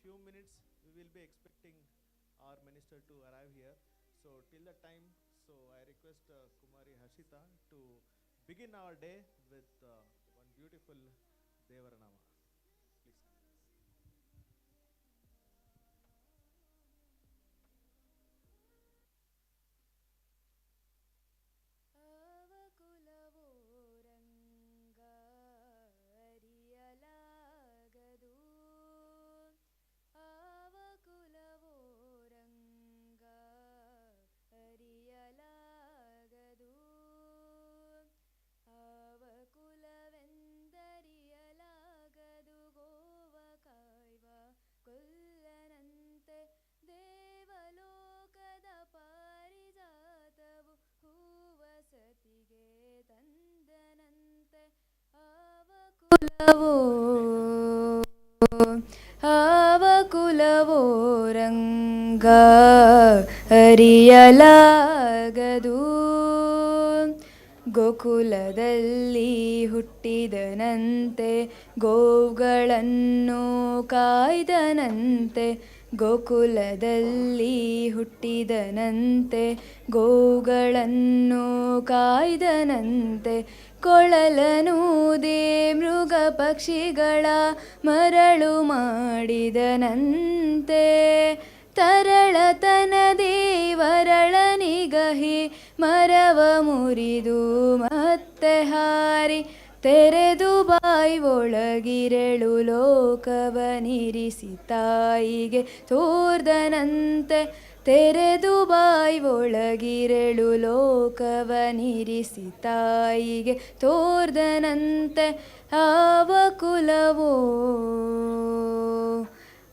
few minutes we will be expecting our minister to arrive here. So till the time, so I request Kumari Hashita to begin our day with one beautiful Devaranama. Please. ಅವಕುಲವೋ ರಂಗ ಅರಿಯಲಾಗದು ಅವಕುಲವೋ ರಂಗ ಅರಿಯಲಾಗದು ಅವಕುಲವೆಂದರಿಯಲಾಗದು ಗೋವ ಕಾಯ್ವ ಕೊಲ್ಲನಂತೆ ದೇವಲೋಕದ ಪಾರಿಜಾತವು ಹೂವಸತಿಗೆ ತಂದನಂತೆ ಅವಕುಲವೋ ಅವಕುಲವೋ ರಂಗ ಅರಿಯಲಾಗದು ಗೋಕುಲದಲ್ಲಿ ಹುಟ್ಟಿದನಂತೆ ಗೋವುಗಳನ್ನು ಕಾಯ್ದನಂತೆ ಗೋಕುಲದಲ್ಲಿ ಹುಟ್ಟಿದನಂತೆ ಗೋವುಗಳನ್ನು ಕಾಯ್ದನಂತೆ ಕೊಳಲನೂದೇ ಮೃಗ ಪಕ್ಷಿಗಳ ಮರಳು ಮಾಡಿದನಂತೆ ತರಳತನ ದೇವರಳ ನಿಗಹಿ ಮರವ ಮುರಿದು ಮತ್ತೆ ಹಾರಿ ತೆರೆದು ಬಾಯಿ ಒಳಗಿರೆಳು ಲೋಕವನಿರಿಸಿ ತಾಯಿಗೆ ತೋರ್ದನಂತೆ ತೆರೆದು ಬಾಯಿ ಒಳಗಿರೆಳು ಲೋಕವನಿರಿಸಿ ತಾಯಿಗೆ ತೋರ್ದನಂತೆ ಅವಕುಲವೋ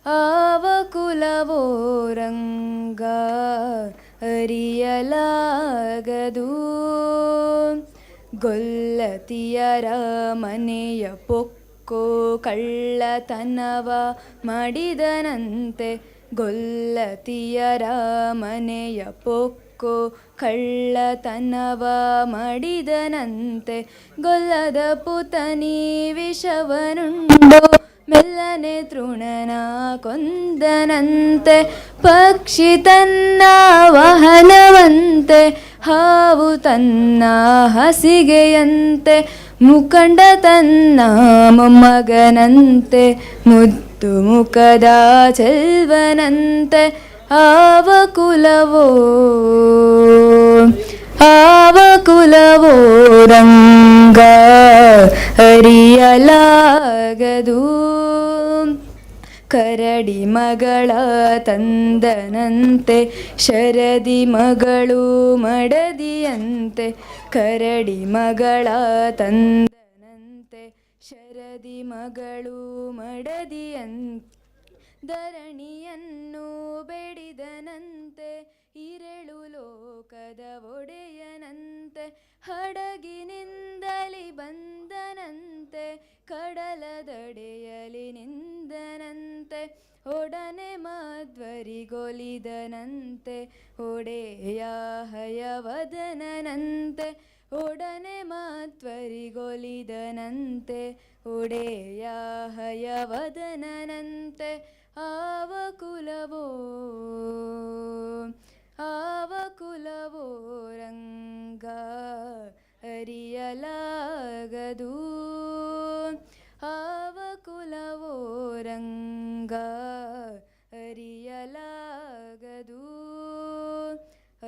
ಅವಕುಲವೋ ರಂಗ ಅರಿಯಲಾಗದು ಗೊಲ್ಲತಿಯರ ಮನೆಯ ಪೊಕ್ಕೋ ಕಳ್ಳತನವ ಮಾಡಿದನಂತೆ ಗೊಲ್ಲತಿಯರ ಮನೆಯ ಪೊಕ್ಕೋ ಕಳ್ಳತನವ ಮಾಡಿದನಂತೆ ಗೊಲ್ಲದ ಪುತನಿ ವಿಷವನುಂಡೋ ಮೆಲ್ಲನೆ ತೃಣನ ಕೊಂದನಂತೆ ಪಕ್ಷಿ ತನ್ನ ವಾಹನವಂತೆ ಹಾವು ತನ್ನ ಹಸಿಗೆಯಂತೆ ಮುಖಂಡ ತನ್ನ ಮೊಮ್ಮಗನಂತೆ ಮುದ್ದು ಮುಖದ ಚೆಲ್ವನಂತೆ ಅವಕುಲವೋ ಅವಕುಲವೋ ರಂಗ ಅರಿಯಲಾಗದು ಕರಡಿ ಮಗಳ ತಂದನಂತೆ ಶರದಿ ಮಗಳು ಮಡದಿಯಂತೆ ಕರಡಿ ಮಗಳ ತಂದನಂತೆ ಶರದಿ ಮಗಳು ಮಡದಿಯಂತೆ ಧರಣಿಯನ್ನು ಬೆಡಿದನಂತೆ ಇರೆಳು ಲೋಕದ ಒಡೆಯನಂತೆ ಹಡಗಿನಿಂದಲಿ ಬಂದನಂತೆ ಕಡಲದಡೆಯಲಿ ನಿಂದನಂತೆ ಒಡನೆ ಮಾಧ್ವರಿಗೊಲಿದನಂತೆ ಒಡೆಯ ಹಯವದನಂತೆ ಒಡನೆ ಮಾಧ್ವರಿಗೊಲಿದನಂತೆ ಒಡೆಯ ಹಯವದನಂತೆ ಅವಕುಲವೋ ಅವಕುಲವೋ ರಂಗ ಅರಿಯಲಾಗದು ಅವಕುಲವೋ ರಂಗ ಅರಿಯಲಾಗದು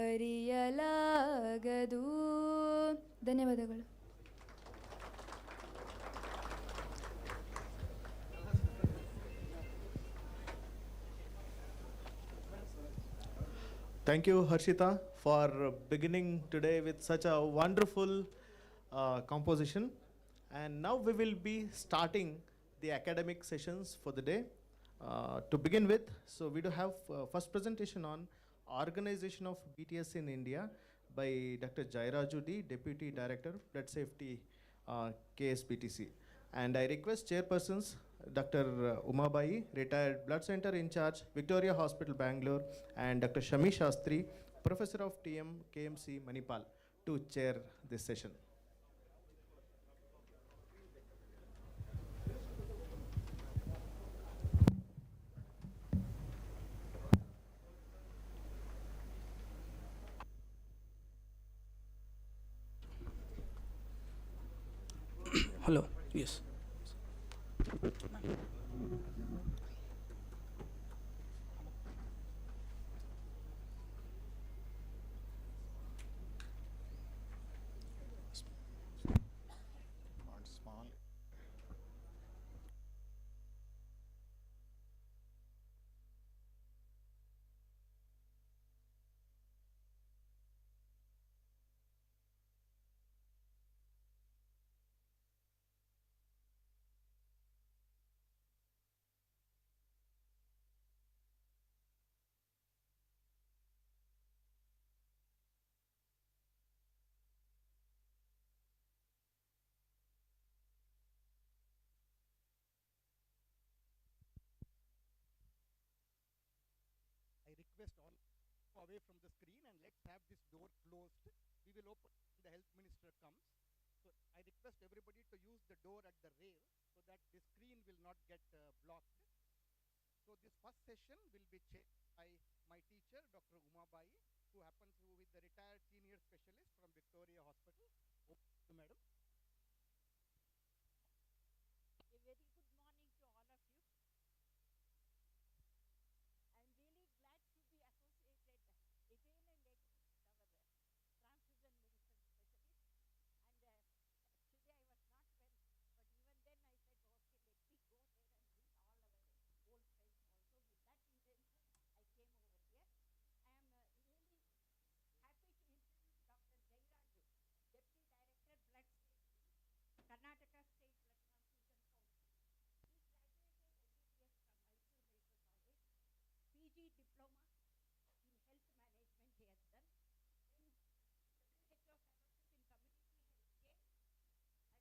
ಅರಿಯಲಾಗದು. ಧನ್ಯವಾದಗಳು. Thank you, Harshita, for beginning today with such a wonderful composition. And now we will be starting the academic sessions for the day. To begin with, so we do have first presentation on organization of BTS in India by Dr. Jairaju D, Deputy Director, Blood Safety, KSBTC. And I request chairpersons Dr. Umabai, retired blood center in charge, Victoria Hospital, Bangalore, and Dr. Shami Shastri, Professor of TM, KMC, Manipal, to chair this session. Hello. Yes. Small. I request all away from the screen and let's have this door closed. We will open when the health minister comes. So I request everybody to use the door at the rail so that the screen will not get blocked. So this first session will be chaired by my teacher, Dr. Umabai, who happens to be the retired senior specialist from Victoria Hospital. Over to you, madam. A very good morning to all of you. I'm really glad to be associated again and again with our transfusion medicine specialist. And today I was not well, but even then I said, okay, let me go there and meet all our old friends also. With that intention, I came over here. I am really happy to introduce Dr. Jairaju, Deputy Director, Blood Safety, Karnataka State Blood Transfusion Council. He graduated MBBS from Mysore Medical College, PG Diploma in Health Management he has done, then WHO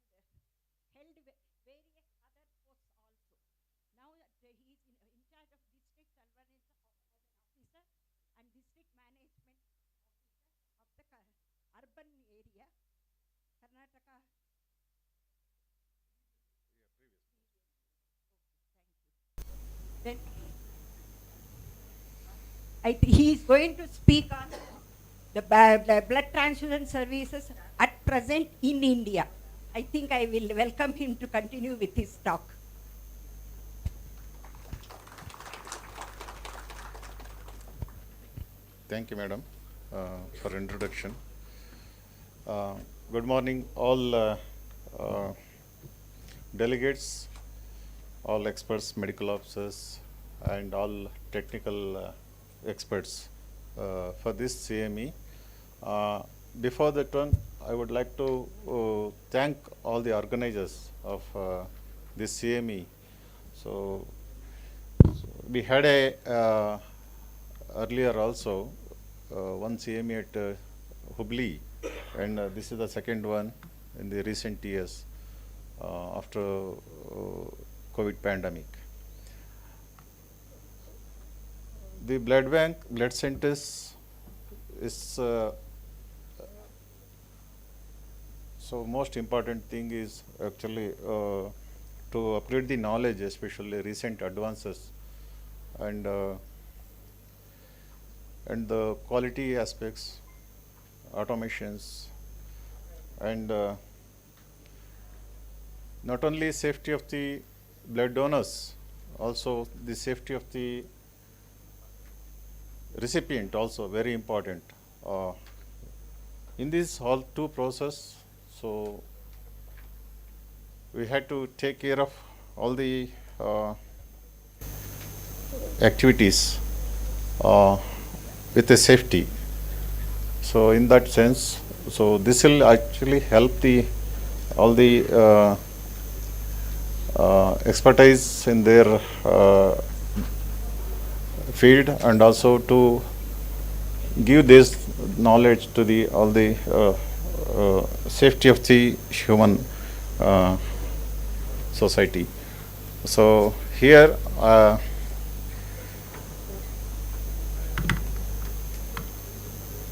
Fellowship in Community Healthcare, and held various other posts also. Now he is in charge of district surveillance as an officer and district management officer of the urban area, Karnataka. Yeah, previous. Okay, thank you. Then he is going to speak on the blood transfusion services at present in India. I think I will welcome him to continue with his talk. Thank you, madam, for introduction. Good morning, all delegates, all experts, medical officers, and all technical experts for this CME. Before that one, I would like to thank all the organizers of this CME. So we had a earlier also one CME at Hubli, and this is the second one in the recent years after COVID pandemic. The blood bank, blood centers is so most important thing is actually to upgrade the knowledge, especially recent advances and the quality aspects, automations, and not only safety of the blood donors, also the safety of the recipient also very important. In this all two process, so we had to take care of all the activities with a safety. So in that sense, so this will actually help the all the expertise in their field, and also to give this knowledge to the all the safety of the human society. So here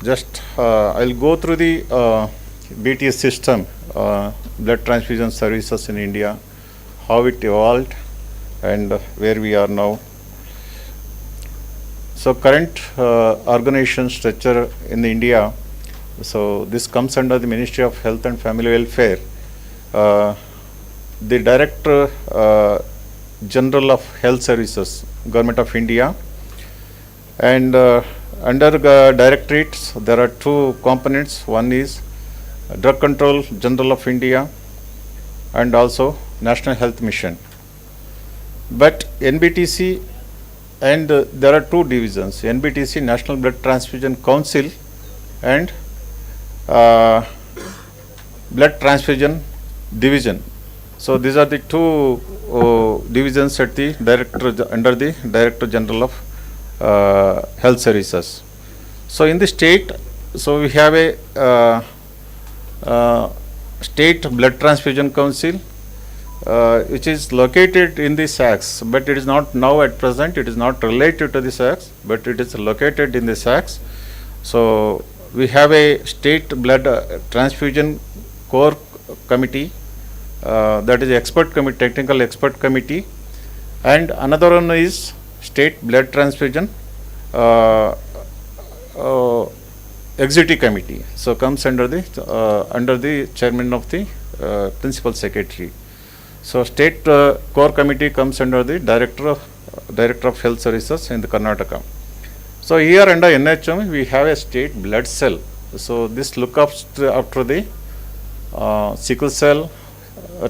just I'll go through the BTS system, blood transfusion services in India, how it evolved and where we are now. So current organization structure in India, so this comes under the Ministry of Health and Family Welfare. the Director General of Health Services, Government of India. And under directorates, there are two components. One is Drug Control General of India and also National Health Mission. But NBTC, and there are two divisions, NBTC, National Blood Transfusion Council, and Blood Transfusion Division. So these are the two divisions at the under the Director General of Health Services. So in the state, so we have a State Blood Transfusion Council, which is located in the SACs, but it is not now at present, it is not related to the SACs, but it is located in the SACs. So we have a State Blood Transfusion Core Committee, that is expert committee, technical expert committee, and another one is State Blood Transfusion Executive Committee. So comes under the chairman of the principal secretary. So State Core Committee comes under the Director of Health Services in the Karnataka. So here under NHM we have a state blood cell. So this look after the sickle cell,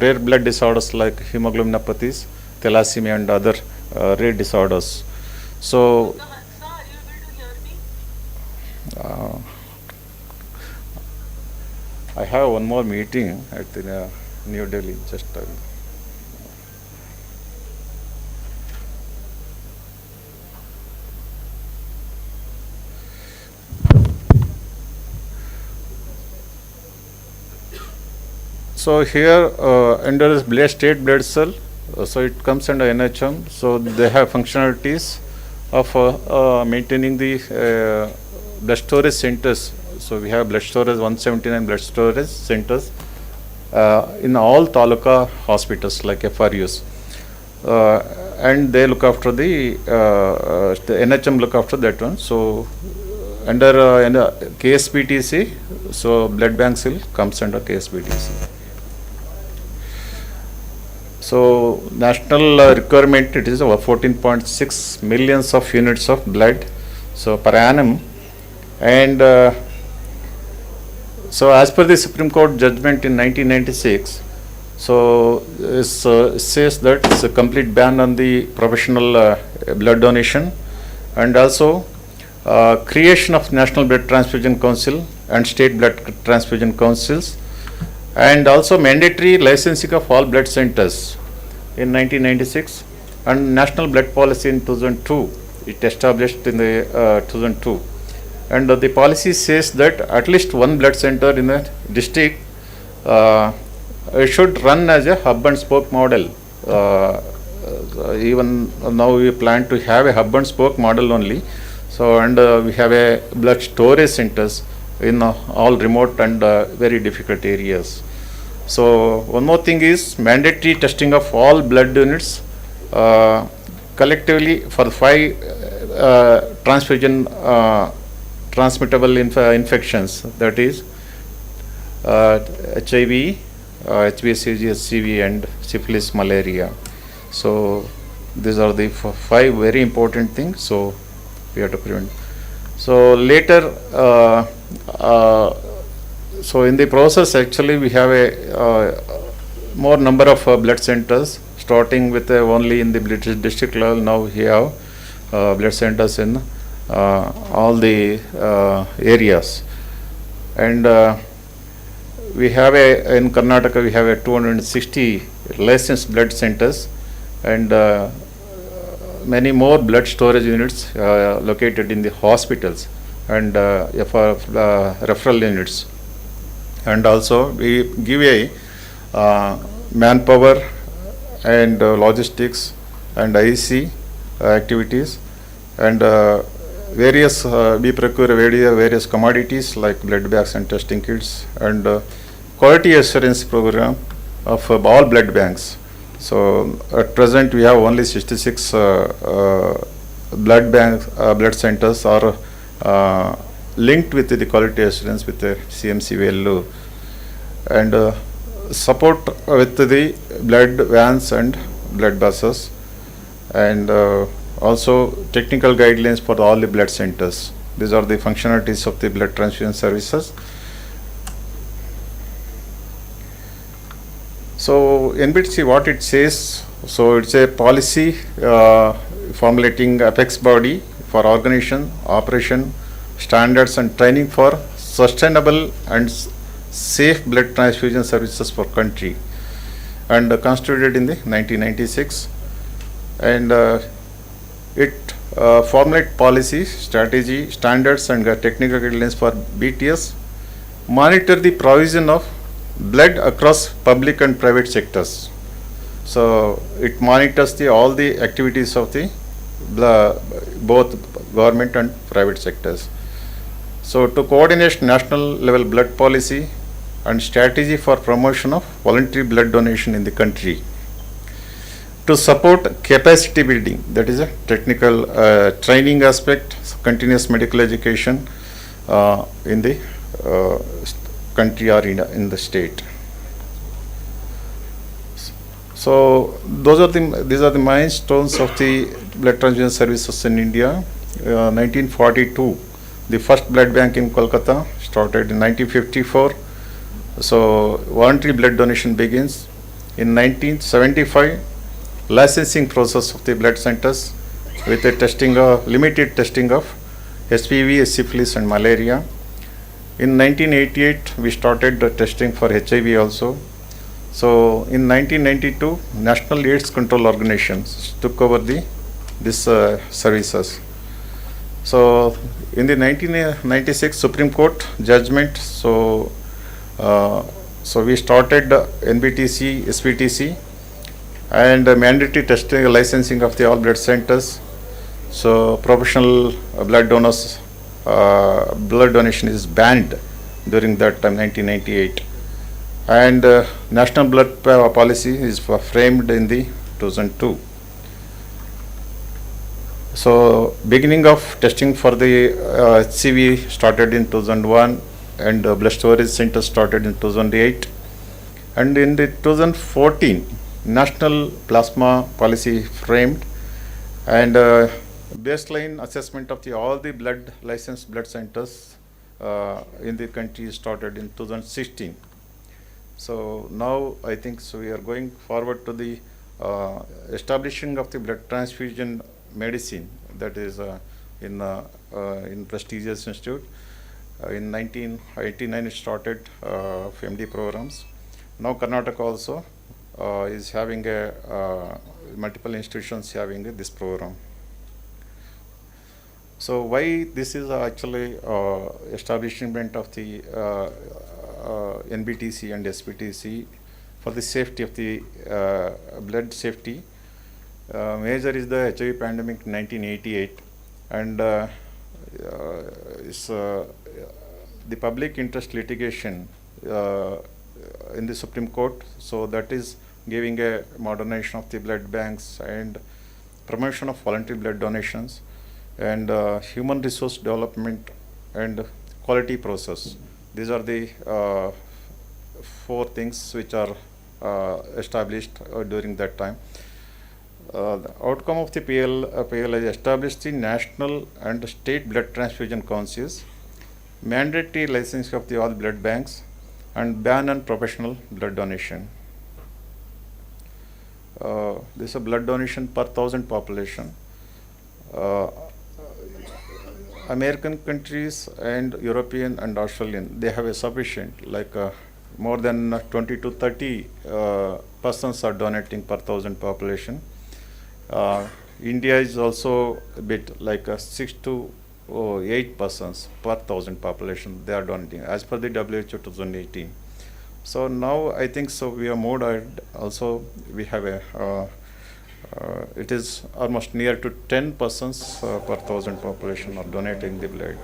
rare blood disorders like hemoglobinopathies, thalassemia, and other rare disorders. So I have one more meeting at the New Delhi. Just so here under this state blood cell, so it comes under NHM. So they have functionalities of maintaining the blood storage centers. So we have blood storage 179 blood storage centers in all taluka hospitals like FRUs, and they look after the NHM look after that one. So under KSPTC, so blood bank cell comes under KSPTC. So national requirement, it is over 14.6 millions of units of blood, so per annum. And so as per the Supreme Court judgment in 1996, so it says that it's a complete ban on the professional blood donation, and also creation of National Blood Transfusion Council and State Blood Transfusion Councils, and also mandatory licensing of all blood centers in 1996, and National Blood Policy in 2002. It established in the 2002. And the policy says that at least one blood center in a district should run as a hub and spoke model. Even now we plan to have a hub and spoke model only. So, and we have a blood storage centers in all remote and very difficult areas. So one more thing is mandatory testing of all blood units collectively for the 5 transfusion transmittable infections, that is HIV, HBsAg, HCV, and syphilis, malaria. So these are the 5 very important things. So we have to prevent. So later, so in the process, actually we have a more number of blood centers, starting with only in the district level. Now we have blood centers in all the areas, and we have in Karnataka we have a 260 licensed blood centers, and many more blood storage units located in the hospitals, and referral units. And also we give a manpower and logistics and IC activities, and various we procure various commodities like blood bags and testing kits, and quality assurance program of all blood banks. So at present we have only 66 blood centers are linked with the quality assurance with the CMC value, and support with the blood vans and blood buses, and also technical guidelines for all the blood centers. These are the functionalities of the blood transfusion services. So NBTC, what it says, so it's a policy formulating apex body for organization, operation, standards and training for sustainable and safe blood transfusion services for country, and constituted in the 1996, and it formulate policy, strategy, standards and technical guidelines for BTS, monitor the provision of blood across public and private sectors. So it monitors all the activities of the both government and private sectors. So to coordinate national level blood policy and strategy for promotion of voluntary blood donation in the country. To support capacity building, that is a technical training aspect, continuous medical education in the country or in the state. So these are the milestones of the blood transfusion services in India. 1942, the first blood bank in Kolkata started in 1954. So voluntary blood donation begins. In 1975, licensing process of the blood centers with a limited testing of HPV, syphilis and malaria. In 1988, we started the testing for HIV also. So in 1992, National AIDS Control Organizations took over this services. So in the 1996 Supreme Court judgment, so we started NBTC, SPTC, and mandatory testing, licensing of the all blood centers. So professional blood donors, blood donation is banned during that time, 1998. And national blood policy is framed in the 2002. So beginning of testing for the HCV started in 2001, and blood storage center started in 2008. And in the 2014, national plasma policy framed, and baseline assessment of all the licensed blood centers in the country started in 2016. So now I think we are going forward to the establishing of the blood transfusion medicine, that is in prestigious institute. In 1989 it started MD programs. Now Karnataka also is having multiple institutions having this program. So why this is actually establishment of the NBTC and SPTC for the safety of the blood safety. Major is the HIV pandemic in 1988, and the public interest litigation in the Supreme Court. So that is giving a modernization of the blood banks and promotion of voluntary blood donations, and human resource development and quality process. These are the 4 things which are established during that time. The outcome of the PL has established the national and state blood transfusion councils, mandatory licensing of all blood banks, and ban on professional blood donation. This is a blood donation per 1,000 population. American countries and European and Australian, they have a sufficient, like more than 20 to 30 persons are donating per 1,000 population. India is also a bit like 6 to 8 persons per 1,000 population they are donating as per the WHO 2018. So now I think we have moved ahead. Also we have it is almost near to 10 persons per 1,000 population are donating the blood.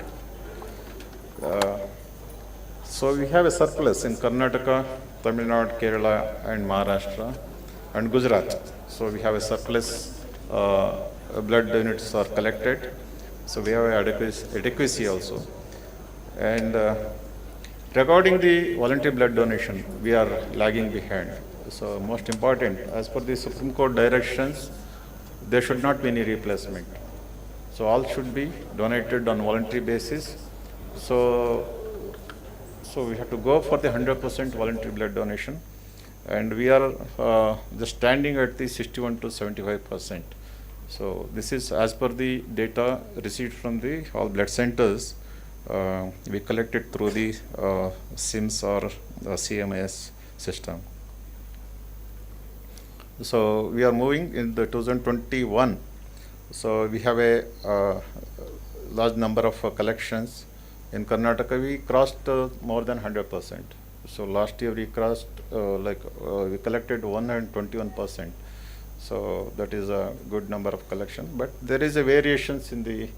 So we have a surplus in Karnataka, Tamil Nadu, Kerala and Maharashtra and Gujarat. So we have a surplus blood units are collected. So we have adequacy also. And Regarding the voluntary blood donation, we are lagging behind. So most important, as per the Supreme Court directions, there should not be any replacement. So all should be donated on voluntary basis. So, so we have to go for the 100% voluntary blood donation, and we are just standing at the 61 to 75%. So this is as per the data received from the all blood centers. We collected through the SIMS or the CMS system. So we are moving in the 2021. So we have a large number of collections. In Karnataka, we crossed more than 100%. So last year we crossed we collected 121%. So that is a good number of collection. But there is a variations in the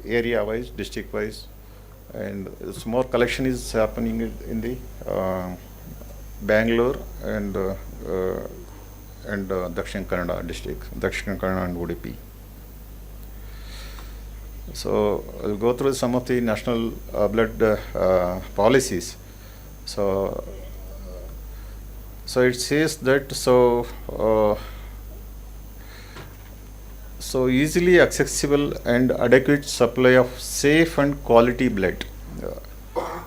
area wise, district wise, and more collection is happening in the Bangalore and Dakshin Kannada district, Dakshin Kannada and Udupi. So I'll go through some of the national blood policies. So it says that so easily accessible and adequate supply of safe and quality blood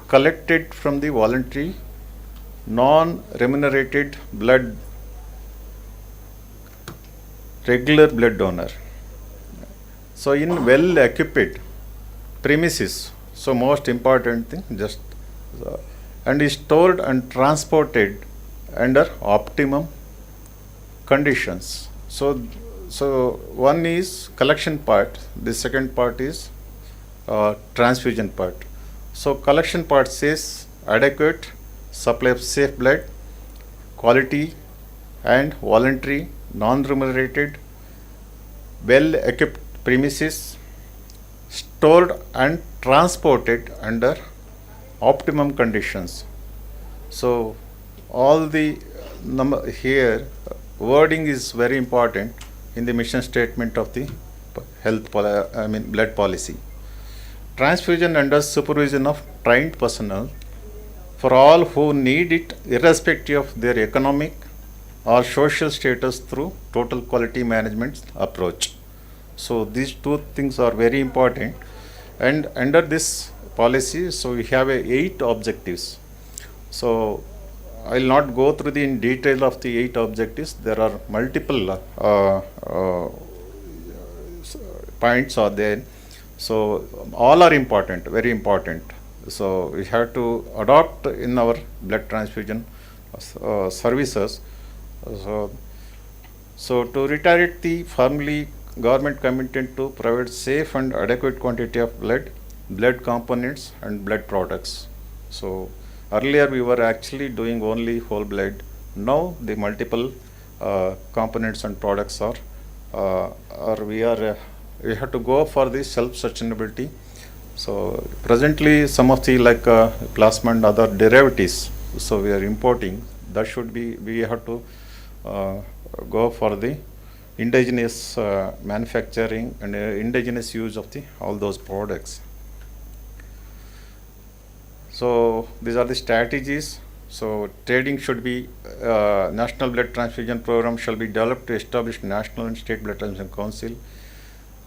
collected from the voluntary non-remunerated blood regular blood donor. So in well equipped premises, so most important thing just and is stored and transported under optimum conditions. So one is collection part, the second part is transfusion part. So collection part says adequate supply of safe blood, quality and voluntary, non-remunerated, well-equipped premises, stored and transported under optimum conditions. So all the number here, wording is very important in the mission statement of the blood policy. Transfusion under supervision of trained personnel for all who need it, irrespective of their economic or social status, through total quality management approach. So these two things are very important, and under this policy, so we have 8 objectives. So I will not go through in detail of the 8 objectives. There are multiple points are there. So all are important, very important. So we have to adopt in our blood transfusion services. So to reiterate, the firmly government committed to provide safe and adequate quantity of blood components and blood products. So earlier we were actually doing only whole blood. Now the multiple components and products we have to go for the self-sustainability. So presently some of the plasma and other derivatives, so we are importing. That should be, we have to go for the indigenous manufacturing and indigenous use of all those products. So these are the strategies. So trading should be, National Blood Transfusion Program shall be developed to establish national and state blood transfusion council.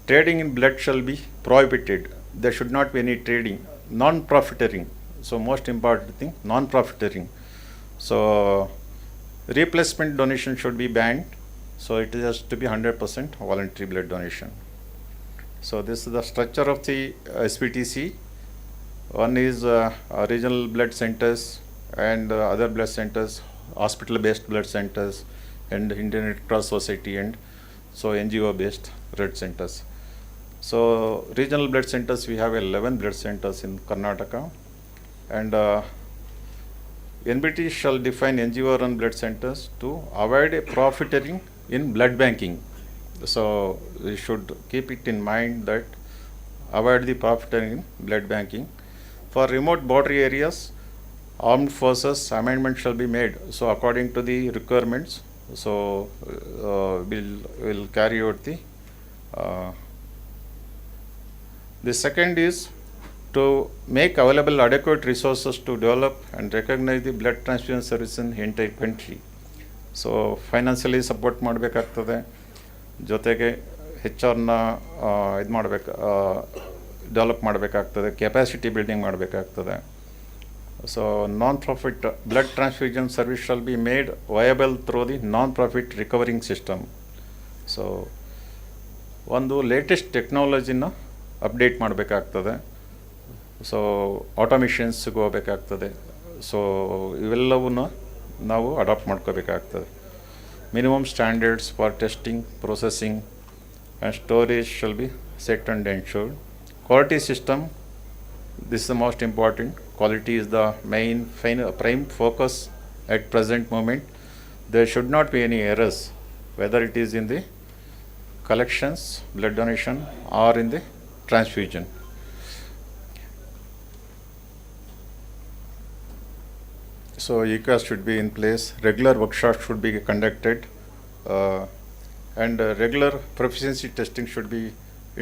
Trading in blood shall be prohibited. There should not be any trading. Non-profiteering. So most important thing, non-profiteering. So replacement donation should be banned. So it has to be 100% voluntary blood donation. So this is the structure of the SPTC. One is regional blood centers and other blood centers, hospital-based blood centers, and Indian Red Cross Society, and so NGO-based blood centers. So regional blood centers, we have 11 blood centers in Karnataka, and NBT shall define NGO-run blood centers to avoid a profiteering in blood banking. So we should keep it in mind that avoid the profiteering in blood banking. For remote border areas, armed forces amendment shall be made. So according to the requirements, so we'll carry out the second is to make available adequate resources to develop and recognize the blood transfusion service in entire country. So financially support ಮಾಡಬೇಕಾಗ್ತದೆ, ಜೊತೆಗೆ HR ಇದು ಮಾಡಬೇಕು, develop ಮಾಡಬೇಕಾಗ್ತದೆ, capacity building ಮಾಡಬೇಕಾಗ್ತದೆ. So non-profit blood transfusion service shall be made viable through the non-profit recovering system. So ಒಂದು latest ಟೆಕ್ನಾಲಜಿನ update ಮಾಡಬೇಕಾಗ್ತದೆ. So ಆಟೋಮೇಷನ್ಸ್ಗೆ ಹೋಗಬೇಕಾಗ್ತದೆ. ಸೊ ಇವೆಲ್ಲವನ್ನ ನಾವು ಅಡಾಪ್ಟ್ ಮಾಡ್ಕೋಬೇಕಾಗ್ತದೆ. Minimum standards for testing, processing and storage shall be set and ensured. Quality system, this is the most important. Quality is the main prime focus at present moment. There should not be any errors, whether it is in the collections, blood donation, or in the transfusion. So ECAS should be in place, regular workshops should be conducted, and regular proficiency testing should be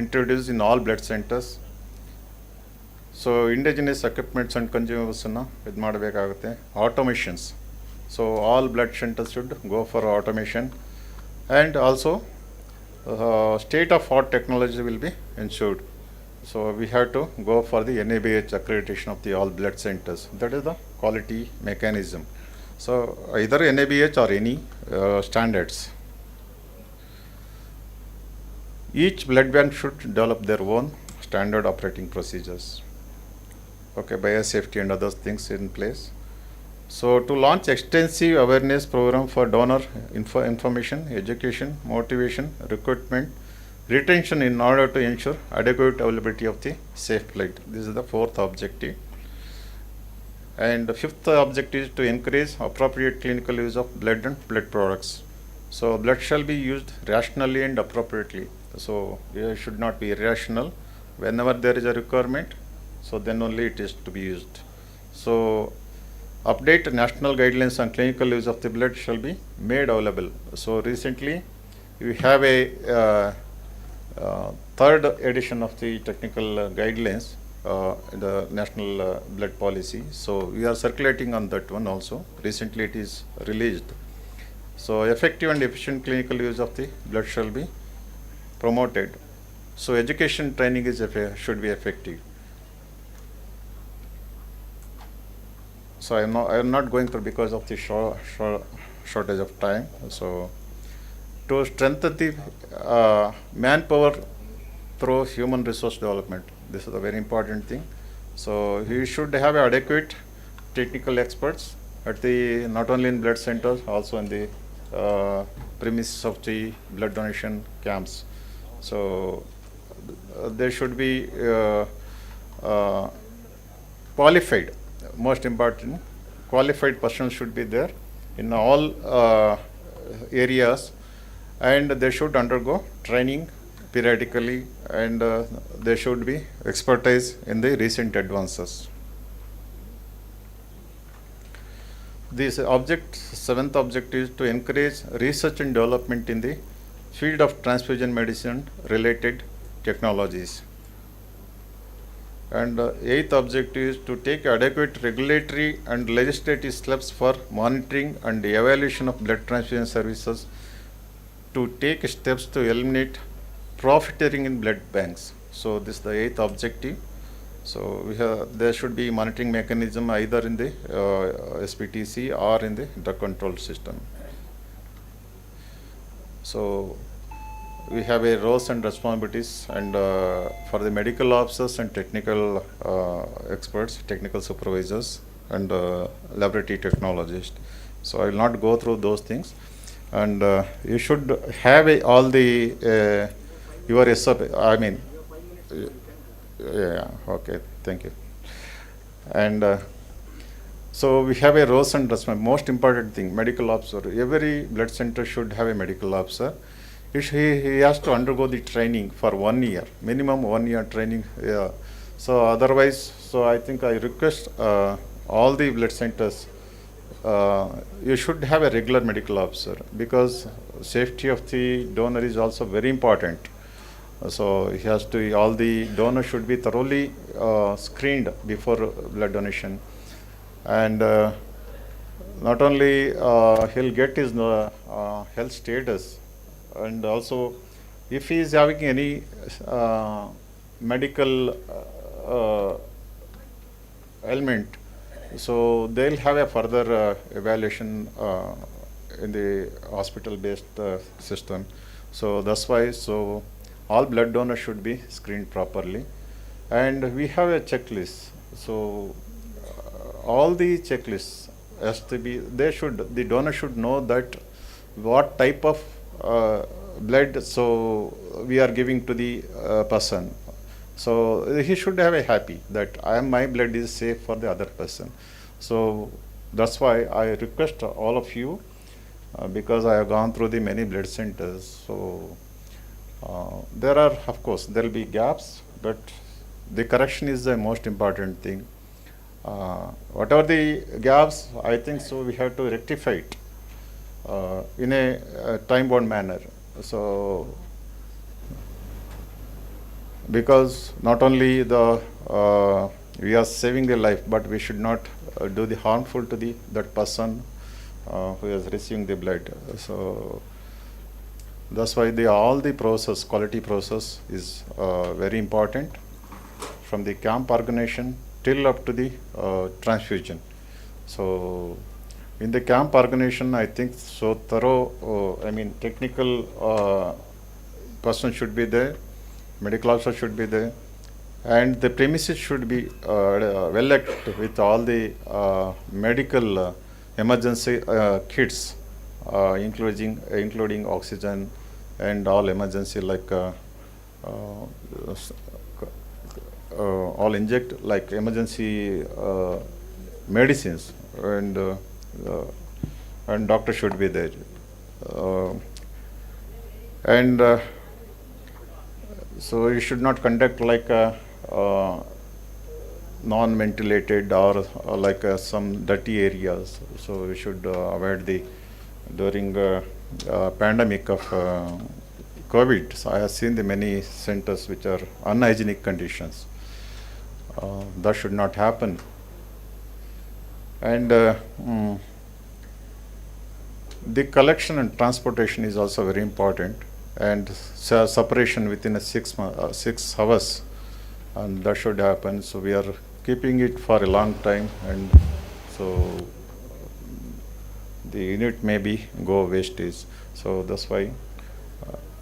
introduced in all blood centers. So indigenous equipments and consumables ಇದು ಮಾಡಬೇಕಾಗುತ್ತೆ. Automations, so all blood centers should go for automation, and also state of art technology will be ensured. So we have to go for the NABH accreditation of the all blood centers. That is the quality mechanism. So either NABH or any standards. Each blood bank should develop their own standard operating procedures. Okay, biosafety and other things in place. So to launch extensive awareness program for donor information, education, motivation, recruitment, retention in order to ensure adequate availability of the safe blood. This is the fourth objective. And the fifth objective is to encourage appropriate clinical use of blood and blood products. So blood shall be used rationally and appropriately. So it should not be irrational. Whenever there is a requirement, so then only it is to be used. So update national guidelines on clinical use of the blood shall be made available. So recently we have a third edition of the technical guidelines, the national blood policy. So we are circulating on that one also. Recently it is released. So effective and efficient clinical use of the blood shall be promoted. So education training is should be effective. So I am not going through because of the shortage of time. So to strengthen the manpower through human resource development, this is a very important thing. So he should have adequate technical experts at the not only in blood centers, also in the premises of the blood donation camps. So there should be qualified, most important, qualified personnel should be there in all areas, and they should undergo training periodically, and they should be expertise in the recent advances. This seventh objective is to encourage research and development in the field of transfusion medicine related technologies. And eighth objective is to take adequate regulatory and legislative steps for monitoring and evaluation of blood transfusion services, to take steps to eliminate profiteering in blood banks. So this is the eighth objective. So there should be monitoring mechanism either in the SPTC or in the drug control system. So we have a roles and responsibilities, and for the medical officers and technical experts, technical supervisors, and laboratory technologists. So I will not go through those things, and you should have all the your SOP. I mean, yeah, okay, thank you. And so we have a roles and responsibilities. Most important thing, medical officer. Every blood center should have a medical officer. He has to undergo the training for 1 year, minimum 1 year training. Yeah. So otherwise, so I think I request all the blood centers, you should have a regular medical officer, because safety of the donor is also very important. So he has to, all the donors should be thoroughly screened before blood donation. And not only he'll get his health status, and also if he is having any medical ailment, so they'll have a further evaluation in the hospital-based system. So that's why, so all blood donors should be screened properly. And we have a checklist. So all the checklists has to be, the donor should know that what type of blood so we are giving to the person. So he should have a happy that my blood is safe for the other person. So that's why I request all of you, because I have gone through the many blood centers. So there are, of course, there will be gaps, but the correction is the most important thing. Whatever the gaps, I think so we have to rectify it in a time-bound manner. So, because not only we are saving the life, but we should not do the harmful to that person who is receiving the blood. So that's why all the process, quality process is very important, from the camp organization till up to the transfusion. So in the camp organization, I think so thorough, technical person should be there, medical officer should be there, and the premises should be well equipped with all the medical emergency kits, including oxygen and all emergency, like all inject like emergency medicines, and doctor should be there, and so you should not conduct like non-ventilated or like some dirty areas. So we should avoid during pandemic of COVID. So I have seen the many centers which are unhygienic conditions. That should not happen. And the collection and transportation is also very important, and separation within 6 hours, and that should happen. So we are keeping it for a long time, and so the unit maybe go wastage. So that's why.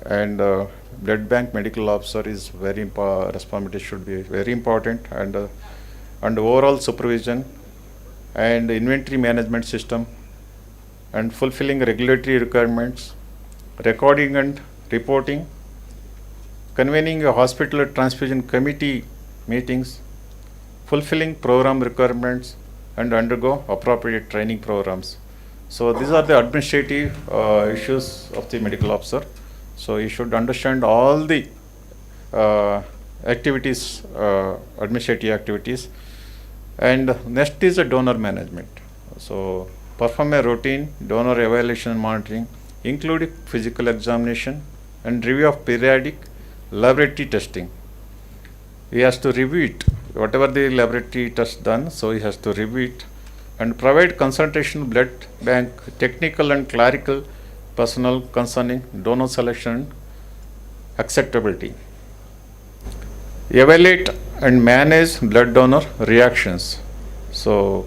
And blood bank medical officer is very responsibility should be very important, and overall supervision and inventory management system, and fulfilling regulatory requirements, recording and reporting, convening a hospital transfusion committee meetings, fulfilling program requirements, and undergo appropriate training programs. So these are the administrative issues of the medical officer. So you should understand all the activities, administrative activities. And next is the donor management. So perform a routine donor evaluation and monitoring, including physical examination and review of periodic laboratory testing. He has to review it, whatever the laboratory test done, so he has to review it, and provide consultation blood bank technical and clerical personnel concerning donor selection and acceptability. Evaluate and manage blood donor reactions. So,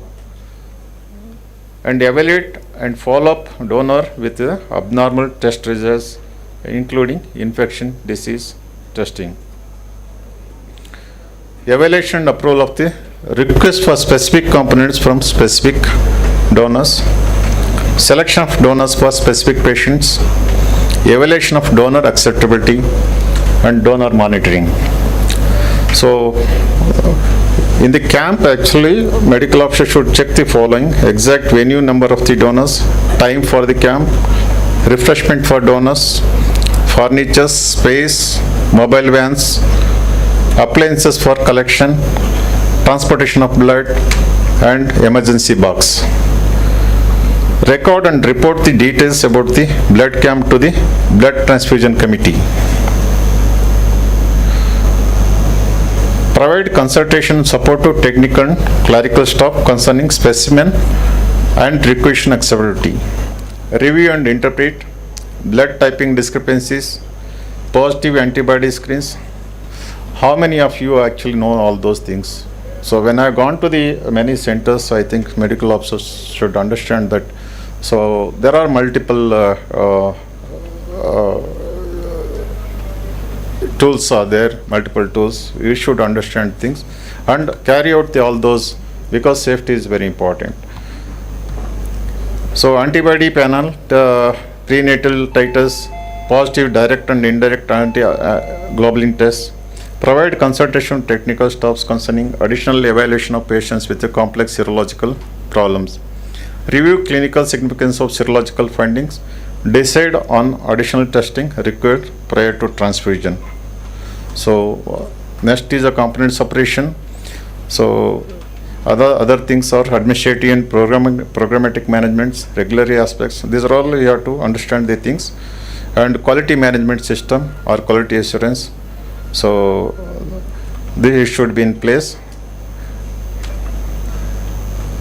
and evaluate and follow up donor with abnormal test results, including infection disease testing. Evaluation and approval of the request for specific components from specific donors. Selection of donors for specific patients. Evaluation of donor acceptability and donor monitoring. So in the camp, actually medical officer should check the following: exact venue, number of the donors, time for the camp, refreshment for donors, furniture, space, mobile vans, appliances for collection, transportation of blood, and emergency box. Record and report the details about the blood camp to the blood transfusion committee. Provide consultation support to technical and clerical staff concerning specimen and requisition acceptability. Review and interpret blood typing discrepancies, positive antibody screens. How many of you actually know all those things? So when I've gone to the many centers, I think medical officers should understand that. So there are multiple tools are there, multiple tools. You should understand things and carry out all those, because safety is very important. So antibody panel, the prenatal titers, positive direct and indirect anti-globulin tests. Provide consultation to technical staffs concerning additional evaluation of patients with complex serological problems. Review clinical significance of serological findings. Decide on additional testing required prior to transfusion. So next is a component separation. So other things are administrative and programmatic managements, regulatory aspects. These are all you have to understand the things. And quality management system or quality assurance. So this should be in place.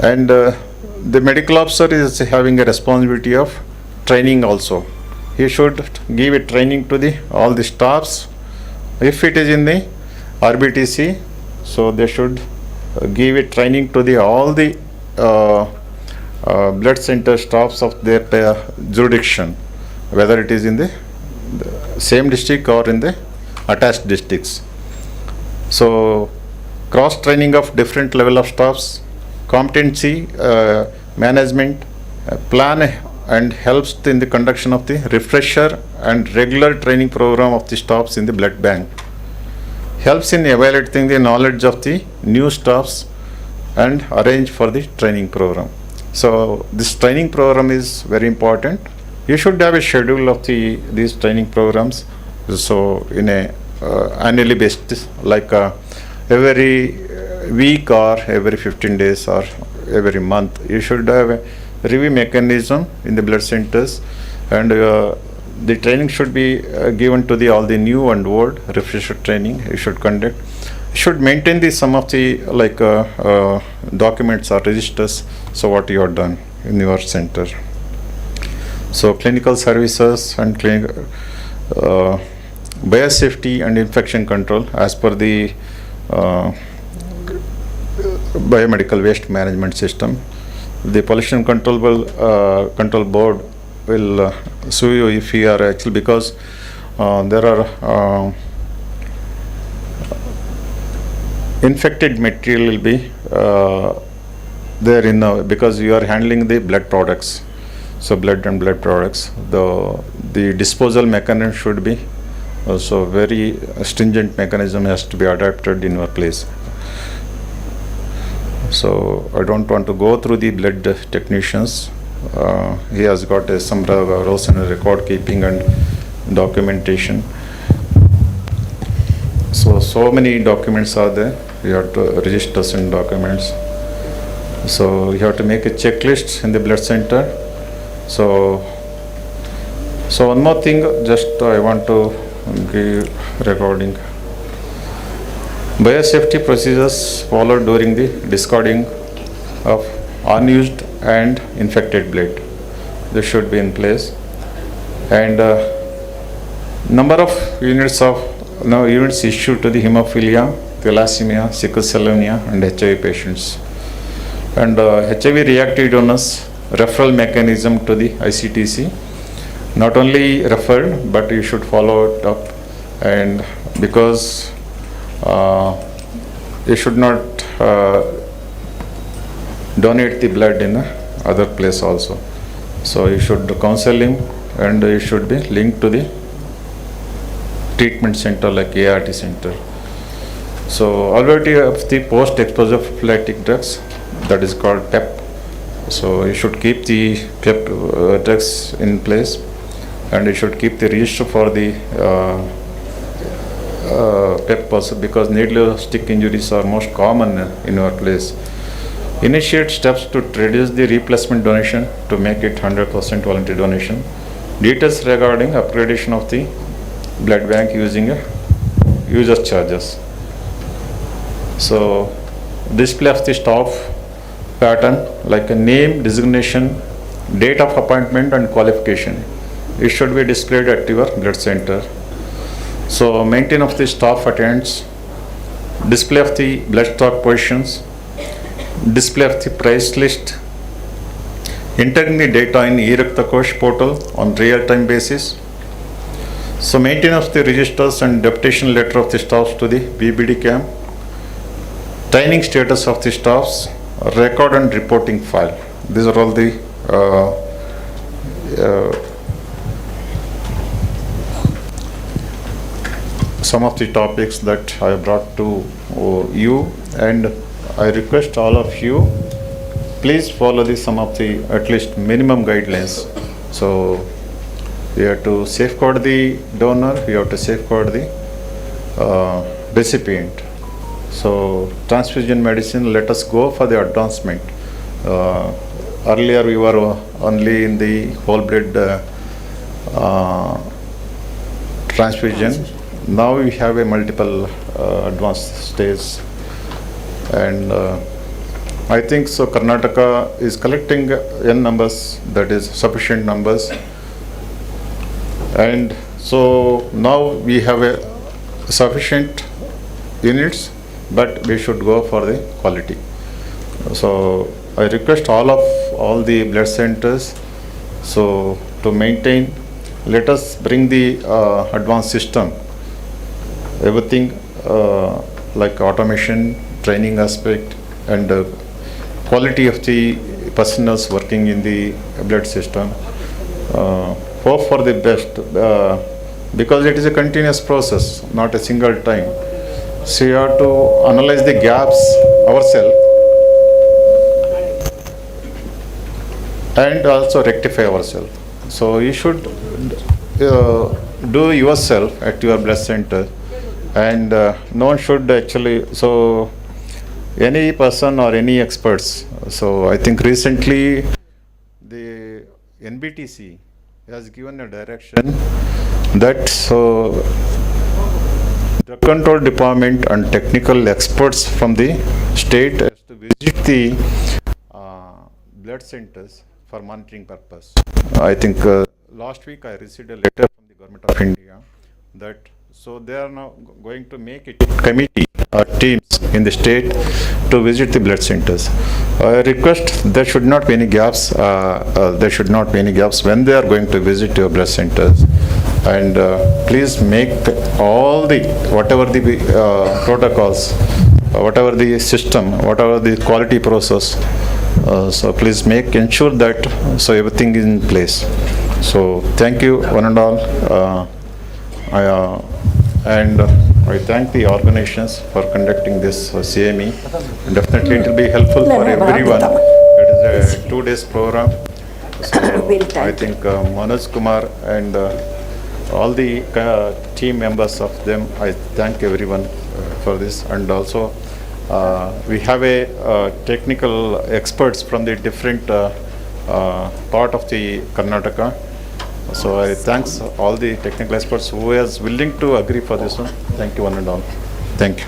And the medical officer is having a responsibility of training also. He should give a training to all the staffs. If it is in the RBTC, so they should give a training to all the blood center staffs of their jurisdiction, whether it is in the same district or in the attached districts. So cross training of different level of staffs, competency management plan and helps in the conduction of the refresher and regular training program of the staffs in the blood bank. Helps in evaluating the knowledge of the new staffs and arrange for the training program. So this training program is very important. You should have a schedule of these training programs. So in a annually basis, like every week or every 15 days or every month, you should have a review mechanism in the blood centers, and the training should be given to all the new and old refresher training. You should conduct. You should maintain some of the documents or registers. So what you have done in your center. So clinical services and biosafety and infection control as per the biomedical waste management system. The pollution control board will sue you if you are actually, because there are infected material will be there in because you are handling the blood products. So blood and blood products, the disposal mechanism should be also very stringent mechanism has to be adapted in your place. So I don't want to go through the blood technicians. He has got some roles in record keeping and documentation. So many documents are there. You have to register some documents. So you have to make a checklist in the blood center. So one more thing, just I want to give recording. Biosafety procedures followed during the discarding of unused and infected blood. This should be in place. And number of units issued to the hemophilia, thalassemia, sickle cell anemia, and HIV patients. And HIV reactive donors referral mechanism to the ICTC. Not only referred, but you should follow it up, and because you should not donate the blood in other place also. So you should counsel him, and you should be linked to the treatment center like ART center. So already of the post-exposure prophylactic drugs, that is called PEP. So you should keep the PEP drugs in place, and you should keep the register for the PEP also, because needle stick injuries are most common in our place. Initiate steps to reduce the replacement donation to make it 100% voluntary donation. Details regarding upgradation of the blood bank using user charges. So display of the staff pattern like a name, designation, date of appointment and qualification. It should be displayed at your blood center. So maintenance of the staff attendance, display of the blood stock positions, display of the price list, entering the data in e-Raktakosh portal on real-time basis. So maintenance of the registers and deputation letter of the staffs to the BBD camp, training status of the staffs, record and reporting file. These are all the some of the topics that I brought to you, and I request all of you, please follow some of the at least minimum guidelines. So we have to safeguard the donor, we have to safeguard the recipient. So transfusion medicine, let us go for the advancement. Earlier we were only in the whole blood transfusion. Now we have a multiple advanced stage, and I think so Karnataka is collecting n numbers, that is sufficient numbers, and so now we have a sufficient units, but we should go for the quality. So I request all the blood centers, so to maintain, let us bring the advanced system, everything like automation, training aspect, and quality of the personnel working in the blood system. Hope for the best, because it is a continuous process, not a single time. So you have to analyze the gaps ourselves and also rectify ourselves. So you should do yourself at your blood center, and no one should actually, so any person or any experts. So I think recently the NBTC has given a direction that so drug control department and technical experts from the state has to visit the blood centers for monitoring purpose. I think last week I received a letter from the Government of India that so they are now going to make it committee or teams in the state to visit the blood centers. I request there should not be any gaps. There should not be any gaps when they are going to visit your blood centers. And please make all the whatever the protocols, whatever the system, whatever the quality process. So please ensure that so everything is in place. So thank you one and all. And I thank the organizations for conducting this CME. Definitely it will be helpful for everyone. It is a 2 days program. So I think Manoj Kumar and all the team members of them, I thank everyone for this. And also we have a technical experts from the different part of the Karnataka. So I thanks all the technical experts who is willing to agree for this one. Thank you one and all. Thank you.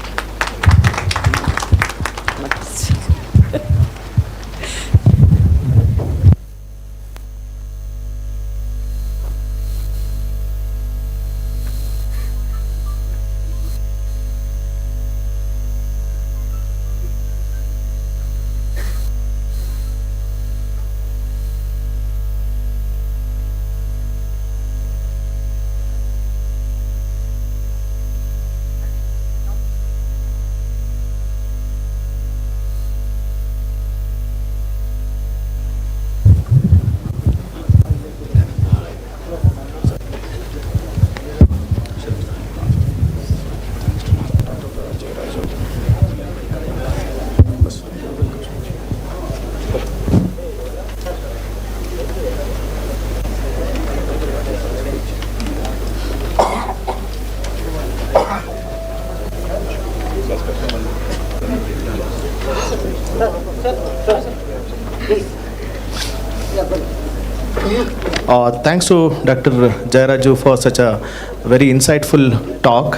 Thanks to Dr. Jayaraju for such a very insightful talk.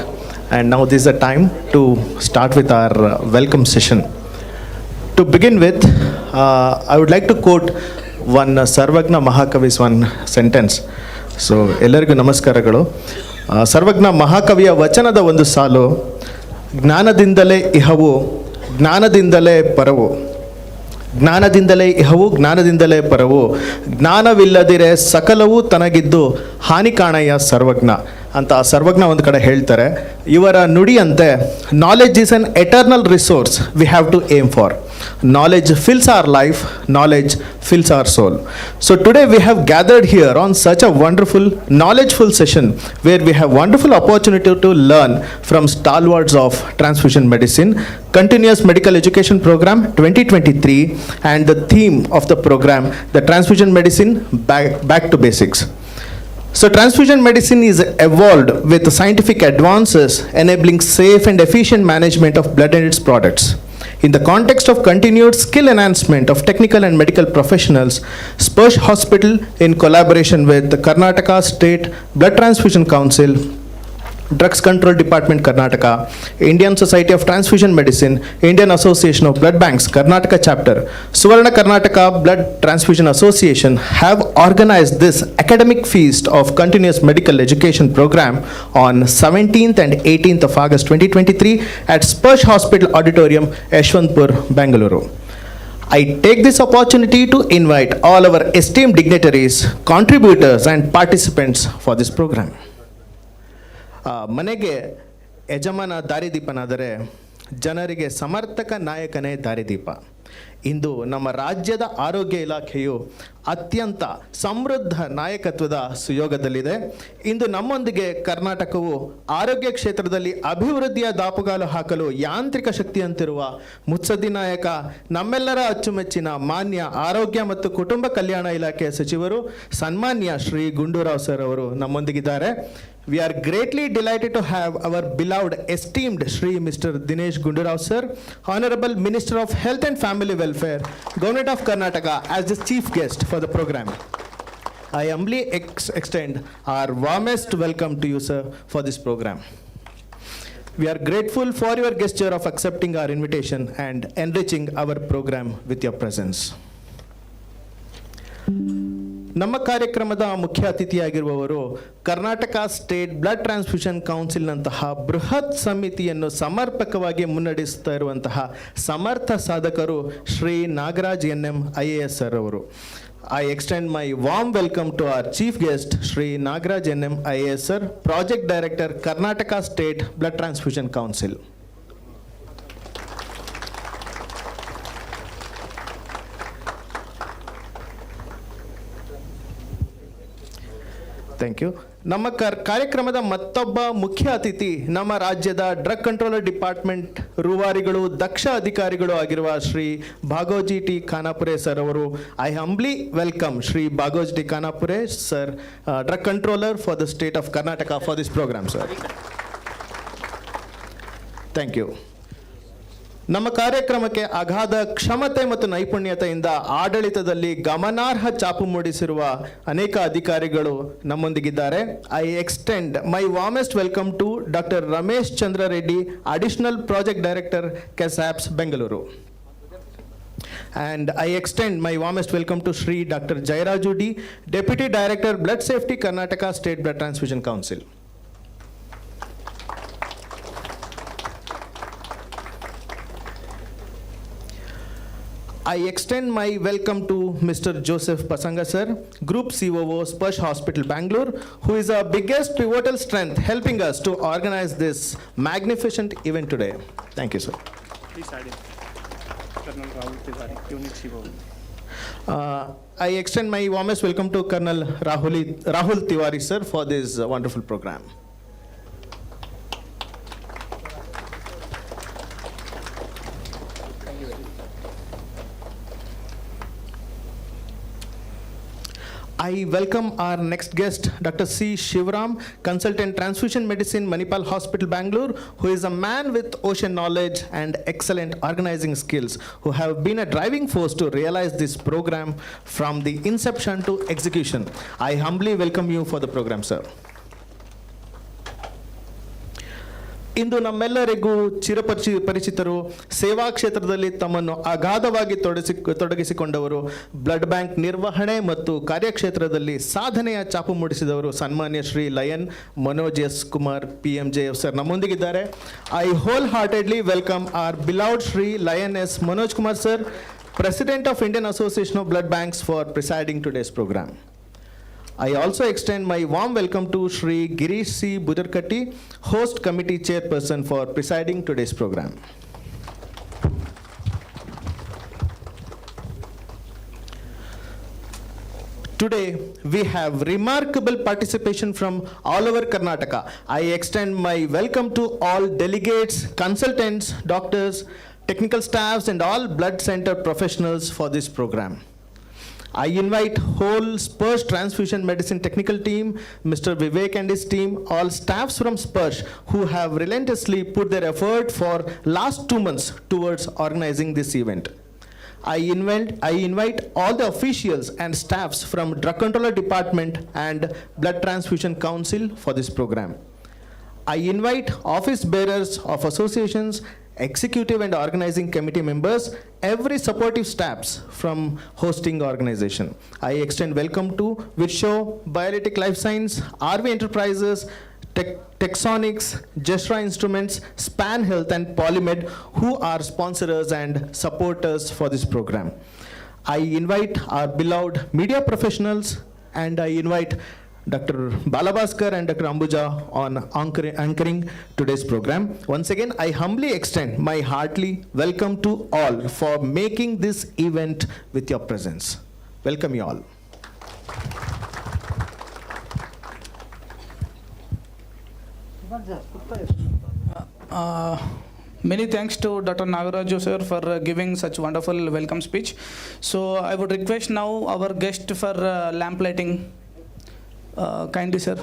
And now this is the time to start with our welcome session. To begin with, I would like to quote one Sarvagna Mahakavi's one sentence. So, ಎಲ್ಲರಿಗೂ ನಮಸ್ಕಾರಗಳು. ಸರ್ವಜ್ಞ ಮಹಾಕವಿಯ ವಚನದ ಒಂದು ಸಾಲು, ಜ್ಞಾನದಿಂದಲೇ ಇಹವು, ಜ್ಞಾನದಿಂದಲೇ ಪರವು. ಜ್ಞಾನದಿಂದಲೇ ಇಹವು, ಜ್ಞಾನದಿಂದಲೇ ಪರವು. ಜ್ಞಾನವಿಲ್ಲದಿರೆ ಸಕಲವೂ ತನಗಿದ್ದು ಹಾನಿ ಕಾಣಯ್ಯ ಸರ್ವಜ್ಞ ಅಂತ ಸರ್ವಜ್ಞ ಒಂದು ಕಡೆ ಹೇಳ್ತಾರೆ. ಇವರ ನುಡಿಯಂತೆ knowledge is an eternal resource we have to aim for. Knowledge fills our life, knowledge fills our soul. So today we have gathered here on such a wonderful, knowledgeful session where we have wonderful opportunity to learn from stalwarts of transfusion medicine, continuous medical education program 2023, and the theme of the program, the transfusion medicine back to basics. So transfusion medicine is evolved with scientific advances enabling safe and efficient management of blood and its products. In the context of continued skill enhancement of technical and medical professionals, SPARSH Hospital, in collaboration with the Karnataka State Blood Transfusion Council, Drugs Control Department Karnataka, Indian Society of Transfusion Medicine, Indian Association of Blood Banks Karnataka Chapter, Suvarna Karnataka Blood Transfusion Association have organized this academic feast of continuous medical education program on 17th and 18th of August 2023 at SPARSH Hospital Auditorium, Yeshwanthpura, Bengaluru. I take this opportunity to invite all our esteemed dignitaries, contributors and participants for this program. ಮನೆಗೆ ಯಜಮಾನ ದಾರಿದೀಪನಾದರೆ ಜನರಿಗೆ ಸಮರ್ಥಕ ನಾಯಕನೇ ದಾರಿದೀಪ. ಇಂದು ನಮ್ಮ ರಾಜ್ಯದ ಆರೋಗ್ಯ ಇಲಾಖೆಯು ಅತ್ಯಂತ ಸಮೃದ್ಧ ನಾಯಕತ್ವದ ಸುಯೋಗದಲ್ಲಿದೆ. ಇಂದು ನಮ್ಮೊಂದಿಗೆ ಕರ್ನಾಟಕವು ಆರೋಗ್ಯ ಕ್ಷೇತ್ರದಲ್ಲಿ ಅಭಿವೃದ್ಧಿಯ ದಾಪುಗಾಲು ಹಾಕಲು ಯಾಂತ್ರಿಕ ಶಕ್ತಿಯಂತಿರುವ ಮುತ್ಸದ್ದಿ ನಾಯಕ, ನಮ್ಮೆಲ್ಲರ ಅಚ್ಚುಮೆಚ್ಚಿನ ಮಾನ್ಯ ಆರೋಗ್ಯ ಮತ್ತು ಕುಟುಂಬ ಕಲ್ಯಾಣ ಇಲಾಖೆಯ ಸಚಿವರು ಸನ್ಮಾನ್ಯ ಶ್ರೀ ಗುಂಡೂರಾವ್ ಸರ್ ಅವರು ನಮ್ಮೊಂದಿಗಿದ್ದಾರೆ. We are greatly delighted to have our beloved, esteemed Shri Mr. Dinesh Gundurao sir, Honorable Minister of Health and Family Welfare, Government of Karnataka, as the chief guest for the program. I humbly extend our warmest welcome to you, sir, for this program. We are grateful for your gesture of accepting our invitation and enriching our program with your presence. ನಮ್ಮ ಕಾರ್ಯಕ್ರಮದ ಮುಖ್ಯ ಅತಿಥಿಯಾಗಿರುವವರು Karnataka state blood transfusion ಕೌನ್ಸಿಲ್ನಂತಹ ಬೃಹತ್ ಸಮಿತಿಯನ್ನು ಸಮರ್ಪಕವಾಗಿ ಮುನ್ನಡೆಸ್ತಾ ಇರುವಂತಹ ಸಮರ್ಥ ಸಾಧಕರು Shri Nagaraj NM IAS sir ಅವರು. I extend my warm welcome to our chief guest Shri Nagaraj NM IAS sir, Project Director, Karnataka State Blood Transfusion Council. Thank you. ನಮ್ಮ ಕಾರ್ಯಕ್ರಮದ ಮತ್ತೊಬ್ಬ ಮುಖ್ಯ ಅತಿಥಿ ನಮ್ಮ ರಾಜ್ಯದ ಡ್ರಗ್ ಕಂಟ್ರೋಲರ್ ಡಿಪಾರ್ಟ್ಮೆಂಟ್ ರೂವಾರಿಗಳು, ದಕ್ಷ ಅಧಿಕಾರಿಗಳು ಆಗಿರುವ ಶ್ರೀ ಭಾಗೋಜಿ ಟಿ ಖಾನಾಪುರೆ ಸರ್ ಅವರು. I humbly welcome Shri Bhagoji T Khanapure sir, drug controller for the state of Karnataka for this programme sir. Thank you. ನಮ್ಮ ಕಾರ್ಯಕ್ರಮಕ್ಕೆ ಅಗಾಧ ಕ್ಷಮತೆ ಮತ್ತು ನೈಪುಣ್ಯತೆಯಿಂದ ಆಡಳಿತದಲ್ಲಿ ಗಮನಾರ್ಹ ಛಾಪು ಮೂಡಿಸಿರುವ ಅನೇಕ ಅಧಿಕಾರಿಗಳು ನಮ್ಮೊಂದಿಗಿದ್ದಾರೆ. I extend my warmest welcome to doctor Ramesh Chandra Reddy, additional project director KSAPS Bengaluru. And I extend my warmest welcome to Shri Dr. Jairaju D, Deputy Director, Blood Safety, Karnataka State Blood Transfusion Council. I extend my welcome to Mr. Joseph Pasanga sir, Group COO, SPARSH Hospital, Bangalore, who is our biggest pivotal strength helping us to organize this magnificent event today. Thank you, sir. Please add in Colonel Rahul Tiwari, Unit COO. I extend my warmest welcome to Colonel Rahul Tiwari sir for this wonderful program. I welcome our next guest, Dr. C. Shivram, Consultant Transfusion Medicine, Manipal Hospital, Bangalore, who is a man with ocean knowledge and excellent organizing skills, who have been a driving force to realize this program from the inception to execution. I humbly welcome you for the program, sir. ಇಂದು ನಮ್ಮೆಲ್ಲರಿಗೂ ಪರಿಚಿತರು, ಸೇವಾ ಕ್ಷೇತ್ರದಲ್ಲಿ ತಮ್ಮನ್ನು ಅಗಾಧವಾಗಿ ತೊಡಗಿಸಿಕೊಂಡವರು, blood bank ನಿರ್ವಹಣೆ ಮತ್ತು ಕಾರ್ಯಕ್ಷೇತ್ರದಲ್ಲಿ ಸಾಧನೆಯ ಚಾಪು ಮೂಡಿಸಿದವರು ಸನ್ಮಾನ್ಯ Shri lion Manoj S Kumar PMJF sir ನಮ್ಮೊಂದಿಗಿದ್ದಾರೆ. I wholeheartedly welcome our beloved Shri lion S Manoj Kumar sir, President of Indian Association of Blood Banks, for presiding today's program. I also extend my warm welcome to Shri Girish C. Budarkatti, Host Committee Chairperson, for presiding today's program. Today, we have remarkable participation from all over Karnataka. I extend my welcome to all delegates, consultants, doctors, technical staffs, and all blood center professionals for this program. I invite whole SPARSH Transfusion Medicine technical team, Mr. Vivek and his team, all staffs from SPARSH who have relentlessly put their effort for last 2 months towards organizing this event. I invite all the officials and staffs from Drug Controller Department and Blood Transfusion Council for this program. I invite office bearers of associations, executive and organizing committee members, every supportive staffs from hosting organization. I extend welcome to Visho, Biolytic Life Science, RV Enterprises, Texonics, Gestra Instruments, Span Health and Polymed, who are sponsors and supporters for this program. I invite our beloved media professionals, and I invite Dr. Balabhaskar and Dr. Ambuja on anchoring today's program. Once again, I humbly extend my heartily welcome to all for making this event with your presence. Welcome you all. Many thanks to Dr. Nagaraju sir for giving such wonderful welcome speech. So I would request now our guest for lamp lighting. Kindly sir.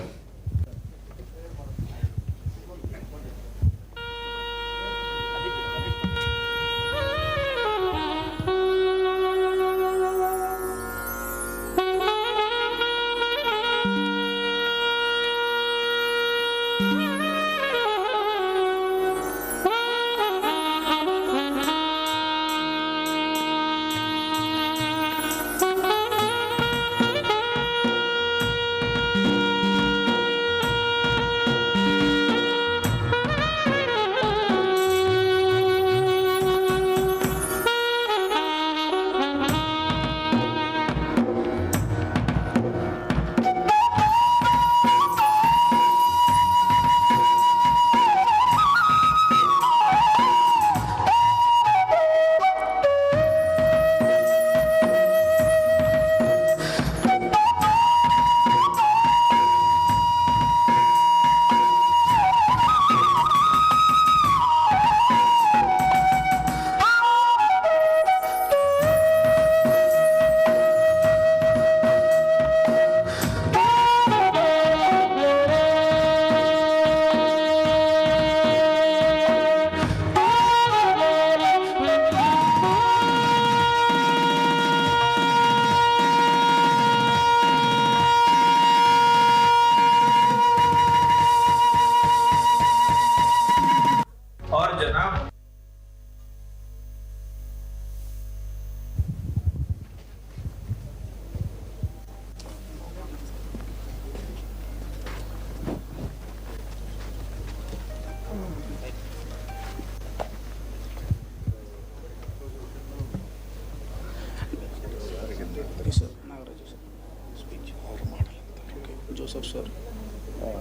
Joseph sir.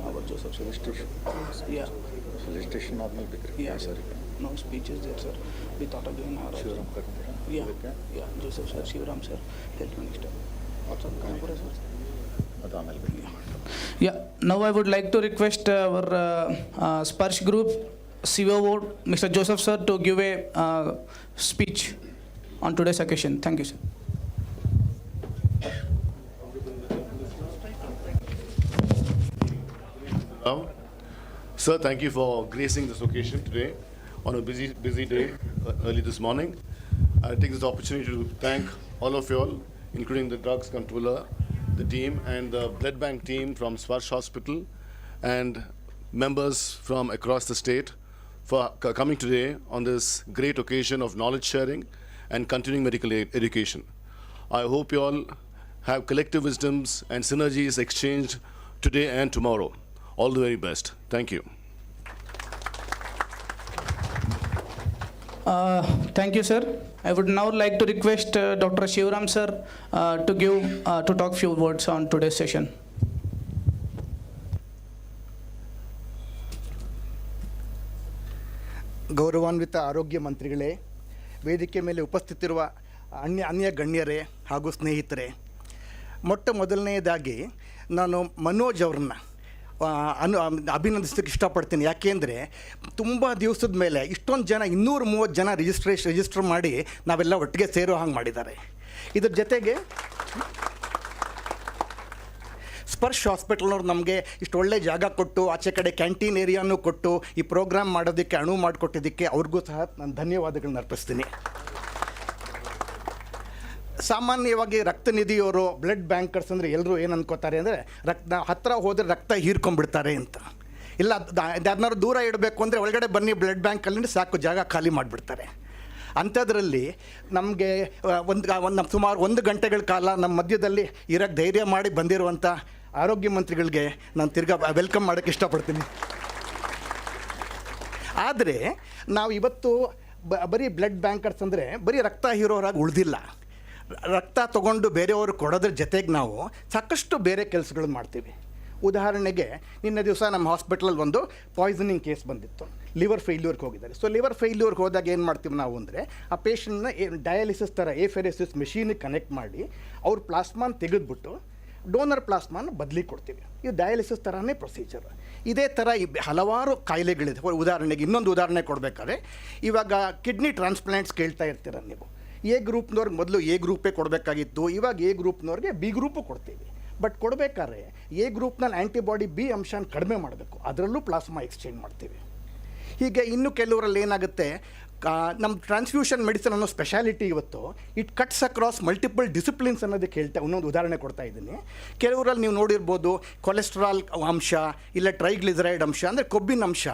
Our Joseph sir. Registration. Yeah. Registration normal picture. Yeah sir. No speech is there sir. We thought of doing our. Shivram Karnataka. Yeah. Yeah. Joseph sir. Shivram sir. Health Minister. What's up? Kanpura sir. Yeah. Now I would like to request our SPARSH group COO Mr. Joseph sir to give a speech on today's occasion. Thank you sir. Sir, thank you for gracing this occasion today on a busy day early this morning. I take this opportunity to thank all of you all, including the drugs controller, the team, and the blood bank team from SPARSH Hospital, and members from across the state for coming today on this great occasion of knowledge sharing and continuing medical education. I hope you all have collective wisdoms and synergies exchanged today and tomorrow. All the very best. Thank you. Thank you, sir. I would now like to request Dr. Shivaram sir to talk few words on today's session. ಗೌರವಾನ್ವಿತ ಆರೋಗ್ಯ ಮಂತ್ರಿಗಳೇ, ವೇದಿಕೆ ಮೇಲೆ ಉಪಸ್ಥಿತಿರುವ ಅನ್ಯ ಗಣ್ಯರೇ ಹಾಗೂ ಸ್ನೇಹಿತರೆ, ಮೊದಲನೆಯದಾಗಿ ನಾನು ಮನೋಜ್ ಅವ್ರನ್ನ ಅಭಿನಂದಿಸೋಕ್ಕೆ ಇಷ್ಟಪಡ್ತೀನಿ. ಯಾಕೆಂದರೆ ತುಂಬ ದಿವಸದ ಮೇಲೆ ಇಷ್ಟೊಂದು ಜನ 230 ಜನ ರಿಜಿಸ್ಟರ್ ಮಾಡಿ ನಾವೆಲ್ಲ ಒಟ್ಟಿಗೆ ಸೇರೋ ಹಾಗೆ ಮಾಡಿದ್ದಾರೆ. ಇದ್ರ ಜೊತೆಗೆ ಸ್ಪರ್ಶ್ ಹಾಸ್ಪಿಟಲ್ನವ್ರು ನಮಗೆ ಇಷ್ಟು ಒಳ್ಳೆ ಜಾಗ ಕೊಟ್ಟು ಆಚೆ ಕಡೆ ಕ್ಯಾಂಟೀನ್ ಏರಿಯಾನೂ ಕೊಟ್ಟು ಈ ಪ್ರೋಗ್ರಾಮ್ ಮಾಡೋದಕ್ಕೆ ಅನುವು ಮಾಡಿಕೊಟ್ಟಿದ್ದಕ್ಕೆ ಅವ್ರಿಗೂ ಸಹ ನಾನು ಧನ್ಯವಾದಗಳನ್ನ ಅರ್ಪಿಸ್ತೀನಿ. ಸಾಮಾನ್ಯವಾಗಿ ರಕ್ತ ನಿಧಿಯವರು ಬ್ಲಡ್ ಬ್ಯಾಂಕರ್ಸ್ ಅಂದರೆ ಎಲ್ಲರೂ ಏನು ಅನ್ಕೋತಾರೆ ಅಂದರೆ ಹತ್ತಿರ ಹೋದರೆ ರಕ್ತ ಹೀರ್ಕೊಂಡ್ಬಿಡ್ತಾರೆ ಅಂತ. ಇಲ್ಲ, ಯಾರನ್ನಾರು ದೂರ ಇಡಬೇಕು ಅಂದರೆ ಒಳಗಡೆ ಬನ್ನಿ ಬ್ಲಡ್ ಬ್ಯಾಂಕಲ್ಲಿ ಸಾಕು, ಜಾಗ ಖಾಲಿ ಮಾಡಿಬಿಡ್ತಾರೆ. ಅಂಥದ್ರಲ್ಲಿ ನಮಗೆ ಸುಮಾರು 1 ಗಂಟೆಗಳ ಕಾಲ ನಮ್ಮ ಮಧ್ಯದಲ್ಲಿ ಇರೋಕ್ಕೆ ಧೈರ್ಯ ಮಾಡಿ ಬಂದಿರುವಂಥ ಆರೋಗ್ಯ ಮಂತ್ರಿಗಳಿಗೆ ನಾನು ತಿರ್ಗಾ ವೆಲ್ಕಮ್ ಮಾಡೋಕ್ಕೆ ಇಷ್ಟಪಡ್ತೀನಿ. ಆದರೆ ನಾವು ಇವತ್ತು ಬರೀ ಬ್ಲಡ್ ಬ್ಯಾಂಕರ್ಸ್ ಅಂದರೆ ಬರೀ ರಕ್ತ ಹೀರೋರಾಗಿ ಉಳಿದಿಲ್ಲ. ರಕ್ತ ತೊಗೊಂಡು ಬೇರೆಯವರು ಕೊಡೋದ್ರ ಜೊತೆಗೆ ನಾವು ಸಾಕಷ್ಟು ಬೇರೆ ಕೆಲಸಗಳು ಮಾಡ್ತೀವಿ. ಉದಾಹರಣೆಗೆ ನಿನ್ನೆ ದಿವಸ ನಮ್ಮ ಹಾಸ್ಪಿಟಲಲ್ಲಿ ಒಂದು ಪಾಯ್ಸನಿಂಗ್ ಕೇಸ್ ಬಂದಿತ್ತು. ಲಿವರ್ ಫೇಲ್ಯೂರ್ಗೆ ಹೋಗಿದ್ದಾರೆ. ಸೊ ಲಿವರ್ ಫೇಲ್ಯೂರ್ಗೆ ಹೋದಾಗ ಏನು ಮಾಡ್ತೀವಿ ನಾವು ಅಂದರೆ ಆ ಪೇಷಂಟ್ನ ಡಯಾಲಿಸಿಸ್ ಥರ ಎಫೆರೆಸಿಸ್ ಮೆಷೀನಿಗೆ ಕನೆಕ್ಟ್ ಮಾಡಿ ಅವ್ರ ಪ್ಲಾಸ್ಮಾನ ತೆಗೆದುಬಿಟ್ಟು ಡೋನರ್ ಪ್ಲಾಸ್ಮಾನ ಬದಲಿ ಕೊಡ್ತೀವಿ. ಇದು ಡಯಾಲಿಸಿಸ್ ಥರನೇ ಪ್ರೊಸೀಜರ್. ಇದೇ ಥರ ಹಲವಾರು ಕಾಯಿಲೆಗಳಿದೆ. ಉದಾಹರಣೆಗೆ ಇನ್ನೊಂದು ಉದಾಹರಣೆ ಕೊಡಬೇಕಾದ್ರೆ, ಇವಾಗ ಕಿಡ್ನಿ ಟ್ರಾನ್ಸ್ಪ್ಲಾಂಟ್ಸ್ ಕೇಳ್ತಾ ಇರ್ತೀರ ನೀವು. ಎ ಗ್ರೂಪ್ನವ್ರಿಗೆ ಮೊದಲು ಎ ಗ್ರೂಪೇ ಕೊಡಬೇಕಾಗಿತ್ತು, ಇವಾಗ ಎ ಗ್ರೂಪ್ನವ್ರಿಗೆ ಬಿ ಗ್ರೂಪು ಕೊಡ್ತೀವಿ. ಬಟ್ ಕೊಡಬೇಕಾದ್ರೆ ಎ ಗ್ರೂಪ್ನಲ್ಲಿ ಆ್ಯಂಟಿಬಾಡಿ ಬಿ ಅಂಶನ ಕಡಿಮೆ ಮಾಡಬೇಕು, ಅದರಲ್ಲೂ ಪ್ಲಾಸ್ಮಾ ಎಕ್ಸ್ಚೇಂಜ್ ಮಾಡ್ತೀವಿ. ಹೀಗೆ ಇನ್ನು ಕೆಲವರಲ್ಲಿ ಏನಾಗುತ್ತೆ, ನಮ್ಮ ಟ್ರಾನ್ಸ್ಫ್ಯೂಷನ್ ಮೆಡಿಸಿನ್ ಅನ್ನೋ ಸ್ಪೆಷಾಲಿಟಿ ಇವತ್ತು it cuts across multiple disciplines ಅನ್ನೋದಕ್ಕೆ ಇನ್ನೊಂದು ಉದಾಹರಣೆ ಕೊಡ್ತಾ ಇದ್ದೀನಿ. ಕೆಲವರಲ್ಲಿ ನೀವು ನೋಡಿರ್ಬೋದು, ಕೊಲೆಸ್ಟ್ರಾಲ್ ಅಂಶ ಇಲ್ಲ ಟ್ರೈಗ್ಲಿಸರೈಡ್ ಅಂಶ ಅಂದರೆ ಕೊಬ್ಬಿನ ಅಂಶ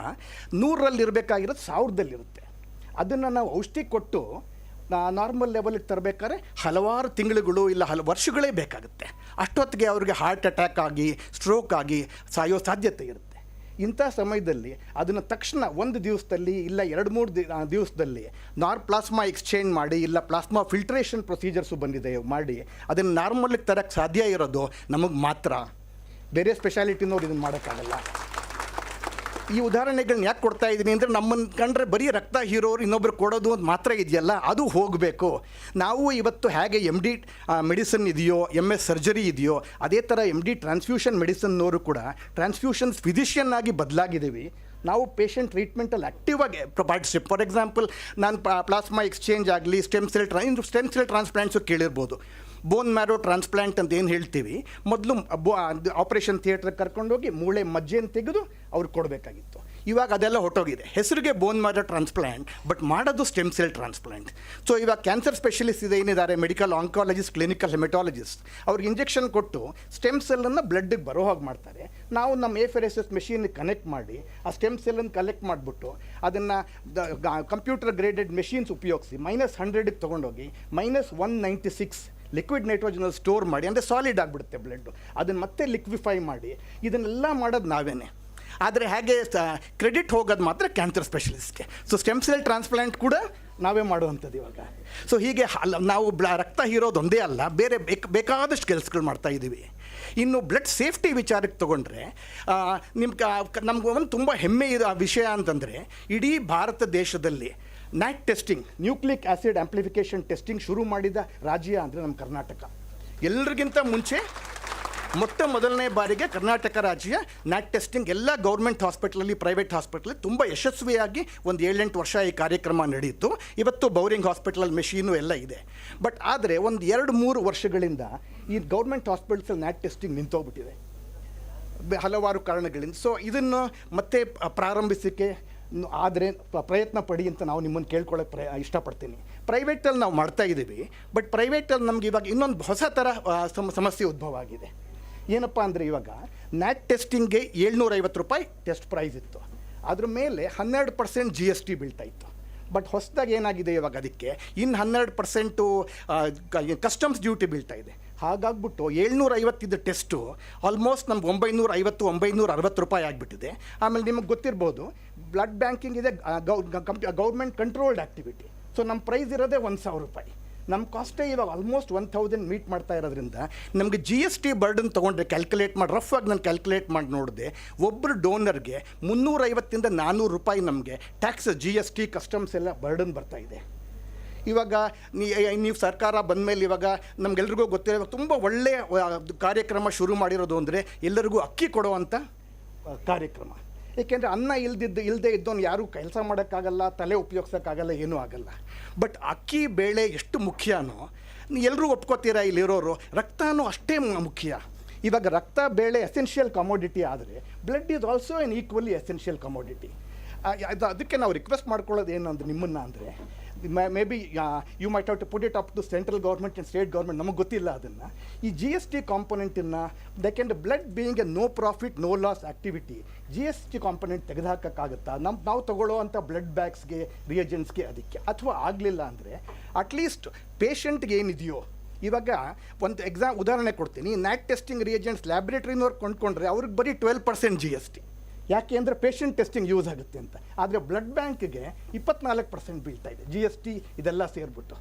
100ರಲ್ಲಿ ಇರಬೇಕಾಗಿರೋದು 1000ದಲ್ಲಿರುತ್ತೆ. ಅದನ್ನು ನಾವು ಔಷಧಿ ಕೊಟ್ಟು ನಾರ್ಮಲ್ ಲೆವೆಲಿಗೆ ತರಬೇಕಾದ್ರೆ ಹಲವಾರು ತಿಂಗಳುಗಳು ಇಲ್ಲ ವರ್ಷಗಳೇ ಬೇಕಾಗುತ್ತೆ. ಅಷ್ಟೊತ್ತಿಗೆ ಅವ್ರಿಗೆ ಹಾರ್ಟ್ ಅಟ್ಯಾಕ್ ಆಗಿ ಸ್ಟ್ರೋಕ್ ಆಗಿ ಸಾಯೋ ಸಾಧ್ಯತೆ ಇರುತ್ತೆ. ಇಂಥ ಸಮಯದಲ್ಲಿ ಅದನ್ನು ತಕ್ಷಣ 1 ದಿವಸದಲ್ಲಿ ಇಲ್ಲ 2-3 ದಿವಸದಲ್ಲಿ ಪ್ಲಾಸ್ಮಾ ಎಕ್ಸ್ಚೇಂಜ್ ಮಾಡಿ ಇಲ್ಲ ಪ್ಲಾಸ್ಮಾ ಫಿಲ್ಟ್ರೇಷನ್ ಪ್ರೊಸೀಜರ್ಸು ಬಂದಿದೆ ಮಾಡಿ ಅದನ್ನು ನಾರ್ಮಲಿಗೆ ತರಕ್ಕೆ ಸಾಧ್ಯ ಇರೋದು ನಮಗೆ ಮಾತ್ರ. ಬೇರೆ ಸ್ಪೆಷಾಲಿಟಿನವ್ರು ಇದನ್ನು ಮಾಡೋಕ್ಕಾಗಲ್ಲ. ಈ ಉದಾಹರಣೆಗಳನ್ನ ಯಾಕೆ ಕೊಡ್ತಾ ಇದ್ದೀನಿ ಅಂದರೆ, ನಮ್ಮನ್ನು ಕಂಡ್ರೆ ಬರೀ ರಕ್ತ ಹೀರೋರು ಇನ್ನೊಬ್ರು ಕೊಡೋದು ಅಂತ ಮಾತ್ರ ಇದೆಯಲ್ಲ, ಅದು ಹೋಗಬೇಕು. ನಾವು ಇವತ್ತು ಹೇಗೆ MD ಮೆಡಿಸಿನ್ ಇದೆಯೋ, MS ಸರ್ಜರಿ ಇದೆಯೋ, ಅದೇ ಥರ MD ಟ್ರಾನ್ಸ್ಫ್ಯೂಷನ್ ಮೆಡಿಸಿನ್ನವರು ಕೂಡ ಟ್ರಾನ್ಸ್ಫ್ಯೂಷನ್ಸ್ ಫಿಸಿಷಿಯನ್ ಆಗಿ ಬದಲಾಗಿದ್ದೀವಿ. ನಾವು ಪೇಷಂಟ್ ಟ್ರೀಟ್ಮೆಂಟಲ್ಲಿ ಆ್ಯಕ್ಟಿವ್ ಆಗಿ ಪಾರ್ಟಿಸಿಪೇಟ್. ಫಾರ್ ಎಕ್ಸಾಂಪಲ್, ನಾನು ಪ್ಲಾಸ್ಮಾ ಎಕ್ಸ್ಚೇಂಜ್ ಆಗಲಿ, ಸ್ಟೆಮ್ ಸೆಲ್ ಟ್ರಾನ್ಸ್ಪ್ಲಾಂಟ್ಸು ಕೇಳಿರ್ಬೋದು. ಬೋನ್ ಮ್ಯಾರೋ ಟ್ರಾನ್ಸ್ಪ್ಲಾಂಟ್ ಅಂತ ಏನು ಹೇಳ್ತೀವಿ, ಮೊದಲು ಆಪರೇಷನ್ ಥಿಯೇಟ್ರಿಗೆ ಕರ್ಕೊಂಡೋಗಿ ಮೂಳೆ ಮಜ್ಜೆಯನ್ನು ತೆಗೆದು ಅವ್ರಿಗೆ ಕೊಡಬೇಕಾಗಿತ್ತು. ಇವಾಗ ಅದೆಲ್ಲ ಹೊಟ್ಟೋಗಿದೆ. ಹೆಸರಿಗೆ ಬೋನ್ ಮ್ಯಾರೋ ಟ್ರಾನ್ಸ್ಪ್ಲಾಂಟ್, ಬಟ್ ಮಾಡೋದು ಸ್ಟೆಮ್ ಸೆಲ್ ಟ್ರಾನ್ಸ್ಪ್ಲಾಂಟ್. ಸೊ ಇವಾಗ ಕ್ಯಾನ್ಸರ್ ಸ್ಪೆಷಲಿಸ್ಟ್ ಏನಿದ್ದಾರೆ, ಮೆಡಿಕಲ್ ಆಂಕಾಲಜಿಸ್ಟ್, ಕ್ಲಿನಿಕಲ್ ಹೆಮಟಾಲಜಿಸ್ಟ್, ಅವ್ರಿಗೆ ಇಂಜೆಕ್ಷನ್ ಕೊಟ್ಟು ಸ್ಟೆಮ್ ಸೆಲ್ಲನ್ನು ಬ್ಲಡ್ಡಿಗೆ ಬರೋ ಹಾಗೆ ಮಾಡ್ತಾರೆ. ನಾವು ನಮ್ಮ ಎಫೆರೆಸಿಸ್ ಮೆಷೀನಿಗೆ ಕನೆಕ್ಟ್ ಮಾಡಿ ಆ ಸ್ಟೆಮ್ ಸೆಲ್ಲನ್ನು ಕಲೆಕ್ಟ್ ಮಾಡಿಬಿಟ್ಟು ಅದನ್ನು ಕಂಪ್ಯೂಟರ್ ಗ್ರೇಡೆಡ್ ಮೆಷಿನ್ಸ್ ಉಪಯೋಗಿಸಿ -100ಗೆ ತೊಗೊಂಡೋಗಿ -196 ಲಿಕ್ವಿಡ್ ನೈಟ್ರೋಜನಲ್ಲಿ ಸ್ಟೋರ್ ಮಾಡಿ, ಅಂದರೆ ಸಾಲಿಡ್ ಆಗಿಬಿಡುತ್ತೆ ಬ್ಲಡ್ಡು. ಅದನ್ನು ಮತ್ತೆ ಲಿಕ್ವಿಫೈ ಮಾಡಿ ಇದನ್ನೆಲ್ಲ ಮಾಡೋದು ನಾವೇನೆ. ಆದರೆ ಹೇಗೆ ಕ್ರೆಡಿಟ್ ಹೋಗೋದು ಮಾತ್ರ ಕ್ಯಾನ್ಸರ್ ಸ್ಪೆಷಲಿಸ್ಟ್ಗೆ. ಸೊ ಸ್ಟೆಮ್ ಸೆಲ್ ಟ್ರಾನ್ಸ್ಪ್ಲಾಂಟ್ ಕೂಡ ನಾವೇ ಮಾಡುವಂಥದ್ದು ಇವಾಗ. ಸೊ ಹೀಗೆ ನಾವು ರಕ್ತ ಹೀರೋದು ಒಂದೇ ಅಲ್ಲ, ಬೇರೆ ಬೇಕಾದಷ್ಟು ಕೆಲಸಗಳು ಮಾಡ್ತಾಯಿದ್ದೀವಿ. ಇನ್ನು ಬ್ಲಡ್ ಸೇಫ್ಟಿ ವಿಚಾರಕ್ಕೆ ತೊಗೊಂಡ್ರೆ ನಮ್ಗೆ ಒಂದು ತುಂಬ ಹೆಮ್ಮೆಯ ವಿಷಯ ಅಂತಂದರೆ, ಇಡೀ ಭಾರತ ದೇಶದಲ್ಲಿ NAT testing, nucleic acid amplification testing ಶುರು ಮಾಡಿದ ರಾಜ್ಯ ಅಂದರೆ ನಮ್ಮ ಕರ್ನಾಟಕ. ಎಲ್ಲರಿಗಿಂತ ಮುಂಚೆ ಮೊದಲನೇ ಬಾರಿಗೆ ಕರ್ನಾಟಕ ರಾಜ್ಯ ನ್ಯಾಟ್ ಟೆಸ್ಟಿಂಗ್ ಎಲ್ಲ ಗೌರ್ಮೆಂಟ್ ಹಾಸ್ಪಿಟ್ಲಲ್ಲಿ, ಪ್ರೈವೇಟ್ ಹಾಸ್ಪಿಟ್ಲಲ್ಲಿ ತುಂಬ ಯಶಸ್ವಿಯಾಗಿ ಒಂದು 7-8 ವರ್ಷ ಈ ಕಾರ್ಯಕ್ರಮ ನಡೆಯಿತು. ಇವತ್ತು ಬೌರಿಂಗ್ ಹಾಸ್ಪಿಟಲಲ್ಲಿ ಮೆಷೀನು ಎಲ್ಲ ಇದೆ. ಬಟ್ ಆದರೆ ಒಂದು 2-3 ವರ್ಷಗಳಿಂದ ಈ ಗೌರ್ಮೆಂಟ್ ಹಾಸ್ಪಿಟಲ್ಸಲ್ಲಿ ನ್ಯಾಟ್ ಟೆಸ್ಟಿಂಗ್ ನಿಂತೋಗ್ಬಿಟ್ಟಿದೆ ಹಲವಾರು ಕಾರಣಗಳಿಂದ. ಸೊ ಇದನ್ನು ಮತ್ತೆ ಪ್ರಾರಂಭಿಸೋಕ್ಕೆ ಆದರೆ ಪ್ರಯತ್ನ ಪಡಿ ಅಂತ ನಾವು ನಿಮ್ಮನ್ನು ಕೇಳ್ಕೊಳ್ಳೋಕ್ಕೆ ಇಷ್ಟಪಡ್ತೀನಿ. ಪ್ರೈವೇಟಲ್ಲಿ ನಾವು ಮಾಡ್ತಾಯಿದ್ದೀವಿ, ಬಟ್ ಪ್ರೈವೇಟಲ್ಲಿ ನಮ್ಗೆ ಇವಾಗ ಇನ್ನೊಂದು ಹೊಸ ಥರ ಸಮಸ್ಯೆ ಉದ್ಭವ ಆಗಿದೆ. ಏನಪ್ಪ ಅಂದರೆ ಇವಾಗ ನ್ಯಾಟ್ ಟೆಸ್ಟಿಂಗ್ಗೆ 750 ರೂಪಾಯಿ ಟೆಸ್ಟ್ ಪ್ರೈಸ್ ಇತ್ತು. ಅದ್ರ ಮೇಲೆ 12% GST ಬೀಳ್ತಾ ಇತ್ತು. ಬಟ್ ಹೊಸದಾಗಿ ಏನಾಗಿದೆ ಇವಾಗ ಅದಕ್ಕೆ ಇನ್ನು 12% ಕಸ್ಟಮ್ಸ್ ಡ್ಯೂಟಿ ಬೀಳ್ತಾ ಇದೆ. ಹಾಗಾಗ್ಬಿಟ್ಟು 750 ಟೆಸ್ಟು ಆಲ್ಮೋಸ್ಟ್ ನಮ್ಗೆ 950-960 ರೂಪಾಯಿ ಆಗಿಬಿಟ್ಟಿದೆ. ಆಮೇಲೆ ನಿಮಗೆ ಗೊತ್ತಿರ್ಬೋದು, ಬ್ಲಡ್ ಬ್ಯಾಂಕಿಂಗ್ ಇದೆ ಗೌರ್ಮೆಂಟ್ ಕಂಟ್ರೋಲ್ಡ್ ಆ್ಯಕ್ಟಿವಿಟಿ. ಸೊ ನಮ್ಮ ಪ್ರೈಸ್ ಇರೋದೇ 1000 ರೂಪಾಯಿ. ನಮ್ಮ ಕಾಸ್ಟೇ ಇವಾಗ ಆಲ್ಮೋಸ್ಟ್ 1000 ಮೀಟ್ ಮಾಡ್ತಾ ಇರೋದ್ರಿಂದ ನಮಗೆ GST ಬರ್ಡನ್ ತೊಗೊಂಡ್ರೆ ಕ್ಯಾಲ್ಕುಲೇಟ್ ಮಾಡಿ ರಫಾಗಿ ನಾನು ಕ್ಯಾಲ್ಕುಲೇಟ್ ಮಾಡಿ ನೋಡಿದೆ, ಒಬ್ಬರು ಡೋನರ್ಗೆ 350-400 ರೂಪಾಯಿ ನಮಗೆ ಟ್ಯಾಕ್ಸ್, GST, ಕಸ್ಟಮ್ಸ್ ಎಲ್ಲ ಬರ್ಡನ್ ಬರ್ತಾ ಇದೆ. ಇವಾಗ ನೀವು ಸರ್ಕಾರ ಬಂದಮೇಲೆ ಇವಾಗ ನಮಗೆಲ್ರಿಗೂ ಗೊತ್ತಿರೋ ತುಂಬ ಒಳ್ಳೆಯ ಕಾರ್ಯಕ್ರಮ ಶುರು ಮಾಡಿರೋದು ಅಂದರೆ ಎಲ್ಲರಿಗೂ ಅಕ್ಕಿ ಕೊಡುವಂಥ ಕಾರ್ಯಕ್ರಮ. ಏಕೆಂದರೆ ಅನ್ನ ಇಲ್ಲದೆ ಇದ್ದವನು ಯಾರೂ ಕೆಲಸ ಮಾಡೋಕ್ಕಾಗಲ್ಲ, ತಲೆ ಉಪಯೋಗಿಸೋಕ್ಕಾಗಲ್ಲ, ಏನೂ ಆಗಲ್ಲ. ಬಟ್ ಅಕ್ಕಿ ಬೇಳೆ ಎಷ್ಟು ಮುಖ್ಯನೋ ಎಲ್ಲರೂ ಒಪ್ಕೋತೀರಾ ಇಲ್ಲಿರೋರು, ರಕ್ತನೂ ಅಷ್ಟೇ ಮುಖ್ಯ. ಇವಾಗ ರಕ್ತ ಬೇಳೆ ಎಸೆನ್ಷಿಯಲ್ ಕಮೋಡಿಟಿ ಆದರೆ blood is also an equally essential commodity. ಅದಕ್ಕೆ ನಾವು ರಿಕ್ವೆಸ್ಟ್ ಮಾಡ್ಕೊಳ್ಳೋದು ಏನು ಅಂದರೆ ನಿಮ್ಮನ್ನು ಅಂದರೆ maybe you might have to put it up to central government and state government, ನಮಗೆ ಗೊತ್ತಿಲ್ಲ ಅದನ್ನು. ಈ GST ಕಾಂಪೊನೆಂಟನ್ನು ಯಾಕೆಂದರೆ blood being a no profit no loss activity, GST component ತೆಗೆದುಹಾಕೋಕ್ಕಾಗುತ್ತಾ ನಾವು ತಗೊಳ್ಳೋ ಅಂಥ ಬ್ಲಡ್ ಬ್ಯಾಗ್ಸ್ಗೆ, ರಿಯಜೆಂಟ್ಸ್ಗೆ ಅದಕ್ಕೆ? ಅಥವಾ ಆಗಲಿಲ್ಲ ಅಂದರೆ ಅಟ್ಲೀಸ್ಟ್ ಪೇಷಂಟ್ಗೆ ಏನಿದೆಯೋ, ಇವಾಗ ಒಂದು ಉದಾಹರಣೆ ಕೊಡ್ತೀನಿ. ನ್ಯಾಟ್ ಟೆಸ್ಟಿಂಗ್ ರಿಯಜೆಂಟ್ಸ್ ಲ್ಯಾಬ್ರೇಟ್ರಿನವ್ರು ಕೊಂಡ್ಕೊಂಡ್ರೆ ಅವ್ರಿಗೆ ಬರೀ 12% GST. ಯಾಕೆ ಅಂದರೆ ಪೇಷಂಟ್ ಟೆಸ್ಟಿಂಗ್ ಯೂಸ್ ಆಗುತ್ತೆ ಅಂತ. ಆದರೆ ಬ್ಲಡ್ ಬ್ಯಾಂಕಿಗೆ 24% ಬೀಳ್ತಾ ಇದೆ GST ಇದೆಲ್ಲ ಸೇರಿಬಿಟ್ಟು.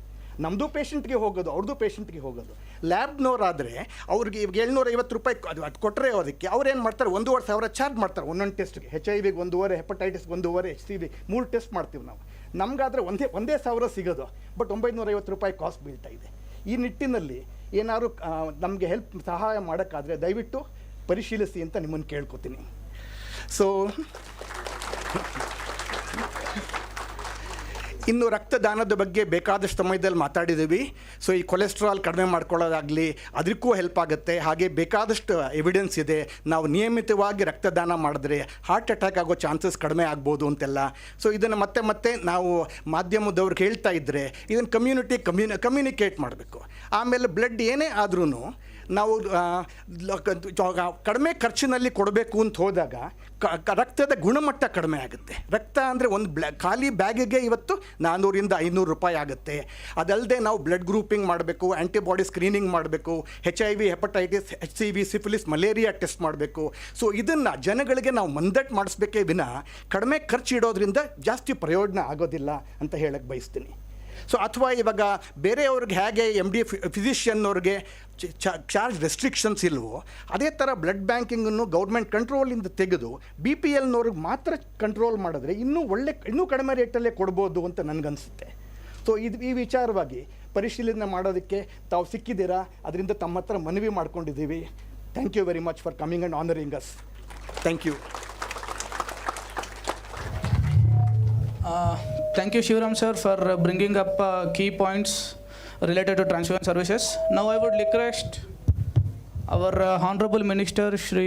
ನಮ್ಮದು ಪೇಷಂಟ್ಗೆ ಹೋಗೋದು, ಅವ್ರದ್ದು ಪೇಷಂಟ್ಗೆ ಹೋಗೋದು. ಲ್ಯಾಬ್ನವರಾದರೆ ಅವ್ರಿಗೆ ಇವಾಗ 750 ರೂಪಾಯಿ ಅದು ಕೊಟ್ಟರೆ ಅದಕ್ಕೆ ಅವ್ರೇನು ಮಾಡ್ತಾರೆ, 1500 ಚಾರ್ಜ್ ಮಾಡ್ತಾರೆ ಒಂದೊಂದು ಟೆಸ್ಟ್ಗೆ. HIV 1.5, ಹೆಪಟೈಟಿಸ್ 1.5, HCV 3 ಟೆಸ್ಟ್ ಮಾಡ್ತೀವಿ ನಾವು. ನಮಗಾದರೆ ಒಂದೇ 1000 ಸಿಗೋದು, ಬಟ್ 950 ರೂಪಾಯಿ ಕಾಸ್ಟ್ ಬೀಳ್ತಾ ಇದೆ. ಈ ನಿಟ್ಟಿನಲ್ಲಿ ಏನಾದ್ರು ನಮಗೆ ಸಹಾಯ ಮಾಡೋಕ್ಕಾದರೆ ದಯವಿಟ್ಟು ಪರಿಶೀಲಿಸಿ ಅಂತ ನಿಮ್ಮನ್ನು ಕೇಳ್ಕೊತೀನಿ. ಸೊ ಇನ್ನು ರಕ್ತದಾನದ ಬಗ್ಗೆ ಬೇಕಾದಷ್ಟು ಸಮಯದಲ್ಲಿ ಮಾತಾಡಿದ್ದೀವಿ. ಸೊ ಈ ಕೊಲೆಸ್ಟ್ರಾಲ್ ಕಡಿಮೆ ಮಾಡ್ಕೊಳ್ಳೋದಾಗಲಿ ಅದಕ್ಕೂ ಹೆಲ್ಪ್ ಆಗುತ್ತೆ. ಹಾಗೆ ಬೇಕಾದಷ್ಟು ಎವಿಡೆನ್ಸ್ ಇದೆ, ನಾವು ನಿಯಮಿತವಾಗಿ ರಕ್ತದಾನ ಮಾಡಿದ್ರೆ ಹಾರ್ಟ್ ಅಟ್ಯಾಕ್ ಆಗೋ ಚಾನ್ಸಸ್ ಕಡಿಮೆ ಆಗ್ಬೋದು ಅಂತೆಲ್ಲ. ಸೊ ಇದನ್ನು ಮತ್ತೆ ನಾವು ಮಾಧ್ಯಮದವ್ರಿಗೆ ಹೇಳ್ತಾ ಇದ್ದರೆ ಇದನ್ನು ಕಮ್ಯುನಿಕೇಟ್ ಮಾಡಬೇಕು. ಆಮೇಲೆ ಬ್ಲಡ್ ಏನೇ ಆದ್ರೂ ನಾವು ಕಡಿಮೆ ಖರ್ಚಿನಲ್ಲಿ ಕೊಡಬೇಕು ಅಂತ ಹೋದಾಗ ರಕ್ತದ ಗುಣಮಟ್ಟ ಕಡಿಮೆ ಆಗುತ್ತೆ. ರಕ್ತ ಅಂದರೆ ಒಂದು ಖಾಲಿ ಬ್ಯಾಗಿಗೆ ಇವತ್ತು 400-500 ರೂಪಾಯಿ ಆಗುತ್ತೆ. ಅದಲ್ಲದೆ ನಾವು ಬ್ಲಡ್ ಗ್ರೂಪಿಂಗ್ ಮಾಡಬೇಕು, ಆ್ಯಂಟಿಬಾಡಿ ಸ್ಕ್ರೀನಿಂಗ್ ಮಾಡಬೇಕು, HIV, hepatitis, HCV, syphilis, malaria test ಮಾಡಬೇಕು. ಸೊ ಇದನ್ನು ಜನಗಳಿಗೆ ನಾವು ಮಂದಟ್ಟು ಮಾಡಿಸ್ಬೇಕೇ ವಿನ ಕಡಿಮೆ ಖರ್ಚು ಇಡೋದ್ರಿಂದ ಜಾಸ್ತಿ ಪ್ರಯೋಜನ ಆಗೋದಿಲ್ಲ ಅಂತ ಹೇಳಕ್ಕೆ ಬಯಸ್ತೀನಿ. ಸೊ ಅಥವಾ ಇವಾಗ ಬೇರೆಯವ್ರಿಗೆ ಹೇಗೆ MD ಫಿಸಿಷಿಯನ್ನವ್ರಿಗೆ ಚಾರ್ಜ್ ರೆಸ್ಟ್ರಿಕ್ಷನ್ಸ್ ಇಲ್ವೋ, ಅದೇ ಥರ ಬ್ಲಡ್ ಬ್ಯಾಂಕಿಂಗನ್ನು ಗೌರ್ಮೆಂಟ್ ಕಂಟ್ರೋಲಿಂದ ತೆಗೆದು BPLನವ್ರಿಗೆ ಮಾತ್ರ ಕಂಟ್ರೋಲ್ ಮಾಡಿದ್ರೆ ಇನ್ನೂ ಕಡಿಮೆ ರೇಟಲ್ಲೇ ಕೊಡ್ಬೋದು ಅಂತ ನನಗನ್ಸುತ್ತೆ. ಸೊ ಈ ವಿಚಾರವಾಗಿ ಪರಿಶೀಲನೆ ಮಾಡೋದಕ್ಕೆ ತಾವು ಸಿಕ್ಕಿದ್ದೀರಾ, ಅದರಿಂದ ತಮ್ಮ ಹತ್ರ ಮನವಿ ಮಾಡ್ಕೊಂಡಿದ್ದೀವಿ. Thank you very much for coming and honouring us. Thank you. Thank you, Shivram sir, for bringing up key points related to transfusion services. Now I would request our Honorable Minister Shri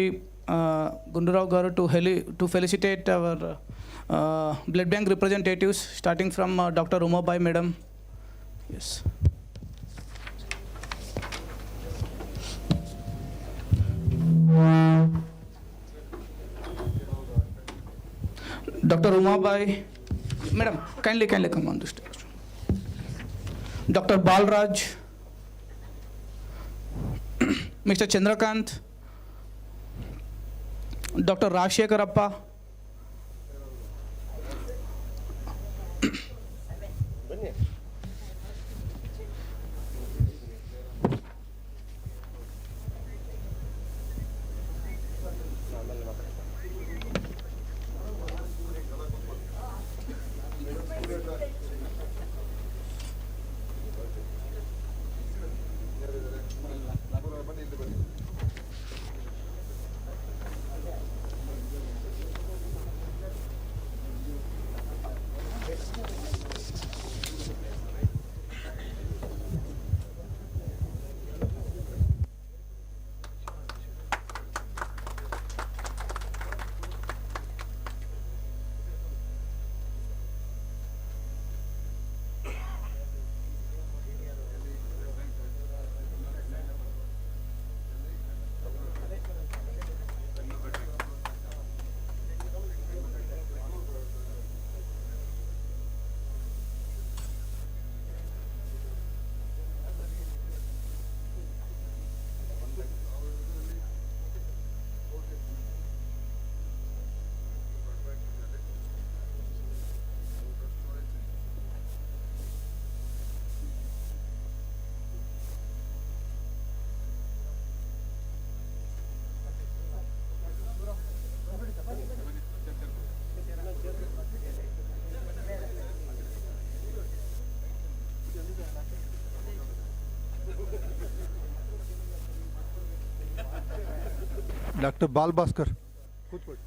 Gundurao Garu to felicitate our blood bank representatives, starting from Dr. Umabai Madam. Yes. Dr. Umabai. Madam, kindly come on the stage. Dr. Balraj, Mr. Chandrakant, Dr. Rajshekharappa, doctor ball Bhaskar ಕೂತ್ಕೊಳ್ಳಿ.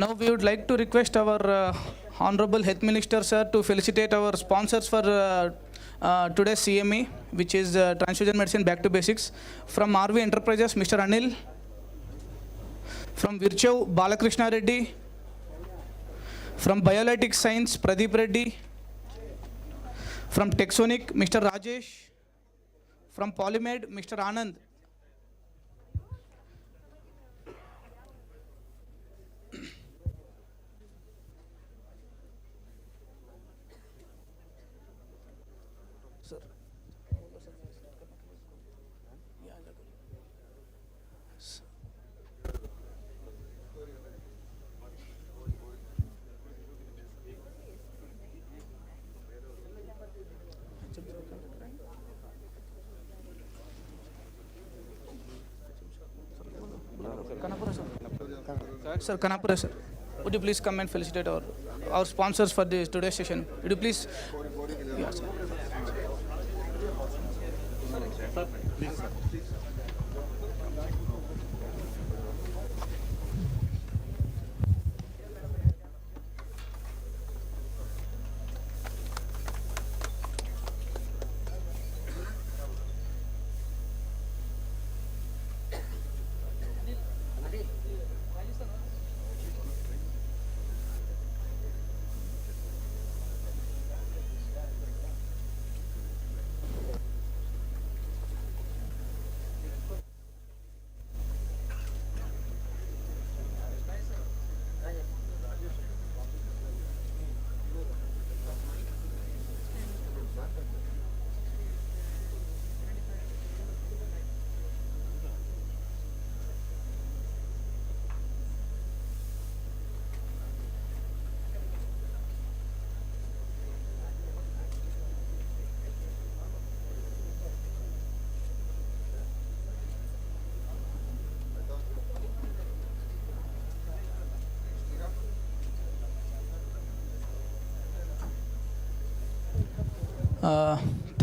Now we would like to request our Honorable Health Minister, sir, to felicitate our sponsors for today's CME, which is Transfusion Medicine Back to Basics. From RV Enterprises, Mr. Anil. From Virchow, Balakrishna Reddy. From Biolytic Science, Pradeep Reddy. From Texonic, Mr. Rajesh. From Polymed, Mr. Anand. Sir, Kanapura, sir, would you please come and felicitate our sponsors for this today's session? Would you please? Yeah, sir.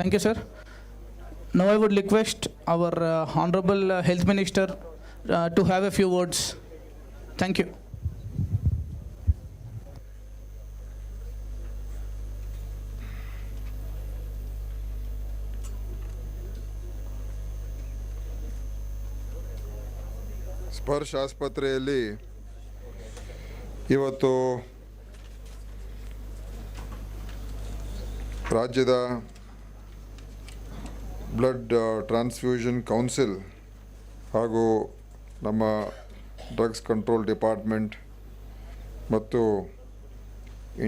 Thank you, sir. Now I would request our Honorable Health Minister to have a few words. Thank you. Sparsh ಆಸ್ಪತ್ರೆಯಲ್ಲಿ ಇವತ್ತು ರಾಜ್ಯದ blood transfusion council ಹಾಗೂ ನಮ್ಮ drugs control department ಮತ್ತು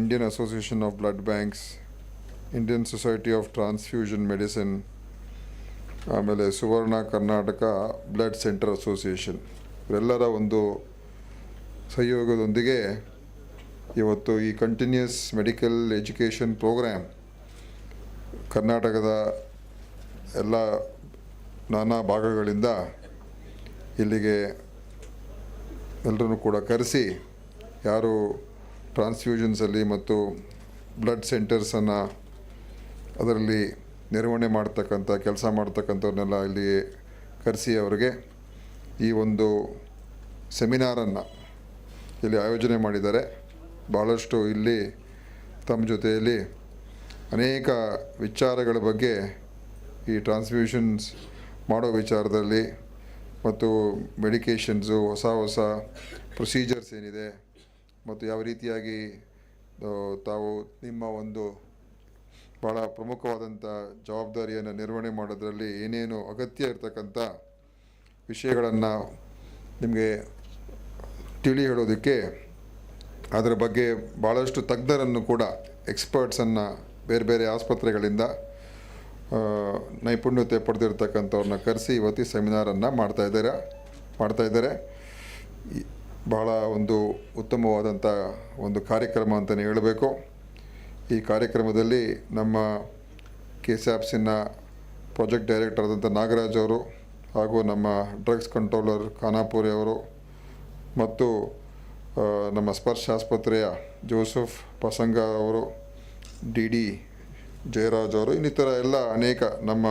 Indian association of blood banks, Indian society of transfusion medicine, ಆಮೇಲೆ Suvarna Karnataka blood centre association ಇವರೆಲ್ಲರ ಒಂದು ಸಹಯೋಗದೊಂದಿಗೆ ಇವತ್ತು ಈ ಕಂಟಿನ್ಯೂಸ್ ಮೆಡಿಕಲ್ ಎಜುಕೇಷನ್ ಪ್ರೋಗ್ರಾಮ್ ಕರ್ನಾಟಕದ ಎಲ್ಲ ನಾನಾ ಭಾಗಗಳಿಂದ ಇಲ್ಲಿಗೆ ಎಲ್ಲರನ್ನು ಕೂಡ ಕರೆಸಿ, ಯಾರು ಟ್ರಾನ್ಸ್ಫ್ಯೂಷನ್ಸಲ್ಲಿ ಮತ್ತು ಬ್ಲಡ್ ಸೆಂಟರ್ಸನ್ನು ಅದರಲ್ಲಿ ನಿರ್ವಹಣೆ ಮಾಡ್ತಕ್ಕಂಥ ಕೆಲಸ ಮಾಡ್ತಕ್ಕಂಥವ್ರನ್ನೆಲ್ಲ ಇಲ್ಲಿ ಕರೆಸಿ ಅವರಿಗೆ ಈ ಒಂದು ಸೆಮಿನಾರನ್ನು ಇಲ್ಲಿ ಆಯೋಜನೆ ಮಾಡಿದ್ದಾರೆ. ಭಾಳಷ್ಟು ಇಲ್ಲಿ ತಮ್ಮ ಜೊತೆಯಲ್ಲಿ ಅನೇಕ ವಿಚಾರಗಳ ಬಗ್ಗೆ ಈ ಟ್ರಾನ್ಸ್ಫ್ಯೂಷನ್ಸ್ ಮಾಡೋ ವಿಚಾರದಲ್ಲಿ ಮತ್ತು ಮೆಡಿಕೇಷನ್ಸು ಹೊಸ ಪ್ರೊಸೀಜರ್ಸ್ ಏನಿದೆ ಮತ್ತು ಯಾವ ರೀತಿಯಾಗಿ ತಾವು ನಿಮ್ಮ ಒಂದು ಭಾಳ ಪ್ರಮುಖವಾದಂಥ ಜವಾಬ್ದಾರಿಯನ್ನು ನಿರ್ವಹಣೆ ಮಾಡೋದ್ರಲ್ಲಿ ಏನೇನು ಅಗತ್ಯ ಇರತಕ್ಕಂಥ ವಿಷಯಗಳನ್ನು ನಿಮಗೆ ತಿಳಿ ಹೇಳೋದಕ್ಕೆ ಅದರ ಬಗ್ಗೆ ಭಾಳಷ್ಟು ತಜ್ಞರನ್ನು ಕೂಡ ಎಕ್ಸ್ಪರ್ಟ್ಸನ್ನು ಬೇರೆ ಬೇರೆ ಆಸ್ಪತ್ರೆಗಳಿಂದ ನೈಪುಣ್ಯತೆ ಪಡೆದಿರ್ತಕ್ಕಂಥವ್ರನ್ನ ಕರೆಸಿ ಇವತ್ತು ಸೆಮಿನಾರನ್ನು ಮಾಡ್ತಾಯಿದ್ದಾರೆ. ಭಾಳ ಒಂದು ಉತ್ತಮವಾದಂಥ ಒಂದು ಕಾರ್ಯಕ್ರಮ ಅಂತಲೇ ಹೇಳಬೇಕು. ಈ ಕಾರ್ಯಕ್ರಮದಲ್ಲಿ ನಮ್ಮ KSAPSನ ಪ್ರಾಜೆಕ್ಟ್ ಡೈರೆಕ್ಟರ್ ಆದಂಥ ನಾಗರಾಜ್ ಅವರು ಹಾಗೂ ನಮ್ಮ ಡ್ರಗ್ಸ್ ಕಂಟ್ರೋಲರ್ ಖಾನಾಪುರಿ ಅವರು ಮತ್ತು ನಮ್ಮ ಸ್ಪರ್ಶ್ ಆಸ್ಪತ್ರೆಯ ಜೋಸೆಫ್ ಪಸಂಗ ಅವರು, DD ಜಯರಾಜ್ ಅವರು, ಇನ್ನಿತರ ಎಲ್ಲ ಅನೇಕ ನಮ್ಮ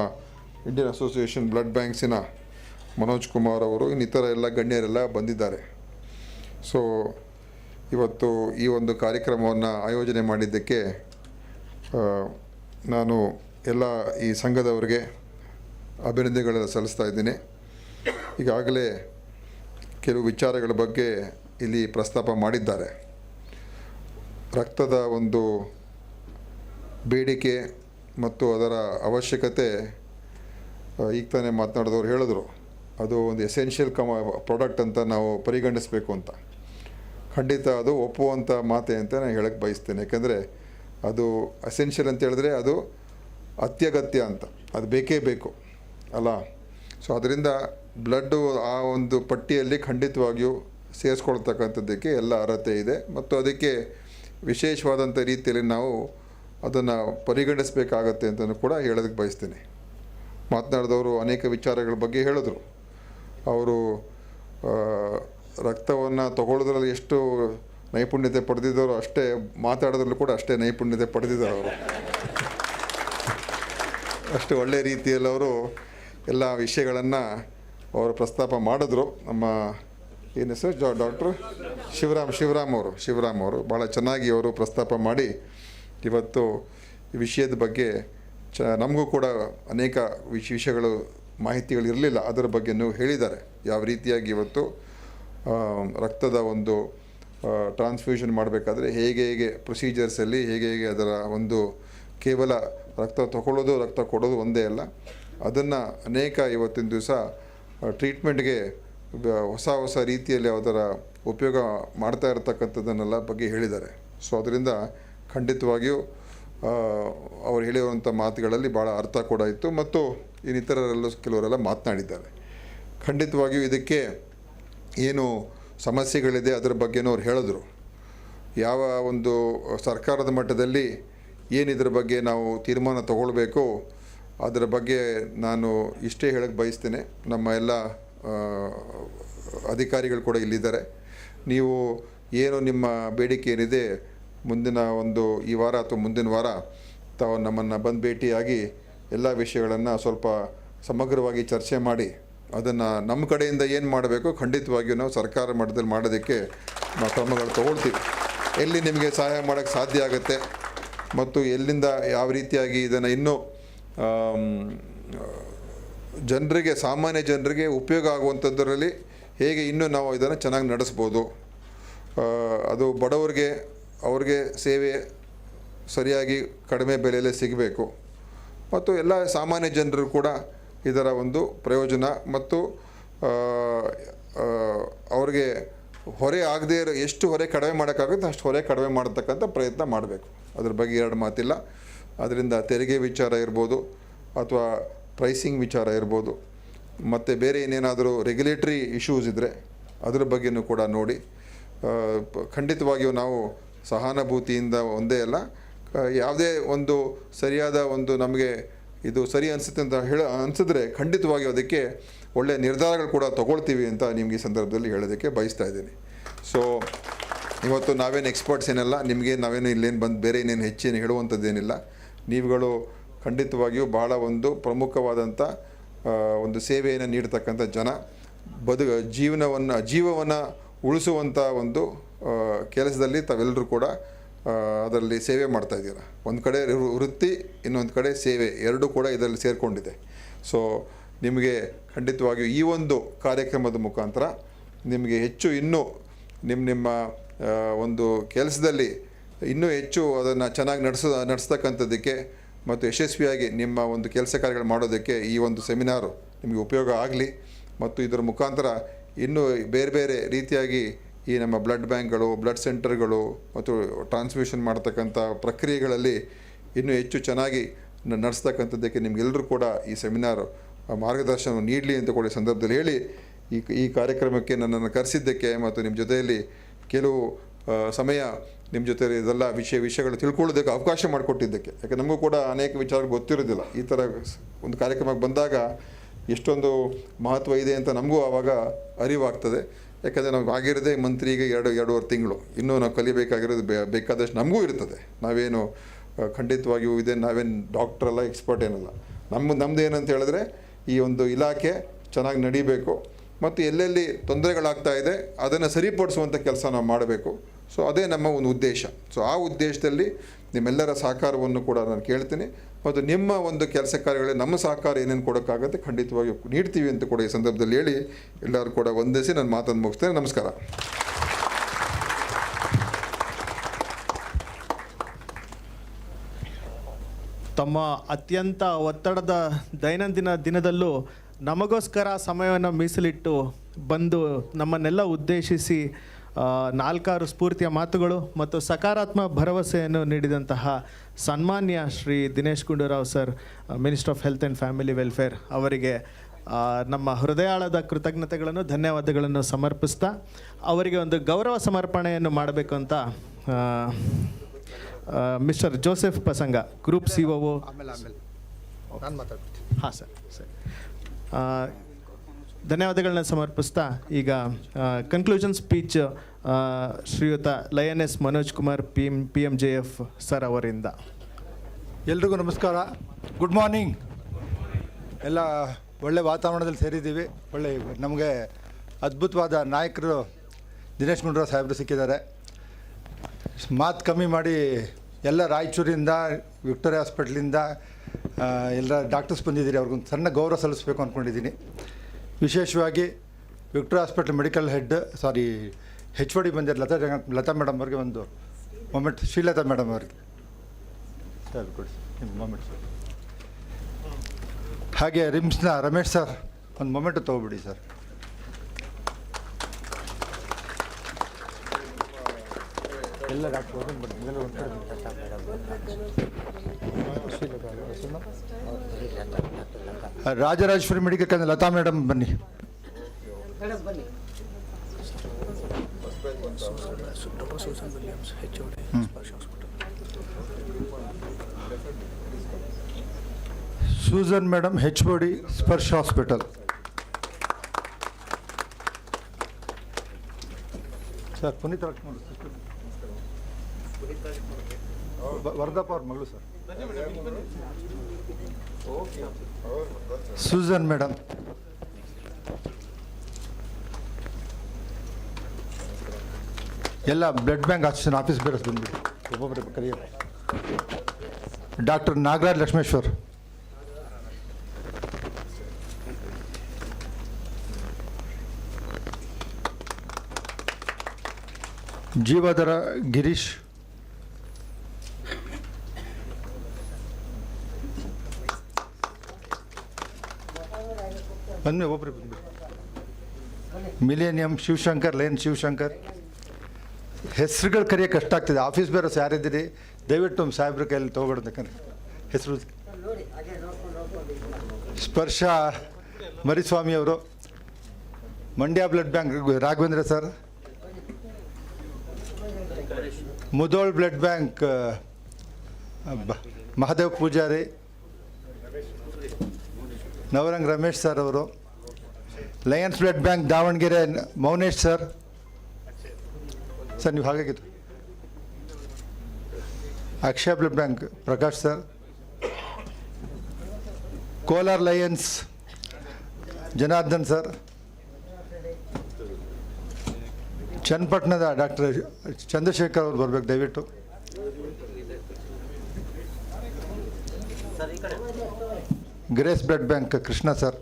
ಇಂಡಿಯನ್ ಅಸೋಸಿಯೇಷನ್ ಬ್ಲಡ್ ಬ್ಯಾಂಕ್ಸಿನ ಮನೋಜ್ ಕುಮಾರ್ ಅವರು, ಇನ್ನಿತರ ಎಲ್ಲ ಗಣ್ಯರೆಲ್ಲ ಬಂದಿದ್ದಾರೆ. ಸೊ ಇವತ್ತು ಈ ಒಂದು ಕಾರ್ಯಕ್ರಮವನ್ನು ಆಯೋಜನೆ ಮಾಡಿದ್ದಕ್ಕೆ ನಾನು ಎಲ್ಲ ಈ ಸಂಘದವರಿಗೆ ಅಭಿನಂದನೆಗಳನ್ನು ಸಲ್ಲಿಸ್ತಾ ಇದ್ದೀನಿ. ಈಗಾಗಲೇ ಕೆಲವು ವಿಚಾರಗಳ ಬಗ್ಗೆ ಇಲ್ಲಿ ಪ್ರಸ್ತಾಪ ಮಾಡಿದ್ದಾರೆ. ರಕ್ತದ ಒಂದು ಬೇಡಿಕೆ ಮತ್ತು ಅದರ ಅವಶ್ಯಕತೆ ಈಗ ತಾನೇ ಮಾತನಾಡಿದವರು ಹೇಳಿದ್ರು, ಅದು ಒಂದು ಎಸೆನ್ಷಿಯಲ್ ಪ್ರಾಡಕ್ಟ್ ಅಂತ ನಾವು ಪರಿಗಣಿಸಬೇಕು ಅಂತ. ಖಂಡಿತ ಅದು ಒಪ್ಪುವಂಥ ಮಾತೆ ಅಂತ ನಾನು ಹೇಳಕ್ಕೆ ಬಯಸ್ತೇನೆ. ಯಾಕೆಂದರೆ ಅದು ಎಸೆನ್ಷಿಯಲ್ ಅಂತ ಹೇಳಿದ್ರೆ ಅದು ಅತ್ಯಗತ್ಯ ಅಂತ, ಅದು ಬೇಕೇ ಬೇಕು ಅಲ್ಲ. ಸೊ ಅದರಿಂದ ಬ್ಲಡ್ಡು ಆ ಒಂದು ಪಟ್ಟಿಯಲ್ಲಿ ಖಂಡಿತವಾಗಿಯೂ ಸೇರಿಸ್ಕೊಳ್ತಕ್ಕಂಥದ್ದಕ್ಕೆ ಎಲ್ಲ ಅರ್ಹತೆ ಇದೆ ಮತ್ತು ಅದಕ್ಕೆ ವಿಶೇಷವಾದಂಥ ರೀತಿಯಲ್ಲಿ ನಾವು ಅದನ್ನು ಪರಿಗಣಿಸಬೇಕಾಗತ್ತೆ ಅಂತಲೂ ಕೂಡ ಹೇಳೋದಕ್ಕೆ ಬಯಸ್ತೀನಿ. ಮಾತನಾಡಿದವರು ಅನೇಕ ವಿಚಾರಗಳ ಬಗ್ಗೆ ಹೇಳಿದ್ರು. ಅವರು ರಕ್ತವನ್ನು ತಗೊಳ್ಳೋದ್ರಲ್ಲಿ ಎಷ್ಟು ನೈಪುಣ್ಯತೆ ಪಡೆದಿದ್ದವರು ಅಷ್ಟೇ ಮಾತಾಡೋದ್ರಲ್ಲೂ ಕೂಡ ಅಷ್ಟೇ ನೈಪುಣ್ಯತೆ ಪಡೆದಿದ್ದಾರೆ. ಅವರು ಅಷ್ಟು ಒಳ್ಳೆಯ ರೀತಿಯಲ್ಲಿ ಅವರು ಎಲ್ಲ ವಿಷಯಗಳನ್ನು ಅವರು ಪ್ರಸ್ತಾಪ ಮಾಡಿದ್ರು. ನಮ್ಮ ಏನು ಹೆಸರು ಡಾಕ್ಟ್ರು ಶಿವರಾಮ್ ಅವರು ಭಾಳ ಚೆನ್ನಾಗಿ ಅವರು ಪ್ರಸ್ತಾಪ ಮಾಡಿ ಇವತ್ತು ಈ ವಿಷಯದ ಬಗ್ಗೆ ನಮಗೂ ಕೂಡ ಅನೇಕ ವಿಷಯಗಳು ಮಾಹಿತಿಗಳು ಇರಲಿಲ್ಲ, ಅದರ ಬಗ್ಗೆನೂ ಹೇಳಿದ್ದಾರೆ. ಯಾವ ರೀತಿಯಾಗಿ ಇವತ್ತು ರಕ್ತದ ಒಂದು ಟ್ರಾನ್ಸ್ಫ್ಯೂಷನ್ ಮಾಡಬೇಕಾದ್ರೆ ಹೇಗೆ ಪ್ರೊಸೀಜರ್ಸಲ್ಲಿ ಹೇಗೆ ಅದರ ಒಂದು ಕೇವಲ ರಕ್ತ ತಗೊಳ್ಳೋದು ರಕ್ತ ಕೊಡೋದು ಒಂದೇ ಅಲ್ಲ, ಅದನ್ನು ಅನೇಕ ಇವತ್ತಿನ ದಿವಸ ಟ್ರೀಟ್ಮೆಂಟ್ಗೆ ಹೊಸ ರೀತಿಯಲ್ಲಿ ಅದರ ಉಪಯೋಗ ಮಾಡ್ತಾ ಇರತಕ್ಕಂಥದ್ದನ್ನೆಲ್ಲ ಬಗ್ಗೆ ಹೇಳಿದ್ದಾರೆ. ಸೊ ಅದರಿಂದ ಖಂಡಿತವಾಗಿಯೂ ಅವ್ರು ಹೇಳಿರುವಂಥ ಮಾತುಗಳಲ್ಲಿ ಭಾಳ ಅರ್ಥ ಕೂಡ ಇತ್ತು ಮತ್ತು ಇನ್ನಿತರರೆಲ್ಲ ಕೆಲವರೆಲ್ಲ ಮಾತನಾಡಿದ್ದಾರೆ. ಖಂಡಿತವಾಗಿಯೂ ಇದಕ್ಕೆ ಏನು ಸಮಸ್ಯೆಗಳಿದೆ ಅದರ ಬಗ್ಗೆನೂ ಅವ್ರು ಹೇಳಿದ್ರು. ಯಾವ ಒಂದು ಸರ್ಕಾರದ ಮಟ್ಟದಲ್ಲಿ ಏನಿದ್ರ ಬಗ್ಗೆ ನಾವು ತೀರ್ಮಾನ ತಗೊಳ್ಬೇಕು ಅದರ ಬಗ್ಗೆ ನಾನು ಇಷ್ಟೇ ಹೇಳಕ್ಕೆ ಬಯಸ್ತೇನೆ. ನಮ್ಮ ಎಲ್ಲ ಅಧಿಕಾರಿಗಳು ಕೂಡ ಇಲ್ಲಿದ್ದಾರೆ. ನೀವು ಏನು ನಿಮ್ಮ ಬೇಡಿಕೆ ಏನಿದೆ ಮುಂದಿನ ಒಂದು ಈ ವಾರ ಅಥವಾ ಮುಂದಿನ ವಾರ ತಾವು ನಮ್ಮನ್ನು ಬಂದು ಭೇಟಿಯಾಗಿ ಎಲ್ಲ ವಿಷಯಗಳನ್ನು ಸ್ವಲ್ಪ ಸಮಗ್ರವಾಗಿ ಚರ್ಚೆ ಮಾಡಿ ಅದನ್ನು ನಮ್ಮ ಕಡೆಯಿಂದ ಏನು ಮಾಡಬೇಕು ಖಂಡಿತವಾಗಿಯೂ ನಾವು ಸರ್ಕಾರ ಮಟ್ಟದಲ್ಲಿ ಮಾಡೋದಕ್ಕೆ ನಾವು ಕ್ರಮಗಳು ತಗೊಳ್ತೀವಿ. ಎಲ್ಲಿ ನಿಮಗೆ ಸಹಾಯ ಮಾಡೋಕ್ಕೆ ಸಾಧ್ಯ ಆಗುತ್ತೆ ಮತ್ತು ಎಲ್ಲಿಂದ ಯಾವ ರೀತಿಯಾಗಿ ಇದನ್ನು ಇನ್ನೂ ಜನರಿಗೆ ಸಾಮಾನ್ಯ ಜನರಿಗೆ ಉಪಯೋಗ ಆಗುವಂಥದ್ದರಲ್ಲಿ ಹೇಗೆ ಇನ್ನೂ ನಾವು ಇದನ್ನು ಚೆನ್ನಾಗಿ ನಡೆಸ್ಬೋದು, ಅದು ಬಡವರಿಗೆ ಅವ್ರಿಗೆ ಸೇವೆ ಸರಿಯಾಗಿ ಕಡಿಮೆ ಬೆಲೆಯಲ್ಲೇ ಸಿಗಬೇಕು ಮತ್ತು ಎಲ್ಲ ಸಾಮಾನ್ಯ ಜನರು ಕೂಡ ಇದರ ಒಂದು ಪ್ರಯೋಜನ ಮತ್ತು ಅವ್ರಿಗೆ ಹೊರೆ ಆಗದೇ ಇರೋ ಎಷ್ಟು ಹೊರೆ ಕಡಿಮೆ ಮಾಡೋಕ್ಕಾಗುತ್ತೆ ಅಷ್ಟು ಹೊರೆ ಕಡಿಮೆ ಮಾಡತಕ್ಕಂಥ ಪ್ರಯತ್ನ ಮಾಡಬೇಕು. ಅದ್ರ ಬಗ್ಗೆ ಎರಡು ಮಾತಿಲ್ಲ. ಅದರಿಂದ ತೆರಿಗೆ ವಿಚಾರ ಇರ್ಬೋದು ಅಥವಾ ಪ್ರೈಸಿಂಗ್ ವಿಚಾರ ಇರ್ಬೋದು ಮತ್ತು ಬೇರೆ ಏನೇನಾದರೂ ರೆಗ್ಯುಲೇಟ್ರಿ ಇಶ್ಯೂಸ್ ಇದ್ದರೆ ಅದ್ರ ಬಗ್ಗೆಯೂ ಕೂಡ ನೋಡಿ. ಖಂಡಿತವಾಗಿಯೂ ನಾವು ಸಹಾನುಭೂತಿಯಿಂದ ಒಂದೇ ಅಲ್ಲ, ಯಾವುದೇ ಒಂದು ಸರಿಯಾದ ಒಂದು ನಮಗೆ ಇದು ಸರಿ ಅನಿಸುತ್ತೆ ಅಂತ ಅನಿಸಿದ್ರೆ ಖಂಡಿತವಾಗಿಯೂ ಅದಕ್ಕೆ ಒಳ್ಳೆಯ ನಿರ್ಧಾರಗಳು ಕೂಡ ತಗೊಳ್ತೀವಿ ಅಂತ ನಿಮಗೆ ಈ ಸಂದರ್ಭದಲ್ಲಿ ಹೇಳೋದಕ್ಕೆ ಬಯಸ್ತಾ ಇದ್ದೀನಿ. ಸೊ ಇವತ್ತು ನಾವೇನು ಎಕ್ಸ್ಪರ್ಟ್ಸ್ ಏನಲ್ಲ, ನಿಮಗೆ ನಾವೇನು ಇಲ್ಲೇನು ಬಂದು ಬೇರೆ ಇನ್ನೇನು ಹೆಚ್ಚೇನು ಹೇಳುವಂಥದ್ದೇನಿಲ್ಲ. ನೀವುಗಳು ಖಂಡಿತವಾಗಿಯೂ ಭಾಳ ಒಂದು ಪ್ರಮುಖವಾದಂಥ ಒಂದು ಸೇವೆಯನ್ನು ನೀಡ್ತಕ್ಕಂಥ ಜನ, ಜೀವವನ್ನು ಉಳಿಸುವಂಥ ಒಂದು ಕೆಲಸದಲ್ಲಿ ತಾವೆಲ್ಲರೂ ಕೂಡ ಅದರಲ್ಲಿ ಸೇವೆ ಮಾಡ್ತಾಯಿದ್ದೀರ. ಒಂದು ಕಡೆ ವೃತ್ತಿ, ಇನ್ನೊಂದು ಕಡೆ ಸೇವೆ, ಎರಡೂ ಕೂಡ ಇದರಲ್ಲಿ ಸೇರಿಕೊಂಡಿದೆ. ಸೊ ನಿಮಗೆ ಖಂಡಿತವಾಗಿಯೂ ಈ ಒಂದು ಕಾರ್ಯಕ್ರಮದ ಮುಖಾಂತರ ನಿಮಗೆ ಹೆಚ್ಚು ಇನ್ನೂ ನಿಮ್ಮ ಒಂದು ಕೆಲಸದಲ್ಲಿ ಇನ್ನೂ ಹೆಚ್ಚು ಅದನ್ನು ಚೆನ್ನಾಗಿ ನಡೆಸ್ತಕ್ಕಂಥದ್ದಕ್ಕೆ ಮತ್ತು ಯಶಸ್ವಿಯಾಗಿ ನಿಮ್ಮ ಒಂದು ಕೆಲಸ ಕಾರ್ಯಗಳು ಮಾಡೋದಕ್ಕೆ ಈ ಒಂದು ಸೆಮಿನಾರು ನಿಮಗೆ ಉಪಯೋಗ ಆಗಲಿ ಮತ್ತು ಇದರ ಮುಖಾಂತರ ಇನ್ನೂ ಬೇರೆ ಬೇರೆ ರೀತಿಯಾಗಿ ಈ ನಮ್ಮ ಬ್ಲಡ್ ಬ್ಯಾಂಕ್ಗಳು, ಬ್ಲಡ್ ಸೆಂಟರ್ಗಳು ಮತ್ತು ಟ್ರಾನ್ಸ್ಮಿಷನ್ ಮಾಡ್ತಕ್ಕಂಥ ಪ್ರಕ್ರಿಯೆಗಳಲ್ಲಿ ಇನ್ನೂ ಹೆಚ್ಚು ಚೆನ್ನಾಗಿ ನಡೆಸ್ತಕ್ಕಂಥದ್ದಕ್ಕೆ ನಿಮಗೆಲ್ಲರೂ ಕೂಡ ಈ ಸೆಮಿನಾರು ಮಾರ್ಗದರ್ಶನ ನೀಡಲಿ ಅಂತ ಕೂಡ ಈ ಸಂದರ್ಭದಲ್ಲಿ ಹೇಳಿ, ಈ ಕಾರ್ಯಕ್ರಮಕ್ಕೆ ನನ್ನನ್ನು ಕರೆಸಿದ್ದಕ್ಕೆ ಮತ್ತು ನಿಮ್ಮ ಜೊತೆಯಲ್ಲಿ ಕೆಲವು ಸಮಯ ನಿಮ್ಮ ಜೊತೆ ಇದೆಲ್ಲ ವಿಷಯಗಳು ತಿಳ್ಕೊಳ್ಳೋದಕ್ಕೆ ಅವಕಾಶ ಮಾಡಿಕೊಟ್ಟಿದ್ದಕ್ಕೆ. ಯಾಕೆ ನಮಗೂ ಕೂಡ ಅನೇಕ ವಿಚಾರಗಳು ಗೊತ್ತಿರೋದಿಲ್ಲ. ಈ ಥರ ಒಂದು ಕಾರ್ಯಕ್ರಮಕ್ಕೆ ಬಂದಾಗ ಎಷ್ಟೊಂದು ಮಹತ್ವ ಇದೆ ಅಂತ ನಮಗೂ ಆವಾಗ ಅರಿವಾಗ್ತದೆ. ಯಾಕಂದರೆ ನಾವು ಆಗಿರೋದೇ ಮಂತ್ರಿಗೆ 2-2.5 ತಿಂಗಳು, ಇನ್ನೂ ನಾವು ಕಲಿಬೇಕಾಗಿರೋದು ಬೇಕಾದಷ್ಟು ನಮಗೂ ಇರ್ತದೆ. ನಾವೇನು ಖಂಡಿತವಾಗಿಯೂ ನಾವೇನು ಡಾಕ್ಟ್ರಲ್ಲ, ಎಕ್ಸ್ಪರ್ಟ್ ಏನಲ್ಲ. ನಮ್ಮದು ಏನಂತ ಹೇಳಿದ್ರೆ ಈ ಒಂದು ಇಲಾಖೆ ಚೆನ್ನಾಗಿ ನಡಿಬೇಕು ಮತ್ತು ಎಲ್ಲೆಲ್ಲಿ ತೊಂದರೆಗಳಾಗ್ತಾ ಇದೆ ಅದನ್ನು ಸರಿಪಡಿಸುವಂಥ ಕೆಲಸ ನಾವು ಮಾಡಬೇಕು. ಸೊ ಅದೇ ನಮ್ಮ ಒಂದು ಉದ್ದೇಶ. ಸೊ ಆ ಉದ್ದೇಶದಲ್ಲಿ ನಿಮ್ಮೆಲ್ಲರ ಸಹಕಾರವನ್ನು ಕೂಡ ನಾನು ಕೇಳ್ತೀನಿ ಮತ್ತು ನಿಮ್ಮ ಒಂದು ಕೆಲಸ ಕಾರ್ಯಗಳಲ್ಲಿ ನಮ್ಮ ಸಹಕಾರ ಏನೇನು ಕೊಡೋಕ್ಕಾಗುತ್ತೆ ಖಂಡಿತವಾಗಿ ನೀಡ್ತೀವಿ ಅಂತ ಕೂಡ ಈ ಸಂದರ್ಭದಲ್ಲಿ ಹೇಳಿ ಎಲ್ಲರೂ ಕೂಡ ವಂದಿಸಿ ನಾನು ಮಾತನ್ನು ಮುಗಿಸ್ತೇನೆ. ನಮಸ್ಕಾರ. ತಮ್ಮ ಅತ್ಯಂತ ಒತ್ತಡದ ದೈನಂದಿನ ದಿನದಲ್ಲೂ ನಮಗೋಸ್ಕರ ಸಮಯವನ್ನು ಮೀಸಲಿಟ್ಟು ಬಂದು ನಮ್ಮನ್ನೆಲ್ಲ ಉದ್ದೇಶಿಸಿ 4 ಸ್ಫೂರ್ತಿಯ ಮಾತುಗಳು ಮತ್ತು ಸಕಾರಾತ್ಮಕ ಭರವಸೆಯನ್ನು ನೀಡಿದಂತಹ ಸನ್ಮಾನ್ಯ Shri Dinesh Gundu Rao sir, minister of health and family welfare ಅವರಿಗೆ ನಮ್ಮ ಹೃದಯಾಳದ ಕೃತಜ್ಞತೆಗಳನ್ನು, ಧನ್ಯವಾದಗಳನ್ನು ಸಮರ್ಪಿಸ್ತಾ ಅವರಿಗೆ ಒಂದು ಗೌರವ ಸಮರ್ಪಣೆಯನ್ನು ಮಾಡಬೇಕು ಅಂತ ಮಿಸ್ಟರ್ ಜೋಸೆಫ್ ಪಸಂಗ, ಗ್ರೂಪ್ COO. ಹಾಂ ಸರ್. ಧನ್ಯವಾದಗಳನ್ನ ಸಮರ್ಪಿಸ್ತಾ ಈಗ ಕನ್ಕ್ಲೂಷನ್ ಸ್ಪೀಚ್ ಶ್ರೀಯುತ lioness Manoj Kumar PMJF sir ಅವರಿಂದ. ಎಲ್ರಿಗೂ ನಮಸ್ಕಾರ, ಗುಡ್ ಮಾರ್ನಿಂಗ್. ಎಲ್ಲ ಒಳ್ಳೆ ವಾತಾವರಣದಲ್ಲಿ ಸೇರಿದ್ದೀವಿ. ಒಳ್ಳೆ ನಮಗೆ ಅದ್ಭುತವಾದ ನಾಯಕರು ದಿನೇಶ್ ಗುಂಡೂರಾವ್ ಸಾಹೇಬರು ಸಿಕ್ಕಿದ್ದಾರೆ. ಮಾತು ಕಮ್ಮಿ ಮಾಡಿ ಎಲ್ಲ ರಾಯಚೂರಿಂದ, ವಿಕ್ಟೋರಿಯಾ ಹಾಸ್ಪಿಟ್ಲಿಂದ ಎಲ್ಲ ಡಾಕ್ಟರ್ಸ್ ಬಂದಿದ್ದೀರಿ. ಅವ್ರಿಗೊಂದು ಸಣ್ಣ ಗೌರವ ಸಲ್ಲಿಸಬೇಕು ಅಂದ್ಕೊಂಡಿದ್ದೀನಿ. ವಿಶೇಷವಾಗಿ Victoria hospital medical head HOD ಬಂದಿರೋ ಲತಾ ಮೇಡಮ್ ಅವ್ರಿಗೆ ಒಂದು ಮೊಮೆಂಟ್. ಶ್ರೀಲತಾ ಮೇಡಮ್ ಅವ್ರಿಗೆ ಸರ್ ಕೊಡಿ ಮೊಮೆಂಟ್ ಸರ್. ಹಾಗೆ ರಿಮ್ಸ್ನ ರಮೇಶ್ ಸರ್ ಒಂದು ಮೊಮೆಂಟು ತೊಗೊಬಿಡಿ ಸರ್. ಎಲ್ಲ Rajarajeshwari medical college Lata madam ಬನ್ನಿ. Susan madam HOD Sparsh hospital. Sir Puneeth Rajkumar ವರ್ಧಪ್ಪ ಅವ್ರ ಮಗಳು ಸರ್. Susan madam. ಎಲ್ಲ ಬ್ಲಡ್ ಬ್ಯಾಂಕ್ ಅಸಿಸ್ಟೆಂಟ್ ಆಫೀಸ್ ಬೇರೆ ಬಂದ್ಬಿಡಿ, ಒಬ್ಬೊಬ್ಬರು ಕರೆಯೋದು. ಡಾಕ್ಟರ್ ನಾಗರಾಜ್ ಲಕ್ಷ್ಮೇಶ್ವರ್. ಜೀವಧರ ಗಿರೀಶ್. ಬಂದ್ಮೆ ಒಬ್ಬರು ಮಿಲೇನಿಯಂ ಶಿವಶಂಕರ್, ಲೈನ್ ಶಿವಶಂಕರ್. ಹೆಸರುಗಳು ಕರೆಯೋಕೆ ಕಷ್ಟ ಆಗ್ತದೆ. ಆಫೀಸ್ ಬೇರೋಸ್ ಯಾರಿದ್ದೀರಿ ದಯವಿಟ್ಟು ಸಾಹೇಬ್ರ ಕೈಯಲ್ಲಿ ತೊಗೊಬಿಡ್ಬೇಕಂದ್ರೆ ಹೆಸರು. ಸ್ಪರ್ಶ ಮರಿಸ್ವಾಮಿ ಅವರು, Mandya blood bank Raghavendra sir, Mudhol blood bank Mahadev Pujari, Navarang Ramesh sir ಅವರು, lions blood bank Davanagere Mounesh sir. Sir ನೀವು ಹಾಗಾಗಿತ್ತು. Akshaya blood bank Prakash sir, Kolar lions Janardhan sir, ಚನ್ನಪಟ್ಟಣದ ಡಾಕ್ಟರ್ ಚಂದ್ರಶೇಖರ್ ಅವರು ಬರಬೇಕು ದಯವಿಟ್ಟು. Grace blood bank Krishna sir,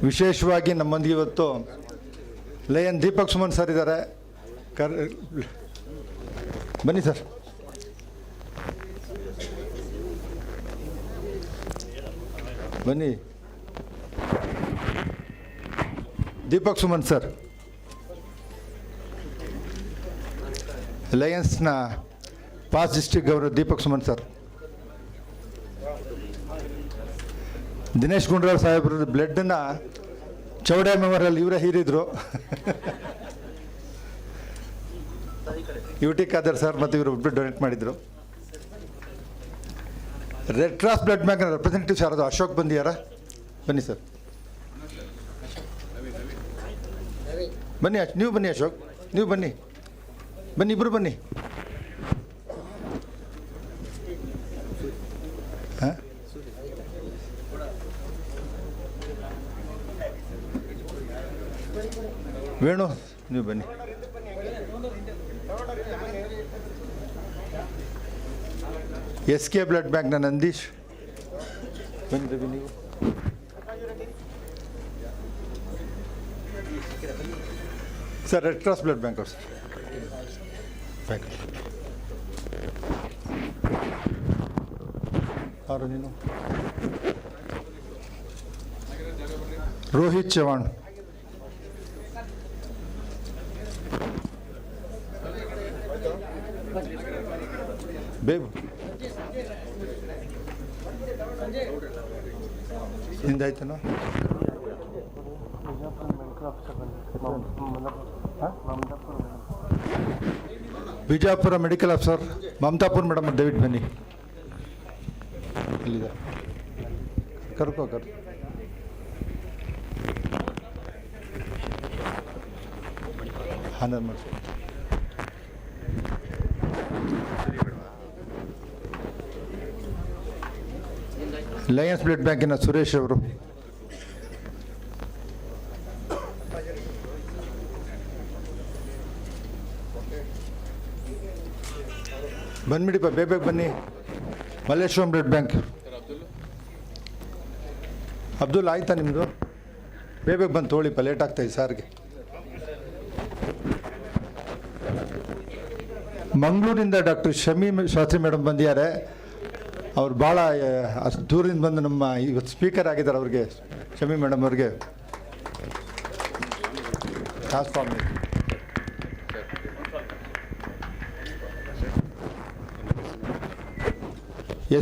ವಿಶೇಷವಾಗಿ ನಮ್ಮೊಂದಿಗೆ ಇವತ್ತು ಲಯನ್ ದೀಪಕ್ ಸುಮನ್ ಸರ್ ಇದ್ದಾರೆ. ಬನ್ನಿ ಸರ್. ಬನ್ನಿ ದೀಪಕ್ ಸುಮನ್ ಸರ್, ಲಯನ್ಸ್ನ past district governor Deepak Suman sir. Dinesh Gundu Rao ಸಾಹೇಬ್ರ ಬ್ಲಡ್ಡನ್ನು ಚೌಡೇ ಮೆಮೋರಿಯಲ್ ಇವರೇ ಹೀರಿದ್ರು. ಯು ಟಿ ಖಾದರ್ ಸರ್ ಮತ್ತು ಇವರು ಬ್ಲಡ್ ಡೊನೇಟ್ ಮಾಡಿದರು. ರೆಡ್ ಕ್ರಾಸ್ ಬ್ಲಡ್ ಬ್ಯಾಂಕ್ನ ರೆಪ್ರೆಸೆಂಟೇಟಿವ್ಸ್ ಯಾರದು? ಅಶೋಕ್ ಬಂದಿಯಾರಾ? ಬನ್ನಿ ಸರ್, ಬನ್ನಿ. ನೀವು ಬನ್ನಿ ಅಶೋಕ್, ನೀವು ಬನ್ನಿ, ಬನ್ನಿ ಇಬ್ಬರು ಬನ್ನಿ. ಹಾಂ, ವೇಣು ನೀವು ಬನ್ನಿ. ಎಸ್ ಕೆ ಬ್ಲಡ್ ಬ್ಯಾಂಕ್ನ ನಂದೀಶ್ ಬನ್ನಿ. ರವಿ ನೀವು. Sir red cross blood bank ಅವ್ರು ಸರ್. ಬ್ಯಾಂಕ್ ಅವರು ನೀನು. ರೋಹಿತ್ ಚವಾಣ್, ಬೇಬು ನಿಂದಾಯ್ತೇನೋ? Bijapur medical officer Mamatapur madam ದಯವಿಟ್ಟು ಬನ್ನಿ. ಇಲ್ಲಿದೆ, ಕರ್ಕೋ. ಹನ್ನೊಂದು ಮಾಡಿಸಿ. ಲಯನ್ಸ್ ಬ್ಲಡ್ ಬ್ಯಾಂಕಿನ ಸುರೇಶ್ ಅವರು, ಬಂದ್ಬಿಡಿಪ್ಪ ಬೇಗ ಬನ್ನಿ. ಮಲ್ಲೇಶ್ವರಂ ಬ್ಲಡ್ ಬ್ಯಾಂಕ್ ಅಬ್ದುಲ್ ಆಯ್ತಾ ನಿಮ್ಮದು? ಬೇಗ ಬಂದು ತೊಗೊಳ್ಳಿಪ್ಪ, ಲೇಟ್ ಆಗ್ತಾಯಿದೆ ಸಾರ್ಗೆ. ಮಂಗಳೂರಿಂದ ಡಾಕ್ಟರ್ ಶಮೀಮ್ ಶಾಸ್ತ್ರಿ ಮೇಡಮ್ ಬಂದಿದ್ದಾರೆ. ಅವ್ರು ಭಾಳ ಅಷ್ಟು ದೂರದಿಂದ ಬಂದು ನಮ್ಮ ಇವತ್ತು ಸ್ಪೀಕರ್ ಆಗಿದ್ದಾರೆ. ಅವ್ರಿಗೆ ಶಮೀಮ್ ಮೇಡಮ್ ಅವ್ರಿಗೆ transform.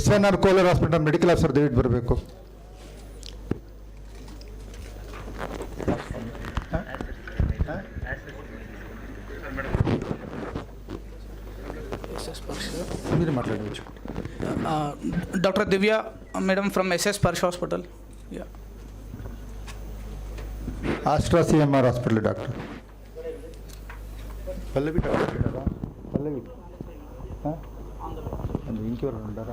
SNR Kolar hospital medical officer ದಯವಿಟ್ಟು ಬರಬೇಕು. Dr. Divya, madam from SPARSH hospital. Yeah. Astra CMR hospital doctor. Pallavi doctor. Pallavi. Huh? And incure under.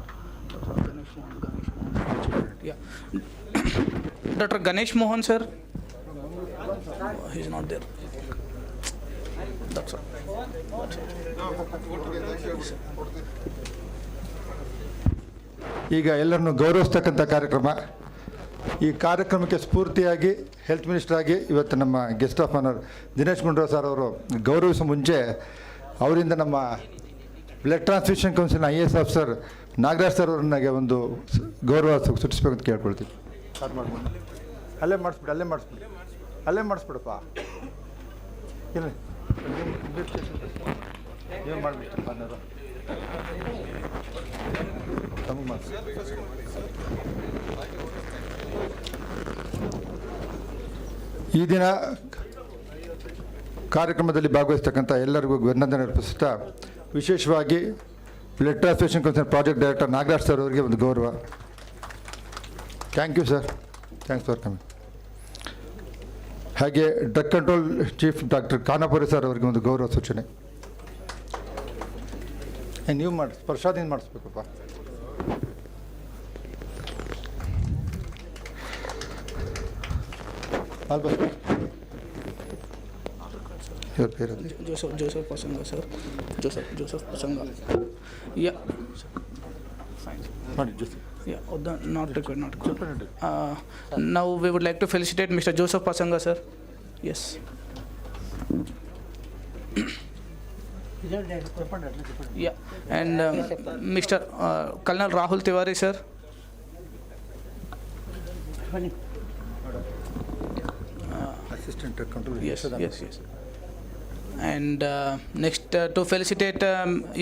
Yeah. Dr. Ganesh Mohan sir. He's not there. That's all. ಈಗ ಎಲ್ಲರನ್ನು ಗೌರವಿಸ್ತಕ್ಕಂಥ ಕಾರ್ಯಕ್ರಮ. ಈ ಕಾರ್ಯಕ್ರಮಕ್ಕೆ ಸ್ಫೂರ್ತಿಯಾಗಿ health minister ಆಗಿ ಇವತ್ತು ನಮ್ಮ guest of honour Dinesh Gundu Rao sir ಅವರು ಗೌರವಿಸೋ ಮುಂಚೆ ಅವರಿಂದ ನಮ್ಮ ಬ್ಲಡ್ ಟ್ರಾನ್ಸ್ಫ್ಯೂಷನ್ ಕೌನ್ಸಿಲ್ನ IAS ಆಫೀಸರ್ ನಾಗರಾಜ್ ಸರ್ ಅವ್ರನ್ನಾಗೆ ಒಂದು ಗೌರವ ಸೂಚಿಸ್ಬೇಕು ಅಂತ ಕೇಳ್ಕೊಳ್ತೀವಿ. ಅದು ಮಾಡ್ಬೋದು, ಅಲ್ಲೇ ಮಾಡಿಸ್ಬಿಡಪ್ಪ. ಇಲ್ಲ ಏನು ಮಾಡಿಬಿಡ್ತಪ್ಪ ಅನ್ನೋರು ತಮಗೆ ಮಾಡಿಸಿ. ಈ ದಿನ ಕಾರ್ಯಕ್ರಮದಲ್ಲಿ ಭಾಗವಹಿಸ್ತಕ್ಕಂಥ ಎಲ್ಲರಿಗೂ ಅಭಿನಂದನೆ ಅರ್ಪಿಸುತ್ತಾ, ವಿಶೇಷವಾಗಿ blood transfusion council project director Nagaraj sir ಅವರಿಗೆ ಒಂದು ಗೌರವ. Thank you sir, thanks for coming. ಹಾಗೆ drug control chief doctor Khanapuri sir ಅವರಿಗೆ ಒಂದು ಗೌರವ ಸೂಚನೆ. ನೀವು ಪ್ರಸಾದಿಂದ ಮಾಡಿಸ್ಬೇಕಪ್ಪ. Joseph Pasanga, sir. Joseph Pasanga. Yeah. Fine. Yeah, not required. Now we would like to felicitate Mr. Joseph Pasanga, sir. Yes. Yeah, and Mr. Colonel Rahul Tiwari, sir. Assistant Drug Control. Yes. And next to felicitate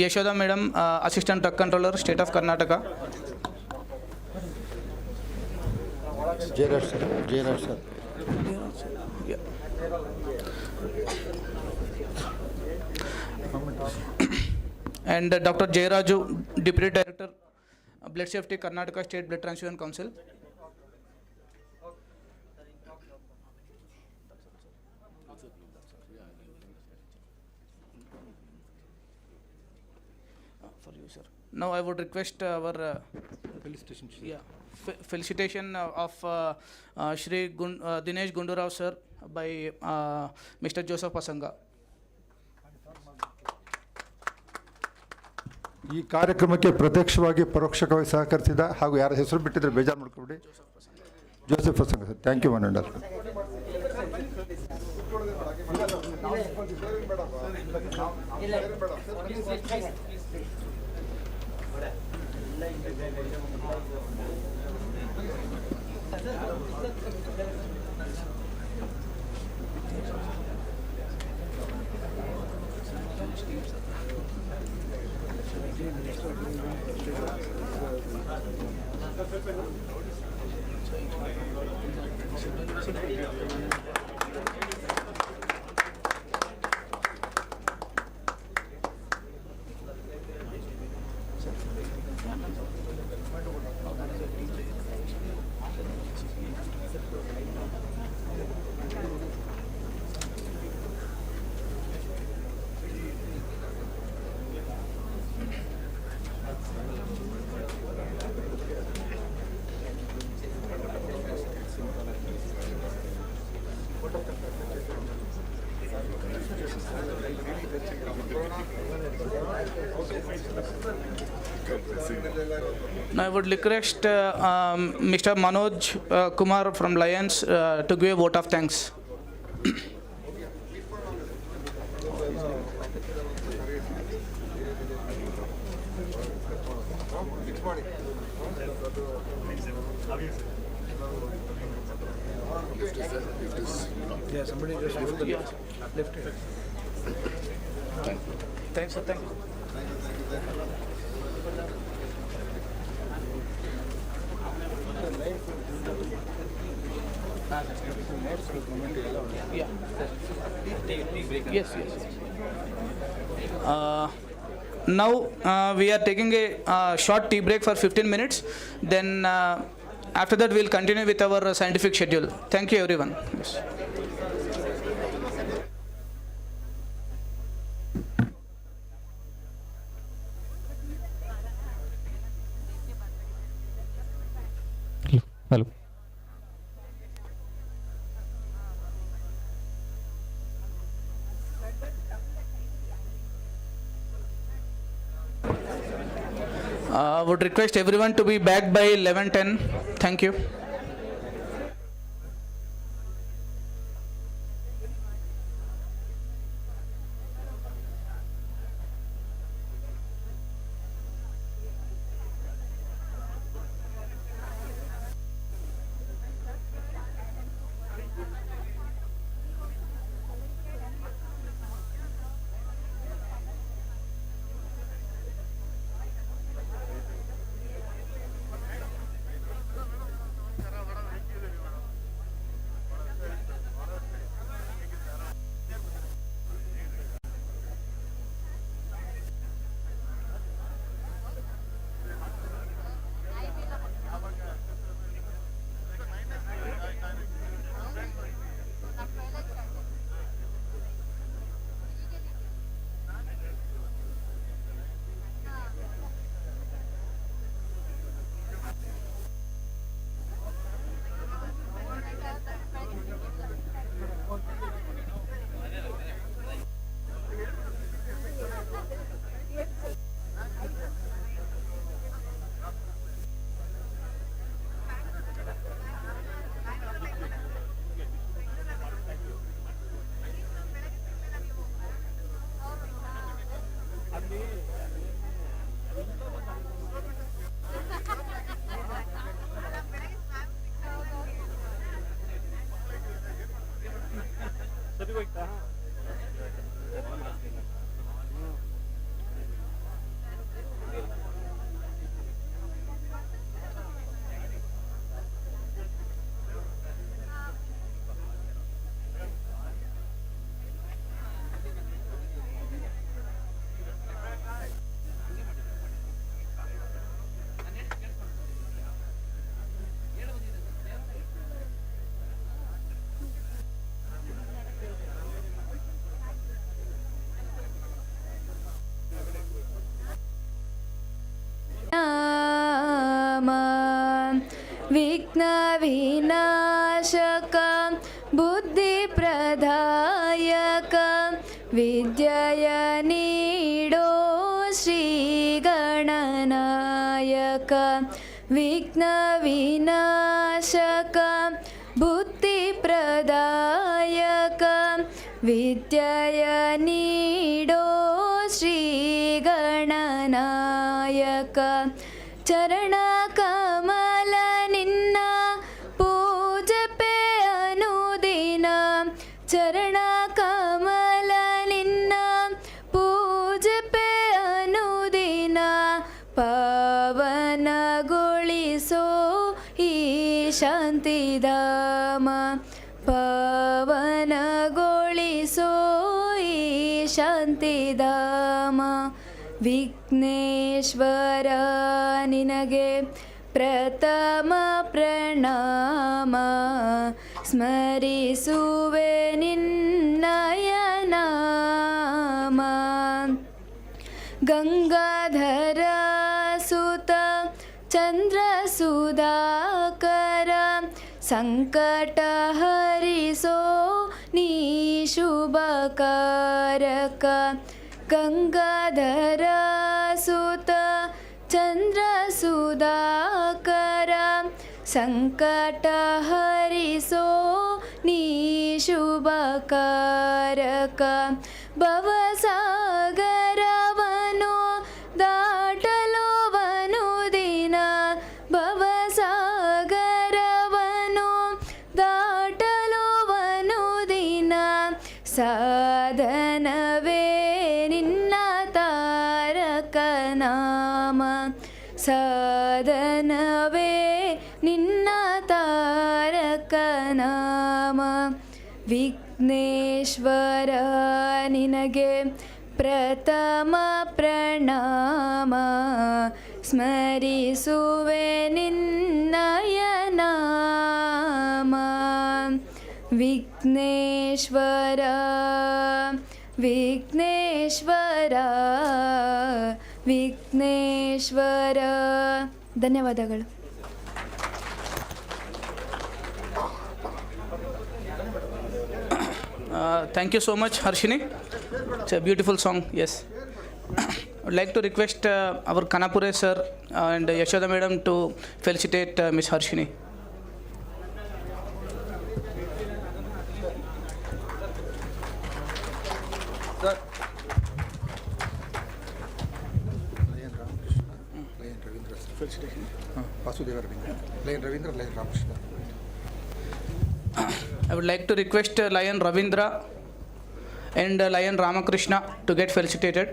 Yeshoda Madam, Assistant Drug Controller, State of Karnataka. Jairaj sir. Yeah. And Dr. Jairaju, Deputy Director, Blood Safety, Karnataka State Blood Transfusion Council. For you, sir. Now I would request our felicitation of Shri Dinesh Gundurao sir by Mr. Joseph Pasanga. ಈ ಕಾರ್ಯಕ್ರಮಕ್ಕೆ ಪ್ರತ್ಯಕ್ಷವಾಗಿ ಪರೋಕ್ಷವಾಗಿ ಸಹಕರಿಸಿದ ಹಾಗೂ ಯಾರ ಹೆಸರು ಬಿಟ್ಟಿದ್ರೆ ಬೇಜಾರು ಮಾಡ್ಕೊಬಿಡಿ, Joseph Pasanga sir. Thank you one and all. Now I would request Mr. Manoj Kumar from Lions to give a vote of thanks. Yeah, somebody just lift the lift it. Thanks, sir. Thank you. Yeah. Yes. Now we are taking a short tea break for 15 minutes. Then after that we'll continue with our scientific schedule. Thank you, everyone. Yes. Hello. Would request everyone to be back by 11:10. Thank you. विघ्नविनाशक बुद्धिप्रदायक विद्यय नीडो श्रीगणनायक विघ्नविनाशक बुद्धिप्रदायक विद्यय नीडो श्रीगणनायक चरणकमल निन्न पूजपे अनुदिन चरणकमल निन्न पूजपे अनुदिन पावनಗೊಳಿಸೋ ಈ ಶಾಂತಿಧಾಮ ಪಾವನಗೊಳಿಸೋ ಈ ಶಾಂತಿಧಾಮ ವಿಘ್ನೇಶ್ವರ ನಿನಗೆ ಪ್ರಥಮ ಪ್ರಣಾಮ ಸ್ಮರಿಸುವೆ ನಿನ್ನಯ ನಾಮ ಗಂಗಾಧರ ಸುತ ಚಂದ್ರ ಸುಧಾಕರ ಸಂಕಟ ಹರಿಸೋ ನೀ ಶುಭಕಾರಕ ಗಂಗಾಧರ ಸುತ ಚಂದ್ರ ಸುಧಾಕರ ಸಂಕಟ ಹರಿಸೋ ನೀ ಶುಭಕಾರಕ ಭವಸಾಗರವನು ದಾಟಲುವನು ದಿನ ಭವಸಾಗರವನು ದಾಟಲುವನು ದಿನ ಸಾಧನವೇ ನಿನ್ನ ತಾರಕ ನಾಮ ಸಾಧನವೇ ನಿನ್ನ ತಾರಕ ನಾಮ ವಿಘ್ನೇಶ್ವರ ನಿನಗೆ ಪ್ರಥಮ ಪ್ರಣಾಮ ಸ್ಮರಿಸುವೆ ನಿನ್ನಯ ನಾಮ ವಿಘ್ನೇಶ್ವರ ವಿಘ್ನೇಶ್ವರ ವಿಘ್ನೇಶ್ವರ ಧನ್ಯವಾದಗಳು. Thank you so much, Harshini. It's a beautiful song, yes. I would like to request our Kanapure sir and Yashoda madam to felicitate Miss Harshini. Sir. Felicitation. Vasudeva Ravindra. Lion Ravindra, Lion Ramakrishna. I would like to request Lion Ravindra and Lion Ramakrishna to get felicitated.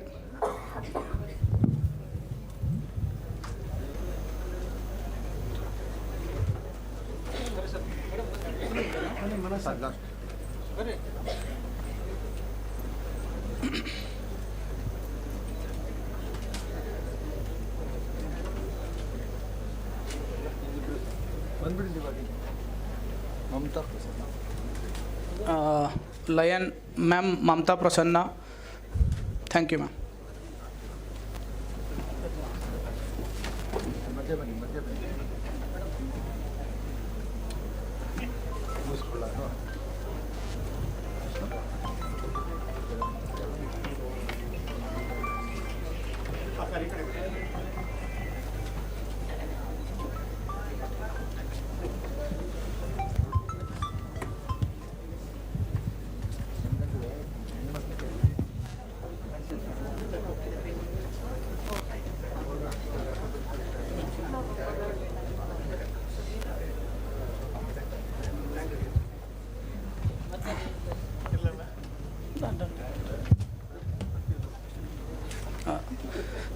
Lion Ma'am Mamta Prasanna. Thank you, ma'am.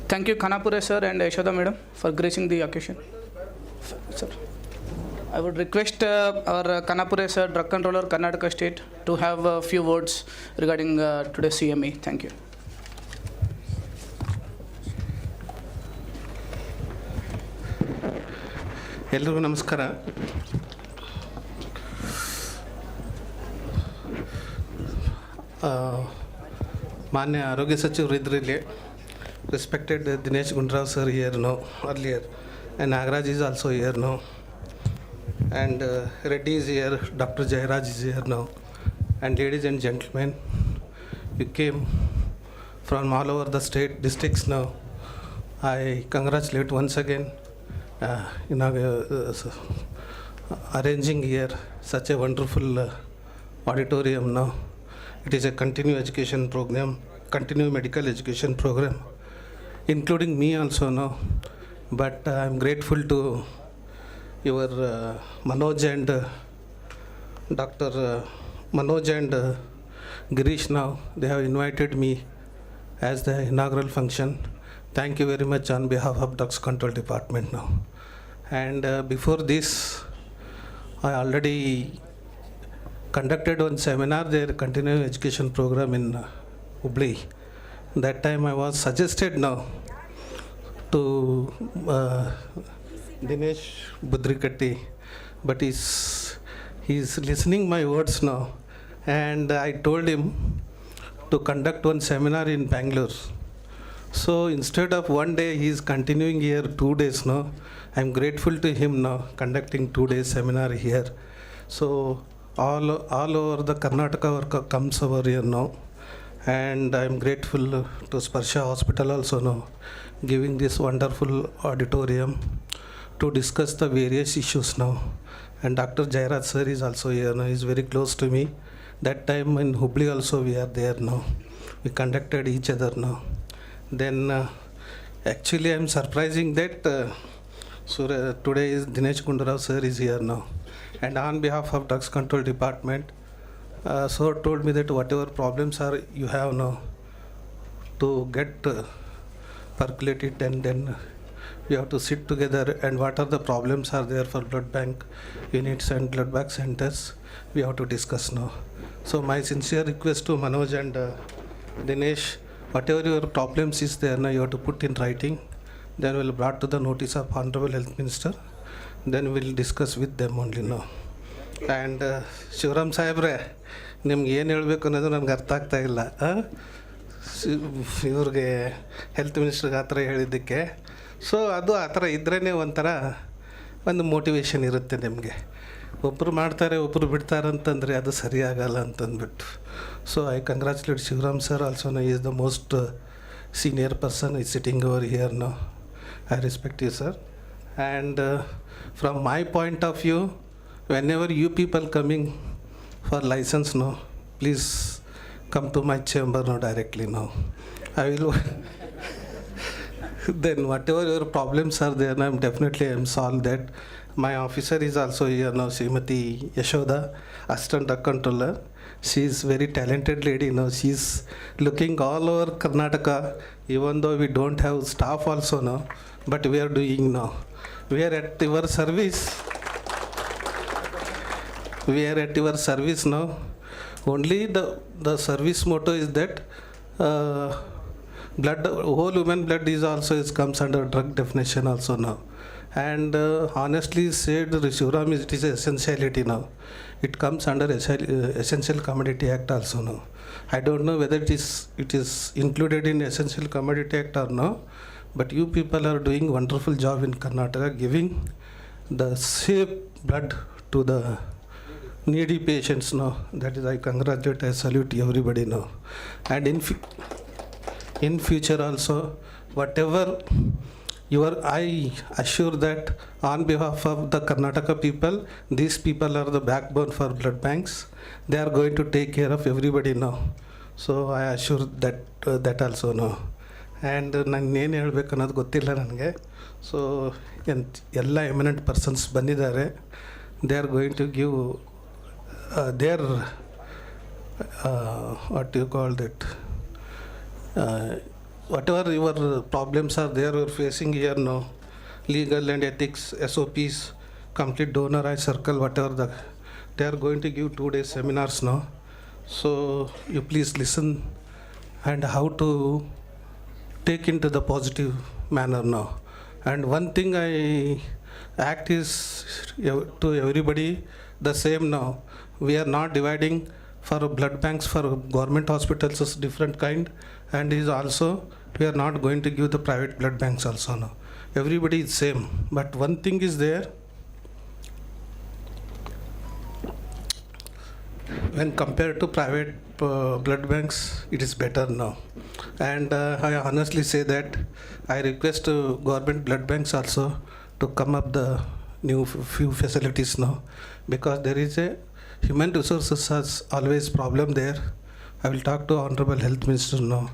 Thank you, Kanapure sir and Yashoda madam, for gracing the occasion. Sir, I would request our Kanapure sir, Drug Controller, Karnataka State, to have a few words regarding today's CME. Thank you. ಎಲ್ರಿಗೂ ನಮಸ್ಕಾರ. ಮಾನ್ಯ ಆರೋಗ್ಯ ಸಚಿವರು ಇದ್ರು ಇಲ್ಲಿ. Respected Dinesh Gundrao sir here now, earlier, and Nagaraj is also here now. and Reddy is here, Dr. Jairaj is here now. And ladies and gentlemen, you came from all over the state districts now. I congratulate once again arranging here such a wonderful auditorium now. It is a continuing education program, continuing medical education program, including me also now. But I am grateful to your Manoj and Dr. Manoj and Girish now. They have invited me as the inaugural function. Thank you very much on behalf of Drugs Control Department now. And before this, I already conducted one seminar there, continuing education program in Hubli. That time I was suggested now to Dinesh Budrikatti, but he's listening my words now. And I told him to conduct one seminar in Bangalore. So instead of one day, he is continuing here 2 days now. I'm grateful to him now, conducting 2 days seminar here. So all over the Karnataka work comes over here now. And I'm grateful to SPARSH Hospital also now, giving this wonderful auditorium to discuss the various issues now. And Dr. Jairaj sir is also here now, he's very close to me. That time in Hubli also we are there now. We conducted each other now. Then actually I'm surprising that today is Dinesh Gundarao sir is here now. And on behalf of Drugs Control Department, sir told me that whatever problems are you have now to get percolated, and then we have to sit together and what are the problems are there for blood bank units and blood bank centers, we have to discuss now. So my sincere request to Manoj and Dinesh, whatever your problems is there now, you have to put in writing. Then we'll brought to the notice of Honorable Health Minister. Then we'll discuss with them only now. And Shivram Sahebre, ನಿಮ್ಗೆ ಏನು ಹೇಳಬೇಕು ಅನ್ನೋದು ನನಗೆ ಅರ್ಥ ಆಗ್ತಾ ಇಲ್ಲ. ಇವ್ರಿಗೆ health ಮಿನಿಸ್ಟ್ರಿಗೆ ಆ ಥರ ಹೇಳಿದ್ದಕ್ಕೆ. ಸೊ ಅದು ಆ ಥರ ಇದ್ರೇ ಒಂಥರ ಒಂದು ಮೋಟಿವೇಶನ್ ಇರುತ್ತೆ ನಿಮಗೆ. ಒಬ್ಬರು ಮಾಡ್ತಾರೆ ಒಬ್ಬರು ಬಿಡ್ತಾರೆ ಅಂತಂದರೆ ಅದು ಸರಿಯಾಗಲ್ಲ ಅಂತಂದ್ಬಿಟ್ಟು. So I congratulate Shivram sir also no is the most senior person is sitting over here no. I respect you sir. And from my point of view, whenever you people coming for license no, please come to my chamber no directly no. I will then whatever your problems are there, I'm definitely solve that. My officer is also here now, Srimati Yashoda, Assistant Drug Controller. She is very talented lady now. She is looking all over Karnataka, even though we don't have staff also now, but we are doing now. We are at your service. We are at your service now. Only the service motto is that blood, whole human blood is also comes under drug definition also now. And honestly said, Rishuram, it is essentiality now. It comes under Essential Commodity Act also now. I don't know whether it is included in Essential Commodity Act or no, but you people are doing wonderful job in Karnataka, giving the safe blood to the needy patients now. That is, I congratulate, I salute everybody now. And in future also, whatever I assure that on behalf of the Karnataka people, these people are the backbone for blood banks. They are going to take care of everybody now. So I assure that also now. And ನಾನು ಏನು ಹೇಳಬೇಕು ಅನ್ನೋದು ಗೊತ್ತಿಲ್ಲ ನನಗೆ. So ಎಲ್ಲ eminent persons ಬಂದಿದ್ದಾರೆ. They are going to give their what do you call that, whatever your problems are there you're facing here now, legal and ethics, SOPs, complete donor eye circle, whatever they are going to give 2 days seminars now. So you please listen and how to take into the positive manner now. And one thing I act is to everybody the same now. We are not dividing for blood banks for government hospitals is different kind, and is also we are not going to give the private blood banks also now. Everybody is same, but one thing is there, when compared to private blood banks, it is better now. And I honestly say that I request government blood banks also to come up the new few facilities now, because there is a human resources has always problem there. I will talk to Honorable Health Minister now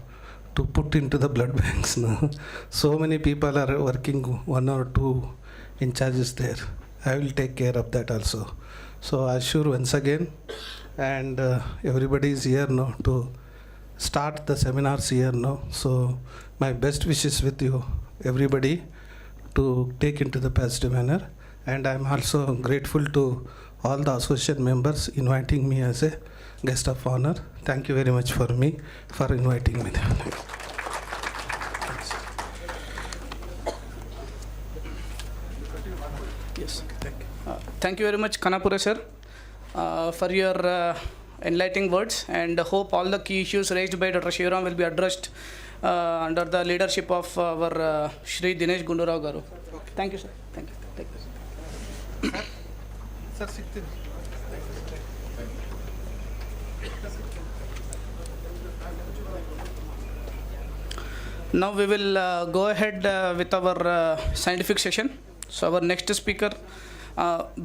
to put into the blood banks now. So many people are working, 1 or 2 in charges there. I will take care of that also. So I assure once again, and everybody is here now to start the seminars here now. So my best wishes with you, everybody, to take into the positive manner. And I'm also grateful to all the association members inviting me as a guest of honor. Thank you very much for inviting me. Yes. Thank you very much, Kanapura sir, for your enlightening words, and hope all the key issues raised by Dr. Shivram will be addressed under the leadership of our Shri Dinesh Gundurao Garu. Thank you, sir. Thank you. Thank you, sir. Now we will go ahead with our scientific session. So our next speaker,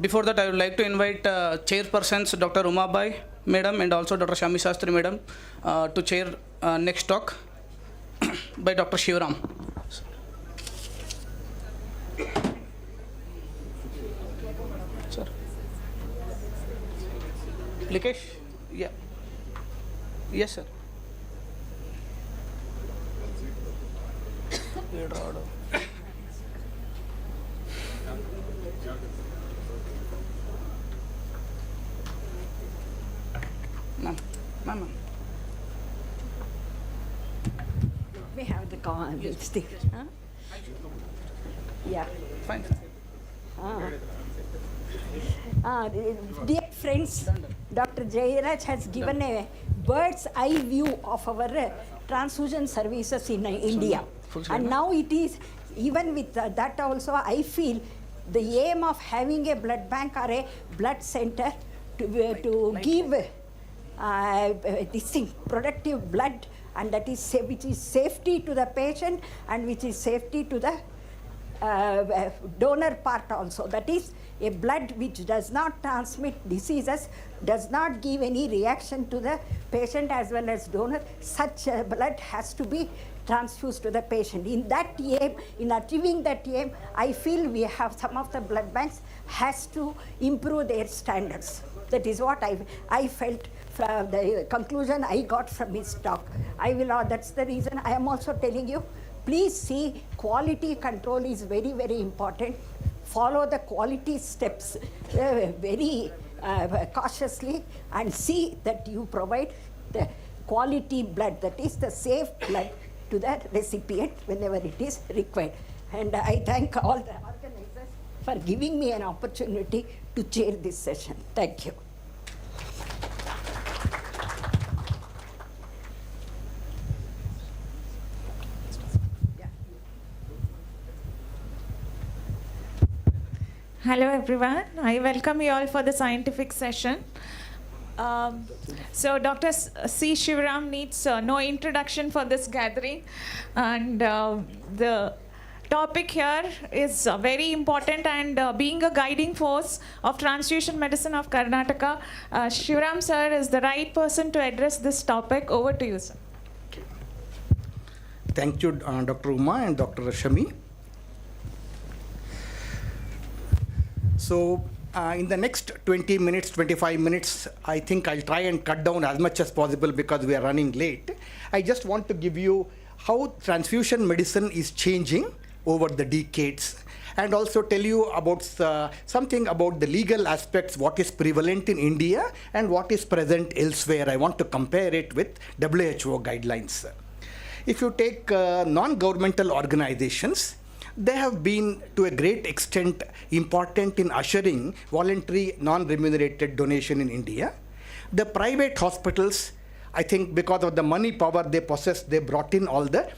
before that I would like to invite chairpersons Dr. Umabai Madam and also Dr. Shami Shastri Madam to chair next talk by Dr. Shivram. Sir. Likesh? Yeah. Yes, sir. Ma'am. We have the stick. Huh? Yeah. Fine. Dear friends, Dr. Jairaj has given a bird's eye view of our transfusion services in India. And now it is, even with that also, I feel the aim of having a blood bank or a blood center to give this thing, productive blood, and that is which is safety to the patient and which is safety to the donor part also. That is a blood which does not transmit diseases, does not give any reaction to the patient as well as donor. Such blood has to be transfused to the patient. In that aim, in achieving that aim, I feel we have some of the blood banks has to improve their standards. That is what I felt from the conclusion I got from his talk. That's the reason I am also telling you, please see, quality control is very, very important. Follow the quality steps very cautiously and see that you provide the quality blood, that is the safe blood to the recipient whenever it is required. And I thank all the organizers for giving me an opportunity to chair this session. Thank you. Hello everyone, I welcome you all for the scientific session. So Dr. C. Shivram needs no introduction for this gathering, and the topic here is very important, and being a guiding force of transfusion medicine of Karnataka, Shivram sir is the right person to address this topic. Over to you, sir. Thank you, Dr. Uma and Dr. Shami. So in the next 20 minutes, 25 minutes, I think I'll try and cut down as much as possible because we are running late. I just want to give you how transfusion medicine is changing over the decades, and also tell you about something about the legal aspects, what is prevalent in India and what is present elsewhere. I want to compare it with WHO guidelines. If you take non-governmental organizations, they have been to a great extent important in ushering voluntary non-remunerated donation in India. The private hospitals, I think because of the money power they possess, they brought in all the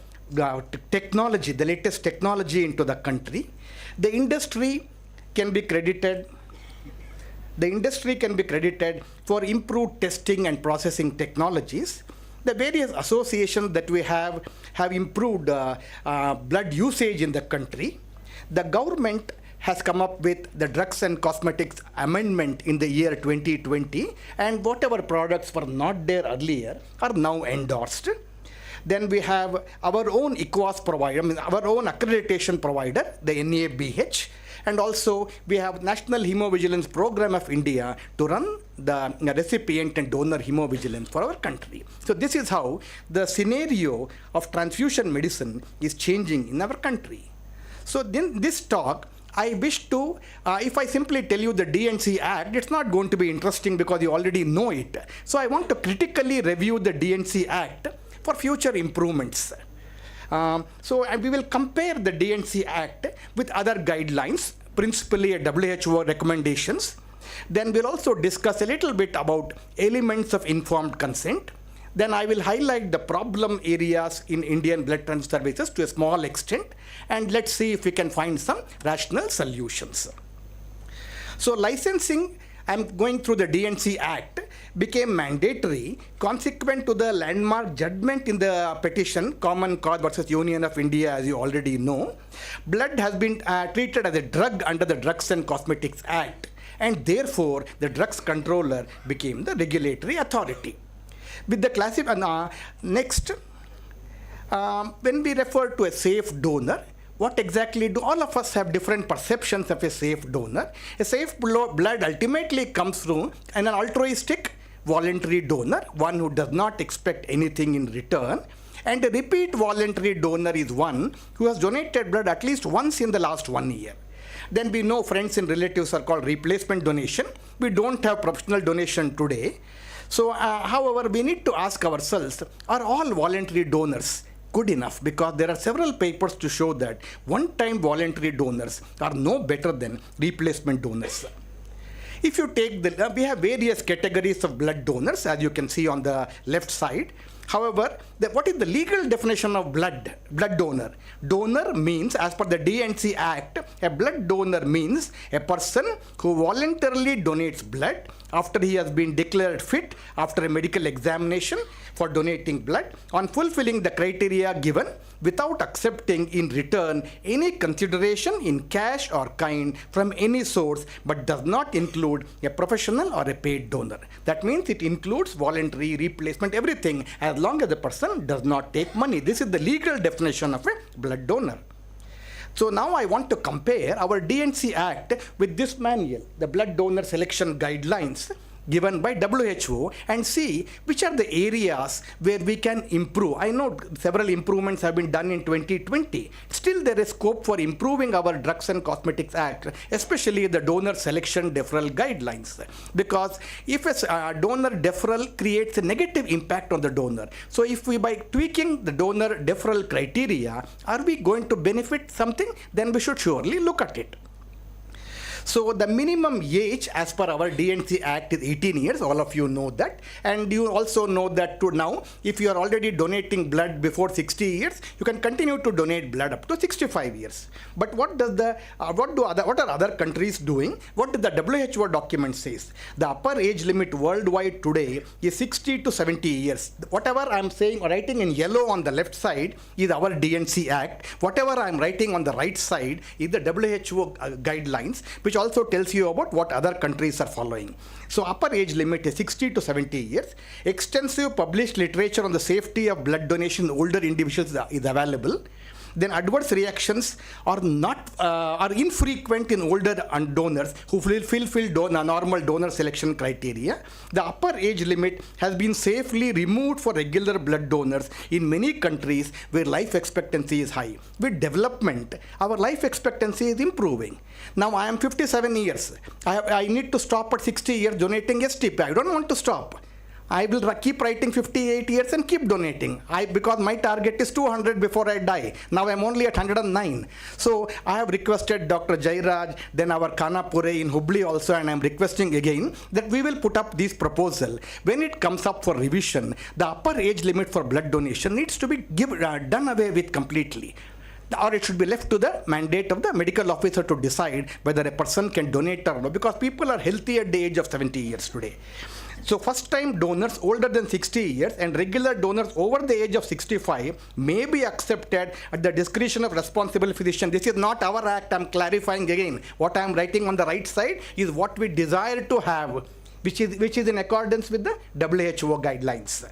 technology, the latest technology into the country. The industry can be credited. the industry can be credited for improved testing and processing technologies. The various associations that we have improved blood usage in the country. The government has come up with the Drugs and Cosmetics Amendment in the year 2020, and whatever products were not there earlier are now endorsed. Then we have our own EQUAS provider, our own accreditation provider, the NABH, and also we have National Hemovigilance Program of India to run the recipient and donor hemovigilance for our country. So this is how the scenario of transfusion medicine is changing in our country. So in this talk, I wish to, if I simply tell you the DNC Act, it's not going to be interesting because you already know it. So I want to critically review the DNC Act for future improvements. So we will compare the DNC Act with other guidelines, principally WHO recommendations. Then we'll also discuss a little bit about elements of informed consent. Then I will highlight the problem areas in Indian blood transfusion services to a small extent, and let's see if we can find some rational solutions. So licensing, I'm going through the DNC Act, became mandatory consequent to the landmark judgment in the petition, Common Cause versus Union of India, as you already know. Blood has been treated as a drug under the Drugs and Cosmetics Act, and therefore the drugs controller became the regulatory authority. With the next, when we refer to a safe donor, what exactly do all of us have different perceptions of a safe donor? A safe blood ultimately comes through an altruistic voluntary donor, one who does not expect anything in return. And a repeat voluntary donor is one who has donated blood at least once in the last 1 year. Then we know friends and relatives are called replacement donation. We don't have professional donation today. So, however, we need to ask ourselves, are all voluntary donors good enough? Because there are several papers to show that one-time voluntary donors are no better than replacement donors. If you take we have various categories of blood donors, as you can see on the left side. However, what is the legal definition of blood donor? Donor means, as per the DNC Act, a blood donor means a person who voluntarily donates blood after he has been declared fit after a medical examination for donating blood on fulfilling the criteria given without accepting in return any consideration in cash or kind from any source, but does not include a professional or a paid donor. That means it includes voluntary, replacement, everything, as long as the person does not take money. This is the legal definition of a blood donor. So now I want to compare our DNC Act with this manual, the Blood Donor Selection Guidelines, given by WHO, and see which are the areas where we can improve. I know several improvements have been done in 2020. Still there is scope for improving our Drugs and Cosmetics Act, especially the donor selection deferral guidelines. Because if a donor deferral creates a negative impact on the donor. So if we, by tweaking the donor deferral criteria, are we going to benefit something? Then we should surely look at it. So the minimum age as per our DNC Act is 18 years, all of you know that. And you also know that to now, if you are already donating blood before 60 years, you can continue to donate blood up to 65 years. But what are other countries doing? What does the WHO document says? The upper age limit worldwide today is 60 to 70 years. Whatever I'm saying or writing in yellow on the left side is our DNC Act. Whatever I'm writing on the right side is the WHO guidelines, which also tells you about what other countries are following. So upper age limit is 60 to 70 years. Extensive published literature on the safety of blood donation in older individuals is available. Then adverse reactions are infrequent in older donors who fulfill normal donor selection criteria. The upper age limit has been safely removed for regular blood donors in many countries where life expectancy is high. With development, our life expectancy is improving. Now I am 57 years. I need to stop at 60 years donating STP. I don't want to stop. I will keep writing 58 years and keep donating. Because my target is 200 before I die. Now I'm only at 109. So I have requested Dr. Jairaj, then our Khanapure in Hubli also, and I'm requesting again that we will put up this proposal. When it comes up for revision, the upper age limit for blood donation needs to be done away with completely. or it should be left to the mandate of the medical officer to decide whether a person can donate or not, because people are healthy at the age of 70 years today. So first-time donors older than 60 years and regular donors over the age of 65 may be accepted at the discretion of responsible physician. This is not our act. I'm clarifying again. What I'm writing on the right side is what we desire to have, which is in accordance with the WHO guidelines.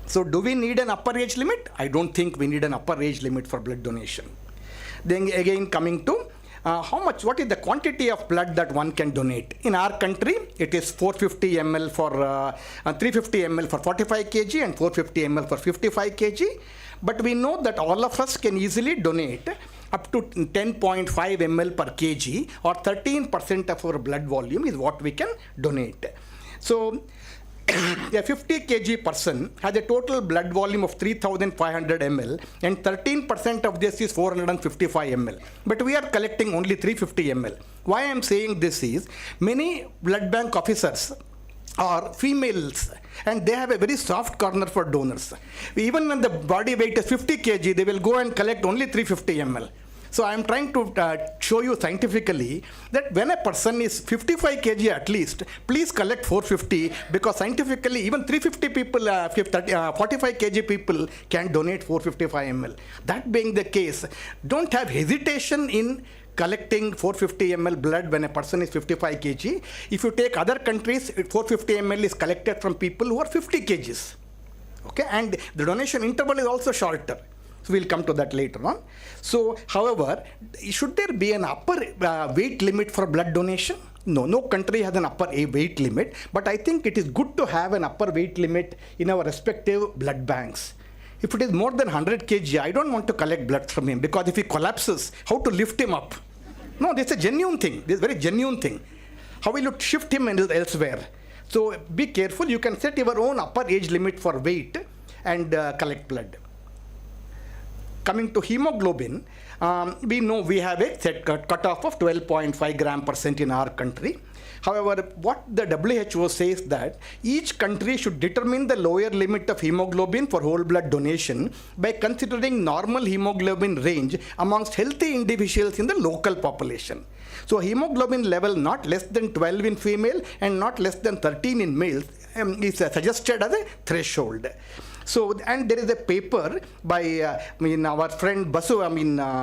So do we need an upper age limit? I don't think we need an upper age limit for blood donation. Then again, coming to what is the quantity of blood that one can donate? In our country, it is 450 ml for 350 ml for 45 kg and 450 ml for 55 kg. But we know that all of us can easily donate up to 10.5 ml per kg, or 13% of our blood volume is what we can donate. So a 50 kg person has a total blood volume of 3,500 ml, and 13% of this is 455 ml. But we are collecting only 350 ml. Why I am saying this is, many blood bank officers are females, and they have a very soft corner for donors. Even when the body weight is 50 kg, they will go and collect only 350 ml. So I am trying to show you scientifically that when a person is 55 kg at least, please collect 450, because scientifically even 350 people, 45 kg people can donate 455 ml. That being the case, don't have hesitation in collecting 450 ml blood when a person is 55 kg. If you take other countries, 450 ml is collected from people who are 50 kgs. Okay, and the donation interval is also shorter. So we'll come to that later on. So, however, should there be an upper weight limit for blood donation? No country has an upper weight limit, but I think it is good to have an upper weight limit in our respective blood banks. If it is more than 100 kg, I don't want to collect blood from him, because if he collapses, how to lift him up? No, this is a genuine thing. This is a very genuine thing. How will you shift him elsewhere? So be careful. You can set your own upper age limit for weight and collect blood. Coming to hemoglobin, we know we have a set cutoff of 12.5 gram % in our country. However, what the WHO says that each country should determine the lower limit of hemoglobin for whole blood donation by considering normal hemoglobin range amongst healthy individuals in the local population. So hemoglobin level not less than 12 in female and not less than 13 in males is suggested as a threshold. So, and there is a paper by our friend Abhishek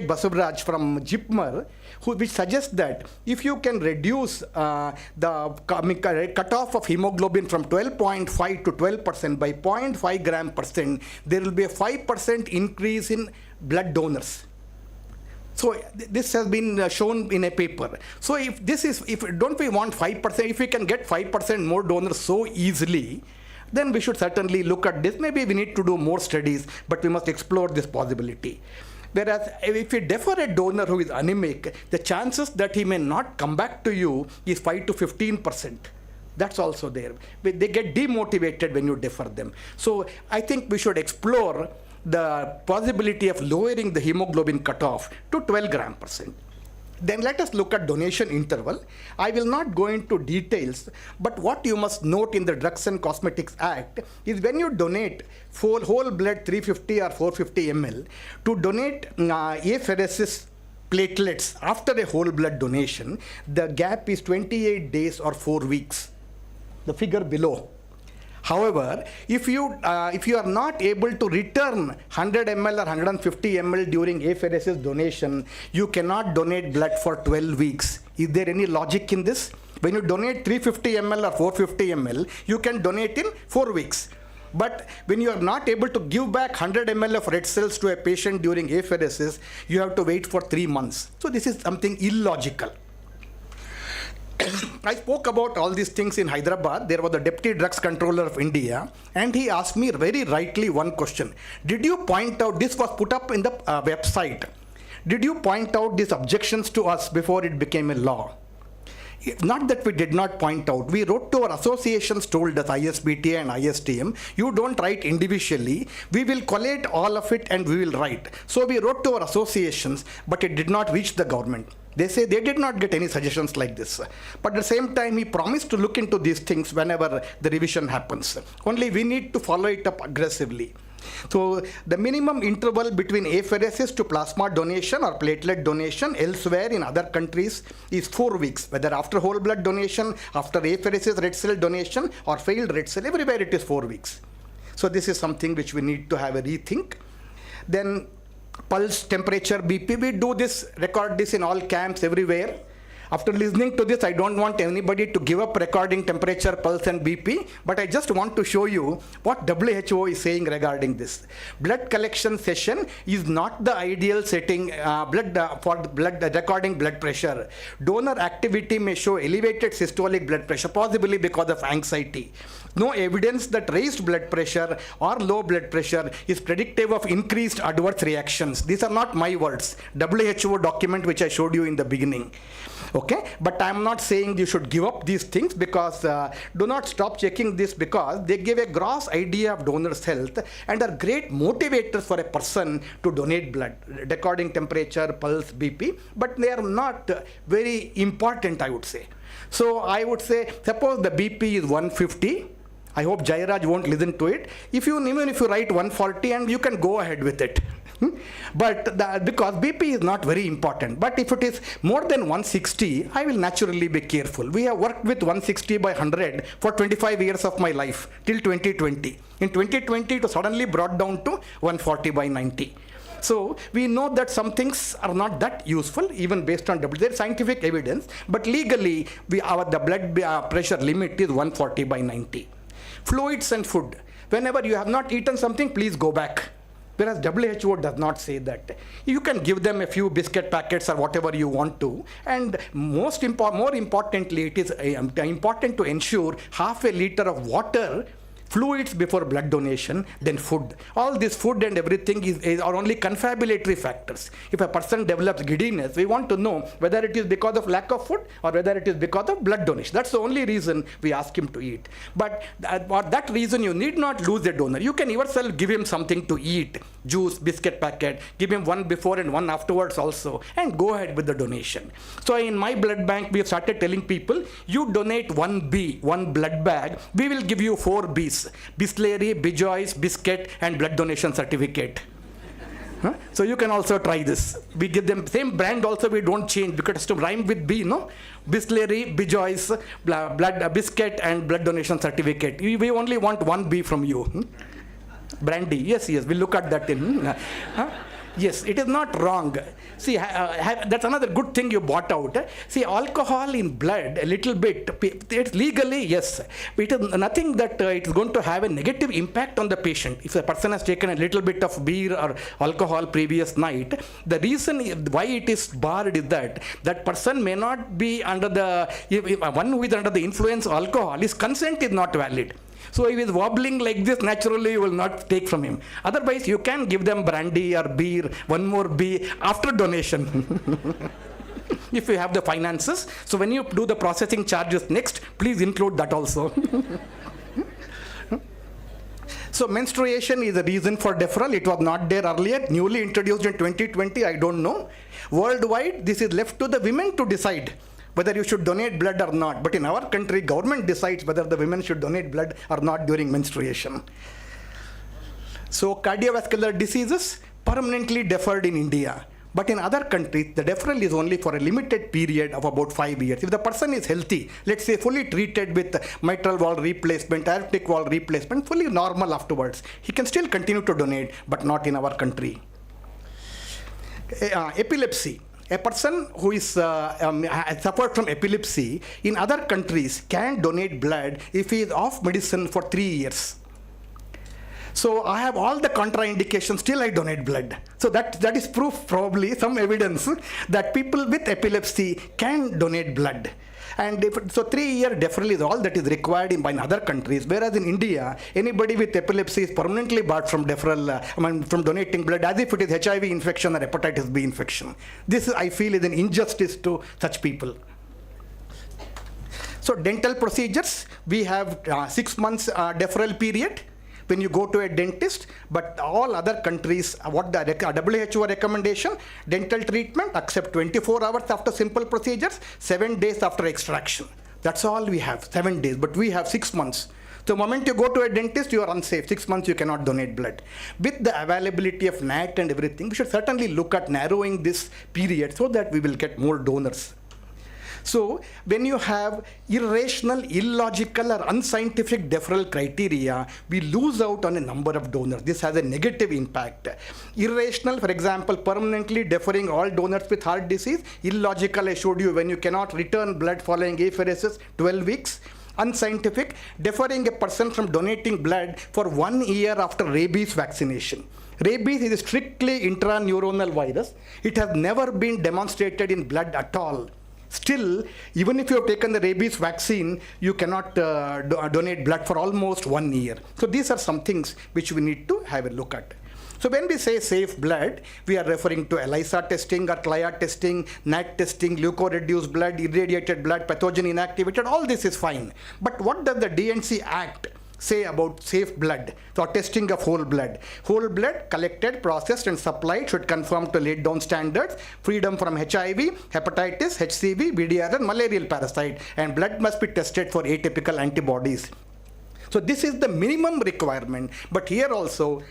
Basubraj from Jipmer, which suggests that if you can reduce the cutoff of hemoglobin from 12.5 to 12% by 0.5 gram %, there will be a 5% increase in blood donors. So this has been shown in a paper. So if don't we want 5%, if we can get 5% more donors so easily, then we should certainly look at this. Maybe we need to do more studies, but we must explore this possibility. Whereas if we defer a donor who is anemic, the chances that he may not come back to you is 5 to 15%. That's also there. They get demotivated when you defer them. So I think we should explore the possibility of lowering the hemoglobin cutoff to 12 gram %. Then let us look at donation interval. I will not go into details, but what you must note in the Drugs and Cosmetics Act is when you donate whole blood 350 or 450 ml, to donate apheresis platelets after a whole blood donation, the gap is 28 days or 4 weeks. The figure below. However, if you are not able to return 100 ml or 150 ml during apheresis donation, you cannot donate blood for 12 weeks. Is there any logic in this? When you donate 350 ml or 450 ml, you can donate in 4 weeks. But when you are not able to give back 100 ml of red cells to a patient during apheresis, you have to wait for 3 months. So this is something illogical. I spoke about all these things in Hyderabad. There was the Deputy Drugs Controller of India, and he asked me very rightly one question. Did you point out, this was put up in the website, did you point out these objections to us before it became a law? Not that we did not point out. We wrote to our associations, told us ISBTA and ISTM, you don't write individually. We will collate all of it and we will write. So we wrote to our associations, but it did not reach the government. They say they did not get any suggestions like this. But at the same time, he promised to look into these things whenever the revision happens. Only we need to follow it up aggressively. So the minimum interval between apheresis to plasma donation or platelet donation elsewhere in other countries is 4 weeks, whether after whole blood donation, after apheresis red cell donation, or failed red cell, everywhere it is 4 weeks. So this is something which we need to have a rethink. Then pulse, temperature, BP, we do this, record this in all camps everywhere. After listening to this, I don't want anybody to give up recording temperature, pulse and BP, but I just want to show you what WHO is saying regarding this. Blood collection session is not the ideal setting for recording blood pressure. Donor activity may show elevated systolic blood pressure, possibly because of anxiety. No evidence that raised blood pressure or low blood pressure is predictive of increased adverse reactions. These are not my words. WHO document which I showed you in the beginning. Okay, but I'm not saying you should give up these things, because do not stop checking this, because they give a gross idea of donor's health and are great motivators for a person to donate blood, recording temperature, pulse, BP, but they are not very important, I would say. So I would say, suppose the BP is 150. I hope Jairaj won't listen to it. Even if you write 140, and you can go ahead with it. But because BP is not very important. But if it is more than 160, I will naturally be careful. We have worked with 160 by 100 for 25 years of my life till 2020. In 2020, it was suddenly brought down to 140 by 90. So we know that some things are not that useful, even based on there is scientific evidence. But legally, the blood pressure limit is 140 by 90. Fluids and food. Whenever you have not eaten something, please go back. Whereas WHO does not say that. You can give them a few biscuit packets or whatever you want to. And more importantly, it is important to ensure half a liter of water, fluids before blood donation, then food. All this food and everything are only confabulatory factors. If a person develops giddiness, we want to know whether it is because of lack of food or whether it is because of blood donation. That's the only reason we ask him to eat. But for that reason, you need not lose a donor. You can yourself give him something to eat, juice, biscuit packet, give him one before and one afterwards also, and go ahead with the donation. So in my blood bank, we have started telling people, you donate 1B, one blood bag, we will give you 4 Bs. Bisleri, Bijoyce, biscuit, and blood donation certificate. So you can also try this. We give them same brand also, we don't change because it has to rhyme with B, no? Bisleri, Bijoyce, blood biscuit, and blood donation certificate. We only want 1 B from you. Brandy, yes, we'll look at that in. Yes, it is not wrong. See, that's another good thing you bought out. See, alcohol in blood, a little bit, it's legally, yes. It is nothing that it is going to have a negative impact on the patient. If a person has taken a little bit of beer or alcohol previous night, the reason why it is barred is that person may not be under one who is under the influence of alcohol, his consent is not valid. So if he is wobbling like this, naturally you will not take from him. Otherwise, you can give them brandy or beer, one more B after donation. If you have the finances. So when you do the processing charges next, please include that also. So menstruation is a reason for deferral. It was not there earlier, newly introduced in 2020, I don't know. Worldwide, this is left to the women to decide whether you should donate blood or not. But in our country, government decides whether the women should donate blood or not during menstruation. So cardiovascular diseases, permanently deferred in India. But in other countries, the deferral is only for a limited period of about 5 years. If the person is healthy, let's say fully treated with mitral valve replacement, aortic valve replacement, fully normal afterwards, he can still continue to donate, but not in our country. Epilepsy. A person who is suffered from epilepsy in other countries can donate blood if he is off medicine for 3 years. So I have all the contraindications, still I donate blood. So that is proof, probably some evidence that people with epilepsy can donate blood. And so 3-year deferral is all that is required in other countries. Whereas in India, anybody with epilepsy is permanently barred from deferral, from donating blood, as if it is HIV infection or hepatitis B infection. This, I feel, is an injustice to such people. So dental procedures, we have 6 months deferral period when you go to a dentist, but all other countries, what the WHO recommendation, dental treatment, except 24 hours after simple procedures, 7 days after extraction. That's all we have, 7 days, but we have 6 months. So the moment you go to a dentist, you are unsafe. 6 months you cannot donate blood. With the availability of NAT and everything, we should certainly look at narrowing this period so that we will get more donors. So when you have irrational, illogical or unscientific deferral criteria, we lose out on a number of donors. This has a negative impact. Irrational, for example, permanently deferring all donors with heart disease. Illogical, I showed you, when you cannot return blood following apheresis 12 weeks. Unscientific, deferring a person from donating blood for 1 year after rabies vaccination. Rabies is a strictly intraneuronal virus. It has never been demonstrated in blood at all. Still, even if you have taken the rabies vaccine, you cannot donate blood for almost 1 year. So these are some things which we need to have a look at. So when we say safe blood, we are referring to ELISA testing or CLIA testing, NAT testing, leukoreduced blood, irradiated blood, pathogen inactivated, all this is fine. But what does the DNC Act say about safe blood or testing of whole blood? Whole blood collected, processed and supplied should conform to laid down standards, freedom from HIV, hepatitis, HCV, VDR and malarial parasite, and blood must be tested for atypical antibodies. So this is the minimum requirement, but here also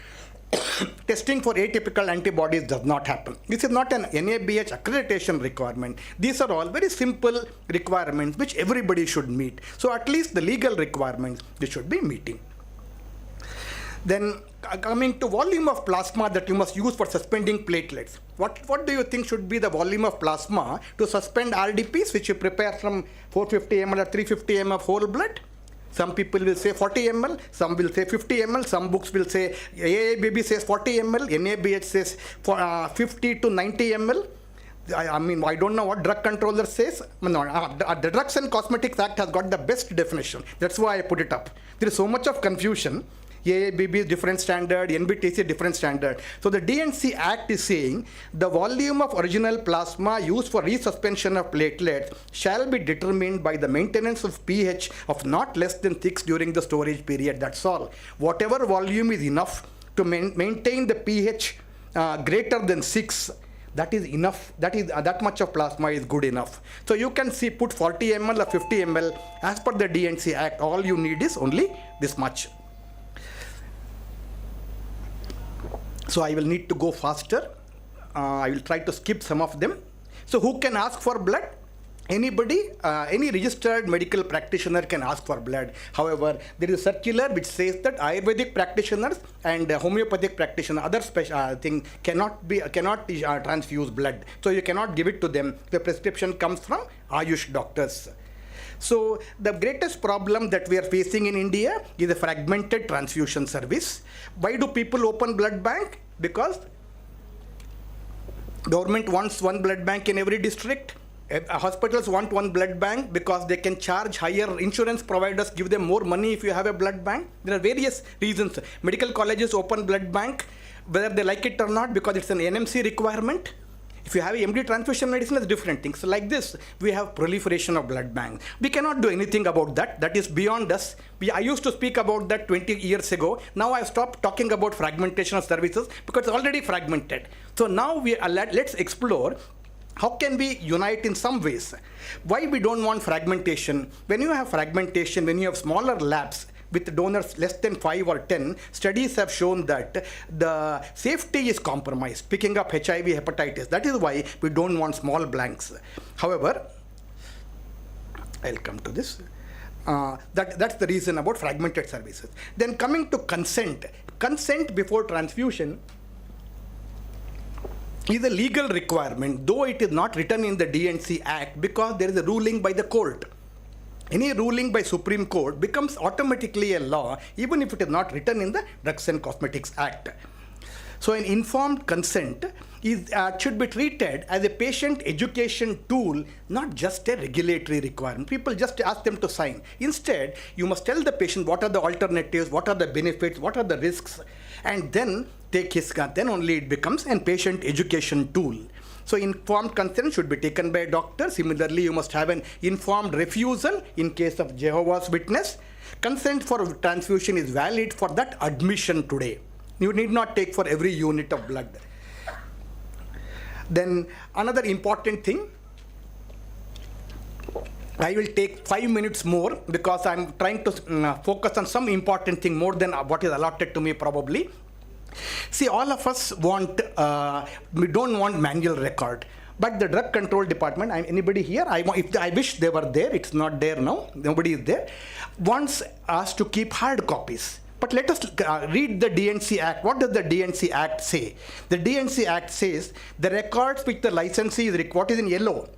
testing for atypical antibodies does not happen. This is not an NABH accreditation requirement. These are all very simple requirements which everybody should meet. So at least the legal requirements they should be meeting. Then coming to volume of plasma that you must use for suspending platelets. What do you think should be the volume of plasma to suspend RDPs which you prepare from 450 ml or 350 ml of whole blood? Some people will say 40 ml, some will say 50 ml, some books will say, AABB says 40 ml, NABH says 50 to 90 ml. I mean, I don't know what drug controller says. No, the Drugs and Cosmetics Act has got the best definition. That's why I put it up. There is so much of confusion. AABB is different standard, NBTC is different standard. So the DNC Act is saying the volume of original plasma used for resuspension of platelets shall be determined by the maintenance of pH of not less than 6 during the storage period. That's all. Whatever volume is enough to maintain the pH greater than 6, that is enough. That much of plasma is good enough. So you can see put 40 ml or 50 ml as per the DNC Act. All you need is only this much. So I will need to go faster. I will try to skip some of them. So who can ask for blood? Anybody, any registered medical practitioner can ask for blood. However, there is a circular which says that Ayurvedic practitioners and homeopathic practitioners, other special thing cannot transfuse blood. So you cannot give it to them. The prescription comes from Ayush doctors. So the greatest problem that we are facing in India is a fragmented transfusion service. Why do people open blood bank? Because government wants one blood bank in every district. Hospitals want one blood bank because they can charge higher. Insurance providers give them more money if you have a blood bank. There are various reasons. Medical colleges open blood bank, whether they like it or not, because it's an NMC requirement. If you have MD transfusion medicine, it's different things. So like this, we have proliferation of blood banks. We cannot do anything about that. That is beyond us. I used to speak about that 20 years ago. Now I've stopped talking about fragmentation of services because it's already fragmented. So now let's explore how can we unite in some ways. Why we don't want fragmentation? When you have fragmentation, when you have smaller labs, with donors less than 5 or 10, studies have shown that the safety is compromised, picking up HIV, hepatitis. That is why we don't want small blanks. However, I'll come to this. That's the reason about fragmented services. Then coming to consent. Consent before transfusion is a legal requirement, though it is not written in the DNC Act because there is a ruling by the court. Any ruling by Supreme Court becomes automatically a law even if it is not written in the Drugs and Cosmetics Act. So an informed consent should be treated as a patient education tool, not just a regulatory requirement. People just ask them to sign. Instead, you must tell the patient what are the alternatives, what are the benefits, what are the risks, and then take his consent. Then only it becomes a patient education tool. So informed consent should be taken by a doctor. Similarly, you must have an informed refusal in case of Jehovah's Witness. Consent for transfusion is valid for that admission today. You need not take for every unit of blood. Then another important thing, I will take 5 minutes more because I'm trying to focus on some important thing more than what is allotted to me probably. See, all of us want, we don't want manual record. But the drug control department, anybody here, I wish they were there, it's not there now, nobody is there, wants us to keep hard copies. But let us read the DNC Act. What does the DNC Act say? The DNC Act says the records which the licensee is what is in yellow.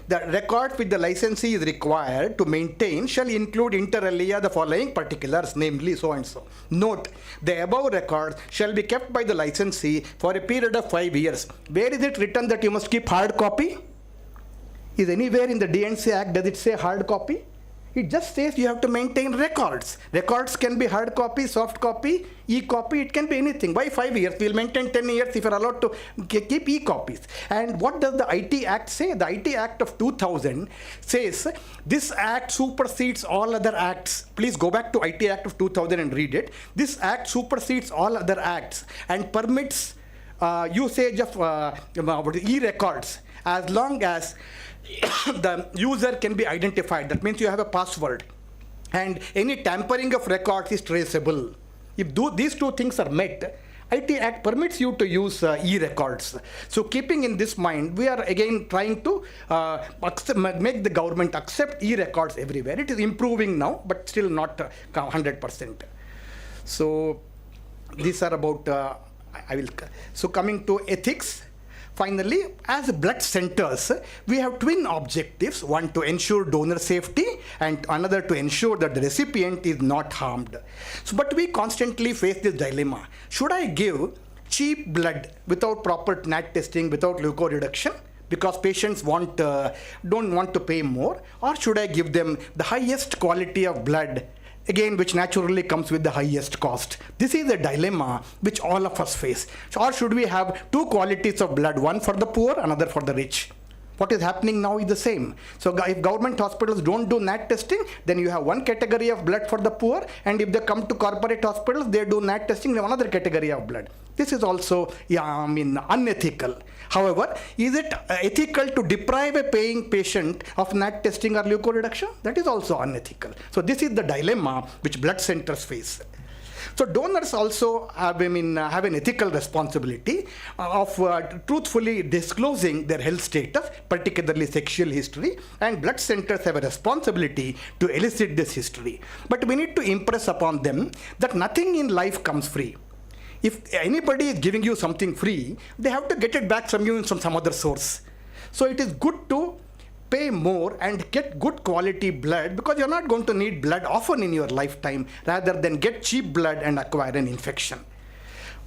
The records which the licensee is required to maintain shall include inter alia the following particulars, namely so and so. Note, the above records shall be kept by the licensee for a period of 5 years. Where is it written that you must keep hard copy? Is anywhere in the DNC Act does it say hard copy? It just says you have to maintain records. Records can be hard copy, soft copy, e-copy, it can be anything. Why 5 years? We'll maintain 10 years if you're allowed to keep e-copies. And what does the IT Act say? The IT Act of 2000 says, this act supersedes all other acts. Please go back to IT Act of 2000 and read it. This act supersedes all other acts and permits usage of e-records as long as the user can be identified. That means you have a password. And any tampering of records is traceable. If these two things are met, IT Act permits you to use e-records. So keeping in this mind, we are again trying to make the government accept e-records everywhere. It is improving now, but still not 100%. So these are about, so coming to ethics. Finally, as blood centers, we have twin objectives, one to ensure donor safety and another to ensure that the recipient is not harmed. So, but we constantly face this dilemma. Should I give cheap blood without proper NAT testing, without leukoreduction, because patients don't want to pay more, or should I give them the highest quality of blood, again, which naturally comes with the highest cost? This is a dilemma which all of us face. Or should we have two qualities of blood, one for the poor, another for the rich? What is happening now is the same. So if government hospitals don't do NAT testing, then you have one category of blood for the poor, and if they come to corporate hospitals, they do NAT testing, they have another category of blood. This is also, unethical. However, is it ethical to deprive a paying patient of NAT testing or leukoreduction? That is also unethical. So this is the dilemma which blood centers face. So donors also have an ethical responsibility of truthfully disclosing their health status, particularly sexual history, and blood centers have a responsibility to elicit this history. But we need to impress upon them that nothing in life comes free. If anybody is giving you something free, they have to get it back from you from some other source. So it is good to pay more and get good quality blood, because you're not going to need blood often in your lifetime, rather than get cheap blood and acquire an infection.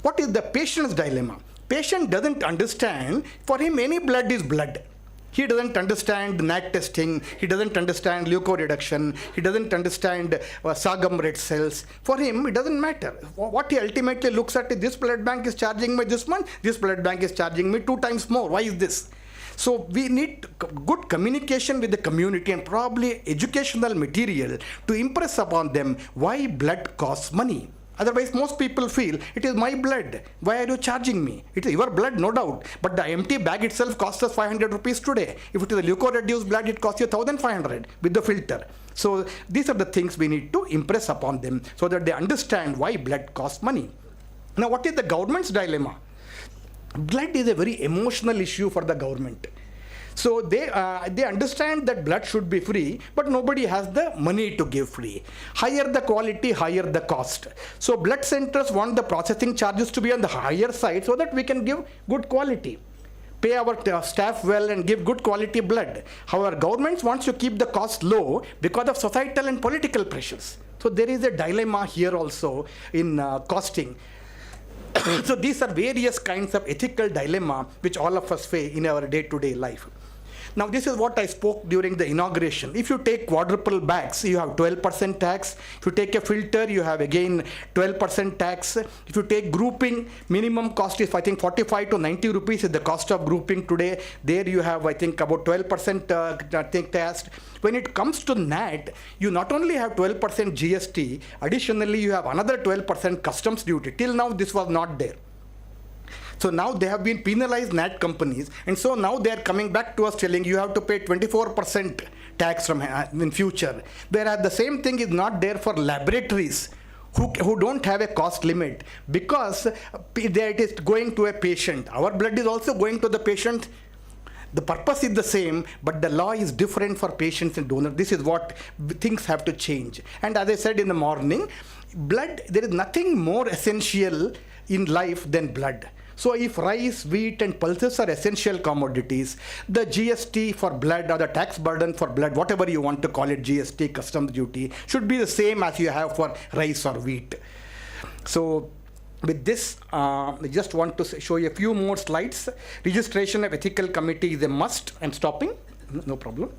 What is the patient's dilemma? Patient doesn't understand, for him any blood is blood. He doesn't understand NAT testing, he doesn't understand leukoreduction, he doesn't understand Sagam red cells. For him, it doesn't matter. What he ultimately looks at is, this blood bank is charging me this month, this blood bank is charging me 2 times more. Why is this? So we need good communication with the community and probably educational material to impress upon them why blood costs money. Otherwise, most people feel, it is my blood, why are you charging me? It is your blood, no doubt, but the empty bag itself costs us 500 rupees today. If it is a leukoreduced blood, it costs you 1,500 with the filter. So these are the things we need to impress upon them so that they understand why blood costs money. Now, what is the government's dilemma? Blood is a very emotional issue for the government. So they understand that blood should be free, but nobody has the money to give free. Higher the quality, higher the cost. So blood centers want the processing charges to be on the higher side so that we can give good quality. Pay our staff well and give good quality blood. However, governments wants to keep the cost low because of societal and political pressures. So there is a dilemma here also in costing. So these are various kinds of ethical dilemma which all of us face in our day-to-day life. Now this is what I spoke during the inauguration. If you take quadruple bags, you have 12% tax. If you take a filter, you have again 12% tax. If you take grouping, minimum cost is I think 45 to 90 rupees is the cost of grouping today. There you have I think about 12% tax. When it comes to NAT, you not only have 12% GST, additionally you have another 12% customs duty. Till now this was not there. So now they have been penalized, NAT companies, and so now they are coming back to us telling you have to pay 24% tax from in future. Whereas the same thing is not there for laboratories who don't have a cost limit, because it is going to a patient. Our blood is also going to the patient. The purpose is the same, but the law is different for patients and donors. This is what things have to change. And as I said in the morning, blood, there is nothing more essential in life than blood. So if rice, wheat, and pulses are essential commodities, the GST for blood, or the tax burden for blood, whatever you want to call it, GST, customs duty, should be the same as you have for rice or wheat. So with this, I just want to show you a few more slides. Registration of ethical committee is a must. I'm stopping, no problem.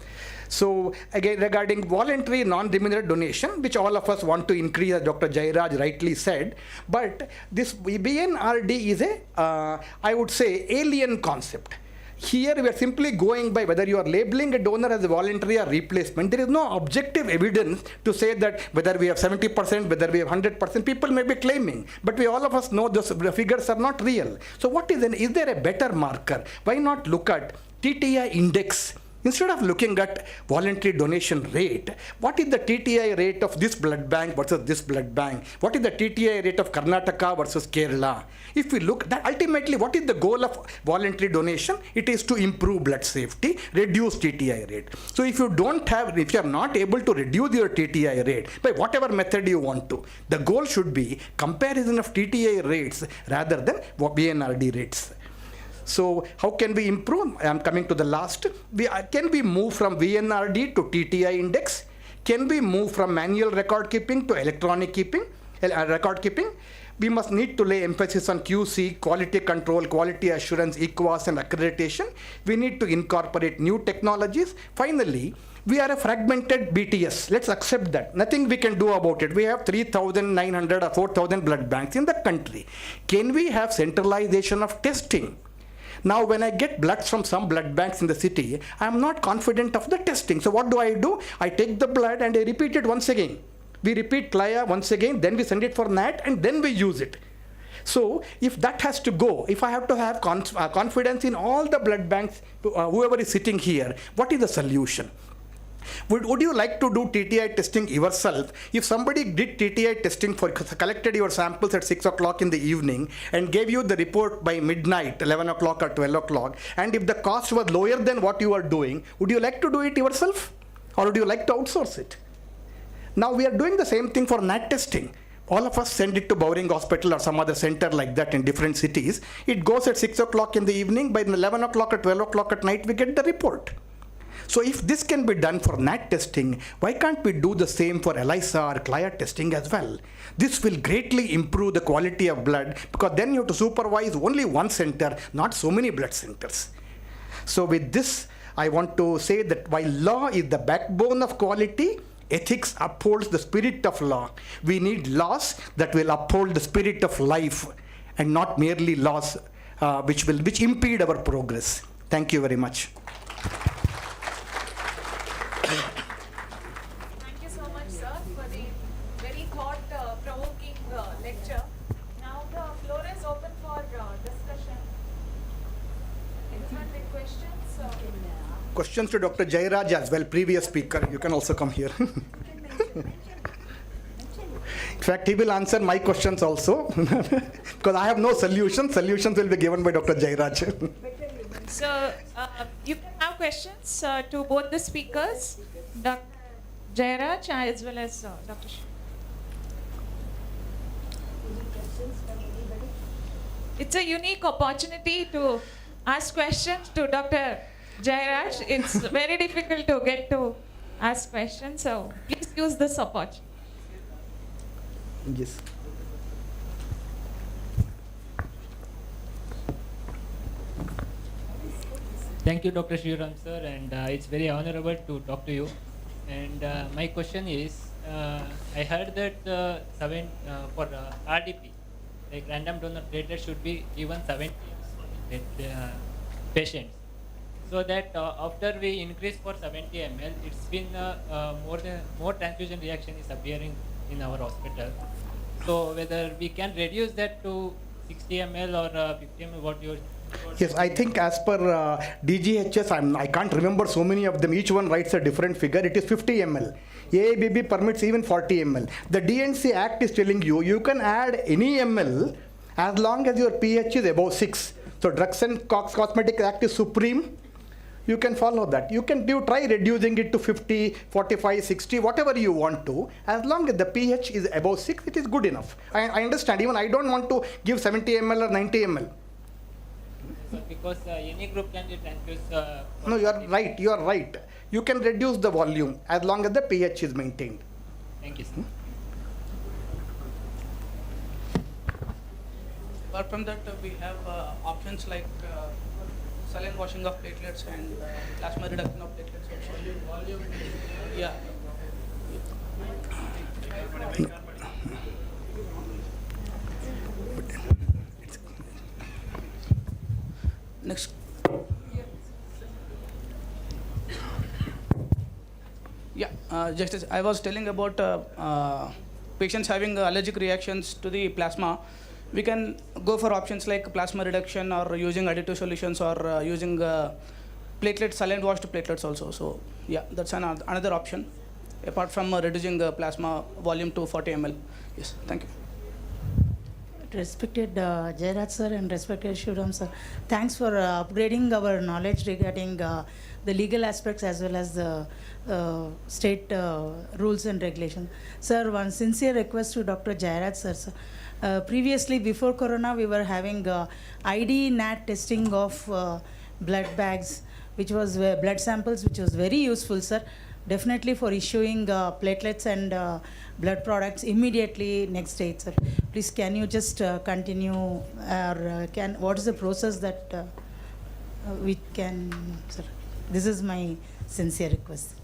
So again, regarding voluntary non-remunerated donation, which all of us want to increase, as Dr. Jairaj rightly said, but this BNRD is a, I would say, alien concept. Here we are simply going by whether you are labeling a donor as a voluntary or replacement. There is no objective evidence to say that whether we have 70%, whether we have 100%, people may be claiming. But we all of us know those figures are not real. So what is there a better marker? Why not look at TTI index? Instead of looking at voluntary donation rate, what is the TTI rate of this blood bank versus this blood bank? What is the TTI rate of Karnataka versus Kerala? If we look, that ultimately, what is the goal of voluntary donation? It is to improve blood safety, reduce TTI rate. So if you are not able to reduce your TTI rate by whatever method you want to, the goal should be comparison of TTI rates rather than BNRD rates. So how can we improve? I am coming to the last. Can we move from VNRD to TTI index? Can we move from manual record keeping to electronic record keeping? We must need to lay emphasis on QC, quality control, quality assurance, EQUAS, and accreditation. We need to incorporate new technologies. Finally, we are a fragmented BTS. Let's accept that. Nothing we can do about it. We have 3,900 or 4,000 blood banks in the country. Can we have centralization of testing? Now, when I get blood from some blood banks in the city, I am not confident of the testing. So what do? I take the blood and I repeat it once again. We repeat CLIA once again, then we send it for NAT, and then we use it. So if that has to go, if I have to have confidence in all the blood banks, whoever is sitting here, what is the solution? Would you like to do TTI testing yourself? If somebody did TTI testing collected your samples at 6 o'clock in the evening and gave you the report by midnight, 11 o'clock or 12 o'clock, and if the cost was lower than what you are doing, would you like to do it yourself? Or would you like to outsource it? Now we are doing the same thing for NAT testing. All of us send it to Bowring Hospital or some other center like that in different cities. It goes at 6 o'clock in the evening. By 11 o'clock or 12 o'clock at night, we get the report. So if this can be done for NAT testing, why can't we do the same for ELISA or CLIA testing as well? This will greatly improve the quality of blood, because then you have to supervise only one center, not so many blood centers. So with this, I want to say that while law is the backbone of quality, ethics upholds the spirit of law. We need laws that will uphold the spirit of life and not merely laws which impede our progress. Thank you very much. Thank you so much, sir, for the very thought-provoking lecture. Now the floor is open for discussion. Anyone with questions? Questions to Dr. Jairaj as well, previous speaker. You can also come here. In fact, he will answer my questions also, because I have no solutions. Solutions will be given by Dr. Jairaj. So you can have questions to both the speakers, Dr. Jairaj as well as Dr. Shah. It's a unique opportunity to ask questions to Dr. Jairaj. It's very difficult to get to ask questions, so please use this opportunity. Yes. Thank you, Dr. Shriram sir, and it's very honorable to talk to you. And my question is, I heard that for RDP, like random donor platelets should be given 70 patients. So that after we increase for 70 ml, it's been more transfusion reaction is appearing in our hospital. So whether we can reduce that to 60 ml or 50 ml? What your Yes, I think as per DGHS, I can't remember so many of them. Each one writes a different figure. It is 50 ml. AABB permits even 40 ml. The DNC Act is telling you, you can add any ml as long as your pH is above 6. So Drugs and Cosmetic Act is supreme. You can follow that. You can try reducing it to 50, 45, 60, whatever you want to. As long as the pH is above 6, it is good enough. I understand. Even I don't want to give 70 ml or 90 ml. Because any group can be transfused. No, you are right. You are right. You can reduce the volume as long as the pH is maintained. Thank you, sir. Apart from that, we have options like saline washing of platelets and plasma reduction of platelets also. Yeah. Next. Yeah, just as I was telling about patients having allergic reactions to the plasma, we can go for options like plasma reduction or using additive solutions or using platelet saline washed platelets also. So yeah, that's another option apart from reducing plasma volume to 40 ml. Yes, thank you. Respected Jairaj sir and respected Shivram sir, thanks for upgrading our knowledge regarding the legal aspects as well as the state rules and regulations. Sir, one sincere request to Dr. Jairaj sir. Previously, before Corona, we were having ID NAT testing of blood bags, which was blood samples, which was very useful, sir. Definitely for issuing platelets and blood products immediately next day, sir. Please, can you just continue, or what is the process that we can, sir? This is my sincere request.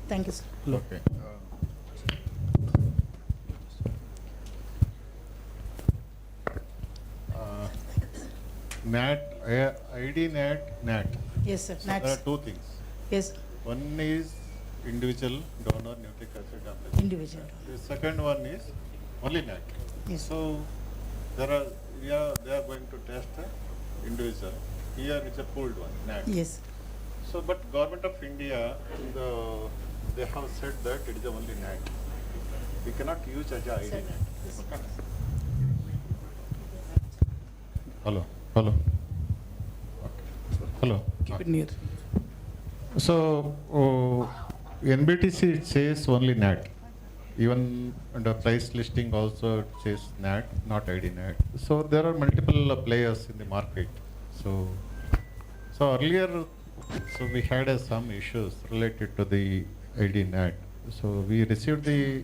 Thank you, sir. Okay. ID NAT. Yes, sir. So there are two things. Yes. One is individual donor nucleic acid amplification. Individual. The second one is only NAT. Yes. So they are going to test the individual. Here it's a pooled one, NAT. Yes. So, but Government of India, they have said that it is only NAT. We cannot use as a ID NAT. Okay. Hello. Okay. Hello. Keep it near. So, NBTC it says only NAT. Even under price listing also it says NAT, not ID NAT. So there are multiple players in the market. So earlier, we had some issues related to the ID NAT. So we received the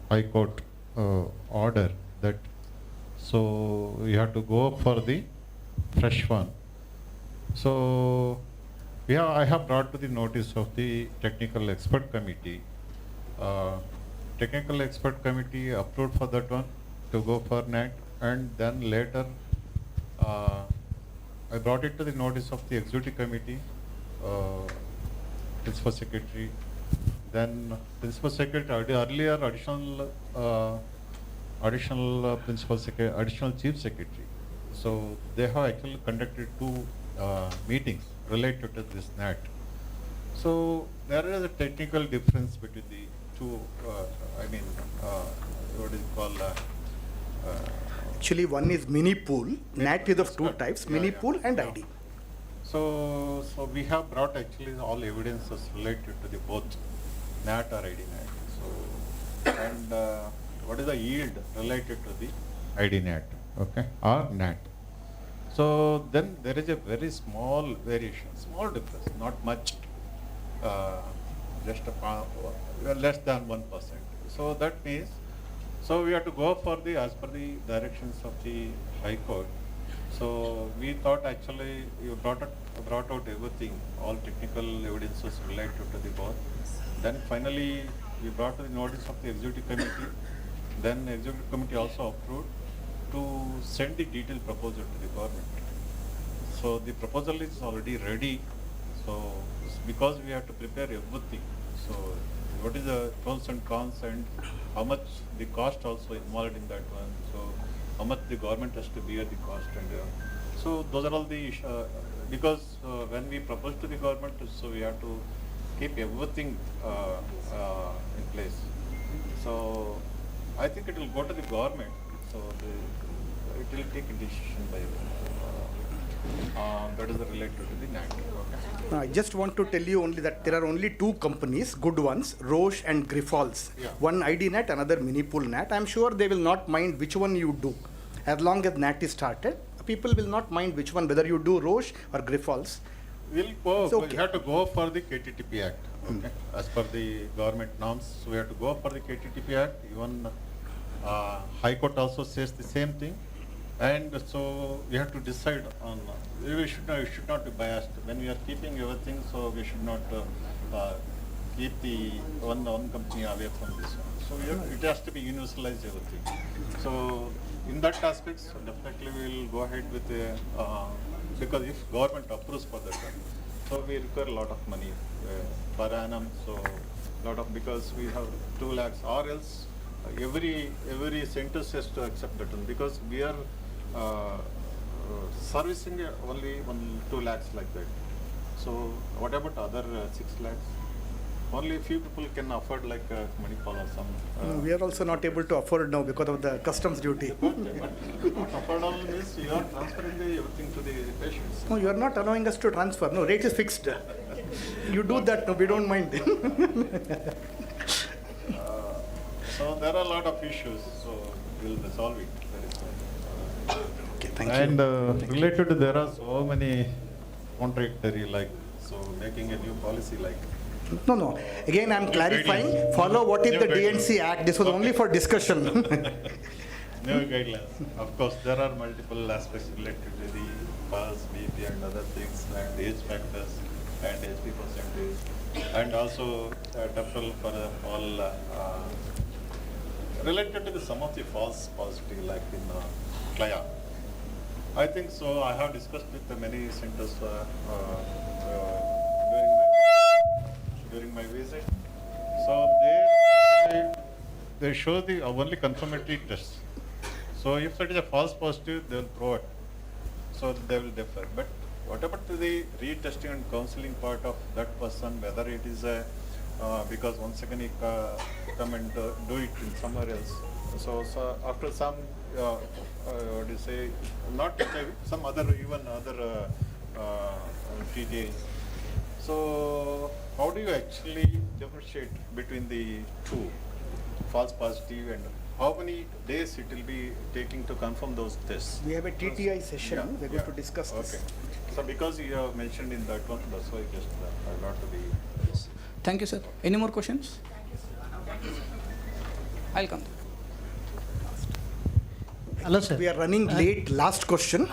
High Court order that so we have to go for the fresh one. So I have brought to the notice of the technical expert committee. Technical expert committee approved for that one to go for NAT, and then later I brought it to the notice of the executive committee, principal secretary, then principal secretary, earlier additional principal secretary, additional chief secretary. So they have actually conducted two meetings related to this NAT. So there is a technical difference between the two, what is it called? Actually, one is mini pool. NAT is of two types, mini pool and ID. So we have brought actually all evidences related to the both NAT or ID NAT. So, and what is the yield related to the ID NAT, okay, or NAT. So then there is a very small variation, small difference, not much, just less than 1%. So that means, so we have to go for the, as per the directions of the High Court. So we thought actually you brought out everything, all technical evidences related to the board. Then finally we brought to the notice of the executive committee. Then executive committee also approved to send the detailed proposal to the government. So the proposal is already ready. So because we have to prepare everything. So what is the pros and cons and how much the cost also involved in that one. So how much the government has to bear the cost, and so those are all the because when we propose to the government, so we have to keep everything in place. So I think it will go to the government, so it will take a decision by that is related to the NAT. Okay. I just want to tell you only that there are only two companies, good ones, Roche and Grifols. Yeah. One ID NAT, another Minipool NAT. I'm sure they will not mind which one you do. As long as NAT is started, people will not mind which one, whether you do Roche or Grifols. We'll go, It's okay. we have to go for the KTTP Act, okay, as per the government norms. So we have to go for the KTTP Act. Even High Court also says the same thing. And so we have to decide on, we should not be biased. When we are keeping everything, so we should not keep the one company away from this one. So it has to be universalized everything. So in that aspect, so definitely we will go ahead with the, because if government approves for that one, so we require a lot of money per annum. So lot of, because we have 2 lakhs, or else every center has to accept that one, because we are servicing only 2 lakhs like that. So what about other 6 lakhs? Only a few people can afford, like Manipal or some. We are also not able to afford now because of the customs duty. Not affordable means you are transferring everything to the patients. No, you are not allowing us to transfer. No, rate is fixed. You do that, no, we don't mind. So there are a lot of issues, so we'll resolve it. Okay, thank you. And related to, there are so many contradictory, like, so making a new policy like. No. Again, I'm clarifying. Follow what is the DNC Act. This was only for discussion. New guidelines. Of course, there are multiple aspects related to the pulse, BP, and other things, and age factors, and HP percentage, and also deferral for all related to the, some of the false positive, like in CLIA. I think so. I have discussed with the many centers during my visit. So they show the only confirmatory tests. So if it is a false positive, they will provide. So they will defer. But what about the retesting and counseling part of that person, whether it is a because once again he come and do it in somewhere else. So after some what do you say, not HIV, some other, even other TTAs. So how do you actually differentiate between the two, false positive, and how many days it will be taking to confirm those tests? We have a TTI session. We're going to discuss this. Okay. So because you have mentioned in that one, that's why just I got to be. Thank you, sir. Any more questions? I'll come. Hello, sir. We are running late. Last question.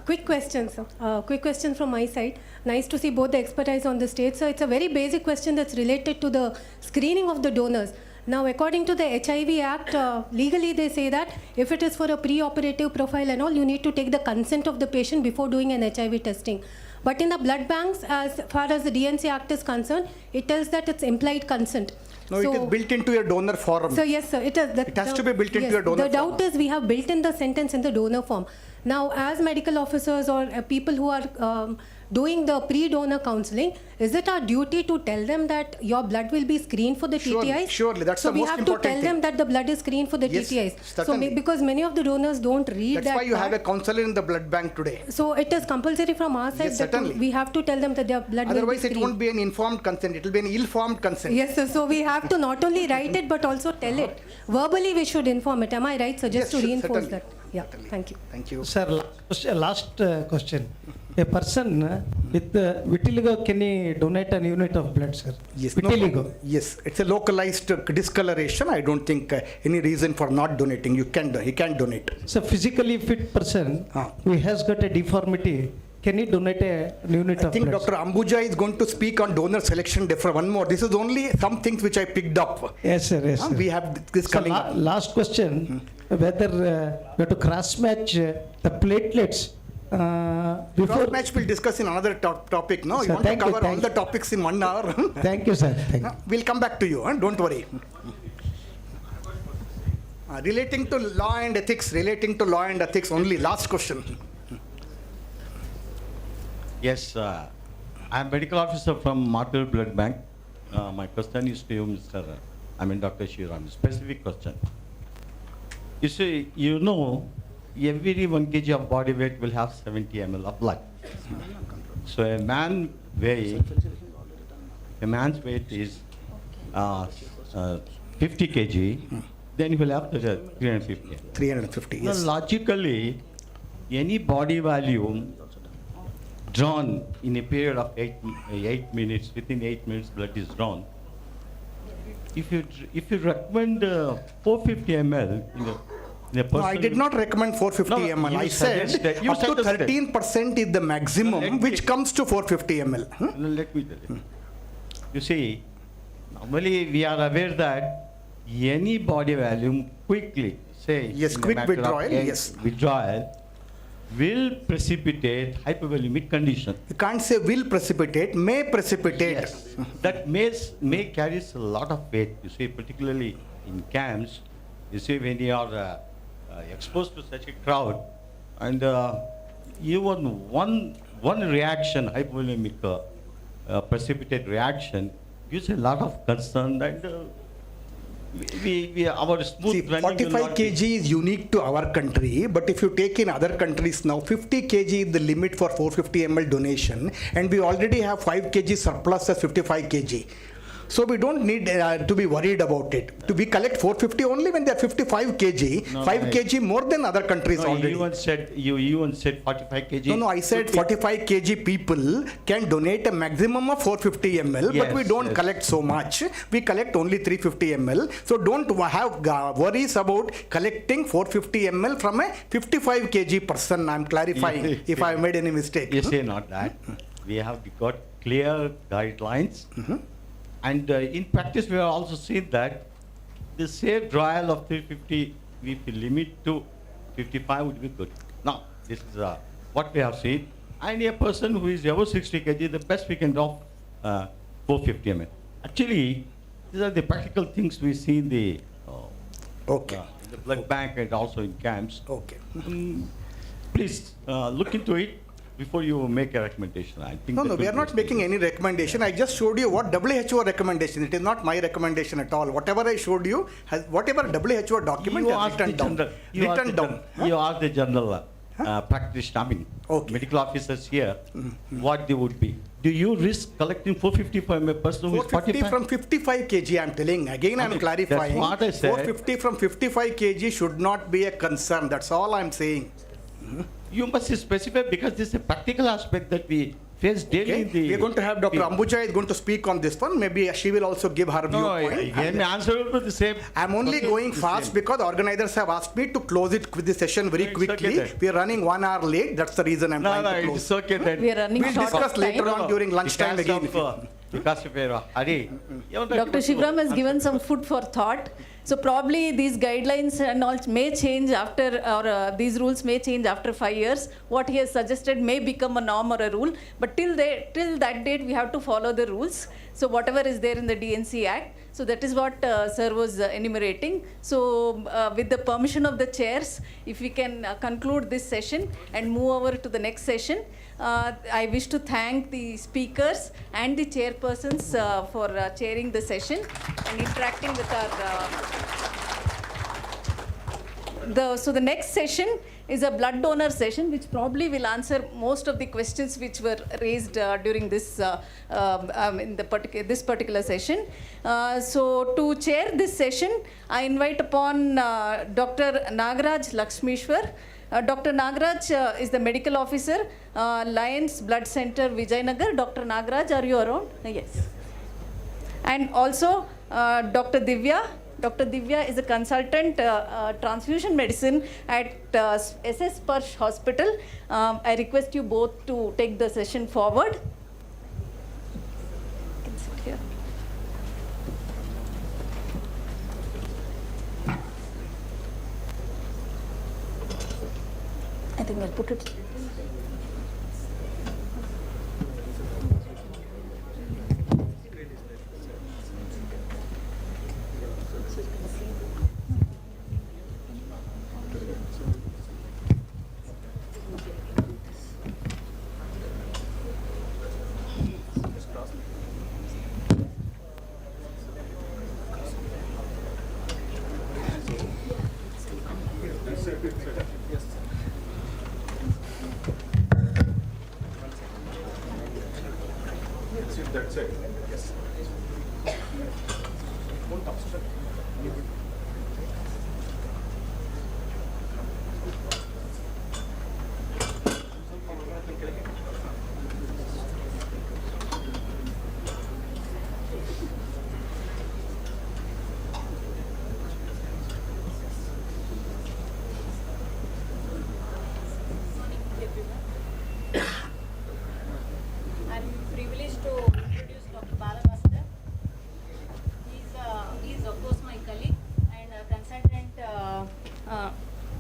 Quick question, sir. Quick question from my side. Nice to see both the expertise on the stage. So it's a very basic question that's related to the screening of the donors. Now, according to the HIV Act, legally they say that if it is for a pre-operative profile and all, you need to take the consent of the patient before doing an HIV testing. But in the blood banks, as far as the DNC Act is concerned, it tells that it's implied consent. No, it is built into your donor form. So yes, sir, it is. It has to be built into your donor form. The doubt is we have built in the sentence in the donor form. Now, as medical officers or people who are doing the pre-donor counseling, is it our duty to tell them that your blood will be screened for the TTIs? Surely, that's the most important thing. So we have to tell them that the blood is screened for the TTIs. Certainly. So because many of the donors don't read that. That's why you have a counselor in the blood bank today. So it is compulsory from our side that we have to tell them that their blood will be Otherwise, screened. it won't be an informed consent. It will be an ill-formed consent. Yes, sir. So we have to not only write it but also tell it. Verbally, we should inform it. Am I right? So just to reinforce that. Yeah. Thank you. Thank you. Sir, last question. A person with vitiligo, can he donate an unit of blood, sir? Yes. Vitiligo. Yes. It's a localized discoloration. I don't think any reason for not donating. He can donate. So physically fit person who has got a deformity, can he donate a unit of blood? I think Dr. Ambuja is going to speak on donor selection. For one more. This is only some things which I picked up. Yes, sir. Yes, sir. We have this coming up. Last question, whether we have to cross-match the platelets before... Cross-match we'll discuss in another topic. No, Sir, you want to cover all the topics in 1 hour. Thank you, sir. Thank you. We'll come back to you. Don't worry. Relating to law and ethics only. Last question. Yes, I'm medical officer from Martyr Blood Bank. My question is to you, Dr. Shriram. Specific question. You see, every 1 kg of body weight will have 70 ml of blood. So a man's weight is 50 kg, then he will have 350. 350, yes. Now, logically, any body volume drawn in a period of 8 minutes, within 8 minutes blood is drawn. If you recommend 450 ml in a person, No, I did not recommend 450 ml. I said up to 13% is the maximum, which comes to 450 ml. Let me tell you. You see, normally we are aware that any body volume quickly, say, yes, quick withdrawal, yes, withdrawal will precipitate hypovolemic condition. You can't say will precipitate, may precipitate. Yes. That may carries a lot of weight. You see, particularly in camps, you see when you are exposed to such a crowd, and even one reaction, hypovolemic precipitate reaction, gives a lot of concern, and our smooth running 45 kg is unique to our country, but if you take in other countries now, 50 kg is the limit for 450 ml donation, and we already have 5 kg surplus as 55 kg. So we don't need to be worried about it. We collect 450 only when they are 55 kg, No, 5 kg more than other countries already. You even said 45 kg. No, I said 45 kg people can donate a maximum of 450 ml, but we don't collect so much. We collect only 350 ml. So don't have worries about collecting 450 ml from a 55 kg person. I'm clarifying if I made any mistake. You say not that. We have got clear guidelines. And in practice, we have also seen that the safe trial of 350, we limit to 55 would be good. Now, this is what we have seen. And a person who is above 60 kg, the best we can do 450 ml. Actually, these are the practical things we see in the the blood bank and also in camps. Okay. Please look into it before you make a recommendation. I think No, we are not making any recommendation. I just showed you what WHO recommendation. It is not my recommendation at all. Whatever I showed you, whatever WHO document has written down. You are the general practitioner, medical officers here, what they would be. Do you risk collecting 450 from a person who is 45? From 55 kg, I am telling. Again, I am clarifying. That's what I said. 450 from 55 kg should not be a concern. That's all I am saying. You must specify, because this is a practical aspect that we face daily. Okay. We are going to have Dr. Ambuja is going to speak on this one. Maybe she will also give her viewpoint. Answer will be the same. I'm only going fast because organizers have asked me to close it with the session very quickly. Okay, we are running 1 hour late. That's the reason I'm trying to close. It's okay then. We are running We'll short discuss of later time. on during lunchtime again. Because of hurry. Dr. Shivram has given some food for thought. So probably these guidelines and all may change after, or these rules may change after 5 years. What he has suggested may become a norm or a rule, but till that date we have to follow the rules. So whatever is there in the DNC Act, so that is what sir was enumerating. So with the permission of the chairs, if we can conclude this session and move over to the next session. I wish to thank the speakers and the chairpersons for chairing the session and interacting with our. So the next session is a blood donor session, which probably will answer most of the questions which were raised during this this particular session. So to chair this session, I invite upon Dr. Nagaraj Lakshmishwar. Dr. Nagaraj is the medical officer, Lions Blood Center, Vijayanagar. Dr. Nagaraj, are you around? Yes. And also Dr. Divya. Dr. Divya is a consultant transfusion medicine at SPARSH Hospital. I request you both to take the session forward. You can sit here. I think I'll put it. That's it. Yes. I'm privileged to introduce Dr. Balabhasar. He's of course my colleague and a consultant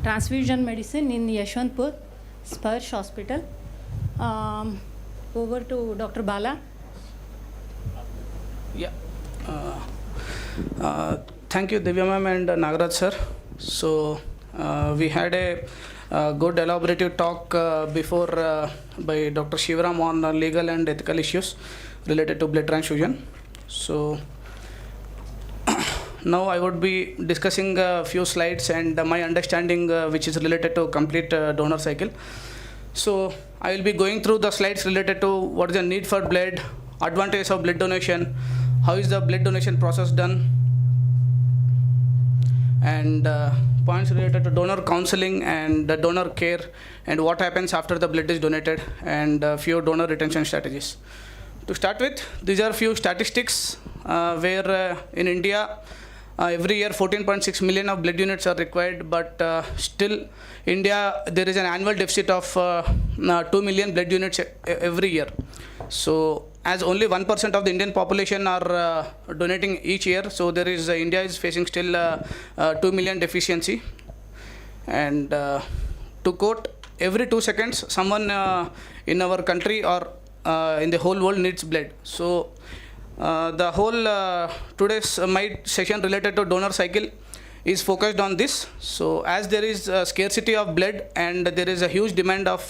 transfusion medicine in Yeshwanthpura, SPARSH hospital. Over to Dr. Bala. Yeah. Thank you, Divya ma'am and Nagaraj sir. So we had a good elaborative talk before by Dr. Shivaram on legal and ethical issues related to blood transfusion. So now I would be discussing a few slides and my understanding which is related to complete donor cycle. So I will be going through the slides related to what is the need for blood, advantages of blood donation, how is the blood donation process done, and points related to donor counseling and donor care, and what happens after the blood is donated, and a few donor retention strategies. To start with, these are few statistics where in India every year 14.6 million of blood units are required, but still India there is an annual deficit of 2 million blood units every year. So as only 1% of the Indian population are donating each year, so there is India is facing still 2 million deficiency. And to quote, every 2 seconds someone in our country or in the whole world needs blood. So the whole today's my session related to donor cycle is focused on this. So as there is a scarcity of blood and there is a huge demand of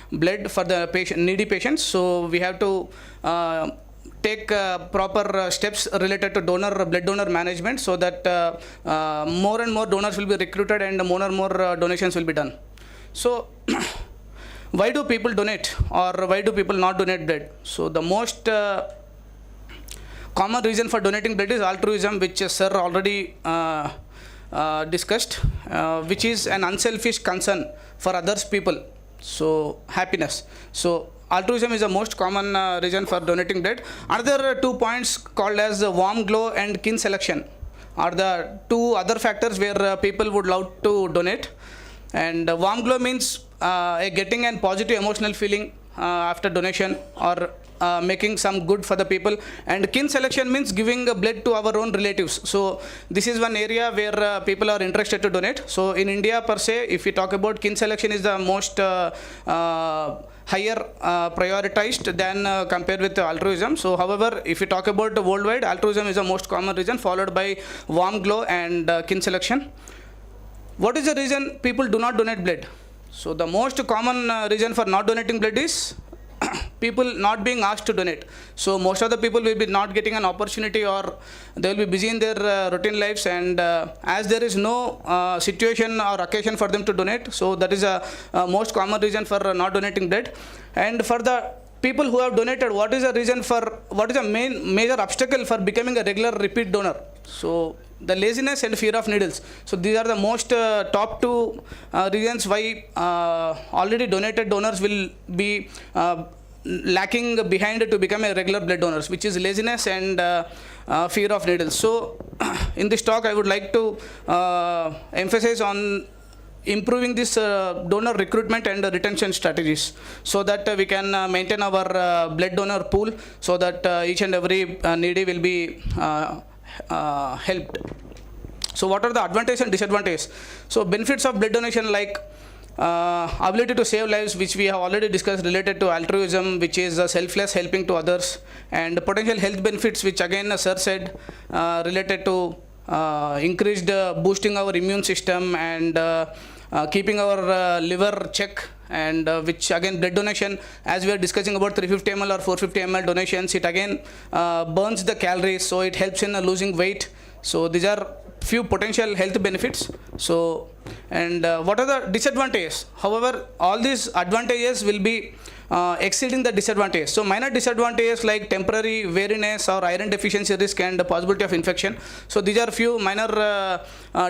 blood for the patient, needy patients, so we have to take proper steps related to blood donor management, so that more and more donors will be recruited and more and more donations will be done. So why do people donate, or why do people not donate blood? So the most common reason for donating blood is altruism, which sir already discussed, which is an unselfish concern for others people. So happiness. So altruism is the most common reason for donating blood. Another 2 points called as warm glow and kin selection are the 2 other factors where people would love to donate. And warm glow means getting a positive emotional feeling after donation, or making some good for the people. And kin selection means giving blood to our own relatives. So this is one area where people are interested to donate. So in India per se, if we talk about kin selection is the most higher prioritized than compared with altruism. So however, if you talk about worldwide, altruism is the most common reason, followed by warm glow and kin selection. What is the reason people do not donate blood? So the most common reason for not donating blood is people not being asked to donate. So most of the people will be not getting an opportunity, or they will be busy in their routine lives, and as there is no situation or occasion for them to donate, so that is a most common reason for not donating blood. And for the people who have donated, what is the reason for, what is the major obstacle for becoming a regular repeat donor? So the laziness and fear of needles. So these are the most top 2 reasons why already donated donors will be lacking behind to become a regular blood donors, which is laziness and fear of needles. So in this talk I would like to emphasize on improving this donor recruitment and retention strategies, so that we can maintain our blood donor pool, so that each and every needy will be helped. So what are the advantages and disadvantages? So benefits of blood donation, like ability to save lives, which we have already discussed, related to altruism, which is selfless helping to others, and potential health benefits, which again sir said, related to increased boosting our immune system and keeping our liver check, and which again blood donation, as we are discussing about 350 ml or 450 ml donations, it again burns the calories, so it helps in losing weight. So these are few potential health benefits. So, and what are the disadvantages? However, all these advantages will be exceeding the disadvantages. So minor disadvantages like temporary weariness or iron deficiency risk and the possibility of infection. So these are few minor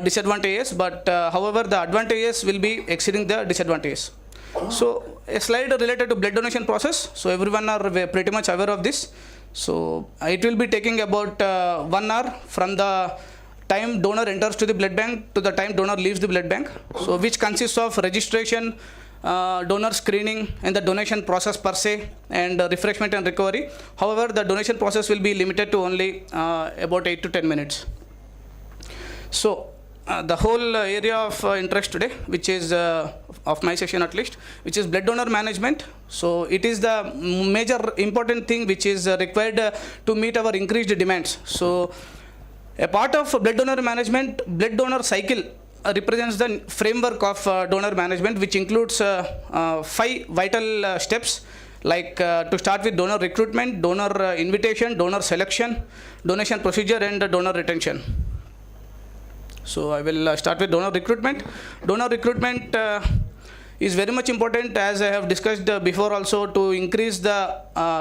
disadvantages, but however the advantages will be exceeding the disadvantages. So a slide related to blood donation process. So everyone are pretty much aware of this. So it will be taking about 1 hour from the time donor enters to the blood bank to the time donor leaves the blood bank. So which consists of registration, donor screening and the donation process per se, and refreshment and recovery. However, the donation process will be limited to only about 8 to 10 minutes. So the whole area of interest today, which is of my session at least, which is blood donor management. So it is the major important thing which is required to meet our increased demands. So a part of blood donor management, blood donor cycle represents the framework of donor management, which includes 5 vital steps, like to start with donor recruitment, donor invitation, donor selection, donation procedure and donor retention. So I will start with donor recruitment. Donor recruitment is very much important, as I have discussed before also, to increase the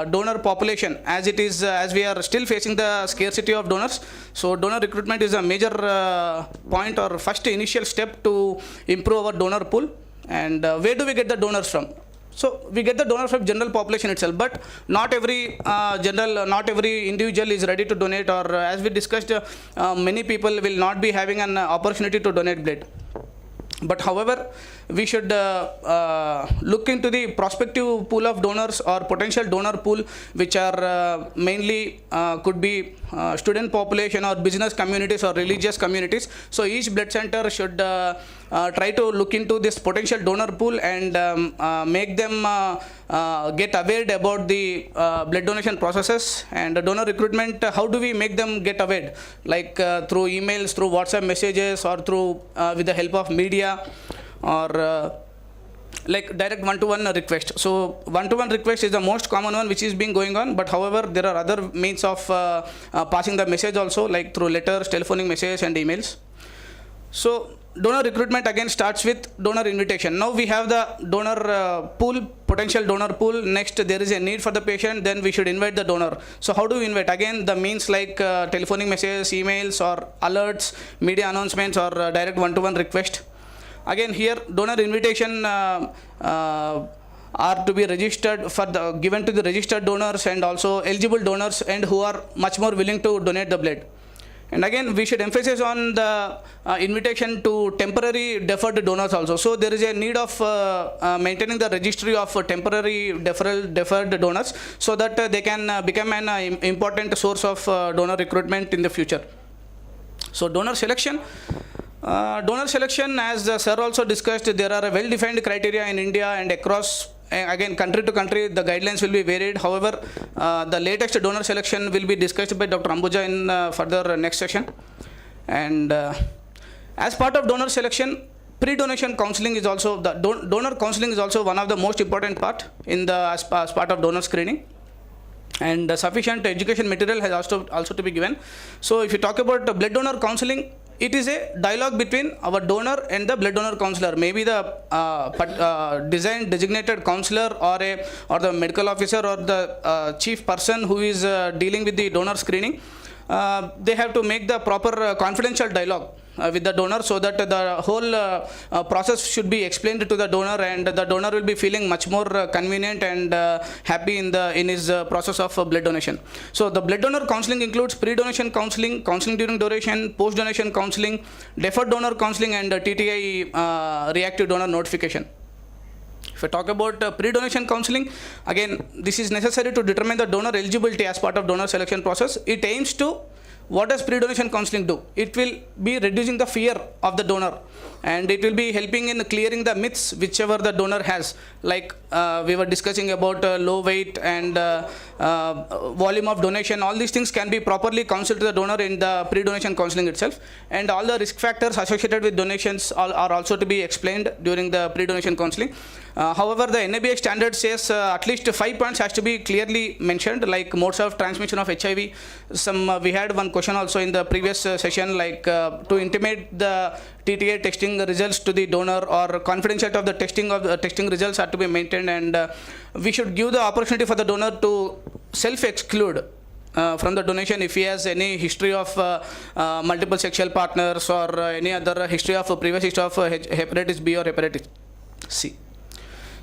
donor population, as it is as we are still facing the scarcity of donors. So donor recruitment is a major point or first initial step to improve our donor pool. And where do we get the donors from? So we get the donors from general population itself, but not every not every individual is ready to donate, or as we discussed, many people will not be having an opportunity to donate blood. But however, we should look into the prospective pool of donors or potential donor pool, which are mainly could be student population or business communities or religious communities. So each blood center should try to look into this potential donor pool and make them get aware about the blood donation processes and donor recruitment. How do we make them get aware? Like through emails, through WhatsApp messages, or through with the help of media, or like direct one-to-one request. So one-to-one request is the most common one which is being going on, but however there are other means of passing the message also, like through letters, telephonic messages and emails. So donor recruitment again starts with donor invitation. Now we have the donor pool, potential donor pool. Next there is a need for the patient, then we should invite the donor. So how do we invite? Again the means like telephonic messages, emails or alerts, media announcements, or direct one-to-one request. Again here donor invitation are to be registered for the given to the registered donors and also eligible donors and who are much more willing to donate the blood. And again we should emphasize on the invitation to temporary deferred donors also. So there is a need of maintaining the registry of temporary deferred donors, so that they can become an important source of donor recruitment in the future. So donor selection. Donor selection, as sir also discussed, there are a well-defined criteria in India and across, again country to country, the guidelines will be varied. However, the latest donor selection will be discussed by Dr. Ambuja in further next session. And as part of donor selection, pre-donation counseling is also, the donor counseling is also one of the most important part in the as part of donor screening. And sufficient education material has also to be given. So if you talk about blood donor counseling, it is a dialogue between our donor and the blood donor counselor. Maybe the designated counselor or the medical officer or the chief person who is dealing with the donor screening. They have to make the proper confidential dialogue with the donor, so that the whole process should be explained to the donor, and the donor will be feeling much more convenient and happy in his process of blood donation. So the blood donor counseling includes pre-donation counseling, counseling during donation, post-donation counseling, deferred donor counseling, and TTI reactive donor notification. If I talk about pre-donation counseling, again this is necessary to determine the donor eligibility as part of donor selection process. It aims to, what does pre-donation counseling do? It will be reducing the fear of the donor, and it will be helping in clearing the myths whichever the donor has. Like we were discussing about low weight and volume of donation. All these things can be properly counseled to the donor in the pre-donation counseling itself, and all the risk factors associated with donations are also to be explained during the pre-donation counseling. However, the NABH standard says at least 5 points has to be clearly mentioned, like modes of transmission of HIV. We had one question also in the previous session, like to intimate the TTA testing results to the donor, or confidentiality of the testing results are to be maintained, and we should give the opportunity for the donor to self-exclude from the donation if he has any history of multiple sexual partners, or any other previous history of hepatitis B or hepatitis C.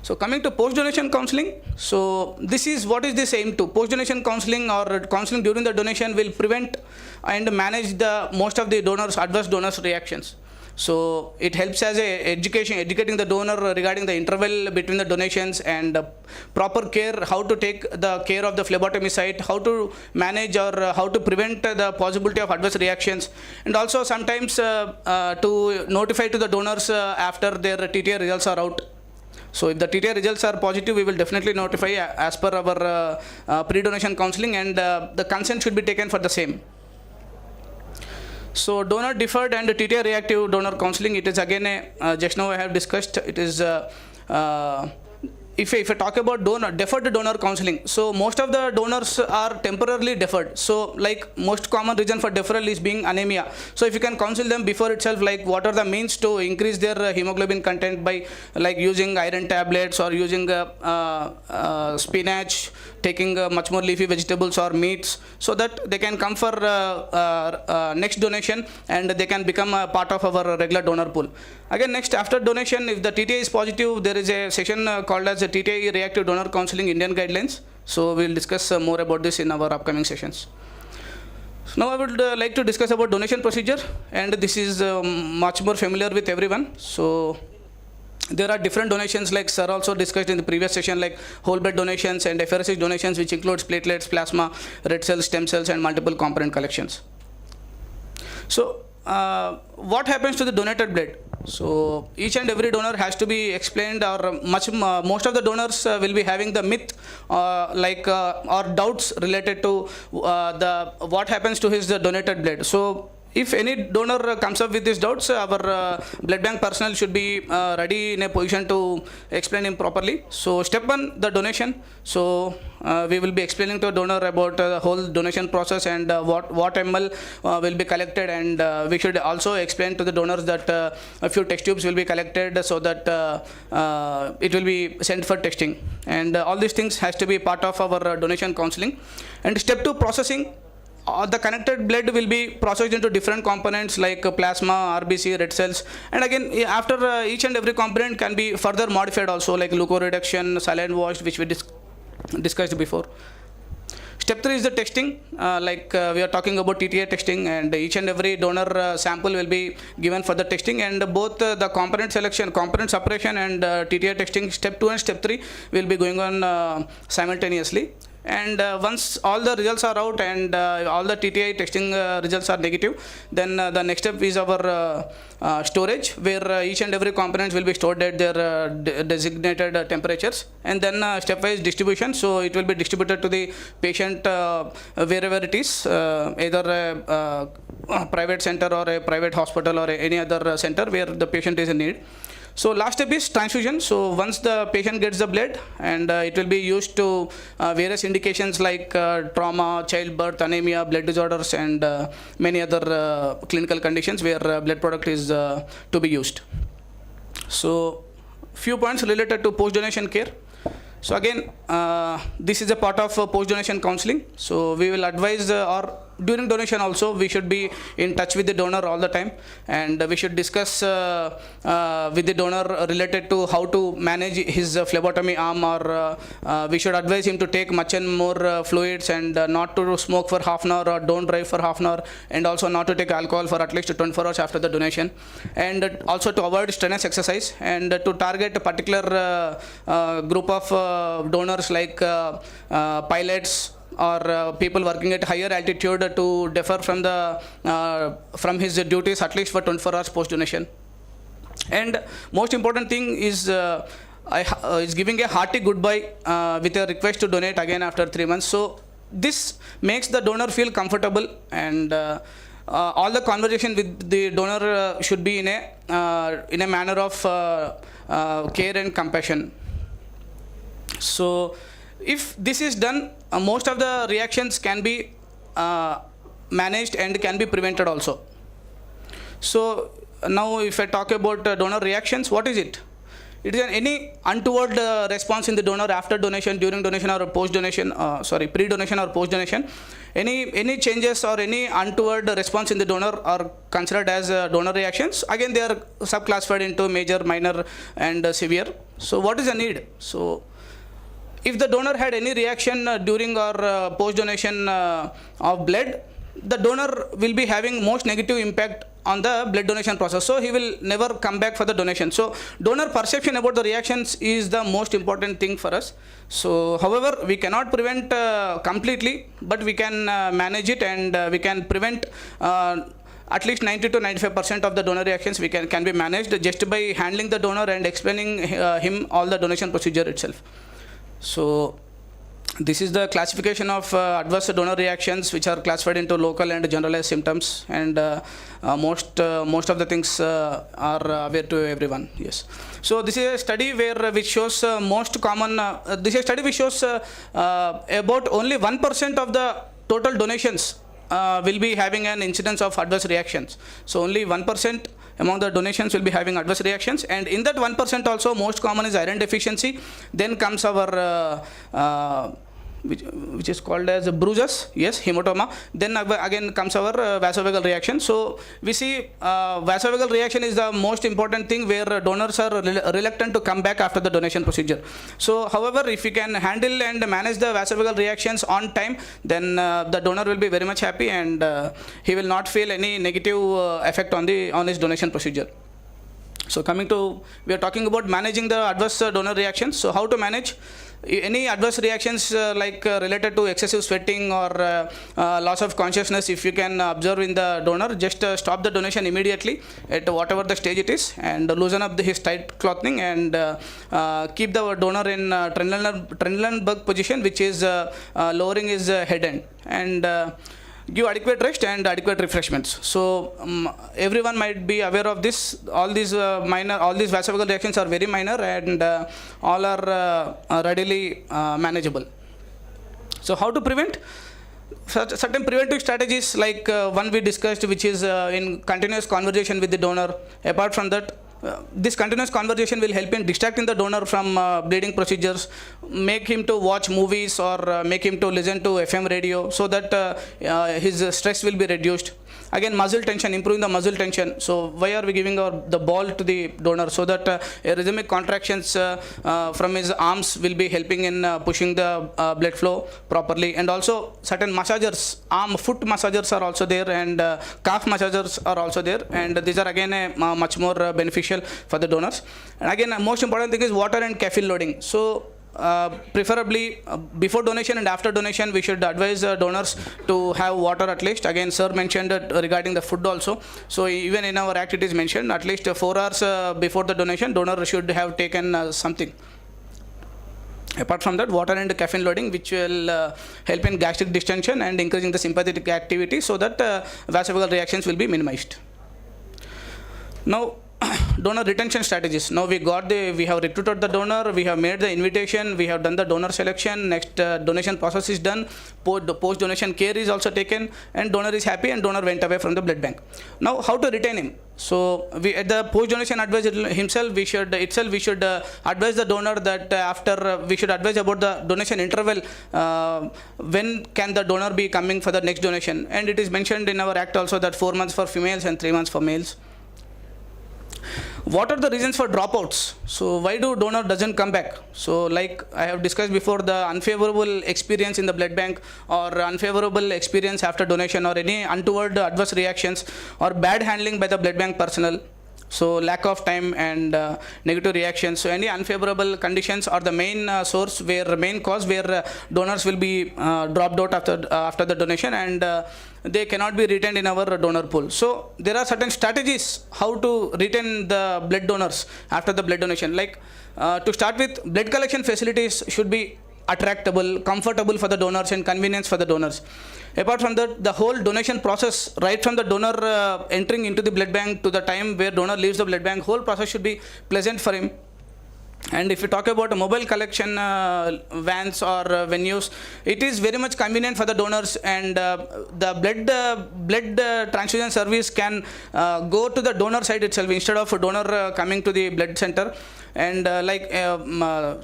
So coming to post-donation counseling, so this is what is this aim to. Post-donation counseling or counseling during the donation will prevent and manage the most of the adverse donors reactions. So it helps as educating the donor regarding the interval between the donations, and proper care, how to take the care of the phlebotomy site, how to manage or how to prevent the possibility of adverse reactions, and also sometimes to notify to the donors after their TTA results are out. So if the TTA results are positive, we will definitely notify as per our pre-donation counseling, and the consent should be taken for the same. So donor deferred and TTA reactive donor counseling, it is again just now I have discussed, it is if I talk about deferred donor counseling, so most of the donors are temporarily deferred. So like most common reason for deferral is being anemia. So if you can counsel them before itself, like what are the means to increase their hemoglobin content by like using iron tablets, or using spinach, taking much more leafy vegetables or meats, so that they can come for next donation and they can become a part of our regular donor pool. Again, next, after donation, if the TTA is positive, there is a session called as the TTA Reactive Donor Counseling Indian Guidelines. So we will discuss more about this in our upcoming sessions. So now I would like to discuss about donation procedure, and this is much more familiar with everyone. So there are different donations, like sir also discussed in the previous session, like whole blood donations and apheresis donations, which includes platelets, plasma, red cells, stem cells, and multiple component collections. So what happens to the donated blood? So each and every donor has to be explained, or most of the donors will be having the myth or doubts related to what happens to his donated blood. So if any donor comes up with these doubts, our blood bank personnel should be ready in a position to explain him properly. So step 1, the donation. So we will be explaining to a donor about the whole donation process, and what ml will be collected, and we should also explain to the donors that a few test tubes will be collected, so that it will be sent for testing, and all these things has to be part of our donation counseling. And step 2, processing. The connected blood will be processed into different components like plasma, RBC, red cells, and again after each and every component can be further modified also, like glucoreduction, saline wash, which we discussed before. Step 3 is the testing, we are talking about TTA testing, and each and every donor sample will be given for the testing, and both the component selection, component separation, and TTA testing, step 2 and step 3 will be going on simultaneously. And once all the results are out and all the TTA testing results are negative, then the next step is our storage, where each and every component will be stored at their designated temperatures, and then stepwise distribution. So it will be distributed to the patient wherever it is, either a private center or a private hospital or any other center where the patient is in need. So last step is transfusion. So once the patient gets the blood, and it will be used to various indications like trauma, childbirth, anemia, blood disorders, and many other clinical conditions where blood product is to be used. So few points related to post-donation care. So again, this is a part of post-donation counseling. So we will advise or during donation also, we should be in touch with the donor all the time, and we should discuss with the donor related to how to manage his phlebotomy arm, or we should advise him to take much and more fluids, and not to smoke for half an hour, or don't drive for half an hour, and also not to take alcohol for at least 24 hours after the donation, and also to avoid strenuous exercise, and to target a particular group of donors like pilots, or people working at higher altitude, to defer from his duties at least for 24 hours post donation. And most important thing is is giving a hearty goodbye with a request to donate again after 3 months. So this makes the donor feel comfortable, and all the conversation with the donor should be in a manner of care and compassion. So if this is done, most of the reactions can be managed and can be prevented also. So now if I talk about donor reactions, what is it? It is any untoward response in the donor after donation, during donation or post donation, pre-donation or post donation. Any changes or any untoward response in the donor are considered as donor reactions. Again, they are subclassified into major, minor and severe. So what is the need? So if the donor had any reaction during or post donation of blood, the donor will be having most negative impact on the blood donation process. So he will never come back for the donation. So donor perception about the reactions is the most important thing for us. So however, we cannot prevent completely, but we can manage it, and we can prevent at least 90 to 95% of the donor reactions can be managed just by handling the donor and explaining him all the donation procedure itself. So this is the classification of adverse donor reactions, which are classified into local and generalized symptoms, and most of the things are aware to everyone. Yes. So this is a study which shows most common. This is a study which shows about only 1% of the total donations will be having an incidence of adverse reactions. So only 1% among the donations will be having adverse reactions, and in that 1% also most common is iron deficiency. Then comes our which is called as bruises, yes, hematoma. Then again comes our vasovagal reaction. So we see vasovagal reaction is the most important thing, where donors are reluctant to come back after the donation procedure. So however, if we can handle and manage the vasovagal reactions on time, then the donor will be very much happy, and he will not feel any negative effect on his donation procedure. So we are talking about managing the adverse donor reactions. So how to manage any adverse reactions related to excessive sweating or loss of consciousness? If you can observe in the donor, just stop the donation immediately at whatever the stage it is, and loosen up his tight clothing, and keep the donor in Trendelenburg position, which is lowering his head end, and give adequate rest and adequate refreshments. So everyone might be aware of this. All these vasovagal reactions are very minor, and all are readily manageable. So how to prevent? Certain preventive strategies, like one we discussed, which is in continuous conversation with the donor. Apart from that, this continuous conversation will help in distracting the donor from bleeding procedures, make him to watch movies, or make him to listen to FM radio, so that his stress will be reduced. Again, muscle tension, improving the muscle tension. So why are we giving the ball to the donor? So that rhythmic contractions from his arms will be helping in pushing the blood flow properly. And also certain massagers, foot massagers are also there, and calf massagers are also there, and these are again much more beneficial for the donors. And again, most important thing is water and caffeine loading. So preferably before donation and after donation, we should advise donors to have water at least. Again, sir mentioned regarding the food also. So even in our act it is mentioned, at least 4 hours before the donation, donor should have taken something. Apart from that, water and caffeine loading, which will help in gastric distension and increasing the sympathetic activity, so that vasovagal reactions will be minimized. Now, donor retention strategies. Now we have recruited the donor, we have made the invitation, we have done the donor selection. Next, donation process is done, post donation care is also taken, and donor is happy, and donor went away from the blood bank. Now how to retain him? So at the post donation advice himself, we should advise the donor that after we should advise about the donation interval, when can the donor be coming for the next donation. And it is mentioned in our act also that 4 months for females and 3 months for males. What are the reasons for dropouts? So why do donor doesn't come back? So like I have discussed before, the unfavorable experience in the blood bank, or unfavorable experience after donation, or any untoward adverse reactions, or bad handling by the blood bank personnel. So lack of time and negative reactions. So any unfavorable conditions are the main main cause where donors will be dropped out after the donation, and they cannot be retained in our donor pool. So there are certain strategies how to retain the blood donors after the blood donation. Like to start with, blood collection facilities should be attractable, comfortable for the donors, and convenience for the donors. Apart from that, the whole donation process, right from the donor entering into the blood bank to the time where donor leaves the blood bank, whole process should be pleasant for him. And if you talk about mobile collection vans or venues, it is very much convenient for the donors, and the blood transfusion service can go to the donor side itself instead of a donor coming to the blood center. And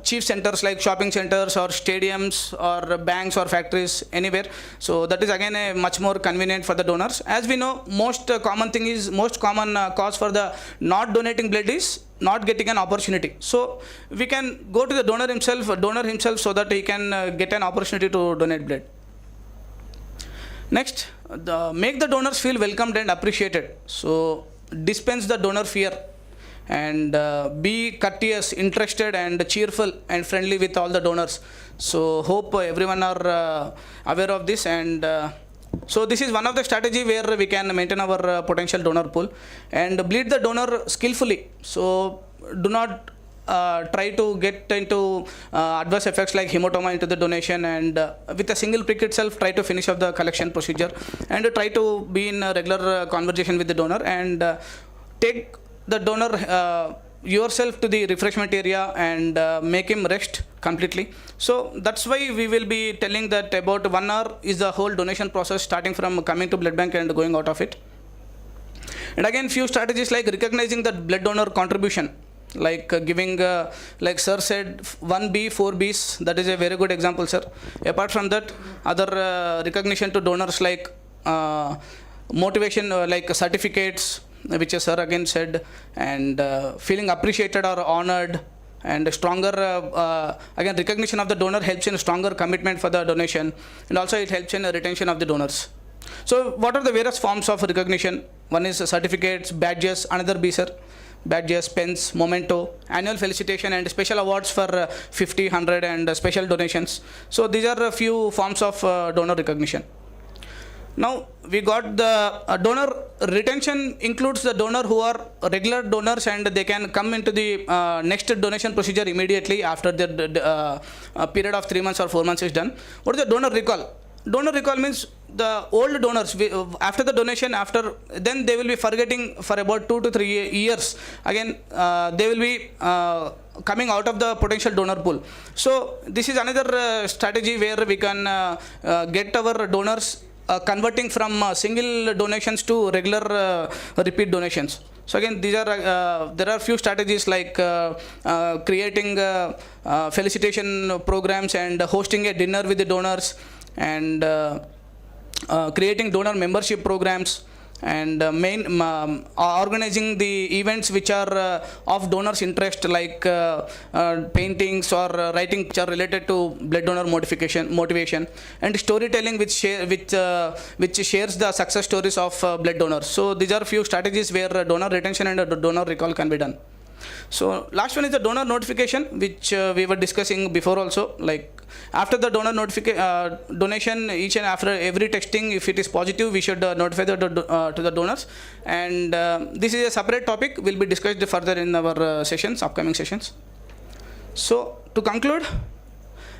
chief centers like shopping centers or stadiums or banks or factories, anywhere. So that is again a much more convenient for the donors. As we know, most common cause for the not donating blood is not getting an opportunity. So we can go to the donor himself so that he can get an opportunity to donate blood. Next, make the donors feel welcomed and appreciated. So dispense the donor fear, and be courteous, interested and cheerful and friendly with all the donors. So hope everyone are aware of this, and so this is one of the strategy where we can maintain our potential donor pool and bleed the donor skillfully. So do not try to get into adverse effects like hematoma into the donation, and with a single prick itself try to finish off the collection procedure, and try to be in a regular conversation with the donor, and take the donor yourself to the refreshment area and make him rest completely. So that's why we will be telling that about 1 hour is the whole donation process, starting from coming to blood bank and going out of it. And again, few strategies like recognizing the blood donor contribution, like giving, like sir said, 1B, 4Bs, that is a very good example, sir. Apart from that, other recognition to donors like motivation, like certificates, which sir again said, and feeling appreciated or honored, and stronger, again, recognition of the donor helps in stronger commitment for the donation, and also it helps in retention of the donors. So what are the various forms of recognition? One is certificates, badges, another B, sir. Badges, pens, memento, annual felicitation, and special awards for 50, 100 and special donations. So these are a few forms of donor recognition. Now we got the donor retention includes the donor who are regular donors, and they can come into the next donation procedure immediately after the period of 3 months or 4 months is done. What is the donor recall? Donor recall means the old donors, after the donation, then they will be forgetting for about 2 to 3 years. Again, they will be coming out of the potential donor pool. So this is another strategy where we can get our donors converting from single donations to regular repeat donations. So again, these are there are few strategies like creating felicitation programs and hosting a dinner with the donors, and creating donor membership programs, and organizing the events which are of donors' interest, like paintings or writing which are related to blood donor motivation, and storytelling which shares the success stories of blood donors. So these are few strategies where donor retention and donor recall can be done. So last one is the donor notification, which we were discussing before also. Like after the donor donation, each and after every testing, if it is positive, we should notify to the donors. And this is a separate topic, will be discussed further in our sessions, upcoming sessions. So to conclude,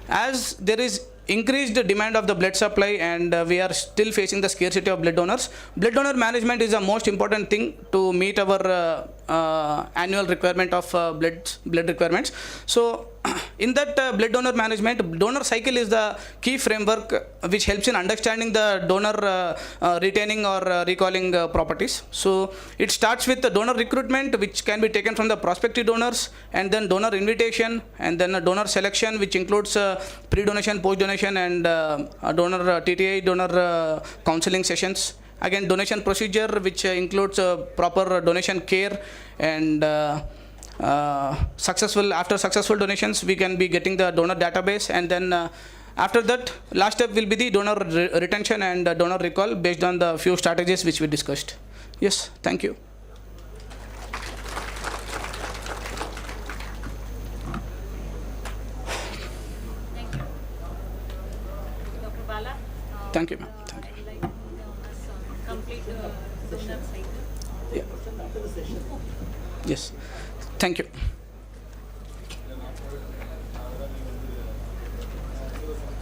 as there is increased demand of the blood supply and we are still facing the scarcity of blood donors, blood donor management is the most important thing to meet our annual requirement of blood requirements. So in that blood donor management, donor cycle is the key framework which helps in understanding the donor retaining or recalling properties. So it starts with the donor recruitment, which can be taken from the prospective donors, and then donor invitation, and then a donor selection, which includes pre-donation, post-donation, and donor TTI, donor counseling sessions. Again, donation procedure, which includes proper donation care, and after successful donations, we can be getting the donor database, and then after that, last step will be the donor retention and donor recall based on the few strategies which we discussed. Yes, thank you. Dr. Bala? Thank you, ma'am. Thank you. Like complete donor cycle. Yeah. Yes. Thank you.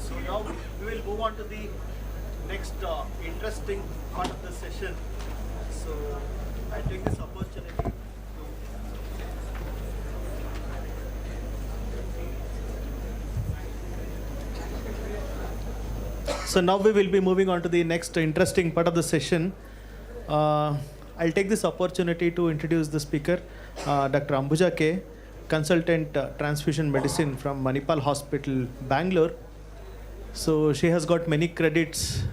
So now we will move on to the next interesting part of the session. So I take this opportunity to So now we will be moving on to the next interesting part of the session. I'll take this opportunity to introduce the speaker, Dr. Ambuja K, consultant transfusion medicine from Manipal Hospital, Bangalore. So she has got many credits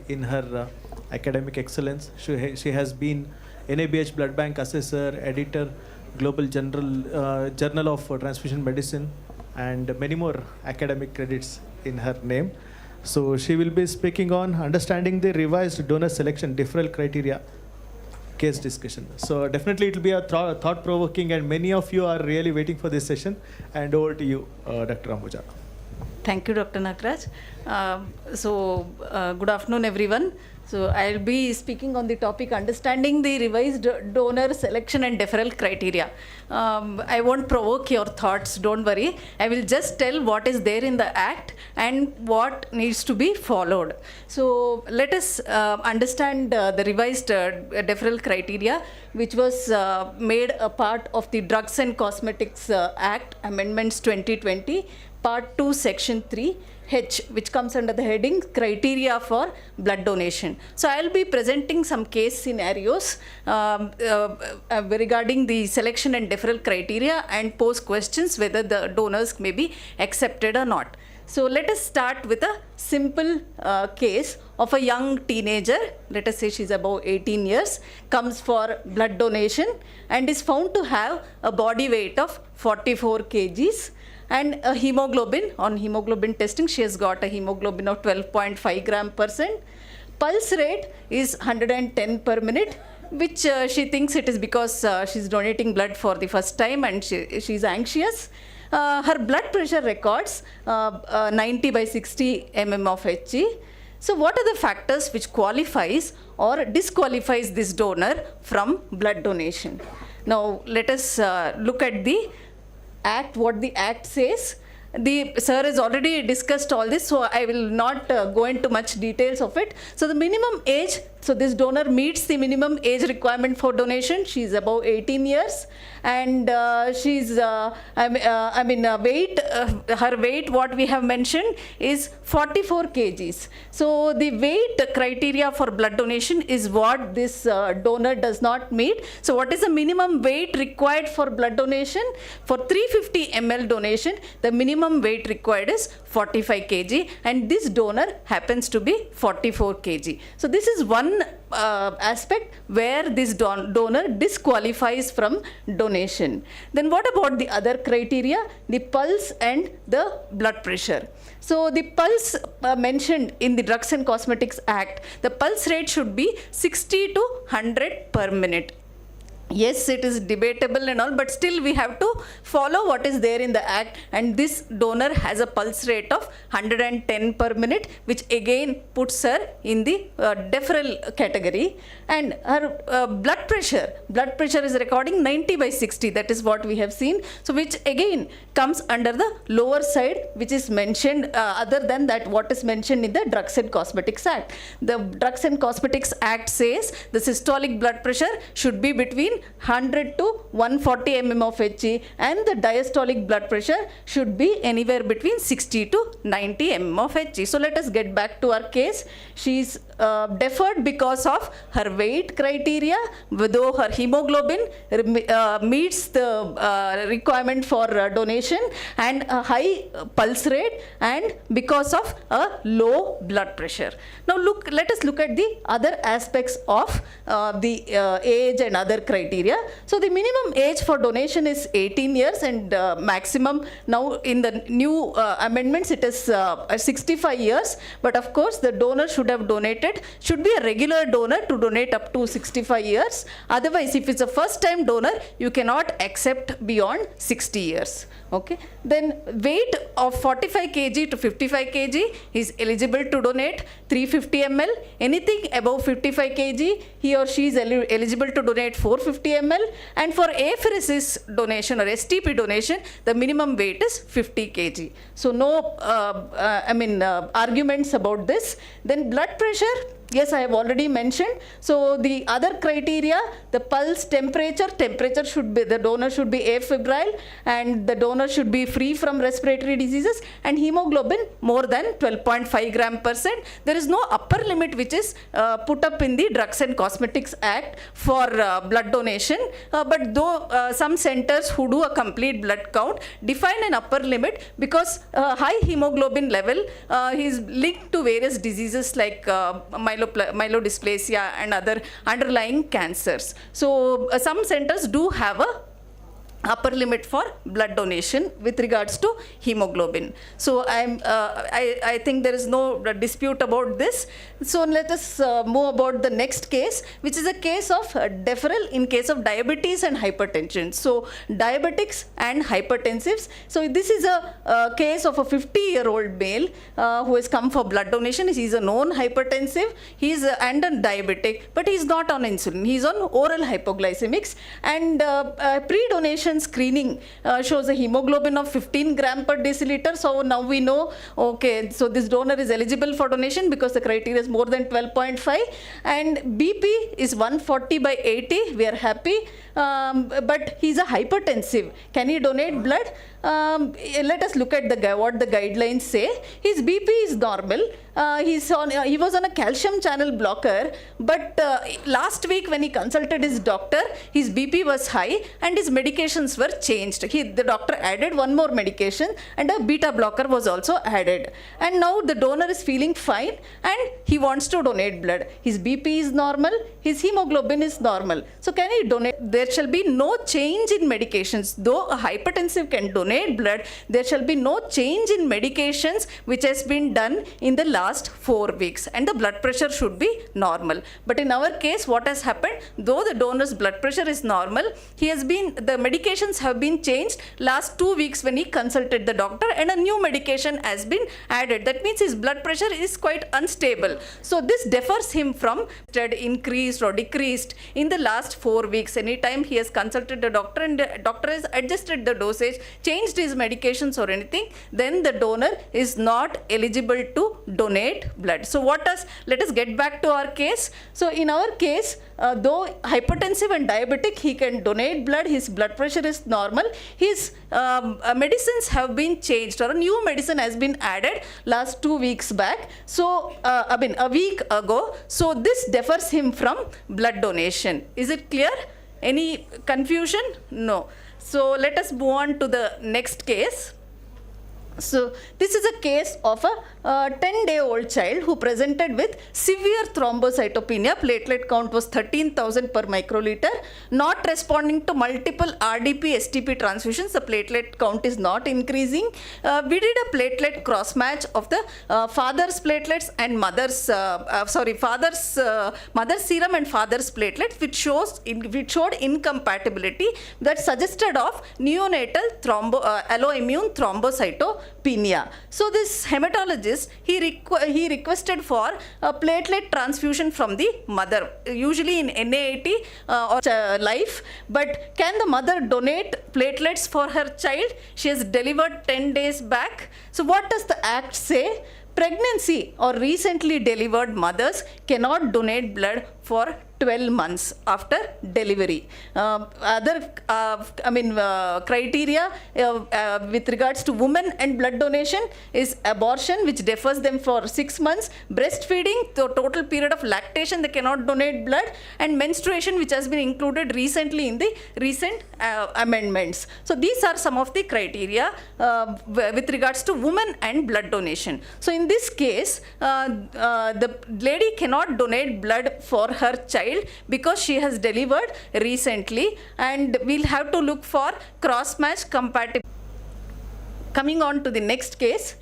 in her academic excellence. She has been NABH Blood Bank Assessor, Editor, Global Journal of Transfusion Medicine, and many more academic credits in her name. So she will be speaking on understanding the revised donor selection deferral criteria case discussion. So definitely it will be a thought-provoking, and many of you are really waiting for this session. And over to you, Dr. Ambuja. Thank you, Dr. Nagraj. Good afternoon, everyone. So I'll be speaking on the topic understanding the revised donor selection and deferral criteria. I won't provoke your thoughts, don't worry. I will just tell what is there in the Act and what needs to be followed. So let us understand the revised deferral criteria, which was made a part of the Drugs and Cosmetics Act Amendments 2020, Part 2, Section 3. H, which comes under the heading criteria for blood donation. So I'll be presenting some case scenarios regarding the selection and deferral criteria and pose questions whether the donors may be accepted or not. So let us start with a simple case of a young teenager. Let us say she's above 18 years, comes for blood donation and is found to have a body weight of 44 kgs. And a hemoglobin, on hemoglobin testing, she has got a hemoglobin of 12.5 gram%. Pulse rate is 110 per minute, which she thinks it is because she's donating blood for the first time and she's anxious. Her blood pressure records 90/60 mm of Hg. So what are the factors which qualifies or disqualifies this donor from blood donation? Now let us look at the Act, what the Act says. The sir has already discussed all this, so I will not go into much details of it. So the minimum age, so this donor meets the minimum age requirement for donation. She is above 18 years and she's, weight, her weight, what we have mentioned is 44 kgs. So the weight criteria for blood donation is what this donor does not meet. So what is the minimum weight required for blood donation? For 350 ml donation, the minimum weight required is 45 kg and this donor happens to be 44 kg. So this is one aspect where this donor disqualifies from donation. Then what about the other criteria? The pulse and the blood pressure. So the pulse mentioned in the Drugs and Cosmetics Act, the pulse rate should be 60 to 100 per minute. Yes, it is debatable and all, but still we have to follow what is there in the Act, and this donor has a pulse rate of 110 per minute, which again puts her in the deferral category. And her blood pressure is recording 90/60, that is what we have seen, so which again comes under the lower side, which is mentioned other than that what is mentioned in the Drugs and Cosmetics Act. The Drugs and Cosmetics Act says the systolic blood pressure should be between 100 to 140 mm of Hg and the diastolic blood pressure should be anywhere between 60 to 90 mm of Hg. So let us get back to our case. She is deferred because of her weight criteria, though her hemoglobin meets the requirement for donation, and a high pulse rate, and because of a low blood pressure. Now let us look at the other aspects of the age and other criteria. So the minimum age for donation is 18 years and maximum, now in the new amendments it is 65 years, but of course the donor should have donated, should be a regular donor to donate up to 65 years. Otherwise, if it's a first time donor, you cannot accept beyond 60 years. Okay. Then weight of 45 kg to 55 kg is eligible to donate 350 ml. Anything above 55 kg, he or she is eligible to donate 450 ml. And for apheresis donation or STP donation, the minimum weight is 50 kg. So no, arguments about this. Then blood pressure. Yes, I have already mentioned. So the other criteria, the pulse, temperature should be, the donor should be afebrile and the donor should be free from respiratory diseases, and hemoglobin more than 12.5 gram%. There is no upper limit which is put up in the Drugs and Cosmetics Act for blood donation, but though some centers who do a complete blood count define an upper limit because high hemoglobin level is linked to various diseases like myelodysplasia and other underlying cancers. So some centers do have a upper limit for blood donation with regards to hemoglobin. So I think there is no dispute about this. So let us move about the next case, which is a case of deferral in case of diabetes and hypertension. So diabetics and hypertensives. So this is a case of a 50-year-old male who has come for blood donation. He is a known hypertensive. He is and a diabetic, but he is not on insulin. He is on oral hypoglycemics, and pre-donation screening shows a hemoglobin of 15 gram per deciliter. So now we know, okay, so this donor is eligible for donation because the criteria is more than 12.5, and BP is 140/80. We are happy, but he's a hypertensive. Can he donate blood? Let us look at what the guidelines say. His BP is normal. He was on a calcium channel blocker, but last week when he consulted his doctor, his BP was high and his medications were changed. The doctor added one more medication and a beta blocker was also added. And now the donor is feeling fine and he wants to donate blood. His BP is normal, his hemoglobin is normal. So can he donate? There shall be no change in medications. Though a hypertensive can donate blood, there shall be no change in medications which has been done in the last 4 weeks, and the blood pressure should be normal. But in our case, what has happened, though the donor's blood pressure is normal, the medications have been changed last 2 weeks when he consulted the doctor, and a new medication has been added. That means his blood pressure is quite unstable. So this differs him from increased or decreased in the last 4 weeks. Anytime he has consulted the doctor and the doctor has adjusted the dosage, changed his medications or anything, then the donor is not eligible to donate blood. So let us get back to our case. So in our case, though hypertensive and diabetic, he can donate blood. His blood pressure is normal. His medicines have been changed, or a new medicine has been added last 2 weeks back. So a week ago. So this differs him from blood donation. Is it clear? Any confusion? No. So let us move on to the next case. So this is a case of a 10-day-old child who presented with severe thrombocytopenia. Platelet count was 13,000 per microliter. Not responding to multiple RDP, STP transfusions. The platelet count is not increasing. We did a platelet cross match of the father's platelets and mother's serum and father's platelets, which showed incompatibility that suggested of neonatal alloimmune thrombocytopenia. So this hematologist, he requested for a platelet transfusion from the mother, usually in NAIT or life. But can the mother donate platelets for her child? She has delivered 10 days back. So what does the act say? Pregnancy or recently delivered mothers cannot donate blood for 12 months after delivery. Criteria with regards to women and blood donation is abortion, which differs them for 6 months, breastfeeding, the total period of lactation they cannot donate blood, and menstruation, which has been included recently in the recent amendments. So these are some of the criteria with regards to women and blood donation. So in this case, the lady cannot donate blood for her child because she has delivered recently, and we'll have to look for cross-match compatibility. Coming on to the next case,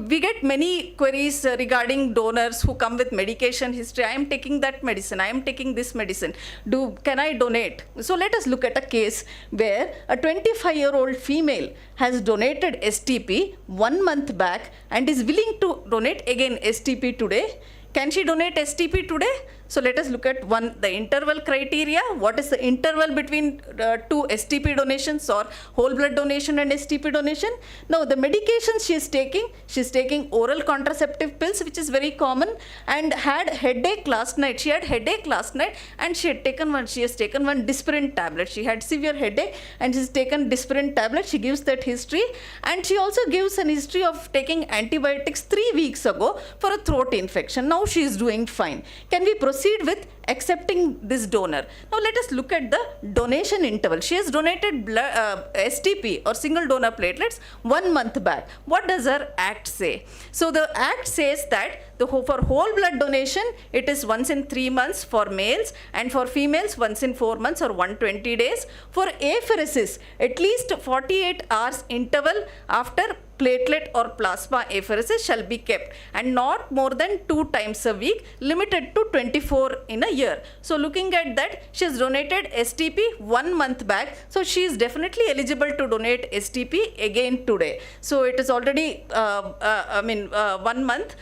we get many queries regarding donors who come with medication history. I am taking that medicine, I am taking this medicine. Can I donate? So let us look at a case where a 25-year-old female has donated STP 1 month back and is willing to donate again STP today. Can she donate STP today? So let us look at the interval criteria. What is the interval between two STP donations or whole blood donation and STP donation? Now the medications she's taking oral contraceptive pills, which is very common, and had headache last night. She had headache last night and she has taken one Disprin tablet. She had severe headache and she's taken Disprin tablet. She gives that history, and she also gives an history of taking antibiotics 3 weeks ago for a throat infection. Now she is doing fine. Can we proceed with accepting this donor? Now let us look at the donation interval. She has donated STP or single donor platelets 1 month back. What does her act say? So the act says that for whole blood donation, it is once in 3 months for males, and for females once in 4 months or 120 days. For apheresis, at least 48 hours interval after platelet or plasma apheresis shall be kept, and not more than 2 times a week, limited to 24 in a year. So looking at that, she has donated STP 1 month back, so she is definitely eligible to donate STP again today. So it is already 1 month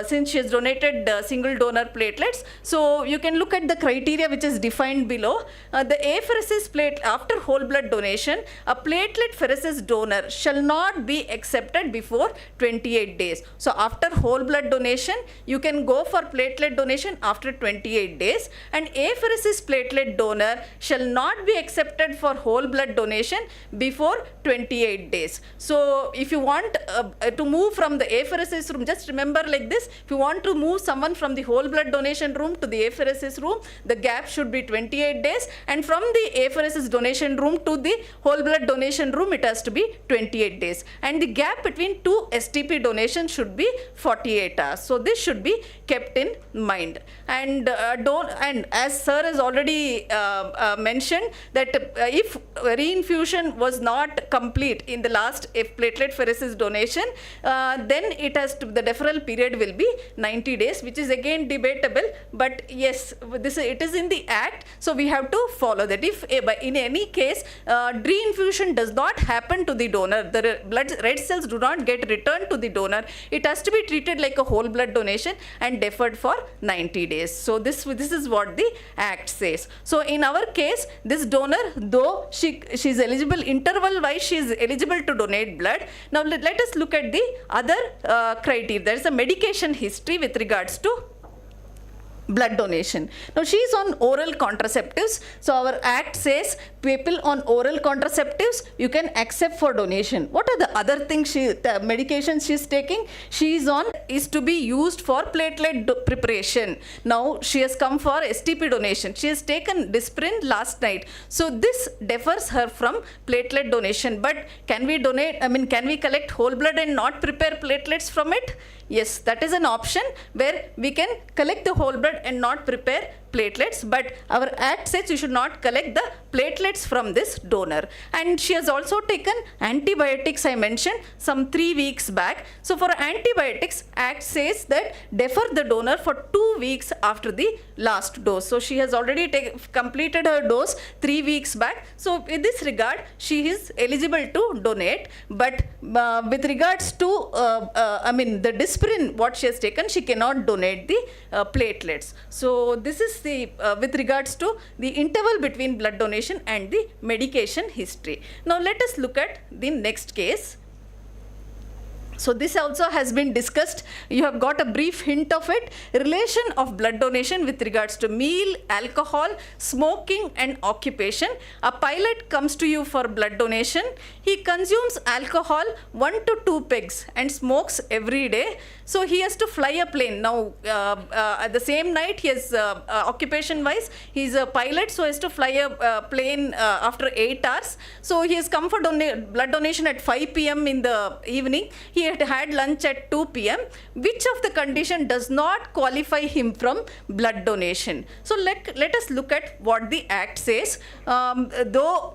since she has donated single donor platelets. So you can look at the criteria which is defined below. The apheresis plate after whole blood donation, a platelet pheresis donor shall not be accepted before 28 days. So after whole blood donation, you can go for platelet donation after 28 days, and apheresis platelet donor shall not be accepted for whole blood donation before 28 days. So if you want to move from the apheresis room, just remember like this: if you want to move someone from the whole blood donation room to the apheresis room, the gap should be 28 days, and from the apheresis donation room to the whole blood donation room, it has to be 28 days, and the gap between two STP donations should be 48 hours. So this should be kept in mind. And as sir has already mentioned, that if reinfusion was not complete in the last platelet pheresis donation, then it has to, the deferral period will be 90 days, which is again debatable. But yes, it is in the act, so we have to follow that. If in any case reinfusion does not happen to the donor, the red cells do not get returned to the donor, it has to be treated like a whole blood donation and deferred for 90 days. So this is what the act says. So in our case, this donor, though she is eligible, interval wise she is eligible to donate blood. Now let us look at the other criteria. There is a medication history with regards to blood donation. Now she is on oral contraceptives. So our act says people on oral contraceptives you can accept for donation. What are the other things the medications she is taking? She is on is to be used for platelet preparation. Now she has come for STP donation. She has taken Disprin last night. So this defers her from platelet donation. But can we donate? Can we collect whole blood and not prepare platelets from it? Yes, that is an option where we can collect the whole blood and not prepare platelets, but our act says you should not collect the platelets from this donor. And she has also taken antibiotics, I mentioned, some 3 weeks back. So for antibiotics, act says that defer the donor for 2 weeks after the last dose. So she has already completed her dose 3 weeks back. So in this regard, she is eligible to donate. But with regards to, the Disprin, what she has taken, she cannot donate the platelets. So this is the with regards to the interval between blood donation and the medication history. Now let us look at the next case. So this also has been discussed. You have got a brief hint of it. Relation of blood donation with regards to meal, alcohol, smoking and occupation. A pilot comes to you for blood donation. He consumes alcohol 1 to 2 pegs and smokes every day. So he has to fly a plane. Now at the same night, he has occupation wise, he is a pilot, so he has to fly a plane after 8 hours. So he has come for blood donation at 5 p.m. in the evening. He had lunch at 2 p.m. Which of the condition does not qualify him from blood donation? So let us look at what the act says. Though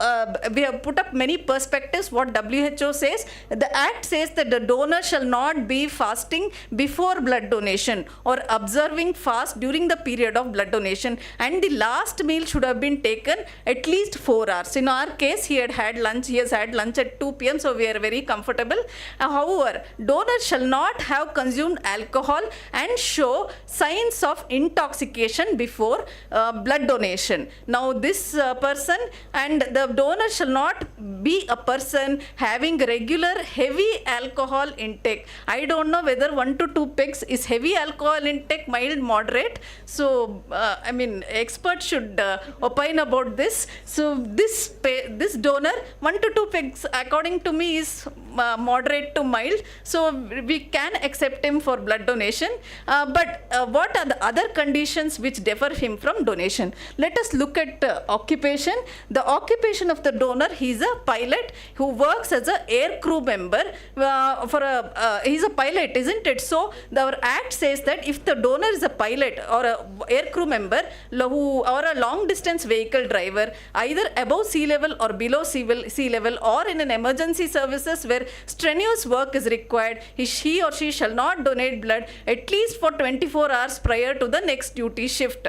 we have put up many perspectives, what WHO says, the act says that the donor shall not be fasting before blood donation or observing fast during the period of blood donation, and the last meal should have been taken at least 4 hours. In our case, he has had lunch at 2 p.m. so we are very comfortable. However, donor shall not have consumed alcohol and show signs of intoxication before blood donation. Now this person and the donor shall not be a person having regular heavy alcohol intake. I don't know whether 1 to 2 pegs is heavy alcohol intake, mild, moderate. So I mean, experts should opine about this. So this donor 1 to 2 pegs according to me is moderate to mild. So we can accept him for blood donation. But what are the other conditions which differ him from donation? Let us look at occupation. The occupation of the donor, he is a pilot who works as a air crew member he's a pilot, isn't it? So our act says that if the donor is a pilot or a air crew member or a long distance vehicle driver, either above sea level or below sea level, or in an emergency services where strenuous work is required, he or she shall not donate blood at least for 24 hours prior to the next duty shift.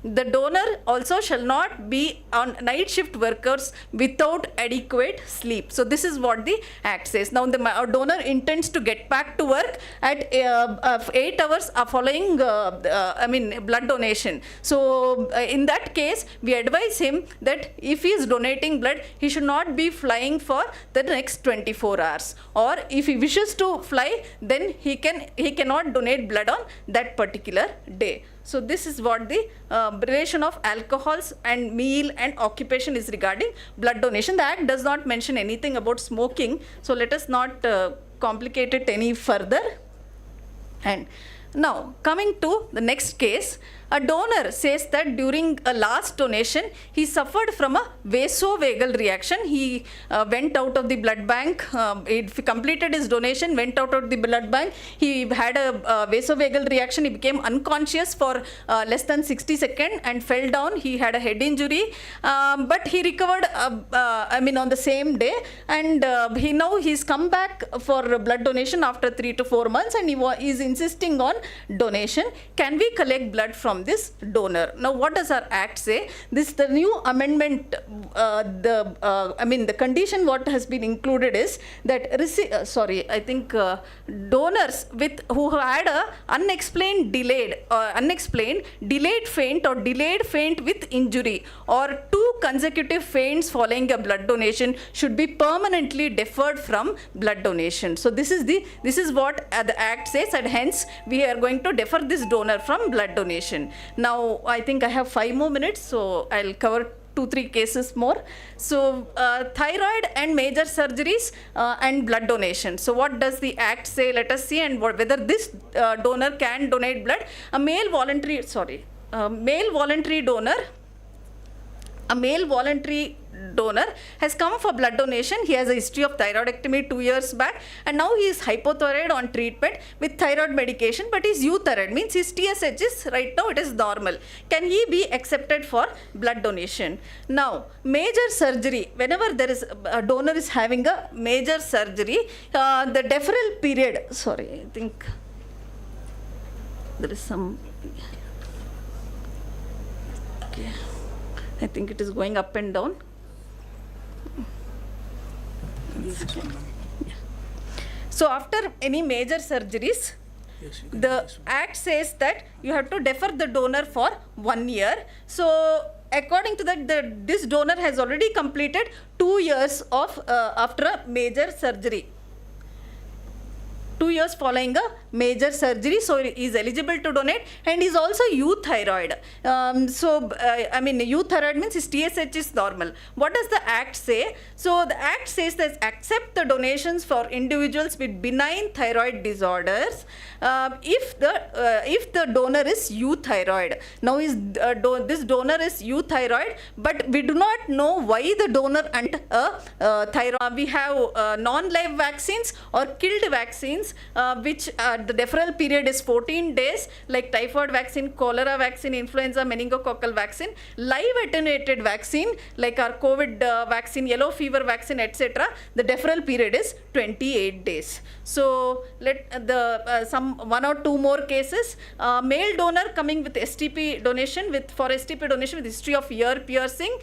The donor also shall not be on night shift workers without adequate sleep. So this is what the act says. Now the donor intends to get back to work at 8 hours following blood donation. So in that case, we advise him that if he is donating blood, he should not be flying for the next 24 hours. Or if he wishes to fly, then he cannot donate blood on that particular day. So this is what the relation of alcohols and meal and occupation is regarding blood donation. The act does not mention anything about smoking, so let us not complicate it any further. And now coming to the next case, a donor says that during a last donation, he suffered from a vasovagal reaction. He went out of the blood bank, he completed his donation, went out of the blood bank. He had a vasovagal reaction. He became unconscious for less than 60 seconds and fell down. He had a head injury, but he recovered, on the same day. And he's come back for blood donation after 3 to 4 months, and he is insisting on donation. Can we collect blood from this donor? Now what does our act say? The new amendment, the condition what has been included is that donors who had a unexplained delayed faint or delayed faint with injury or 2 consecutive faints following a blood donation should be permanently deferred from blood donation. So this is what the act says, and hence we are going to defer this donor from blood donation. Now I think I have 5 more minutes, so I'll cover 2-3 cases more. So thyroid and major surgeries and blood donation. So what does the act say? Let us see, and whether this donor can donate blood. A male voluntary donor has come for blood donation. He has a history of thyroidectomy 2 years back, and now he is hypothyroid on treatment with thyroid medication, but his euthyroid, means his TSH is right now it is normal. Can he be accepted for blood donation? Now major surgery, whenever there is a donor is having a major surgery, the deferral period, I think there is some, okay, I think it is going up and down. So after any major surgeries, the act says that you have to defer the donor for 1 year. So according to that, this donor has already completed 2 years of after a major surgery. 2 years following a major surgery, so he is eligible to donate, and he is also euthyroid. Euthyroid means his TSH is normal. What does the act say? So the act says that accept the donations for individuals with benign thyroid disorders if the donor is euthyroid. Now this donor is euthyroid, but we do not know why the donor and thyroid. We have non-live vaccines or killed vaccines, which the deferral period is 14 days, like typhoid vaccine, cholera vaccine, influenza, meningococcal vaccine. Live attenuated vaccine, like our COVID vaccine, yellow fever vaccine, etc. The deferral period is 28 days. So let some 1 or 2 more cases. Male donor coming with STP donation with history of ear piercing,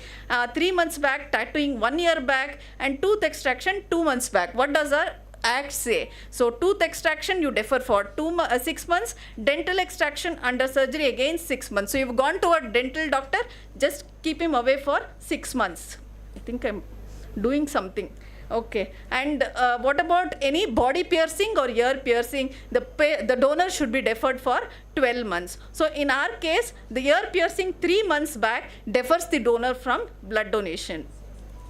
3 months back, tattooing 1 year back, and tooth extraction 2 months back. What does our Act say? So tooth extraction you defer for 6 months, dental extraction under surgery again 6 months. So you've gone to a dental doctor, just keep him away for 6 months. I think I'm doing something. Okay, and what about any body piercing or ear piercing? The donor should be deferred for 12 months. So in our case, the ear piercing 3 months back defers the donor from blood donation.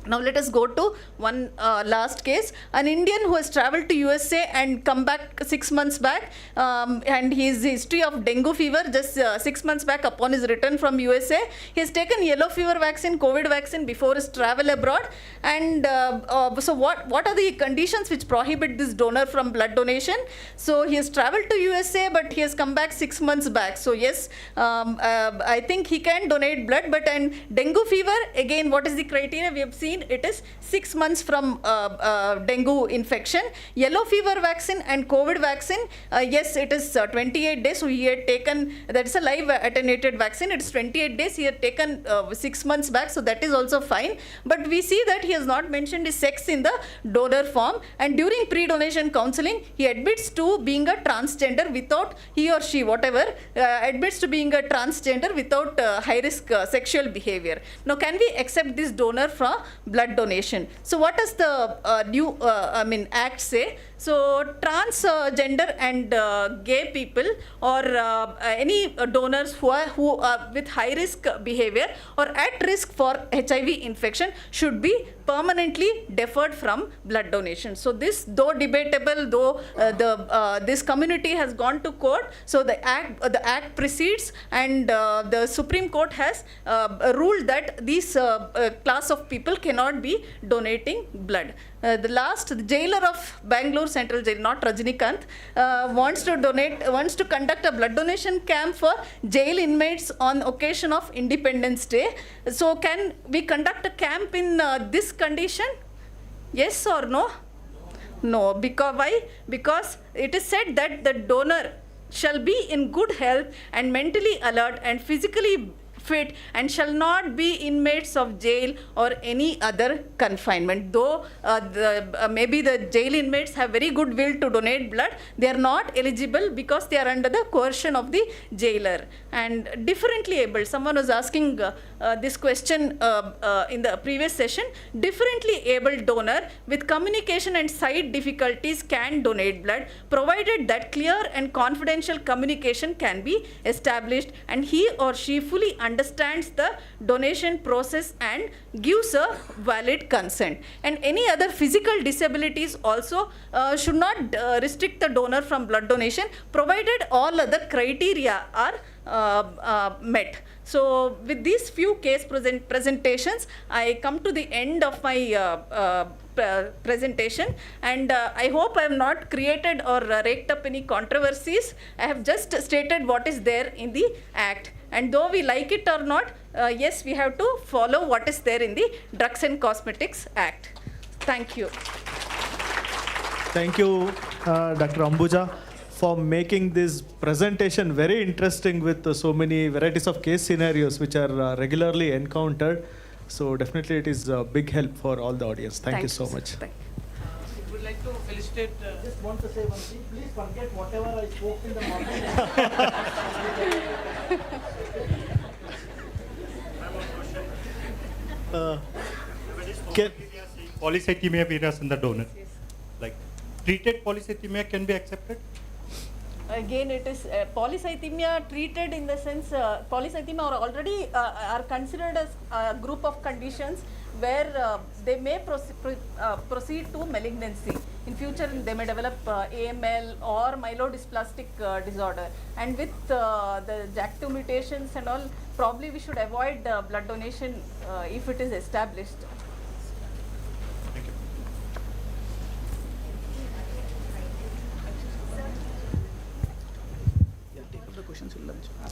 Now let us go to one last case. An Indian who has traveled to USA and come back 6 months back, and his history of dengue fever just 6 months back upon his return from USA. He has taken yellow fever vaccine, COVID vaccine before his travel abroad. And so what are the conditions which prohibit this donor from blood donation? So he has traveled to USA, but he has come back 6 months back. So yes, I think he can donate blood. But and dengue fever, again, what is the criteria? We have seen it is 6 months from dengue infection. Yellow fever vaccine and COVID vaccine, yes, it is 28 days. So he had taken, that is a live attenuated vaccine. It's 28 days. He had taken 6 months back. So that is also fine. But we see that he has not mentioned his sex in the donor form. And during pre-donation counseling, he admits to being a transgender without, he or she, whatever, admits to being a transgender without high-risk sexual behavior. Now, can we accept this donor for blood donation? So what does the new act say? So transgender and gay people or any donors who are with high risk behavior or at risk for HIV infection should be permanently deferred from blood donation. So this, though debatable, though this community has gone to court, so the act proceeds, and the Supreme Court has ruled that these class of people cannot be donating blood. The jailer of Bangalore Central Jail, not Rajinikanth, wants to conduct a blood donation camp for jail inmates on occasion of Independence Day. So can we conduct a camp in this condition? Yes or no? No. Because why? Because it is said that the donor shall be in good health and mentally alert and physically fit and shall not be inmates of jail or any other confinement. Though maybe the jail inmates have very good will to donate blood, they are not eligible because they are under the coercion of the jailer. And differently abled, someone was asking this question in the previous session. Differently abled donor with communication and sight difficulties can donate blood, provided that clear and confidential communication can be established and he or she fully understands the donation process and gives a valid consent. And any other physical disabilities also should not restrict the donor from blood donation, provided all other criteria are met. So with these few case presentations, I come to the end of my presentation, and I hope I have not created or raked up any controversies. I have just stated what is there in the Act. And though we like it or not, yes, we have to follow what is there in the Drugs and Cosmetics Act. Thank you. Thank you, Dr. Ambuja, for making this presentation very interesting with so many varieties of case scenarios which are regularly encountered. So definitely it is a big help for all the audience. Thank you so much. I would like to felicitate. Just want to say one thing. Please forget whatever I spoke in the morning. Polycythemia vera in the donor. Like treated polycythemia can be accepted? Again, it is polycythemia treated in the sense polycythemia are already are considered as a group of conditions where they may proceed to malignancy. In future, they may develop AML or myelodysplastic disorder. And with the JAK2 mutations and all, probably we should avoid blood donation if it is established.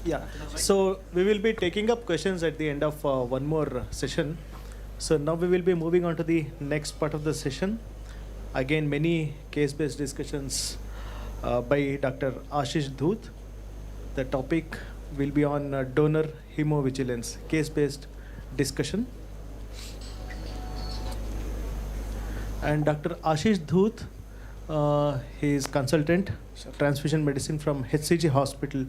Yeah, so we will be taking up questions at the end of one more session. So now we will be moving on to the next part of the session. Again, many case-based discussions by Dr. Ashish Dhoot. The topic will be on donor hemovigilance, case-based discussion. And Dr. Ashish Dhoot He is consultant, transfusion medicine from HCG Hospital,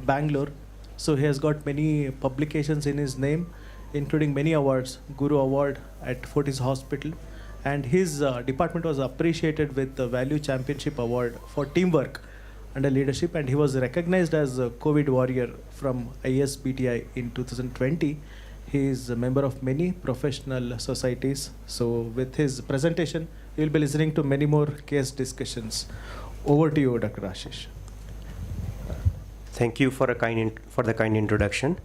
Bangalore. So he has got many publications in his name, including many awards, Guru Award at Fortis Hospital. And his department was appreciated with the Value Championship Award for teamwork under leadership, and he was recognized as a COVID warrior from ISBTI in 2020. He is a member of many professional societies. So with his presentation, we will be listening to many more case discussions. Over to you, Dr. Ashish. Thank you for the kind introduction.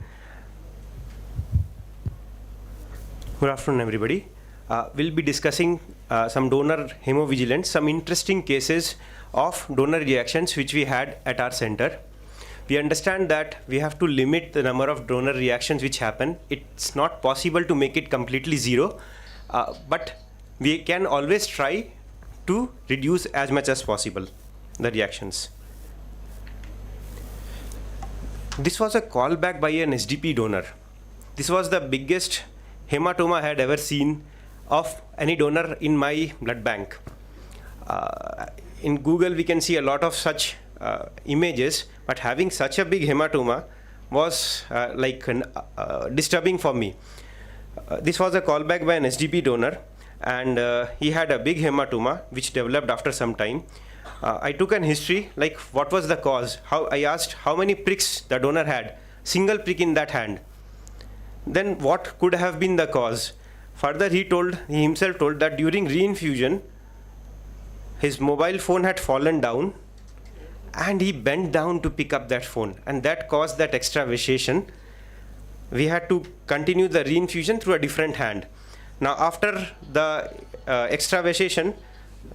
Good afternoon, everybody. We'll be discussing some donor hemovigilance, some interesting cases of donor reactions which we had at our center. We understand that we have to limit the number of donor reactions which happen. It's not possible to make it completely zero, but we can always try to reduce as much as possible the reactions. This was a callback by an SDP donor. This was the biggest hematoma I had ever seen of any donor in my blood bank. In Google, we can see a lot of such images, but having such a big hematoma was disturbing for me. This was a callback by an SDP donor, and he had a big hematoma which developed after some time. I took an history, like what was the cause. I asked how many pricks the donor had, single prick in that hand. Then what could have been the cause? Further, he himself told that during reinfusion, his mobile phone had fallen down and he bent down to pick up that phone, and that caused that extravasation. We had to continue the reinfusion through a different hand. Now, after the extravasation,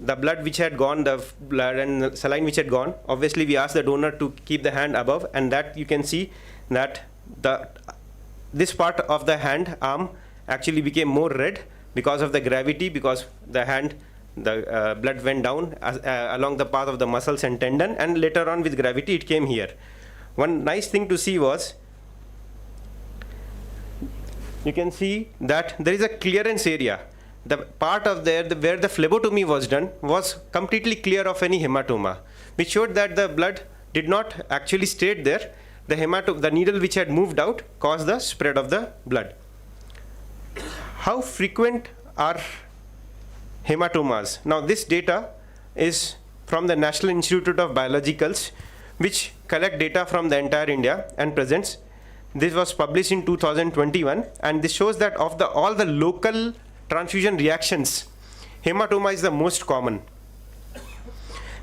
the blood which had gone, the blood and saline which had gone, obviously we asked the donor to keep the hand above, and that you can see that this part of the hand arm actually became more red because of the gravity, because the blood went down along the path of the muscles and tendon, and later on with gravity it came here. One nice thing to see was, you can see that there is a clearance area. The part of there where the phlebotomy was done was completely clear of any hematoma, which showed that the blood did not actually stay there. The needle which had moved out caused the spread of the blood. How frequent are hematomas? Now, this data is from the National Institute of Biologicals, which collect data from the entire India and presents. This was published in 2021, and this shows that of all the local transfusion reactions, hematoma is the most common.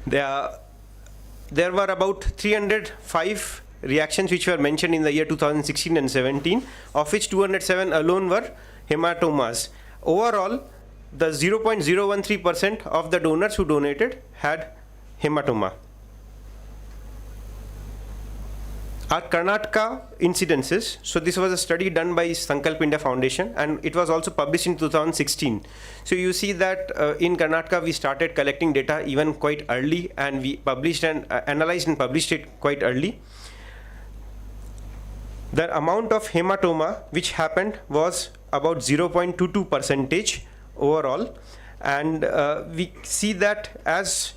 There were about 305 reactions which were mentioned in the year 2016 and 17, of which 207 alone were hematomas. Overall, the 0.013% of the donors who donated had hematoma. Our Karnataka incidences, so this was a study done by Sankalp India Foundation, and it was also published in 2016. So you see that in Karnataka we started collecting data even quite early, and we published and analyzed and published it quite early. The amount of hematoma which happened was about 0.22% overall, and we see that as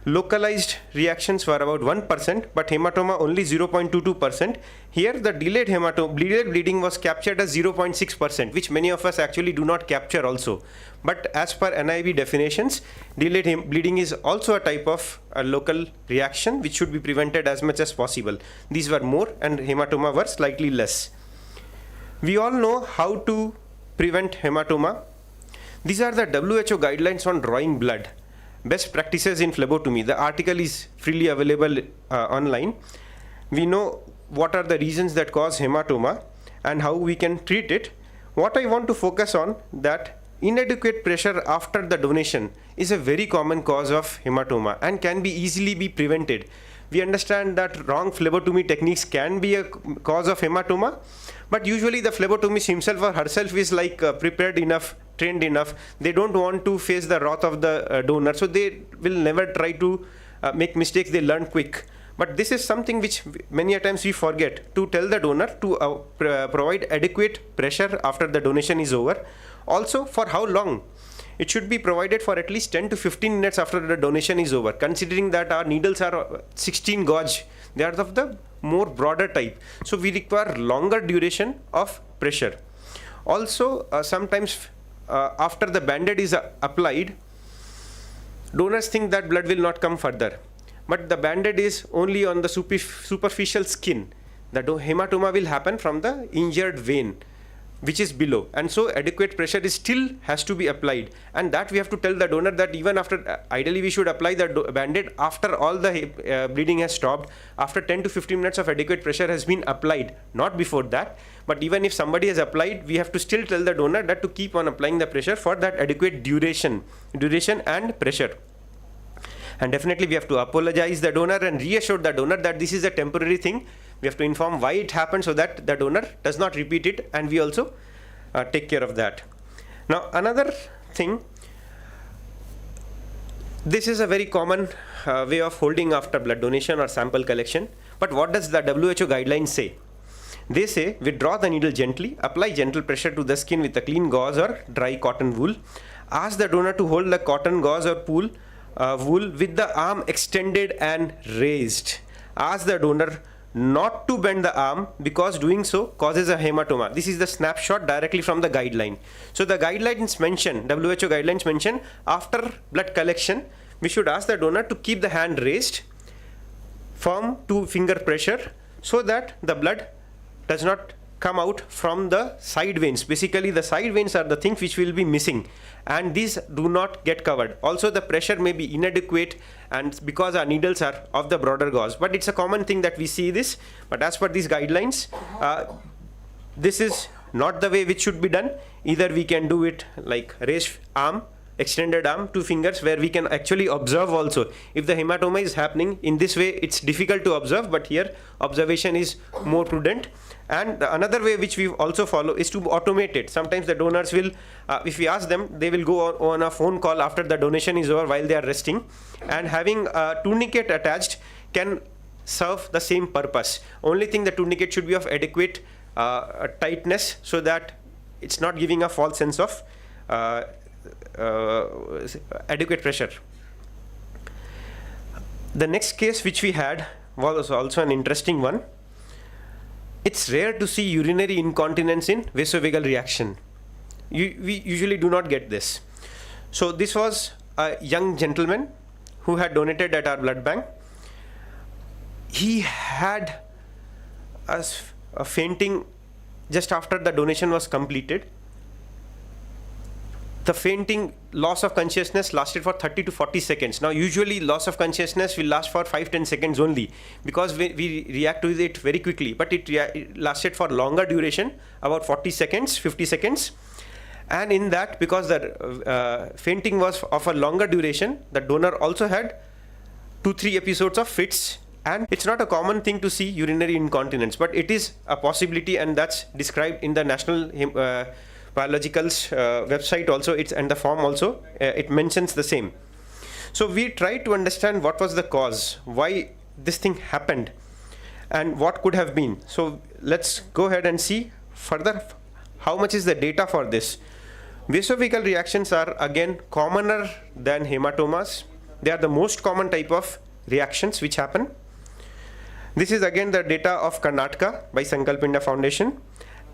localized reactions were about 1%, but hematoma only 0.22%. Here the delayed bleeding was captured as 0.6%, which many of us actually do not capture also. But as per NIV definitions, delayed bleeding is also a type of a local reaction which should be prevented as much as possible. These were more, and hematoma were slightly less. We all know how to prevent hematoma. These are the WHO guidelines on drawing blood. Best practices in phlebotomy. The article is freely available online. We know what are the reasons that cause hematoma and how we can treat it. What I want to focus on, that inadequate pressure after the donation is a very common cause of hematoma and can be easily be prevented. We understand that wrong phlebotomy techniques can be a cause of hematoma, but usually the phlebotomist himself or herself is prepared enough, trained enough. They don't want to face the wrath of the donor, so they will never try to make mistakes. They learn quick. But this is something which many a times we forget, to tell the donor to provide adequate pressure after the donation is over. Also, for how long. it should be provided for at least 10 to 15 minutes after the donation is over, considering that our needles are 16 gauge. They are of the more broader type. So we require longer duration of pressure. Also, sometimes after the band-aid is applied, donors think that blood will not come further. But the band-aid is only on the superficial skin. The hematoma will happen from the injured vein, which is below, and so adequate pressure is still has to be applied, and that we have to tell the donor that even after, ideally we should apply the band-aid after all the bleeding has stopped, after 10 to 15 minutes of adequate pressure has been applied, not before that. But even if somebody has applied, we have to still tell the donor that to keep on applying the pressure for that adequate duration and pressure. And definitely we have to apologize the donor and reassure the donor that this is a temporary thing. We have to inform why it happened so that the donor does not repeat it, and we also take care of that. Now another thing, this is a very common way of holding after blood donation or sample collection, but what does the WHO guidelines say? They say, withdraw the needle gently, apply gentle pressure to the skin with a clean gauze or dry cotton wool. Ask the donor to hold the cotton gauze or wool with the arm extended and raised. Ask the donor not to bend the arm, because doing so causes a hematoma. This is the snapshot directly from the guideline. So the guidelines mention, WHO guidelines mention, after blood collection, we should ask the donor to keep the hand raised, firm to finger pressure, so that the blood does not come out from the side veins. Basically, the side veins are the things which will be missing, and these do not get covered. Also, the pressure may be inadequate, and because our needles are of the broader gauze. But it's a common thing that we see this. But as per these guidelines, this is not the way which should be done. Either we can do it like raised arm, extended arm, 2 fingers, where we can actually observe also. If the hematoma is happening in this way, it's difficult to observe, but here observation is more prudent. And another way which we also follow is to automate it. Sometimes the donors will, if we ask them, they will go on a phone call after the donation is over while they are resting, and having a tourniquet attached can serve the same purpose. Only thing, the tourniquet should be of adequate tightness, so that it's not giving a false sense of adequate pressure. The next case which we had was also an interesting one. It's rare to see urinary incontinence in vasovagal reaction. We usually do not get this. So this was a young gentleman who had donated at our blood bank. He had a fainting just after the donation was completed. The fainting, loss of consciousness lasted for 30 to 40 seconds. Now usually loss of consciousness will last for 5-10 seconds only, because we react to it very quickly, but it lasted for longer duration, about 40 seconds, 50 seconds. And in that, because the fainting was of a longer duration, the donor also had 2-3 episodes of fits. And it's not a common thing to see urinary incontinence, but it is a possibility, and that's described in the National Biological's website also, and the form also, it mentions the same. So we tried to understand what was the cause, why this thing happened, and what could have been. So let's go ahead and see further how much is the data for this. Vasovagal reactions are again commoner than hematomas. They are the most common type of reactions which happen. This is again the data of Karnataka by Sankalpinda Foundation.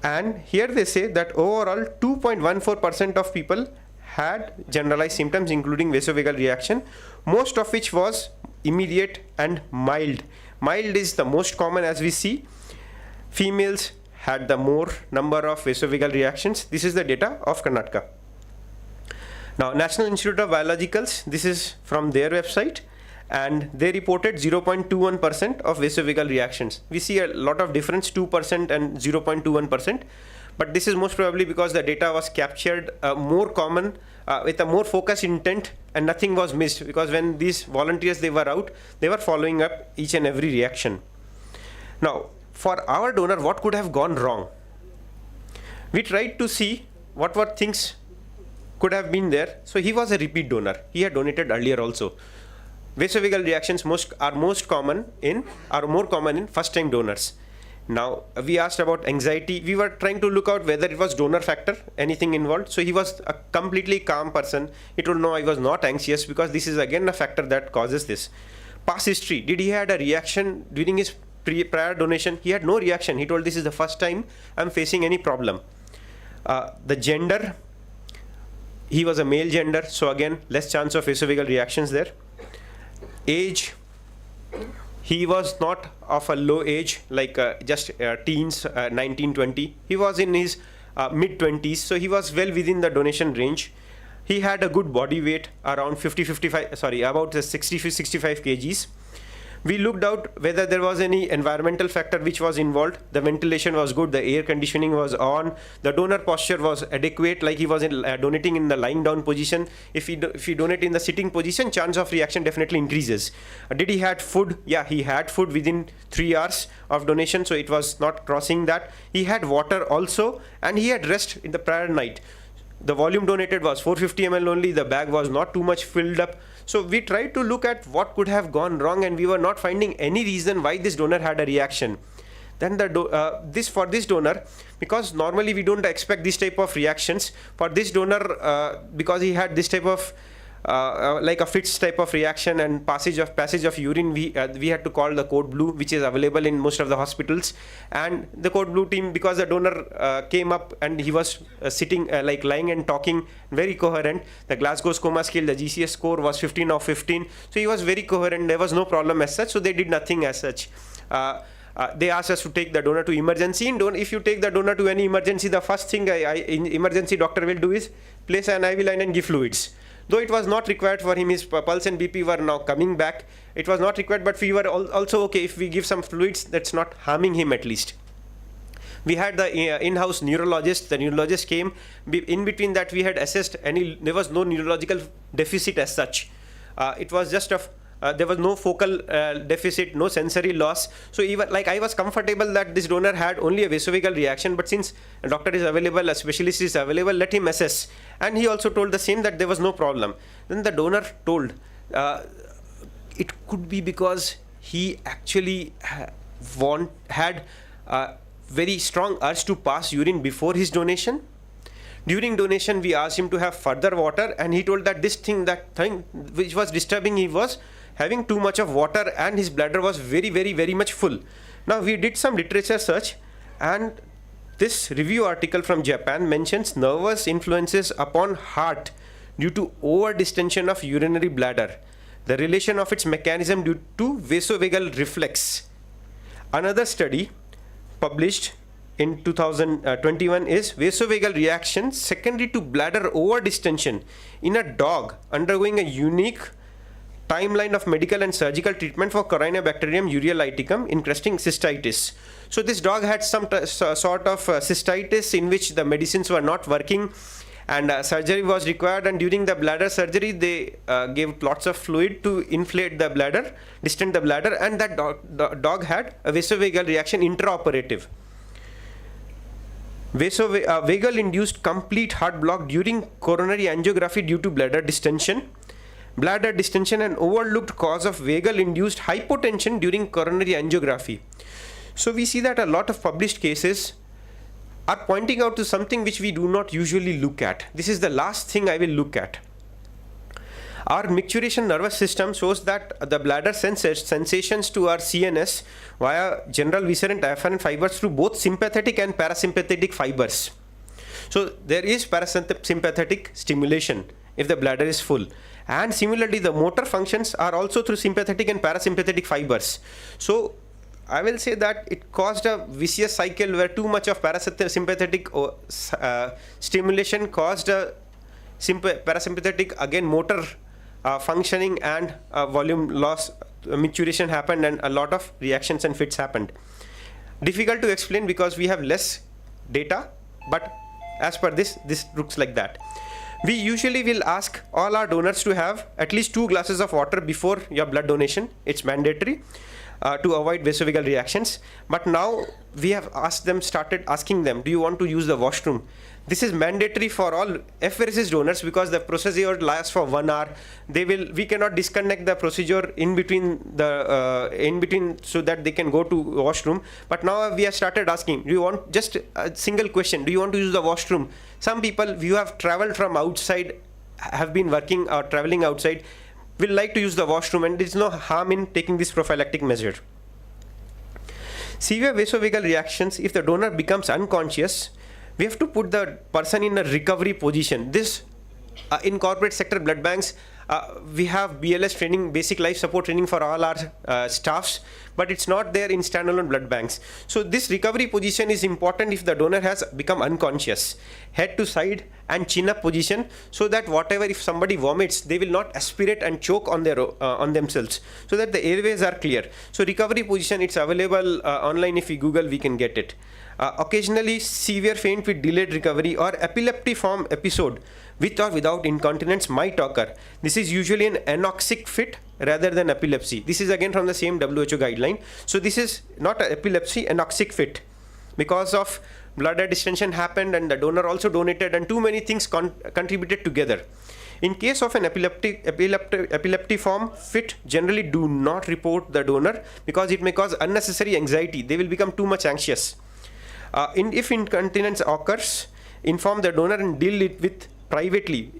And here they say that overall 2.14% of people had generalized symptoms including vasovagal reaction, most of which was immediate and mild. Mild is the most common, as we see. Females had the more number of vasovagal reactions. This is the data of Karnataka. Now National Institute of Biologicals, this is from their website, and they reported 0.21% of vasovagal reactions. We see a lot of difference, 2% and 0.21%, but this is most probably because the data was captured more common with a more focused intent, and nothing was missed, because when these volunteers, they were out, they were following up each and every reaction. Now for our donor, what could have gone wrong? We tried to see what were things could have been there. So he was a repeat donor. He had donated earlier also. Vasovagal reactions are more common in first-time donors. Now, we asked about anxiety. We were trying to look out whether it was donor factor, anything involved. So he was a completely calm person. He told, no, I was not anxious, because this is again a factor that causes this. Past history, did he had a reaction during his prior donation? He had no reaction. He told, this is the first time I'm facing any problem. The gender, he was a male gender, so again, less chance of vasovagal reactions there. Age, he was not of a low age, like just teens, 19, 20. He was in his mid-20s, so he was well within the donation range. He had a good body weight, around about 60-65 kgs. We looked out whether there was any environmental factor which was involved. The ventilation was good, the air conditioning was on, the donor posture was adequate, like he was donating in the lying down position. If you donate in the sitting position, chance of reaction definitely increases. Did he had food? Yeah, he had food within 3 hours of donation, so it was not crossing that. He had water also, and he had rest in the prior night. The volume donated was 450 ml only, the bag was not too much filled up. So we tried to look at what could have gone wrong, and we were not finding any reason why this donor had a reaction. Then for this donor, because normally we don't expect this type of reactions, for this donor, because he had this type of like a fits type of reaction and passage of urine, we had to call the code blue, which is available in most of the hospitals. And the code blue team, because the donor came up and he was sitting like lying and talking, very coherent. The Glasgow Coma Scale, the GCS score was 15 of 15, so he was very coherent. There was no problem as such, so they did nothing as such. They asked us to take the donor to emergency. If you take the donor to any emergency, the first thing emergency doctor will do is place an IV line and give fluids. Though it was not required for him, his pulse and BP were now coming back. It was not required, but we were also okay if we give some fluids, that's not harming him at least. We had the in-house neurologist. The neurologist came. In between that, we had assessed there was no neurological deficit as such. It was just there was no focal deficit, no sensory loss. So even like I was comfortable that this donor had only a vasovagal reaction, but since a doctor is available, a specialist is available, let him assess. And he also told the same, that there was no problem. Then the donor told it could be because he actually had very strong urge to pass urine before his donation. During donation, we asked him to have further water, and he told that that thing which was disturbing, he was having too much of water and his bladder was very, very, very much full. Now we did some literature search, and this review article from Japan mentions nervous influences upon heart due to over distension of urinary bladder, the relation of its mechanism due to vasovagal reflex. Another study published in 2021 is vasovagal reaction secondary to bladder over distension in a dog undergoing a unique timeline of medical and surgical treatment for Corynebacterium ureolyticum incrusting cystitis. So this dog had some sort of cystitis in which the medicines were not working, and surgery was required, and during the bladder surgery they gave lots of fluid to inflate the bladder, distend the bladder, and that dog had a vasovagal reaction intraoperative. Vagal induced complete heart block during coronary angiography due to bladder distension. Bladder distension, an overlooked cause of vagal induced hypotension during coronary angiography. So we see that a lot of published cases are pointing out to something which we do not usually look at. This is the last thing I will look at. Our micturition nervous system shows that the bladder sends sensations to our CNS via general visceral afferent fibers through both sympathetic and parasympathetic fibers. So there is parasympathetic stimulation if the bladder is full. And similarly, the motor functions are also through sympathetic and parasympathetic fibers. So I will say that it caused a vicious cycle where too much of parasympathetic stimulation caused a parasympathetic, again, motor functioning and volume loss, micturition happened, and a lot of reactions and fits happened. Difficult to explain because we have less data, but as per this looks like that. We usually will ask all our donors to have at least 2 glasses of water before your blood donation. It's mandatory. to avoid vasovagal reactions. But now we have started asking them, do you want to use the washroom? This is mandatory for all apheresis donors because the procedure lasts for 1 hour. We cannot disconnect the procedure in between so that they can go to washroom. But now we have started asking, do you want, just a single question, do you want to use the washroom? Some people who have traveled from outside, have been working or traveling outside, will like to use the washroom, and there is no harm in taking this prophylactic measure. Severe vasovagal reactions, if the donor becomes unconscious, we have to put the person in a recovery position. This in corporate sector blood banks, we have BLS training, basic life support training for all our staffs, but it's not there in standalone blood banks. So this recovery position is important if the donor has become unconscious. Head to side and chin up position, so that whatever, if somebody vomits, they will not aspirate and choke on themselves, so that the airways are clear. So recovery position, it's available online. If we Google, we can get it. Occasionally severe faint with delayed recovery or epilepty form episode with or without incontinence might occur. This is usually an anoxic fit rather than epilepsy. This is again from the same WHO guideline. So this is not an epilepsy, anoxic fit, because of bladder distension happened and the donor also donated, and too many things contributed together. In case of an epilepty form fit, generally do not report the donor because it may cause unnecessary anxiety. They will become too much anxious. If incontinence occurs, inform the donor and deal it with privately.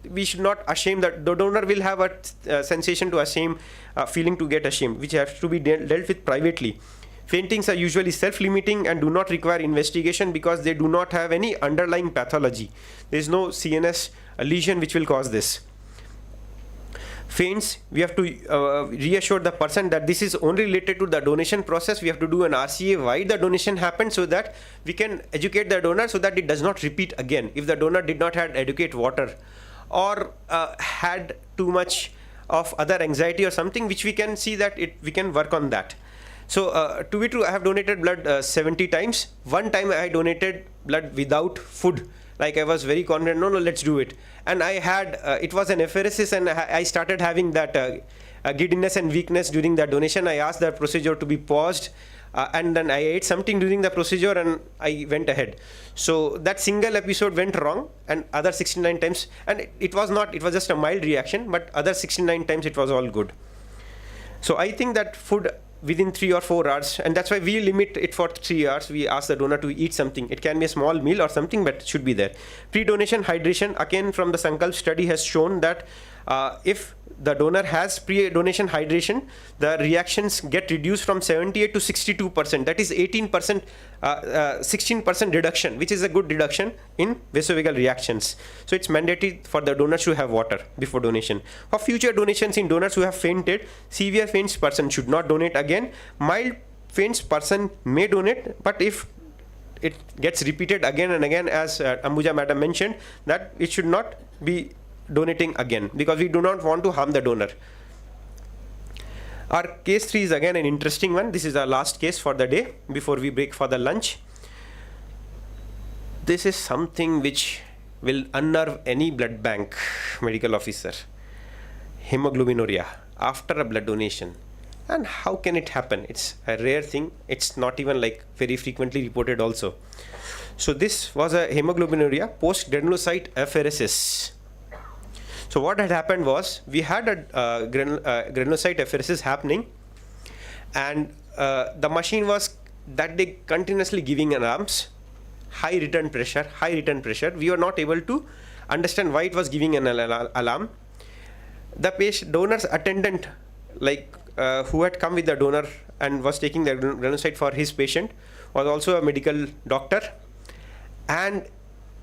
We should not ashame that. The donor will have a sensation to ashame, feeling to get ashamed, which has to be dealt with privately. Faintings are usually self-limiting and do not require investigation because they do not have any underlying pathology. There is no CNS lesion which will cause this. Faints, we have to reassure the person that this is only related to the donation process. We have to do an RCA why the donation happened, so that we can educate the donor so that it does not repeat again. If the donor did not have adequate water or had too much of other anxiety or something, which we can see that we can work on that. So to be true, I have donated blood 70 times. One time I donated blood without food. Like I was very confident, no, let's do it. And I had, it was an apheresis, and I started having that giddiness and weakness during that donation. I asked the procedure to be paused, and then I ate something during the procedure and I went ahead. So that single episode went wrong, and other 69 times, and it was just a mild reaction, but other 69 times it was all good. So I think that food within 3 or 4 hours, and that's why we limit it for 3 hours. We ask the donor to eat something. It can be a small meal or something, but it should be there. Pre-donation hydration, again from the Sankalp study, has shown that if the donor has pre-donation hydration, the reactions get reduced from 78 to 62%. That is 18%, 16% reduction, which is a good reduction in vasovagal reactions. So it's mandatory for the donors to have water before donation. For future donations in donors who have fainted, severe faints person should not donate again. Mild faints person may donate, but if it gets repeated again and again, as Ambuja madam mentioned, that it should not be donating again, because we do not want to harm the donor. Our case 3 is again an interesting one. This is our last case for the day before we break for the lunch. This is something which will unnerve any blood bank medical officer. Hemoglobinuria after a blood donation. And how can it happen? It's a rare thing. It's not even like very frequently reported also. So this was a hemoglobinuria post-granulocyte apheresis. So what had happened was, we had a granulocyte apheresis happening, and the machine was that day continuously giving alarms, high return pressure. We were not able to understand why it was giving an alarm. The donor's attendant, who had come with the donor and was taking the granulocyte for his patient, was also a medical doctor, and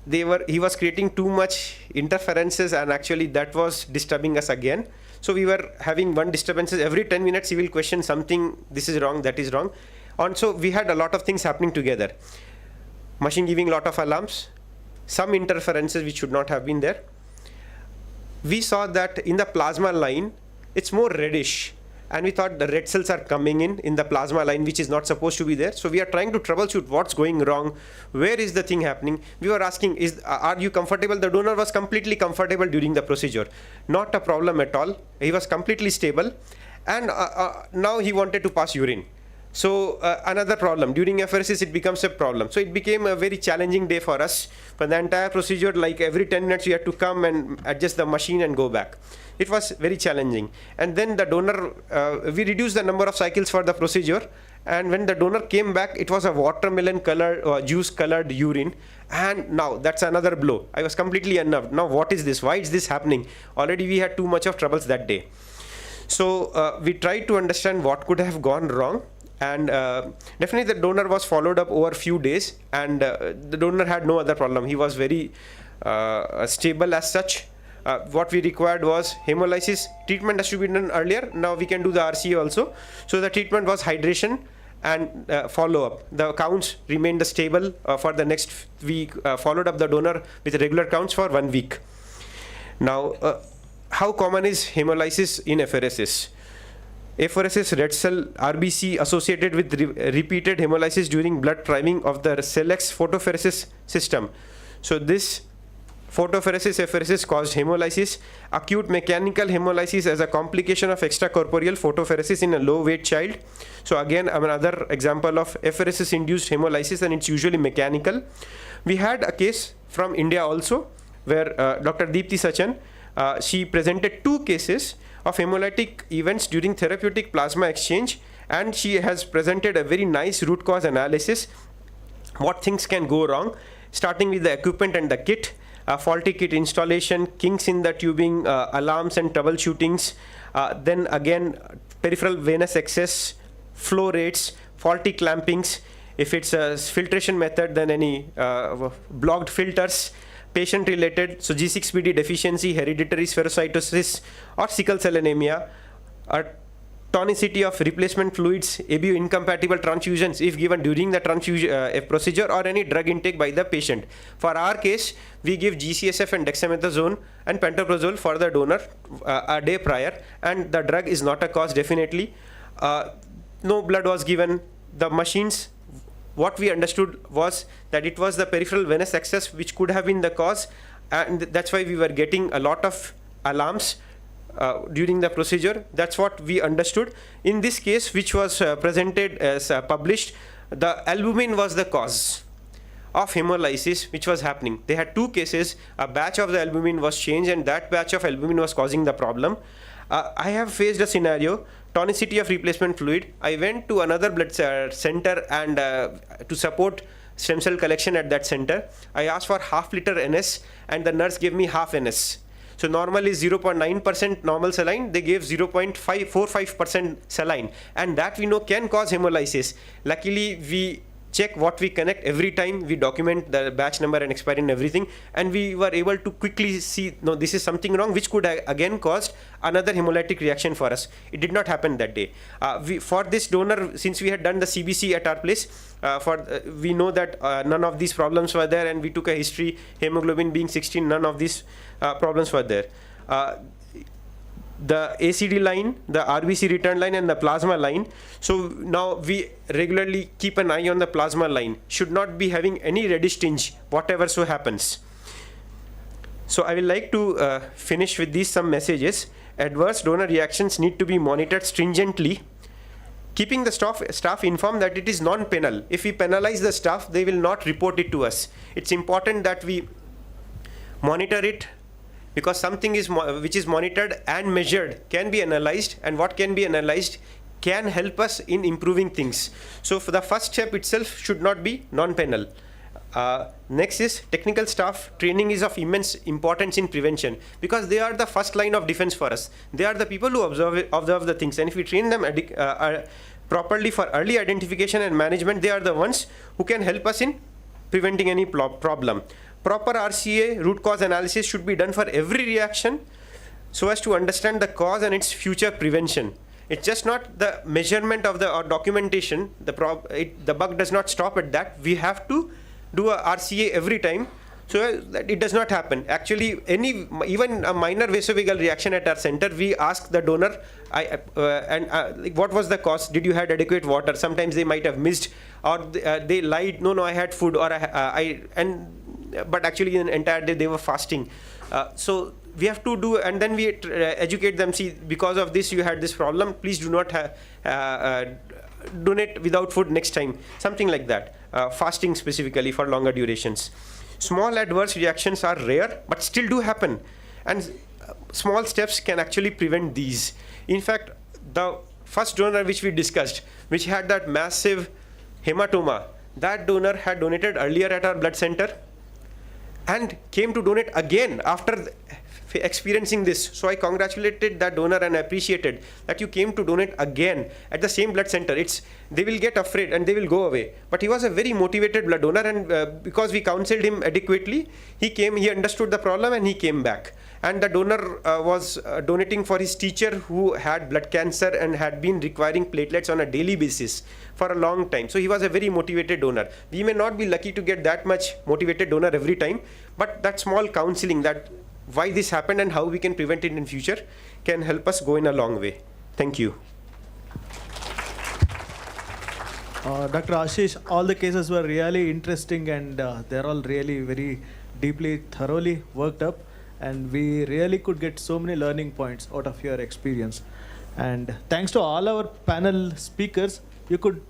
he was creating too much interferences, and actually that was disturbing us again. So we were having one disturbances every 10 minutes. He will question something, this is wrong, that is wrong. And so we had a lot of things happening together. Machine giving a lot of alarms, some interferences which should not have been there. We saw that in the plasma line, it's more reddish. And we thought the red cells are coming in the plasma line, which is not supposed to be there. So we are trying to troubleshoot what's going wrong. Where is the thing happening? We were asking, are you comfortable? The donor was completely comfortable during the procedure. Not a problem at all. He was completely stable. and now he wanted to pass urine. So another problem. During apheresis, it becomes a problem. So it became a very challenging day for us. For the entire procedure, like every 10 minutes, you had to come and adjust the machine and go back. It was very challenging. And then the donor, we reduced the number of cycles for the procedure. And when the donor came back, it was a watermelon colored or juice colored urine. And now that's another blow. I was completely unnerved. Now what is this? Why is this happening? Already we had too much of troubles that day. So we tried to understand what could have gone wrong. And definitely the donor was followed up over a few days, and the donor had no other problem. He was very stable as such. What we required was hemolysis. Treatment has to be done earlier. Now we can do the RCA also. So the treatment was hydration and follow-up. The counts remained stable for the next week. Followed up the donor with regular counts for 1 week. Now, how common is hemolysis in apheresis? Apheresis red cell RBC associated with repeated hemolysis during blood priming of the cell-X photopheresis system. So this photopheresis apheresis caused hemolysis, acute mechanical hemolysis as a complication of extracorporeal photopheresis in a low weight child. So again, another example of apheresis induced hemolysis, and it's usually mechanical. We had a case from India also where Dr. Deepti Sachan, she presented 2 cases of hemolytic events during therapeutic plasma exchange, and she has presented a very nice root cause analysis, what things can go wrong, starting with the equipment and the kit, faulty kit installation, kinks in the tubing, alarms and troubleshootings, then again peripheral venous excess, flow rates, faulty clampings, if it's a filtration method, then any blocked filters, patient-related, so G6PD deficiency, hereditary spherocytosis, or sickle cell anemia, or tonicity of replacement fluids, ABU incompatible transfusions if given during the transfusion procedure, or any drug intake by the patient. For our case, we give GCSF and dexamethasone and pantoprazole for the donor a day prior, and the drug is not a cause definitely. No blood was given. The machines, what we understood was that it was the peripheral venous excess which could have been the cause, and that's why we were getting a lot of alarms during the procedure. That's what we understood. In this case, which was presented as published, the albumin was the cause of hemolysis which was happening. They had 2 cases. A batch of the albumin was changed, and that batch of albumin was causing the problem. I have faced a scenario, tonicity of replacement fluid. I went to another blood center and to support stem cell collection at that center. I asked for half liter NS, and the nurse gave me half NS. So normally 0.9% normal saline, they gave 0.45% saline, and that we know can cause hemolysis. Luckily, we check what we connect every time. We document the batch number and expiry and everything, and we were able to quickly see, no, this is something wrong, which could again cause another hemolytic reaction for us. It did not happen that day. For this donor, since we had done the CBC at our place, we know that none of these problems were there, and we took a history, hemoglobin being 16, none of these problems were there. The ACD line, the RBC return line, and the plasma line. So now we regularly keep an eye on the plasma line. Should not be having any reddish tinge, whatever so happens. So I will like to finish with these some messages. Adverse donor reactions need to be monitored stringently. Keeping the staff informed that it is non-penal. If we penalize the staff, they will not report it to us. It's important that we monitor it, because something is which is monitored and measured can be analyzed, and what can be analyzed can help us in improving things. So for the first step itself should not be non-penal. Next is technical staff training is of immense importance in prevention, because they are the first line of defense for us. They are the people who observe the things, and if we train them properly for early identification and management, they are the ones who can help us in preventing any problem. Proper RCA, root cause analysis, should be done for every reaction so as to understand the cause and its future prevention. It's just not the measurement of the or documentation. The buck does not stop at that. We have to do a RCA every time so that it does not happen. Actually, even a minor vasovagal reaction at our center, we ask the donor, like, what was the cause? Did you have adequate water? Sometimes they might have missed, or they lied. No, I had food, or but actually the entire day they were fasting. So we have to do, and then we educate them. See, because of this you had this problem. Please do not donate without food next time. Something like that. Fasting specifically for longer durations. Small adverse reactions are rare, but still do happen, and small steps can actually prevent these. In fact, the first donor which we discussed, which had that massive hematoma, that donor had donated earlier at our blood center and came to donate again after experiencing this. So I congratulated that donor and appreciated that you came to donate again at the same blood center. They will get afraid and they will go away. But he was a very motivated blood donor, and because we counseled him adequately, he understood the problem and he came back. And the donor was donating for his teacher who had blood cancer and had been requiring platelets on a daily basis for a long time. So he was a very motivated donor. We may not be lucky to get that much motivated donor every time, but that small counseling, that why this happened and how we can prevent it in future, can help us go in a long way. Thank you. Dr. Ashish, all the cases were really interesting, and they're all really very deeply, thoroughly worked up, and we really could get so many learning points out of your experience. And thanks to all our panel speakers, you could...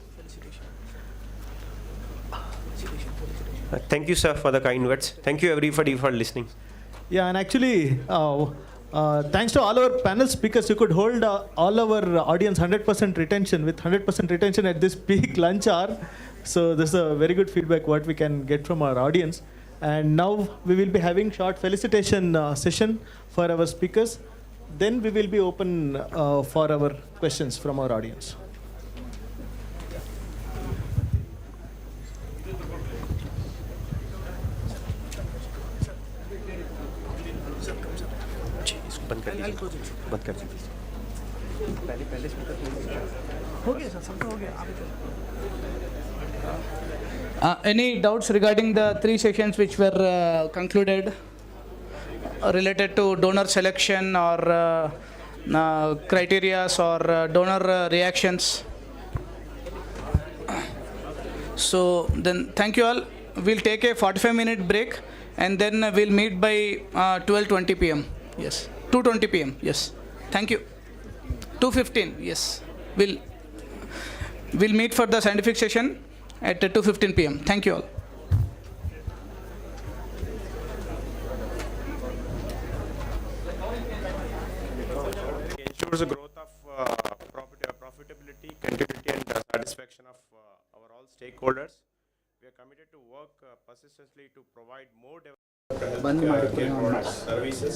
Thank you, sir, for the kind words. Thank you, everybody, for listening. Yeah, and actually, thanks to all our panel speakers, you could hold all our audience 100% retention, with 100% retention at this peak lunch hour. So this is a very good feedback what we can get from our audience. And now we will be having short felicitation session for our speakers. Then we will be open for our questions from our audience. बंद कर दीजिए पहले हो गया sir, सबका हो गया. Any doubts regarding the 3 sessions which were concluded related to donor selection or criteria or donor reactions? So then thank you all. We'll take a 45-minute break and then we'll meet by 12:20 p.m. Yes. 2:20 p.m. Yes. Thank you. 2:15. Yes. We'll meet for the scientific session at 2:15 p.m. Thank you all. Ensures the growth of profitability, continuity, and satisfaction of our all stakeholders. We are committed to work persistently to provide more care products, services,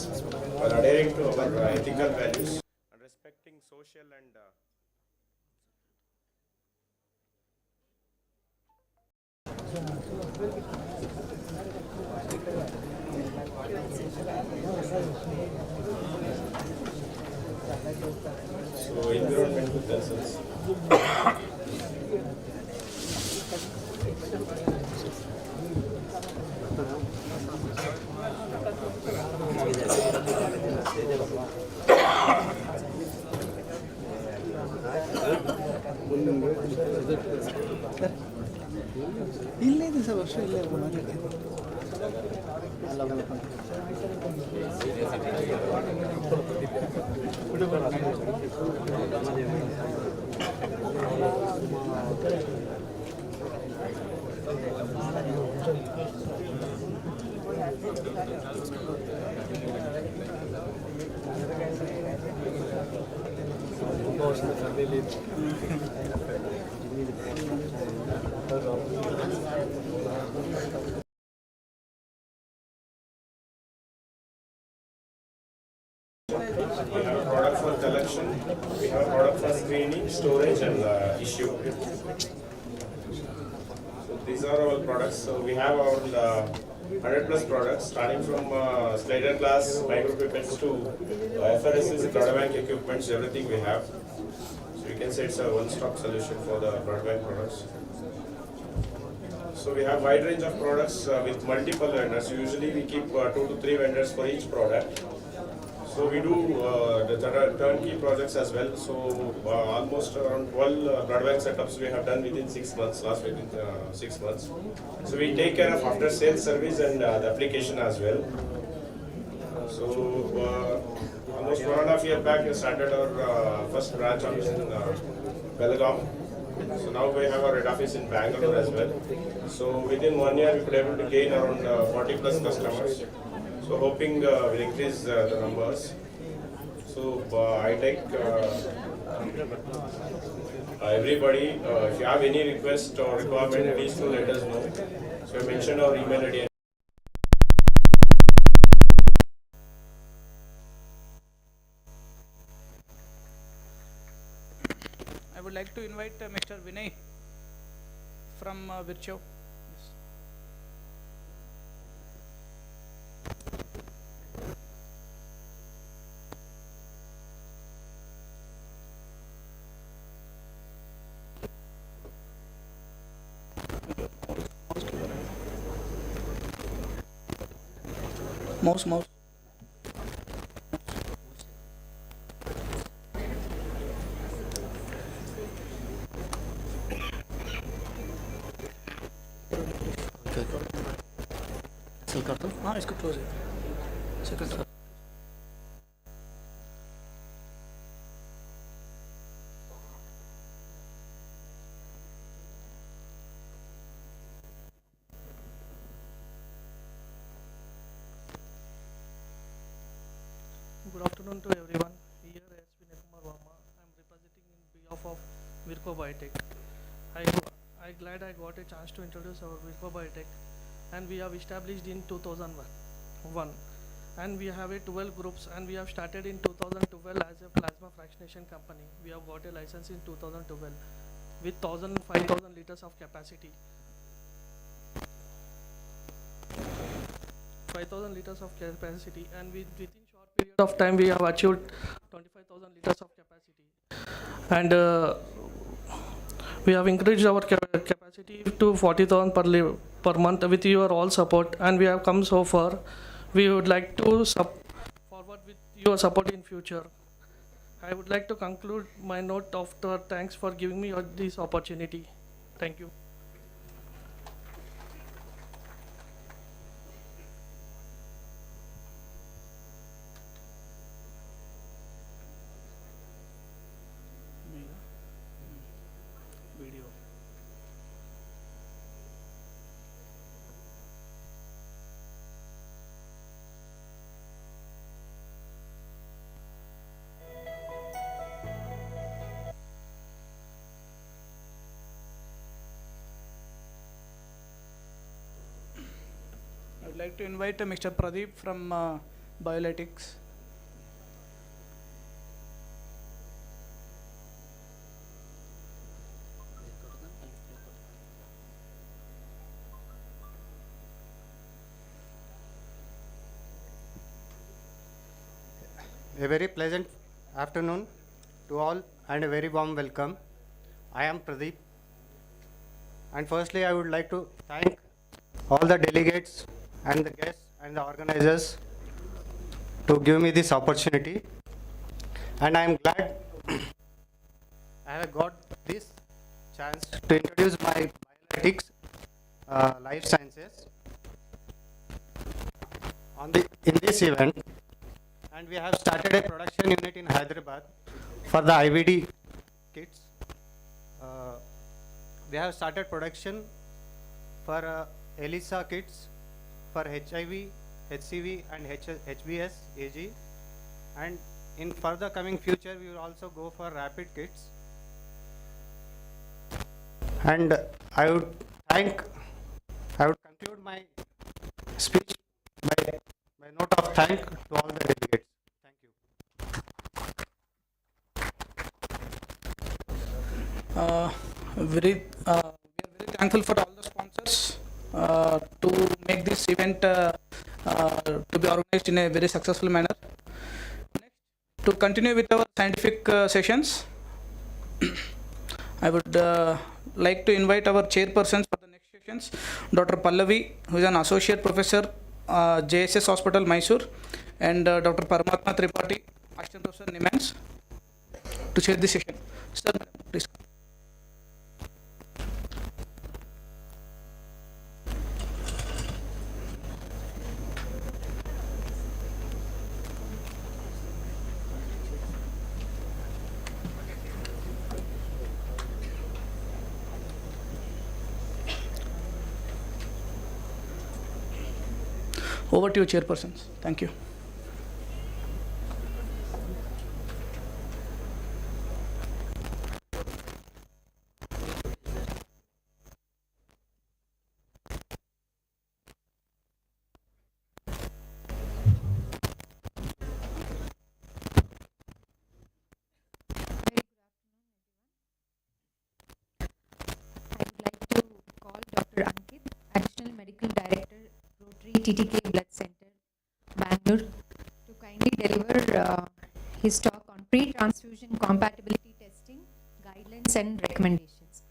while adhering to our ethical values and respecting social and so environmental concerns. ಇಲ್ಲೇನು sir ವರ್ಷ ಇಲ್ಲೇ We have product for collection, we have product for screening, storage, and issue. So these are all products. So we have around 100+ products, starting from slider glass, micropipettes to FRSs, blood bank equipments, everything we have. So you can say it's a one-stop solution for the blood bank products. So we have wide range of products with multiple vendors. Usually we keep 2 to 3 vendors for each product. So we do the turnkey projects as well. So almost around 12 blood bank setups we have done within 6 months, last within 6 months. So we take care of after sales service and the application as well. So, almost 1.5 years back, we started our first branch office in Belgaum. So now we have our head office in Bangalore as well. So within 1 year, we could able to gain around 40 plus customers. So hoping we'll increase the numbers. So I take everybody, if you have any request or requirement, please do let us know. So I mentioned our email ID. I would like to invite Mr. Vinay from Virchow. Mouse. हाँ इसको close है second Good afternoon to everyone. Here Yeshwanthpura. I am representing in behalf of Virco Biotech. I glad I got a chance to introduce our Virco Biotech, and we have established in 2001, and we have 12 groups, and we have started in 2012 as a plasma fractionation company. We have got a license in 2012 with 5,000 liters of capacity. 5,000 liters of capacity, and within short period of time we have achieved 25,000 liters of capacity, and we have increased our capacity to 40,000 per month with your all support, and we have come so far. We would like to forward with your support in future. I would like to conclude my note after thanks for giving me this opportunity. Thank you. video. I would like to invite Mr. Pradeep from Biolytics. A very pleasant afternoon to all and a very warm welcome. I am Pradeep, and firstly I would like to thank all the delegates and the guests and the organizers to give me this opportunity, and I am glad I have got this chance to introduce my biolytics life sciences in this event. And we have started a production unit in Hyderabad for the IVD kits. We have started production for ELISA kits for HIV, HCV and HBS AG, and in further coming future we will also go for rapid kits. And I would conclude my speech by note of thank to all the delegates. Thank you. We are very thankful for all the sponsors to make this event to be organized in a very successful manner. Next, to continue with our scientific sessions, I would like to invite our chairpersons for the next sessions, Dr. Pallavi, who is an associate professor, JSS Hospital, Mysore, and Dr. Paramatma Tripathi, assistant professor, NIMANS, to chair this session. Sir, please. Over to you, chairpersons. Thank you. Call Dr. Ankit, Additional Medical Director, Rotary TTK Blood Center, Bangalore, to kindly deliver his talk on pre-transfusion compatibility testing, guidelines and recommendations.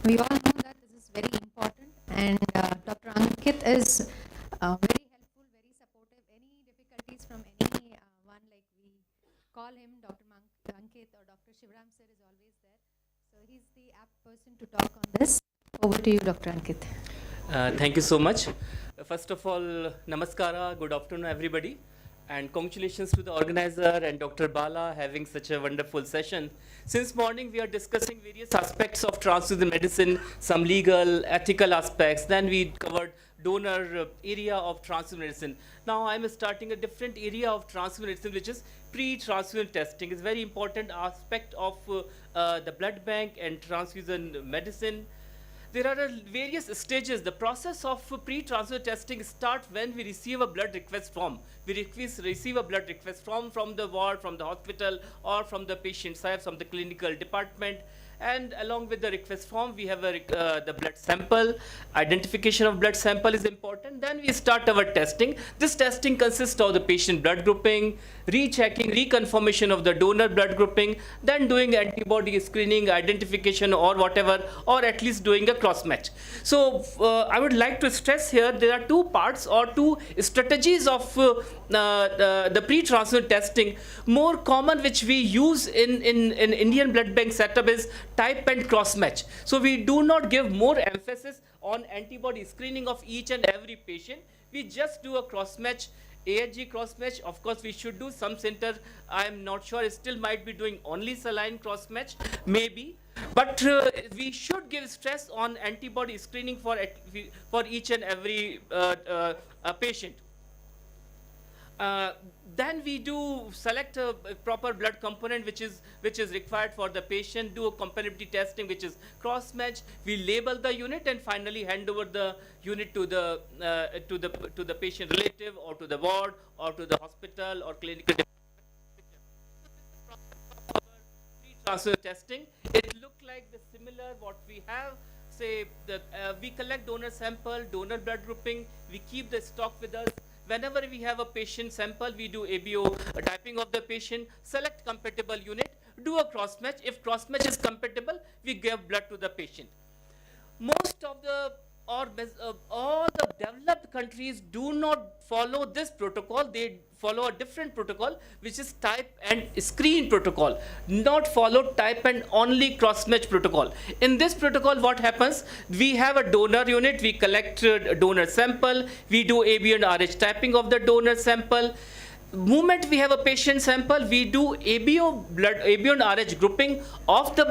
We all know that this is very important, and Dr. Ankit is very helpful, very supportive. Any difficulties from anyone, like we call him Dr. Ankit or Dr. Shivram sir is always there. So he's the apt person to talk on this. Over to you, Dr. Ankit. Thank you so much. First of all, namaskara, good afternoon everybody, and congratulations to the organizer and Dr. Bala having such a wonderful session. Since morning we are discussing various aspects of transfusion medicine, some legal, ethical aspects, then we covered donor area of transfusion medicine. Now I'm starting a different area of transfusion medicine, which is pre-transfusion testing. It's a very important aspect of the blood bank and transfusion medicine. There are various stages. The process of pre-transfusion testing starts when we receive a blood request form. We receive a blood request form from the ward, from the hospital, or from the patient side, from the clinical department. And along with the request form, we have the blood sample. Identification of blood sample is important. Then we start our testing. This testing consists of the patient blood grouping, rechecking, reconfirmation of the donor blood grouping, then doing antibody screening, identification or whatever, or at least doing a cross match. So I would like to stress here there are two parts or two strategies of the pre-transfusion testing. More common which we use in Indian blood bank setup is type and cross match. So we do not give more emphasis on antibody screening of each and every patient. We just do a cross match, AHG cross match. Of course we should do. Some center, I am not sure, still might be doing only saline cross match, maybe. But we should give stress on antibody screening for each and every patient. Then we do select a proper blood component which is required for the patient, do a compatibility testing which is cross match. We label the unit and finally hand over the unit to the patient relative or to the ward or to the hospital or clinical pre-transfusion testing. It looked like the similar what we have. Say that we collect donor sample, donor blood grouping, we keep the stock with us. Whenever we have a patient sample, we do ABO typing of the patient, select compatible unit, do a cross match. If cross match is compatible, we give blood to the patient. Most of the all the developed countries do not follow this protocol. They follow a different protocol, which is type and screen protocol, not follow type and only cross match protocol. In this protocol, what happens? We have a donor unit, we collect donor sample, we do AB and RH typing of the donor sample. Moment we have a patient sample, we do ABO and RH grouping of the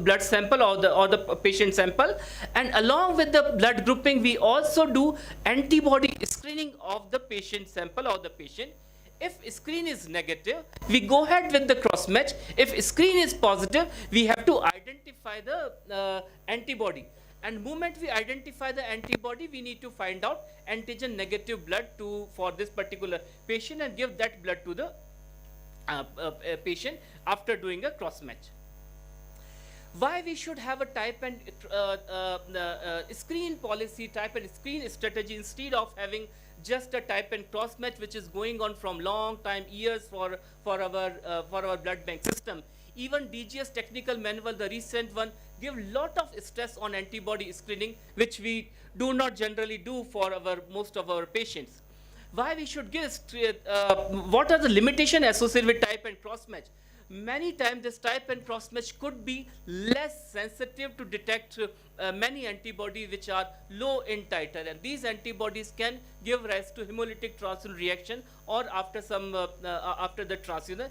blood sample or the patient sample, and along with the blood grouping, we also do antibody screening of the patient sample or the patient. If screen is negative, we go ahead with the cross match. If screen is positive, we have to identify the antibody. And moment we identify the antibody, we need to find out antigen negative blood for this particular patient and give that blood to the patient after doing a cross match. Why we should have a type and screen policy, type and screen strategy instead of having just a type and cross match which is going on from long time, years for our blood bank system. Even DGS technical manual, the recent one, give lot of stress on antibody screening, which we do not generally do for most of our patients. Why we should give, what are the limitations associated with type and cross match? Many times this type and cross match could be less sensitive to detect many antibodies which are low in titer, and these antibodies can give rise to hemolytic transfusion reaction, or after the transfusion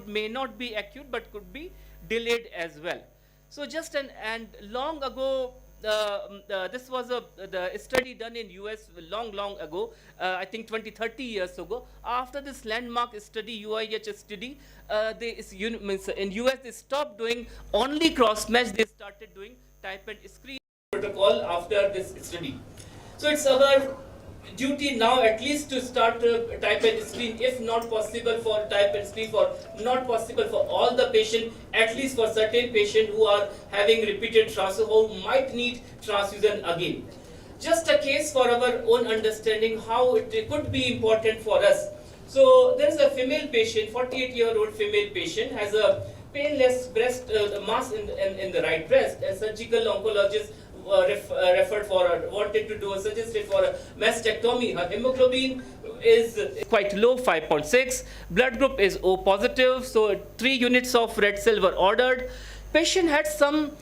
may not be acute but could be delayed as well. So just and long ago the study done in US long ago, I think 20-30 years ago. After this landmark study, UIH study, in US they stopped doing only cross match. They started doing type and screen protocol after this study. So it's our duty now at least to start type and screen, if not possible for type and screen, for not possible for all the patient, at least for certain patient who are having repeated transfusion, who might need transfusion again. Just a case for our own understanding how it could be important for us. So there is a female patient, 48-year-old female patient, has a painless breast mass in the right breast, and surgical oncologist referred for wanted to do a suggested for a mastectomy. Her hemoglobin is quite low, 5.6. Blood group is O positive. So 3 units of red cell were ordered. Patient had some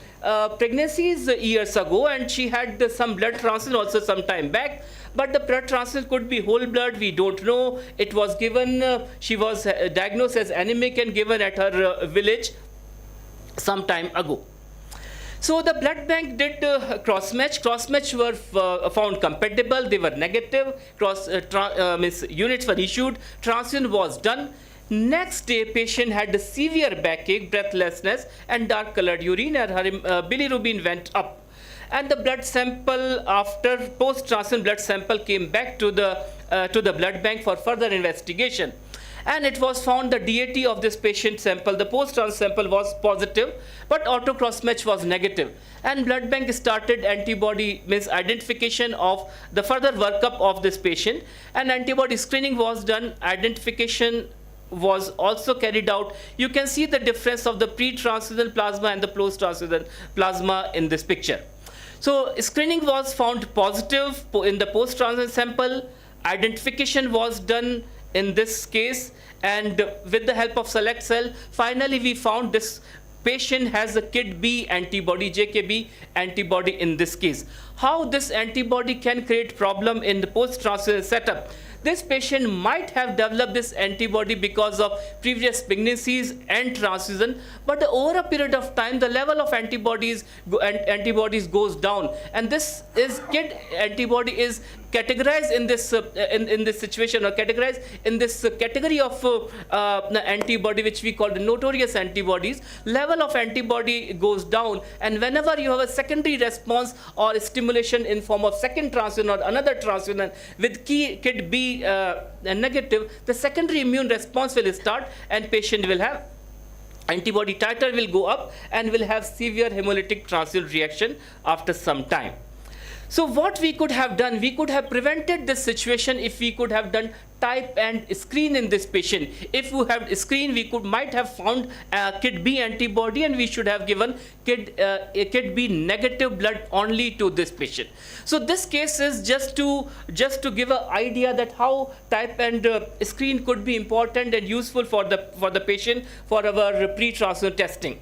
pregnancies years ago, and she had some blood transfusion also some time back. But the blood transfusion could be whole blood. We don't know. It was given. She was diagnosed as anemic and given at her village some time ago. So the blood bank did cross-match. Cross-match were found compatible. They were negative. Units were issued. Transfusion was done. Next day, patient had a severe backache, breathlessness, and dark-colored urine, and her bilirubin went up. And the blood sample, after post-transfusion blood sample, came back to the blood bank for further investigation. And it was found the DAT of this patient sample, the post-transfusion sample, was positive, but autocross match was negative. And blood bank started antibody identification of the further workup of this patient, and antibody screening was done. Identification was also carried out. You can see the difference of the pre-transfusion plasma and the post-transfusion plasma in this picture. So screening was found positive in the post-transfusion sample. Identification was done in this case, and with the help of select cell, finally we found this patient has a KIT B antibody, JKB antibody in this case. How this antibody can create problem in the post-transfusion setup? This patient might have developed this antibody because of previous pregnancies and transfusion, but over a period of time, the level of antibodies goes down, and this is KIT antibody is categorized in this situation, or categorized in this category of antibody, which we call the notorious antibodies. Level of antibody goes down, and whenever you have a secondary response or stimulation in form of second transfusion or another transfusion with KIT B negative, the secondary immune response will start, and patient will have antibody titer will go up and will have severe hemolytic transfusion reaction after some time. So what we could have done, we could have prevented this situation if we could have done type and screen in this patient. If we have screen, we might have found KIT B antibody, and we should have given KIT B negative blood only to this patient. So this case is just to give an idea that how type and screen could be important and useful for the patient for our pre-transfusion testing.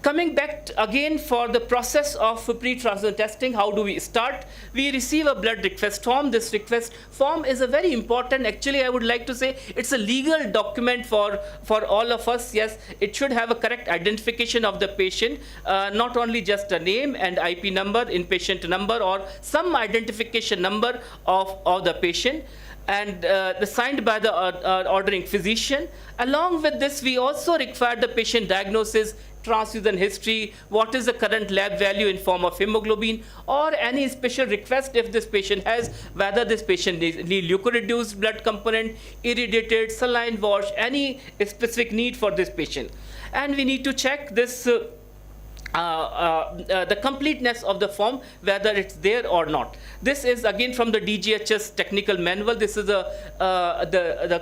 Coming back again for the process of pre-transfusion testing, how do we start? We receive a blood request form. This request form is a very important, actually I would like to say it's a legal document for all of us. Yes, it should have a correct identification of the patient, not only just a name and IP number, inpatient number, or some identification number of the patient, and signed by the ordering physician. Along with this, we also require the patient diagnosis, transfusion history, what is the current lab value in form of hemoglobin, or any special request if this patient has, whether this patient needs leukoreduced blood component, irradiated, saline wash, any specific need for this patient. And we need to check this the completeness of the form, whether it's there or not. This is again from the DGHS technical manual. This is the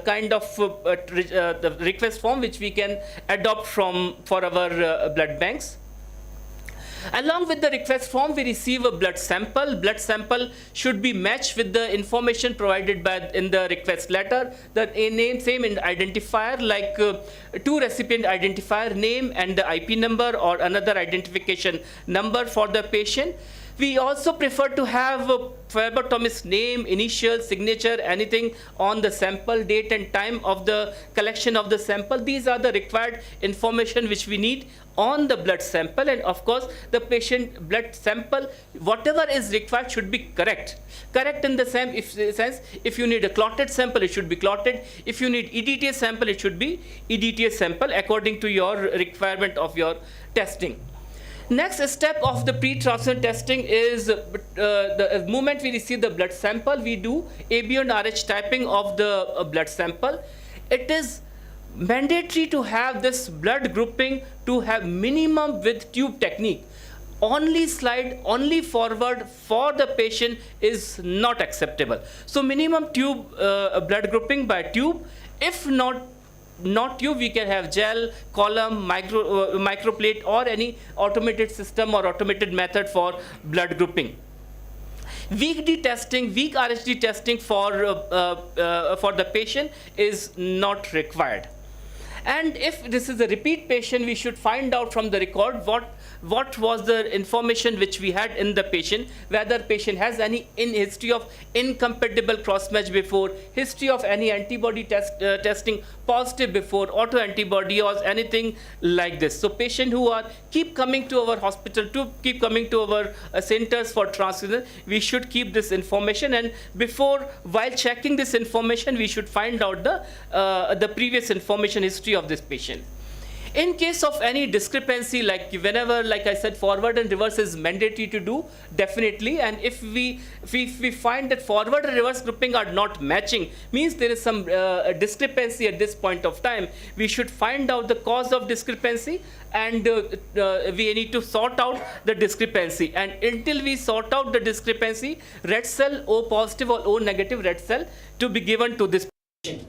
kind of the request form which we can adopt for our blood banks. Along with the request form, we receive a blood sample. Blood sample should be matched with the information provided in the request letter. The name, same identifier, like two recipient identifier, name and the IP number or another identification number for the patient. We also prefer to have a phlebotomist name, initial, signature, anything on the sample, date and time of the collection of the sample. These are the required information which we need on the blood sample, and of course the patient blood sample, whatever is required should be correct in the sense if you need a clotted sample, it should be clotted. If you need EDTA sample, it should be EDTA sample according to your requirement of your testing. Next step of the pre-transfusion testing is the moment we receive the blood sample, we do AB and RH typing of the blood sample. It is mandatory to have this blood grouping to have minimum with tube technique. Only slide, only forward for the patient is not acceptable. So minimum tube blood grouping by tube. If not tube, we can have gel, column, microplate, or any automated system or automated method for blood grouping. Weak D testing, weak RHD testing for the patient is not required. And if this is a repeat patient, we should find out from the record what was the information which we had in the patient, whether patient has any history of incompatible cross-match before, history of any antibody testing positive before, autoantibody or anything like this. So patient who are keep coming to our hospital, keep coming to our centers for transfusion, we should keep this information, and while checking this information, we should find out the previous information history of this patient. In case of any discrepancy, like whenever, like I said, forward and reverse is mandatory to do, definitely. And if we find that forward and reverse grouping are not matching, means there is some discrepancy at this point of time, we should find out the cause of discrepancy, and we need to sort out the discrepancy. And until we sort out the discrepancy, red cell, O positive or O negative red cell to be given to this patient.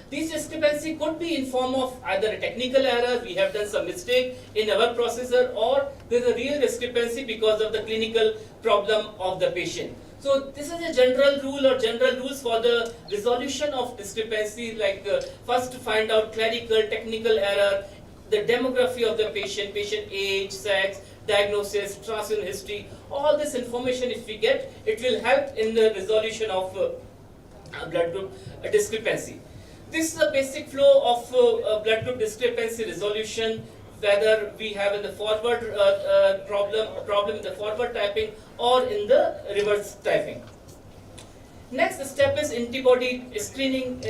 This discrepancy could be in form of either a technical error, we have done some mistake in our processor, or there is a real discrepancy because of the clinical problem of the patient. So this is a general rule or general rules for the resolution of discrepancy, like first to find out clerical, technical error, the demography of the patient age, sex, diagnosis, transfusion history, all this information if we get, it will help in the resolution of blood group discrepancy. This is the basic flow of blood group discrepancy resolution, whether we have in the forward problem in the forward typing or in the reverse typing. Next step is antibody screening.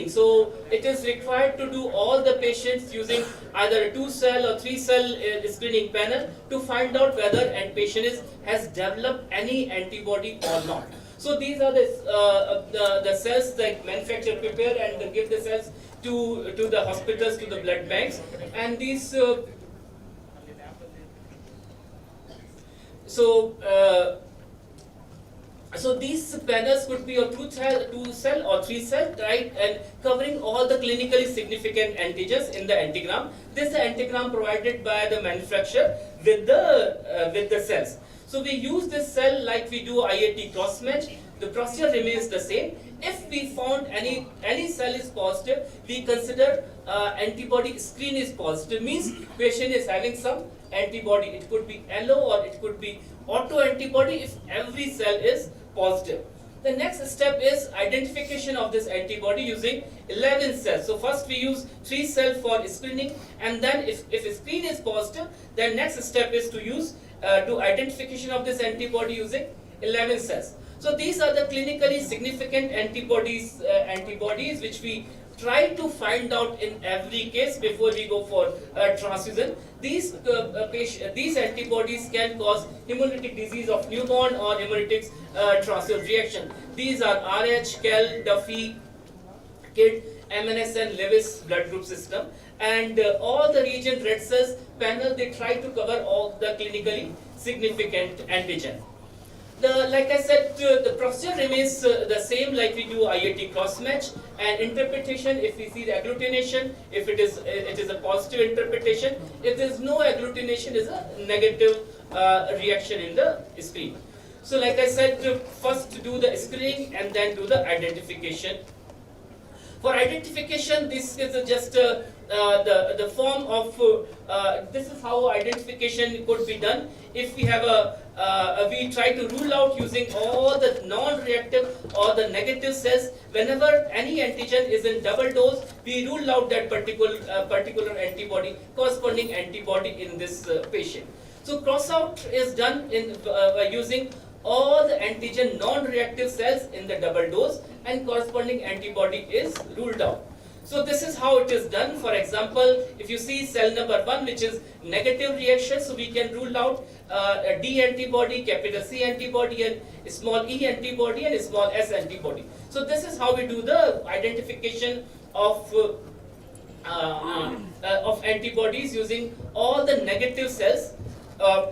So it is required to do all the patients using either a 2-cell or 3-cell screening panel to find out whether a patient has developed any antibody or not. So these are the cells that manufacturer prepare and give the cells to the hospitals, to the blood banks, and these so these panels could be a 2-cell or 3-cell, right, and covering all the clinically significant antigens in the antigram. This is the antigram provided by the manufacturer with the cells. So we use this cell like we do IAT cross-match. The procedure remains the same. If we found any cell is positive, we consider antibody screen is positive, means patient is having some antibody. It could be allo or it could be autoantibody if every cell is positive. The next step is identification of this antibody using 11 cells. So first we use 3 cells for screening, and then if a screen is positive, then next step is to use to identification of this antibody using 11 cells. So these are the clinically significant antibodies which we try to find out in every case before we go for transfusion. These antibodies can cause hemolytic disease of newborn or hemolytic transfusion reaction. These are RH, Kell, Duffy, KID, MNS, and Lewis blood group system. And all the reagent red cells panel, they try to cover all the clinically significant antigen. Like I said, the procedure remains the same like we do IAT cross-match, and interpretation, if we see the agglutination, if it is a positive interpretation, if there is no agglutination, is a negative reaction in the screen. So like I said, first do the screening and then do the identification. For identification, this is just the form of this is how identification could be done. If we have we try to rule out using all the non-reactive or the negative cells. Whenever any antigen is in double dose, we rule out that particular antibody, corresponding antibody in this patient. So cross out is done in by using all the antigen non-reactive cells in the double dose, and corresponding antibody is ruled out. So this is how it is done. For example, if you see cell number 1, which is negative reaction, so we can rule out a D antibody, capital C antibody, and small e antibody, and small s antibody. So this is how we do the identification of antibodies using all the negative cells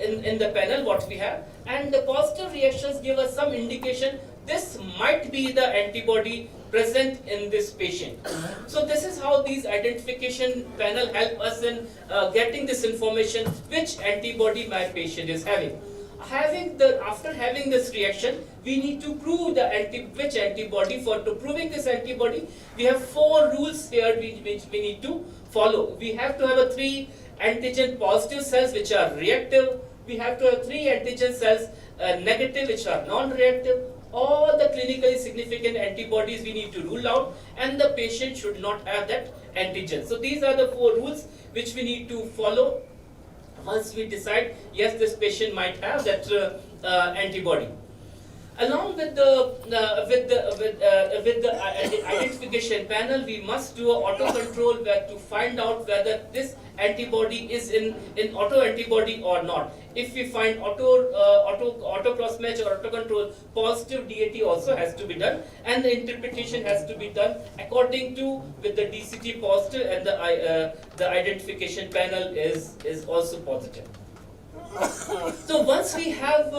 in the panel what we have, and the positive reactions give us some indication this might be the antibody present in this patient. So this is how these identification panel help us in getting this information which antibody my patient is having. After having this reaction, we need to prove which antibody. To proving this antibody, we have 4 rules here which we need to follow. We have to have 3 antigen positive cells which are reactive. We have to have 3 antigen cells negative which are non-reactive. All the clinically significant antibodies we need to rule out, and the patient should not have that antigen. So these are the 4 rules which we need to follow once we decide, yes, this patient might have that antibody. Along with the identification panel, we must do an auto control to find out whether this antibody is in auto antibody or not. If we find auto cross match or auto control positive, DAT also has to be done, and the interpretation has to be done according to with the DCT positive, and the identification panel is also positive. So once we have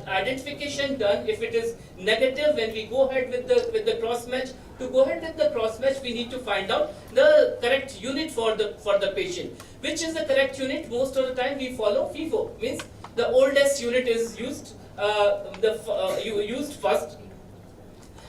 identification done, if it is negative, when we go ahead with the cross match, to go ahead with the cross match, we need to find out the correct unit for the patient. Which is the correct unit? Most of the time we follow FIFO, means the oldest unit is used used first.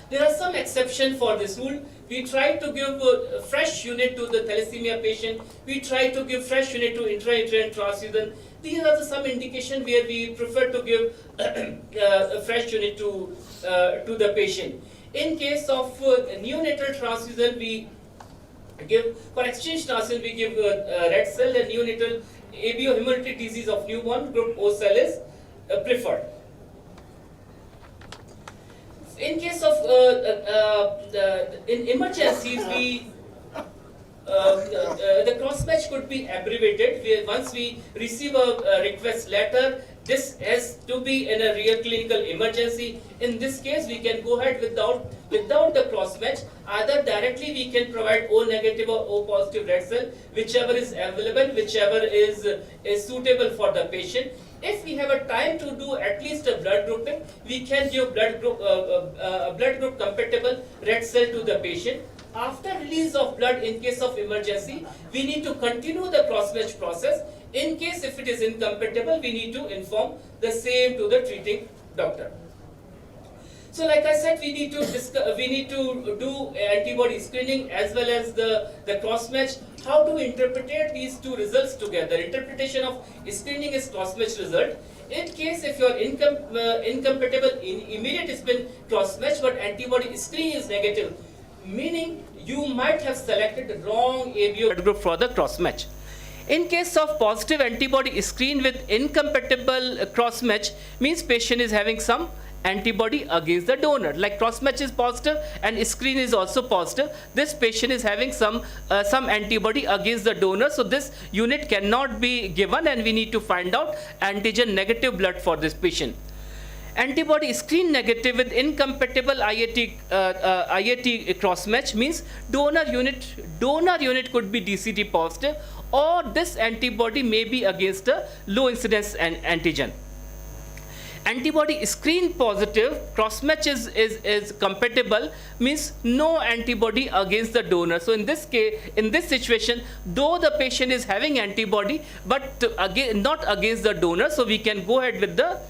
There are some exceptions for this rule. We try to give a fresh unit to the thalassemia patient. We try to give fresh unit to intra-uterine transfusion. These are some indication where we prefer to give a fresh unit to the patient. In case of neonatal transfusion, we give, for exchange transfusion, we give red cell, and neonatal abiohemolytic disease of newborn, group O cell is preferred. In case of in emergencies, the cross match could be abbreviated. Once we receive a request letter, this has to be in a real clinical emergency. In this case, we can go ahead without the cross match. Either directly we can provide O negative or O positive red cell, whichever is available, whichever is suitable for the patient. If we have a time to do at least a blood grouping, we can give blood group compatible red cell to the patient. After release of blood, in case of emergency, we need to continue the cross-match process. In case if it is incompatible, we need to inform the same to the treating doctor. So like I said, we need to do antibody screening as well as the cross-match. How to interpret these 2 results together? Interpretation of screening is cross-match result. In case if you are incompatible, immediate spin cross-match, but antibody screen is negative, meaning you might have selected the wrong ABO group for the cross-match. In case of positive antibody screen with incompatible cross-match, means patient is having some antibody against the donor. Like cross-match is positive and screen is also positive, this patient is having some antibody against the donor, so this unit cannot be given, and we need to find out antigen negative blood for this patient. Antibody screen negative with incompatible IAT cross-match means donor unit could be DCT positive, or this antibody may be against a low incidence antigen. Antibody screen positive, cross-match is compatible, means no antibody against the donor. So in this case, in this situation, though the patient is having antibody, but again not against the donor, so we can go ahead with the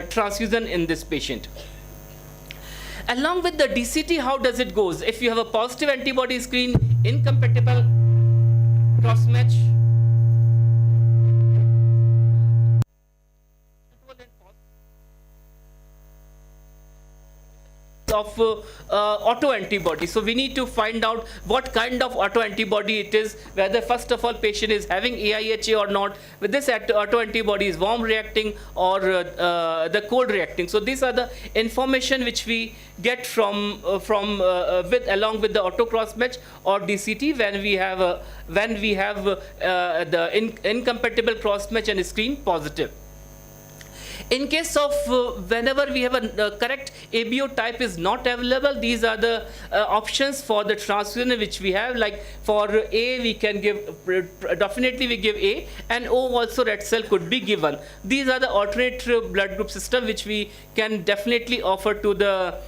transfusion in this patient. Along with the DCT, how does it goes? If you have a positive antibody screen, incompatible cross-match, of autoantibody. So we need to find out what kind of autoantibody it is, whether first of all patient is having AIHA or not, whether this autoantibody is warm reacting or the cold reacting. So these are the information which we get from along with the autocross match or DCT when we have the incompatible cross match and screen positive. In case of whenever we have a correct ABO type is not available, these are the options for the transfusion which we have. Like for A, we can give, definitely we give A, and O also red cell could be given. These are the alternate blood group system which we can definitely offer to the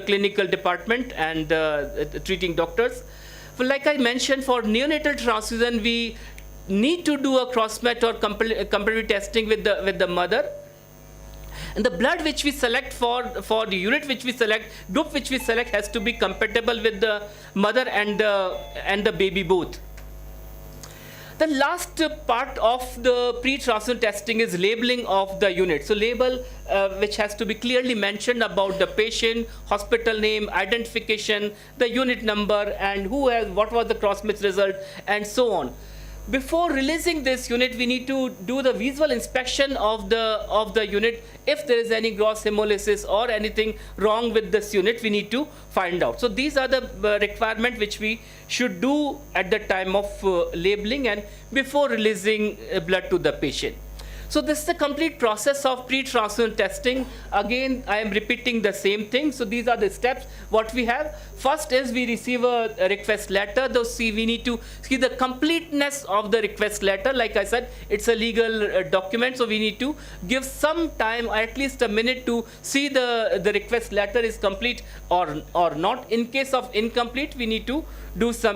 clinical department and treating doctors. Well, like I mentioned, for neonatal transfusion, we need to do a cross-match or comparative testing with the mother. And the blood which we select for the unit which we select, group which we select, has to be compatible with the mother and the baby both. The last part of the pre-transfusion testing is labeling of the unit. So label which has to be clearly mentioned about the patient, hospital name, identification, the unit number, and what was the cross-match result, and so on. Before releasing this unit, we need to do the visual inspection of the unit. If there is any gross hemolysis or anything wrong with this unit, we need to find out. So these are the requirements which we should do at the time of labeling and before releasing blood to the patient. So this is the complete process of pre-transfusion testing. Again, I am repeating the same thing. So these are the steps what we have. First is we receive a request letter. We need to see the completeness of the request letter. Like I said, it's a legal document, so we need to give some time, at least a minute, to see the request letter is complete or not. In case of incomplete, we need to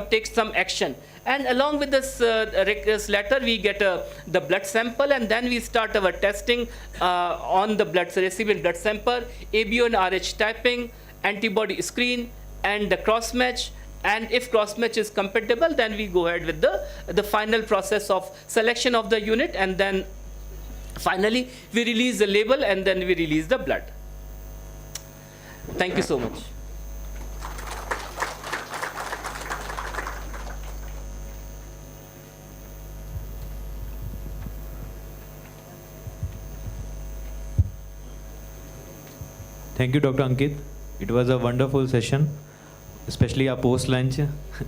take some action. And along with this request letter, we get the blood sample, and then we start our testing on the recipient blood sample, ABO and RH typing, antibody screen, and the cross-match. And if cross-match is compatible, then we go ahead with the final process of selection of the unit, and then finally we release the label, and then we release the blood. Thank you so much. Thank you, Dr. Ankit. It was a wonderful session, especially our post-lunch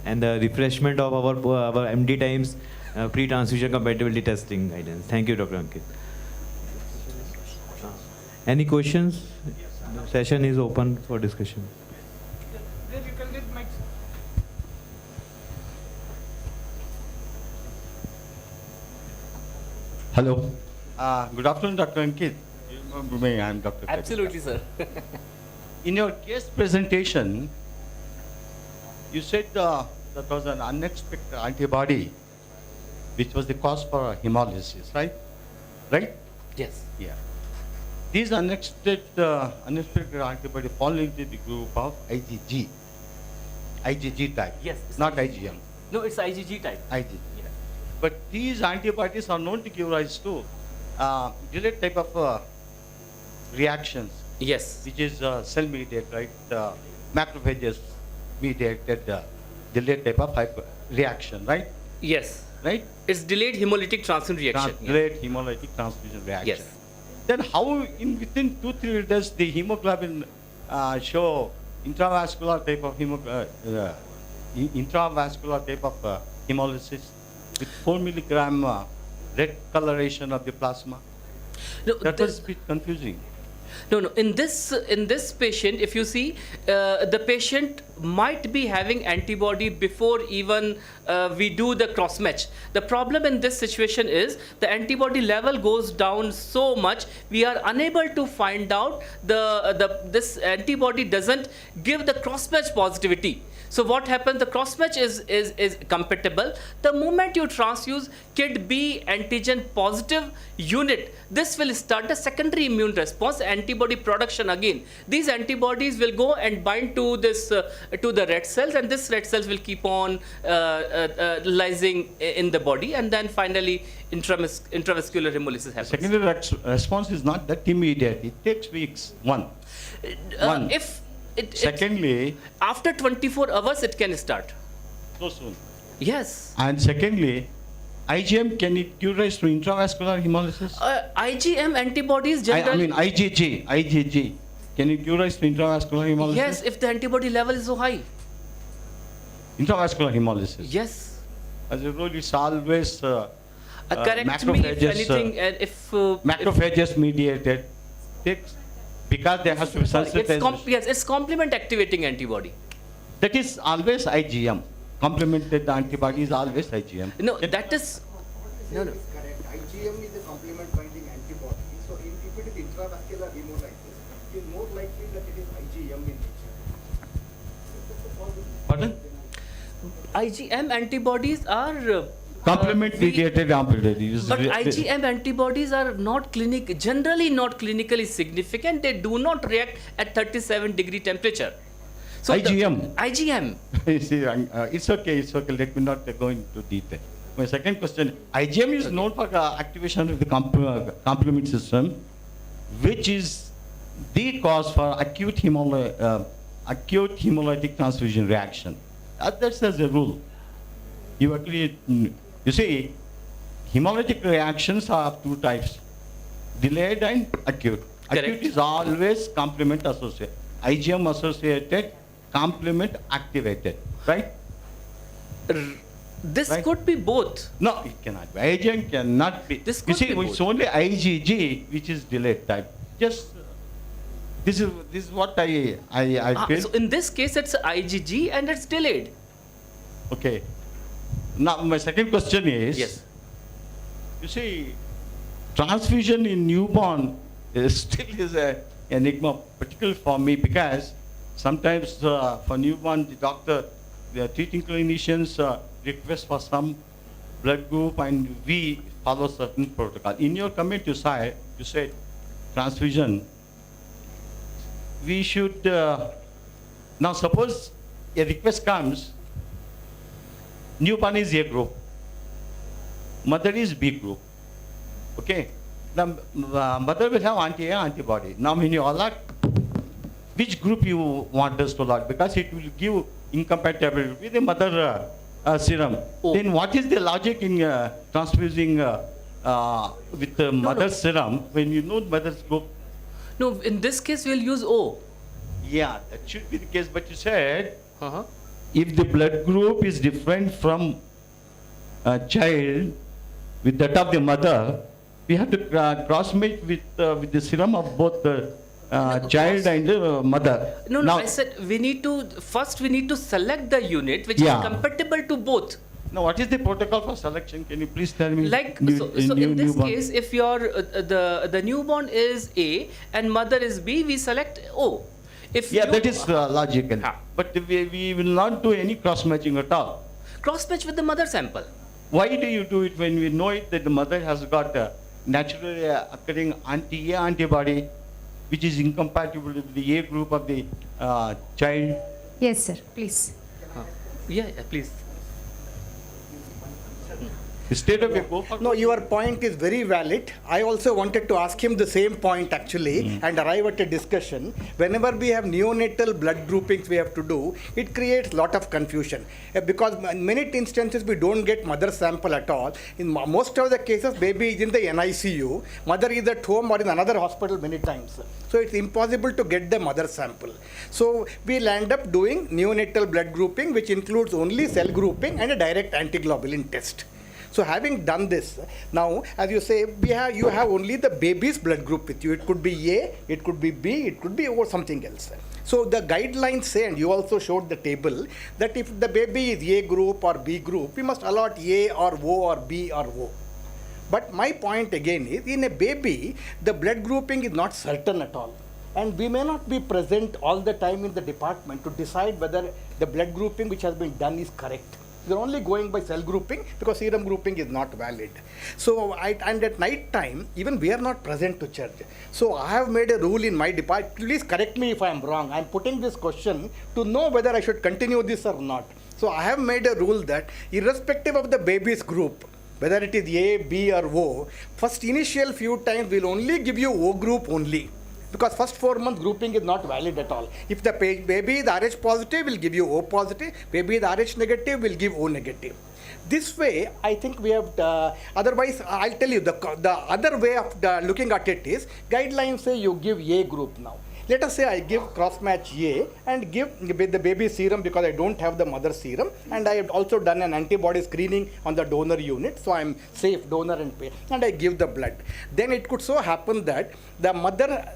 and the refreshment of our MD times, pre-transfusion compatibility testing guidance. Thank you, Dr. Ankit. Any questions? The session is open for discussion. Hello. Good afternoon, Dr. Ankit. You remember me, I'm Dr. Absolutely, sir. In your case presentation, you said that was an unexpected antibody, which was the cause for hemolysis, right? Right? Yes. Yeah. These unexpected antibody fall into the group of IgG type. Yes. Not IgM. No, it's IgG type. IgG. Yeah. But these antibodies are known to give rise to delayed type of reactions. Yes. Which is cell-mediated, right? Macrophages mediated delayed type of reaction, right? Yes. Right? It's delayed hemolytic transfusion reaction. Delayed hemolytic transfusion reaction. Yes. Then how within 2-3 days the hemoglobin show intravascular type of hemolysis with 4 milligram red coloration of the plasma? No, that was a bit confusing. No. In this patient, if you see, the patient might be having antibody before even we do the cross match. The problem in this situation is the antibody level goes down so much we are unable to find out this antibody doesn't give the cross match positivity. So what happens, the cross match is compatible. The moment you transfuse KIT B antigen positive unit, this will start a secondary immune response, antibody production again. These antibodies will go and bind to this to the red cells, and this red cells will keep on lysing in the body, and then finally intravascular hemolysis happens. Secondary response is not that immediate. It takes weeks. One. Secondly, after 24 hours it can start. So soon. Yes. And secondly, IgM, can it give rise to intravascular hemolysis? IgM antibodies generally. I mean IgG. Can it give rise to intravascular hemolysis? Yes, if the antibody level is so high. Intravascular hemolysis. Yes. As a rule, it's always correct me if anything, if macrophages mediated. Because there has to be sensitization. Yes, it's complement activating antibody. That is always IgM. Complemented antibody is always IgM. No, that is. No. Correct. IgM is a complement binding antibody. So if it is intravascular hemolysis, it is more likely that it is IgM in nature. Pardon? IgM antibodies are complement mediated antibodies. But IgM antibodies are generally not clinically significant. They do not react at 37-degree temperature. So IgM. IgM. It's okay. Let me not go into detail. My second question: IgM is known for activation of the complement system, which is the cause for acute hemolytic transfusion reaction. That's as a rule. You see, hemolytic reactions are of two types: delayed and acute. Correct. Acute is always complement associated. IgM associated, complement activated, right? This could be both. No, it cannot be. IgM cannot be. This could be it's both. only IgG which is delayed type. Just this is what I feel. So in this case, it's IgG and it's delayed. Okay. Now my second question is. Yes. You see, transfusion in newborn still is an enigma, particularly for me, because sometimes for newborn the treating clinicians request for some blood group and we follow certain protocol. In your comment you said transfusion. We should, now suppose a request comes, newborn is A group, mother is B group, okay? The mother will have anti-A antibody. Now when you allot, which group you want us to allot? Because it will give incompatibility with the mother serum. Then what is the logic in transfusing with the mother's serum when you know mother's group? No, in this case we'll use O. Yeah, that should be the case. But you said if the blood group is different from a child with that of the mother, we have to cross-match with the serum of both the child and the mother. No, now, I said we need to select the unit which is compatible to both. Now, what is the protocol for selection? Can you please tell me? Like so in this case, if your the newborn is A and mother is B, we select O. If that is logical. But we will not do any cross-matching at all. Cross-match with the mother sample. Why do you do it when we know it that the mother has got a naturally occurring anti-A antibody, which is incompatible with the A group of the child? Yes, sir. Please. Yeah, please. No, your point is very valid. I also wanted to ask him the same point actually and arrive at a discussion. Whenever we have neonatal blood groupings we have to do, it creates lot of confusion because in many instances we don't get mother sample at all. In most of the cases, baby is in the NICU, mother is at home or in another hospital many times. So it's impossible to get the mother sample. So we'll end up doing neonatal blood grouping, which includes only cell grouping and a direct antiglobulin test. So having done this, now as you say, you have only the baby's blood group with you. It could be A, it could be B, it could be or something else. So the guidelines say, and you also showed the table, that if the baby is A group or B group, we must allot A or O or B or O. But my point again is, in a baby, the blood grouping is not certain at all. and we may not be present all the time in the department to decide whether the blood grouping which has been done is correct. They're only going by cell grouping because serum grouping is not valid. So, and at night time, even we are not present to church. So, I have made a rule in my department. Please correct me if I am wrong. I am putting this question to know whether I should continue this or not. So, I have made a rule that irrespective of the baby's group, whether it is A, B or O, first initial few times we'll only give you O group only. Because first 4 months grouping is not valid at all. If the baby is RH positive, we'll give you O positive. Baby is RH negative, we'll give O negative. This way, I think we have, otherwise, I'll tell you, the other way of looking at it is, guidelines say you give A group now. Let us say I give cross-match A and give the baby serum because I don't have the mother serum, and I have also done an antibody screening on the donor unit, so I'm safe donor and pay, and I give the blood. Then it could so happen that the mother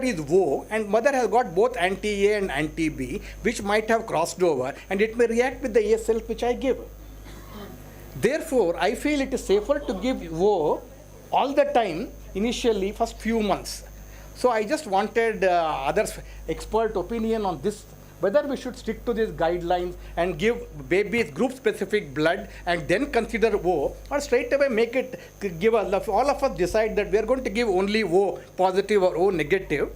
is O, and mother has got both anti-A and anti-B, which might have crossed over, and it may react with the A self which I give. Therefore, I feel it is safer to give O all the time, initially, first few months. So I just wanted others' expert opinion on this, whether we should stick to these guidelines and give babies group-specific blood and then consider O, or straight away make it, all of us decide that we are going to give only O positive or O negative.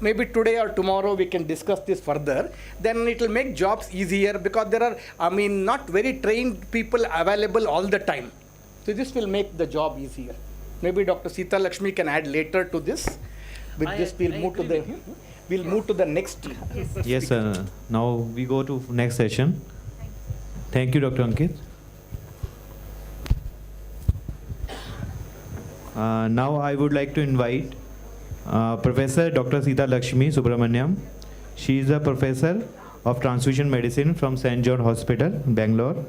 Maybe today or tomorrow we can discuss this further. Then it will make jobs easier because there are, not very trained people available all the time. So this will make the job easier. Maybe Dr. Sita Lakshmi can add later to this. With this, we'll move to the next. Yes, sir. Now we go to next session. Thank you, Dr. Ankit. Now I would like to invite Professor Dr. Sita Lakshmi Subramaniam. She is a professor of transfusion medicine from St. John Hospital, Bangalore.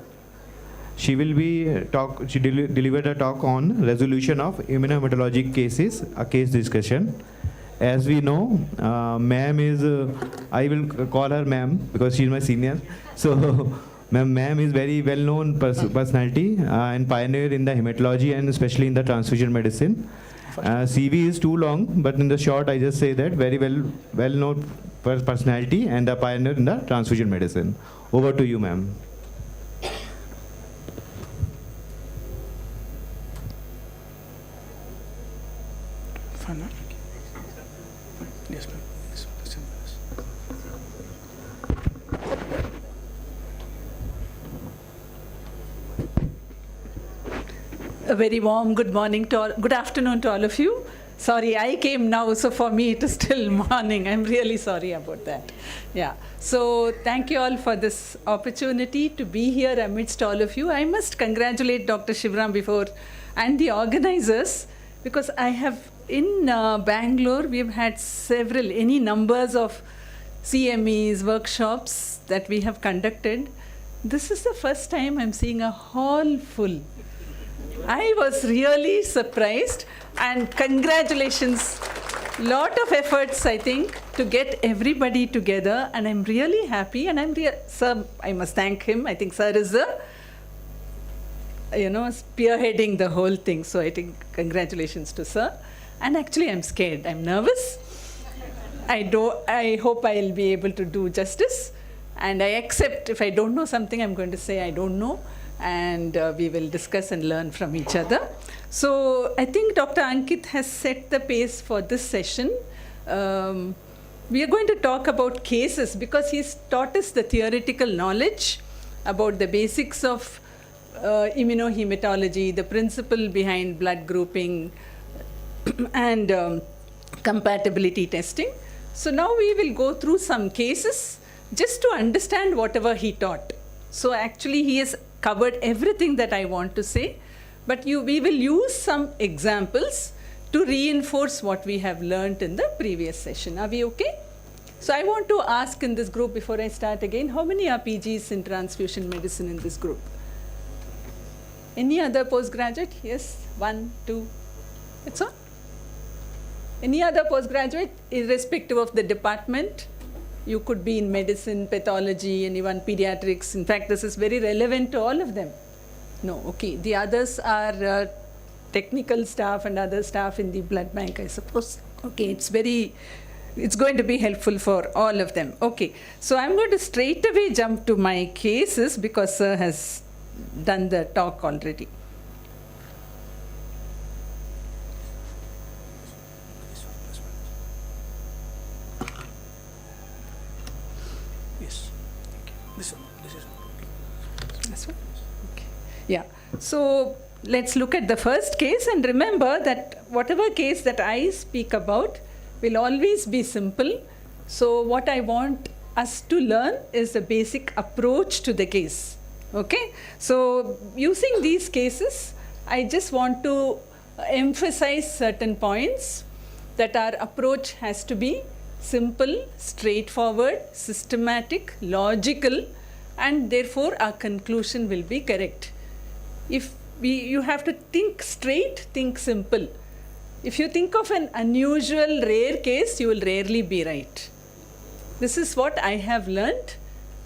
She will be delivered a talk on resolution of immunohematologic cases, a case discussion. As we know, ma'am is, I will call her ma'am because she is my senior. So, ma'am is very well-known personality and pioneer in the hematology and especially in the transfusion medicine. CV is too long, but in the short, I just say that very well-known personality and a pioneer in the transfusion medicine. Over to you, ma'am. Yes, ma'am. A very warm good morning to all, good afternoon to all of you. Sorry, I came now, so for me it is still morning. I'm really sorry about that. Yeah. So thank you all for this opportunity to be here amidst all of you. I must congratulate Dr. Shivram before and the organizers, because I have in Bangalore, we've had any numbers of CMEs, workshops that we have conducted. This is the first time I'm seeing a hall full. I was really surprised, and congratulations. Lot of efforts, I think, to get everybody together, and I'm really happy, and Sir, I must thank him. I think Sir is spearheading the whole thing. So I think congratulations to Sir. And actually, I'm scared. I'm nervous. I hope I'll be able to do justice. And I accept if I don't know something, I'm going to say I don't know. And we will discuss and learn from each other. So I think Dr. Ankit has set the pace for this session. We are going to talk about cases because he's taught us the theoretical knowledge about the basics of immunohematology, the principle behind blood grouping, and compatibility testing. So now we will go through some cases just to understand whatever he taught. So actually he has covered everything that I want to say, but we will use some examples to reinforce what we have learned in the previous session. Are we okay? So I want to ask in this group before I start again, how many are PGs in transfusion medicine in this group? Any other postgraduate? Yes, 1, 2, that's all. Any other postgraduate, irrespective of the department? You could be in medicine, pathology, anyone, pediatrics. In fact, this is very relevant to all of them. No, okay. The others are technical staff and other staff in the blood bank, I suppose. Okay, it's going to be helpful for all of them. Okay, so I'm going to straight away jump to my cases because sir has done the talk already. Yes. This one. This one? Okay. Yeah. So let's look at the first case, and remember that whatever case that I speak about will always be simple. So what I want us to learn is the basic approach to the case. Okay? So using these cases, I just want to emphasize certain points, that our approach has to be simple, straightforward, systematic, logical, and therefore our conclusion will be correct. You have to think straight, think simple. If you think of an unusual, rare case, you will rarely be right. This is what I have learnt.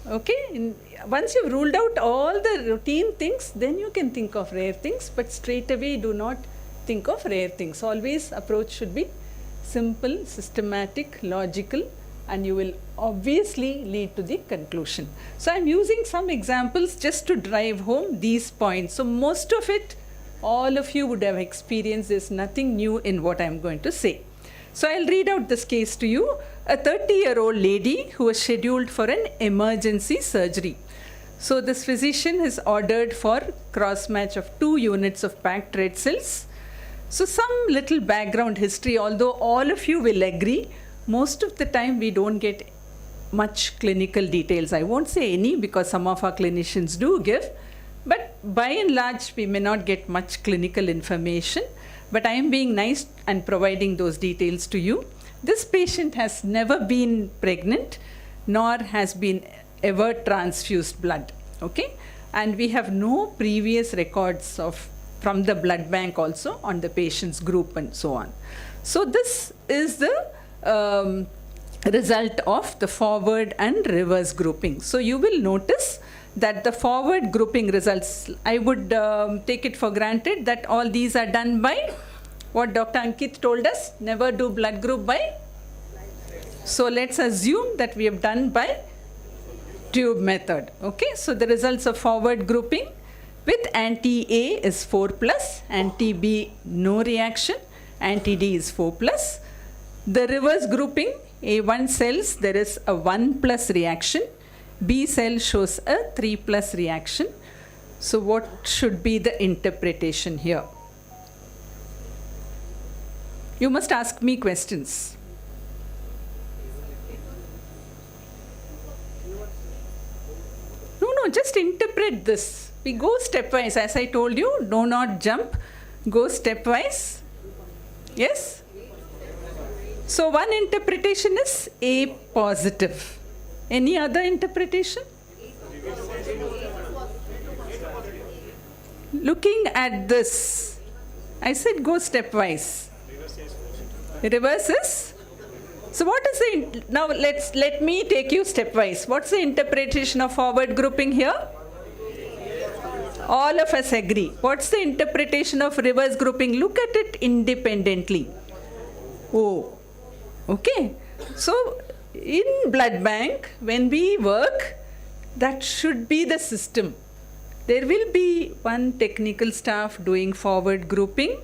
Okay? Once you've ruled out all the routine things, then you can think of rare things, but straight away do not think of rare things. Always approach should be simple, systematic, logical, and you will obviously lead to the conclusion. So I'm using some examples just to drive home these points. So most of it, all of you would have experienced. There's nothing new in what I'm going to say. So I'll read out this case to you. A 30-year-old lady who was scheduled for an emergency surgery. So this physician has ordered for cross-match of 2 units of packed red cells. So some little background history, although all of you will agree, most of the time we don't get much clinical details. I won't say any because some of our clinicians do give, but by and large we may not get much clinical information. But I am being nice and providing those details to you. This patient has never been pregnant, nor has been ever transfused blood. Okay? And we have no previous records from the blood bank also on the patient's group and so on. So this is the result of the forward and reverse grouping. So you will notice that the forward grouping results, I would take it for granted that all these are done by what Dr. Ankit told us, never do blood group by. So let's assume that we have done by tube method. Okay, so the results of forward grouping with anti-A is 4+, anti-B no reaction, anti-D is 4+. The reverse grouping, A1 cells, there is a 1+ reaction. B cell shows a 3+ reaction. So what should be the interpretation here? You must ask me questions. No, just interpret this. We go stepwise. As I told you, do not jump. Go stepwise. Yes? So one interpretation is A positive. Any other interpretation? Looking at this, I said go stepwise. Reverse is? So what is the, now let me take you stepwise. What's the interpretation of forward grouping here? All of us agree. What's the interpretation of reverse grouping? Look at it independently. Oh, okay. So in blood bank, when we work, that should be the system. There will be one technical staff doing forward grouping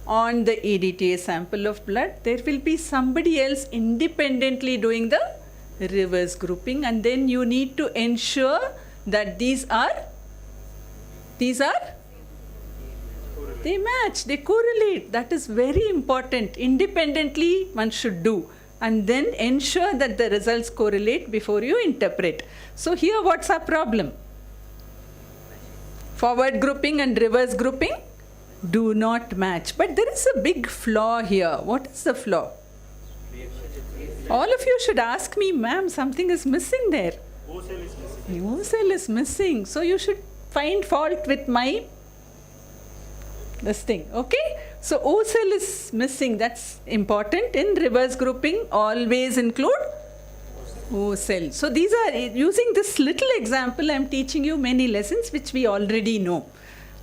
on the EDTA sample of blood. There will be somebody else independently doing the reverse grouping, and then you need to ensure that these they match, they correlate. That is very important. Independently one should do, and then ensure that the results correlate before you interpret. So here what's our problem? Forward grouping and reverse grouping do not match. But there is a big flaw here. What is the flaw? All of you should ask me, ma'am, something is missing there. O cell is missing. O cell is missing. So you should find fault with this thing. Okay? So O cell is missing. That's important. In reverse grouping, always include O cell. So these are, using this little example, I'm teaching you many lessons which we already know.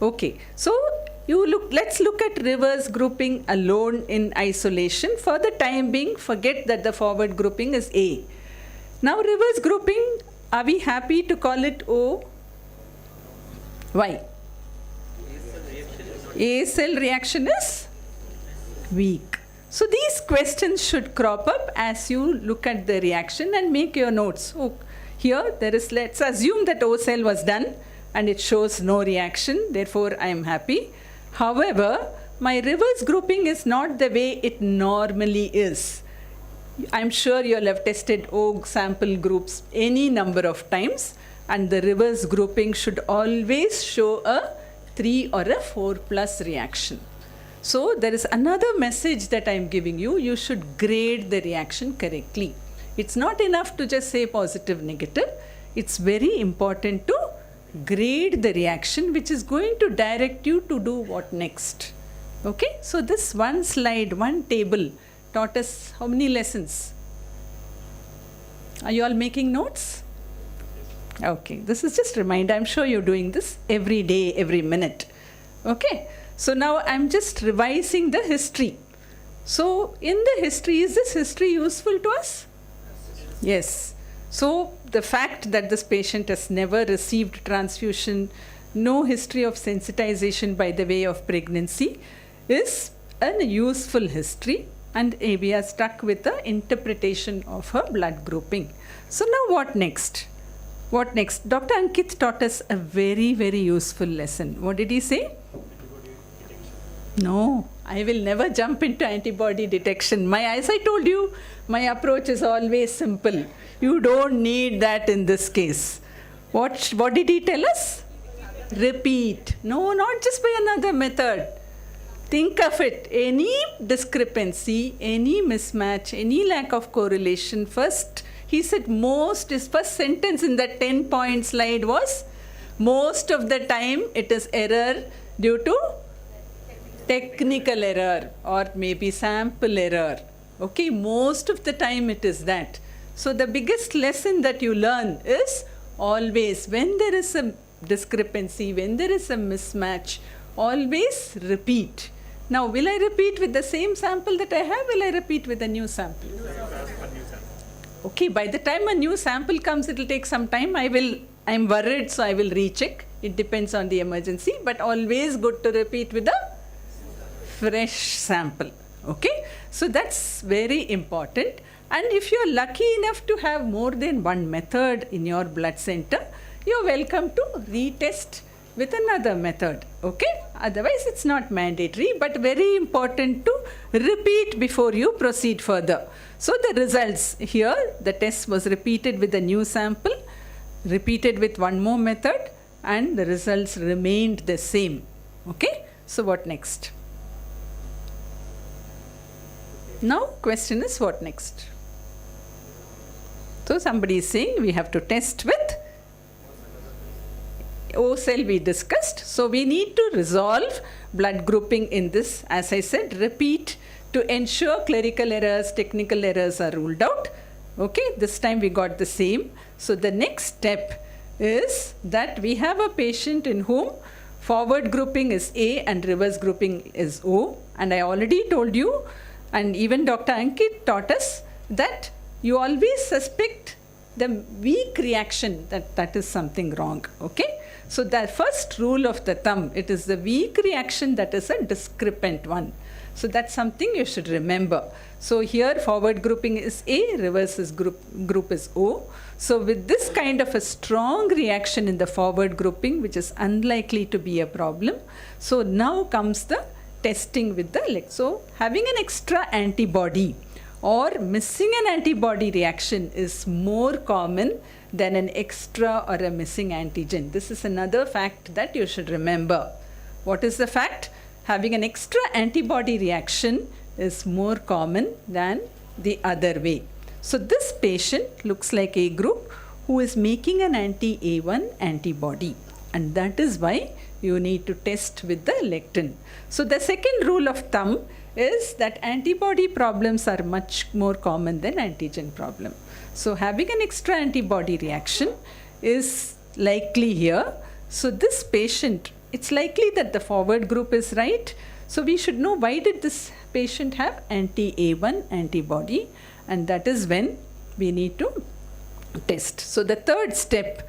Okay. So let's look at reverse grouping alone in isolation. For the time being, forget that the forward grouping is A. Now reverse grouping, are we happy to call it O? Why? A cell reaction is weak. So these questions should crop up as you look at the reaction and make your notes. Oh, here there is, let's assume that O cell was done and it shows no reaction, therefore I am happy. However, my reverse grouping is not the way it normally is. I'm sure you'll have tested O sample groups any number of times, and the reverse grouping should always show a 3 or a 4+ reaction. So there is another message that I'm giving you. You should grade the reaction correctly. It's not enough to just say positive, negative. It's very important to grade the reaction, which is going to direct you to do what next. Okay, so this one slide, one table taught us how many lessons? Are you all making notes? Okay, this is just a reminder. I'm sure you're doing this every day, every minute. Okay, so now I'm just revising the history. So in the history, is this history useful to us? Yes. So the fact that this patient has never received transfusion, no history of sensitization by the way of pregnancy is a useful history, and we are stuck with the interpretation of her blood grouping. So now what next? What next? Dr. Ankit taught us a very, very useful lesson. What did he say? No, I will never jump into antibody detection. As I told you, my approach is always simple. You don't need that in this case. What did he tell us? Repeat. No, not just by another method. Think of it. Any discrepancy, any mismatch, any lack of correlation, first, he said first sentence in that 10-point slide was, most of the time it is error due to technical error or maybe sample error. Okay, most of the time it is that. So the biggest lesson that you learn is always when there is a discrepancy, when there is a mismatch, always repeat. Now, will I repeat with the same sample that I have? Will I repeat with a new sample? Okay, by the time a new sample comes, it will take some time. I'm worried, so I will recheck. It depends on the emergency, but always good to repeat with a fresh sample. Okay, so that's very important. And if you're lucky enough to have more than one method in your blood center, you're welcome to retest with another method. Okay, otherwise it's not mandatory, but very important to repeat before you proceed further. So the results here, the test was repeated with a new sample, repeated with one more method, and the results remained the same. Okay, so what next? Now question is what next? So somebody is saying we have to test with O cell we discussed. So we need to resolve blood grouping in this, as I said, repeat to ensure clerical errors, technical errors are ruled out. Okay, this time we got the same. So the next step is that we have a patient in whom forward grouping is A and reverse grouping is O. And I already told you, and even Dr. Ankit taught us, that you always suspect the weak reaction, that is something wrong. Okay, so the first rule of the thumb, it is the weak reaction that is a discrepant one. So that's something you should remember. So here forward grouping is A, reverse group is O. So with this kind of a strong reaction in the forward grouping, which is unlikely to be a problem, so now comes the testing with the So having an extra antibody or missing an antibody reaction is more common than an extra or a missing antigen. This is another fact that you should remember. What is the fact? Having an extra antibody reaction is more common than the other way. So this patient looks like A group who is making an anti-A1 antibody, and that is why you need to test with the lectin. So the second rule of thumb is that antibody problems are much more common than antigen problem. So having an extra antibody reaction is likely here. So this patient it's likely that the forward group is right. So we should know why did this patient have anti-A1 antibody, and that is when we need to test. So the third step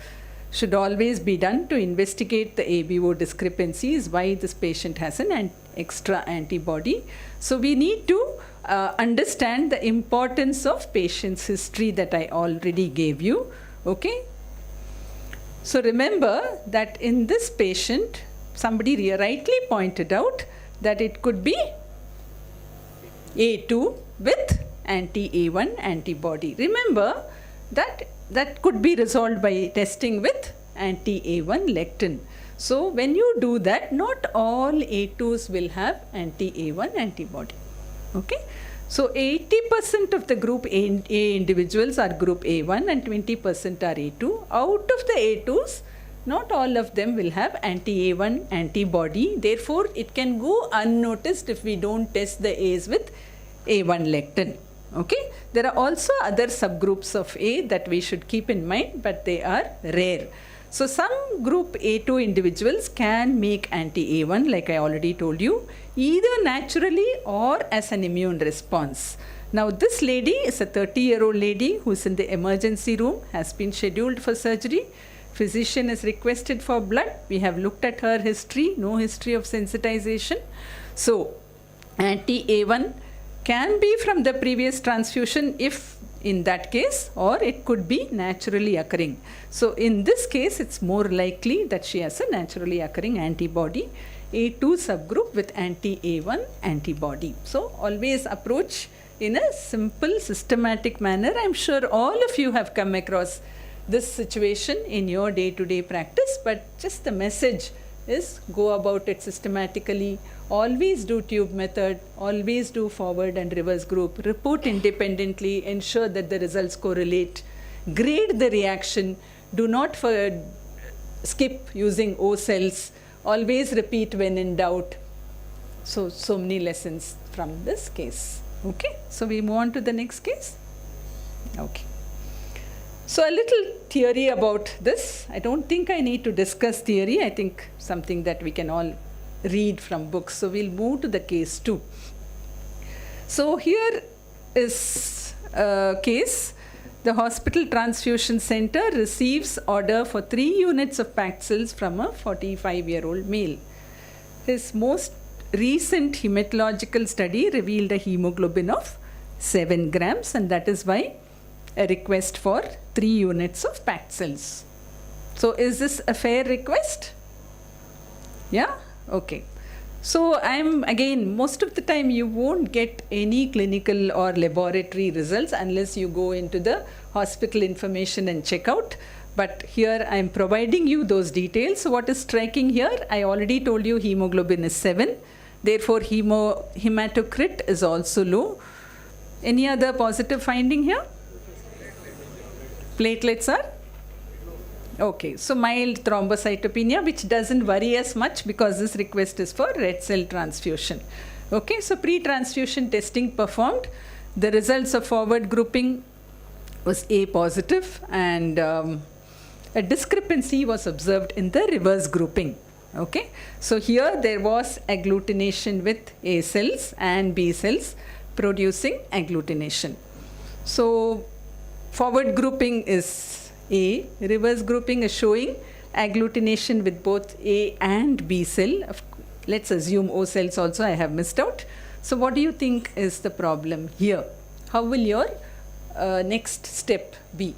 should always be done to investigate the ABO discrepancies, why this patient has an extra antibody. So we need to understand the importance of patient's history that I already gave you. Okay. So remember that in this patient, somebody rightly pointed out that it could be A2 with anti-A1 antibody. Remember that that could be resolved by testing with anti-A1 lectin. So when you do that, not all A2s will have anti-A1 antibody. Okay. So 80% of the group A individuals are group A1 and 20% are A2. Out of the A2s, not all of them will have anti-A1 antibody. Therefore, it can go unnoticed if we don't test the A's with A1 lectin. Okay. There are also other subgroups of A that we should keep in mind, but they are rare. So some group A2 individuals can make anti-A1, like I already told you, either naturally or as an immune response. Now this lady is a 30-year-old lady who is in the emergency room, has been scheduled for surgery. Physician is requested for blood. We have looked at her history, no history of sensitization. So anti-A1 can be from the previous transfusion if in that case, or it could be naturally occurring. So in this case, it's more likely that she has a naturally occurring antibody, A2 subgroup with anti-A1 antibody. So always approach in a simple, systematic manner. I'm sure all of you have come across this situation in your day-to-day practice, but just the message is go about it systematically. Always do tube method, always do forward and reverse group, report independently, ensure that the results correlate, grade the reaction, do not skip using O cells, always repeat when in doubt. So many lessons from this case. Okay, so we move on to the next case. Okay. So a little theory about this. I don't think I need to discuss theory. I think something that we can all read from books. So we'll move to the case 2. So here is a case. The hospital transfusion center receives order for 3 units of packed cells from a 45-year-old male. His most recent hematological study revealed a hemoglobin of 7 grams, and that is why a request for 3 units of packed cells. So is this a fair request? Yeah? Okay. So again, most of the time you won't get any clinical or laboratory results unless you go into the hospital information and check out. But here I'm providing you those details. So what is striking here? I already told you hemoglobin is 7. Therefore, hematocrit is also low. Any other positive finding here? Platelets are? Okay, so mild thrombocytopenia, which doesn't worry us much because this request is for red cell transfusion. Okay, so pre-transfusion testing performed. The results of forward grouping was A positive, and a discrepancy was observed in the reverse grouping. Okay, so here there was agglutination with A cells and B cells producing agglutination. So forward grouping is A, reverse grouping is showing agglutination with both A and B cell. Let's assume O cells also I have missed out. So what do you think is the problem here? How will your next step be?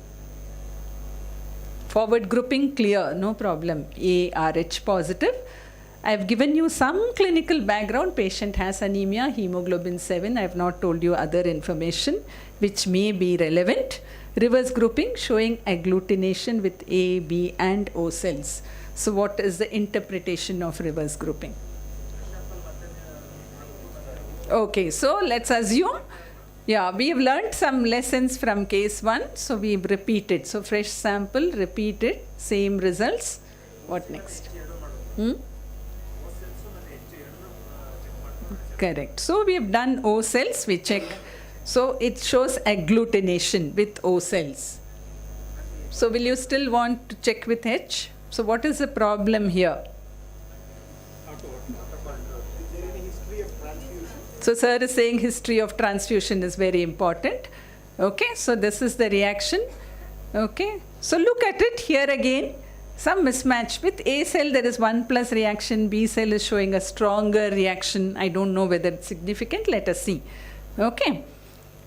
Forward grouping clear, no problem. A, RH positive. I have given you some clinical background. Patient has anemia, hemoglobin 7. I have not told you other information which may be relevant. Reverse grouping showing agglutination with A, B and O cells. So what is the interpretation of reverse grouping? Okay, so let's assume, yeah, we have learned some lessons from case 1. So we've repeated. So fresh sample, repeated, same results. What next? Correct. So we have done O cells, we check. So it shows agglutination with O cells. So will you still want to check with H? So what is the problem here? So sir is saying history of transfusion is very important. Okay, so this is the reaction. Okay, so look at it here again. Some mismatch. With A cell there is 1 plus reaction, B cell is showing a stronger reaction. I don't know whether it's significant, let us see. Okay,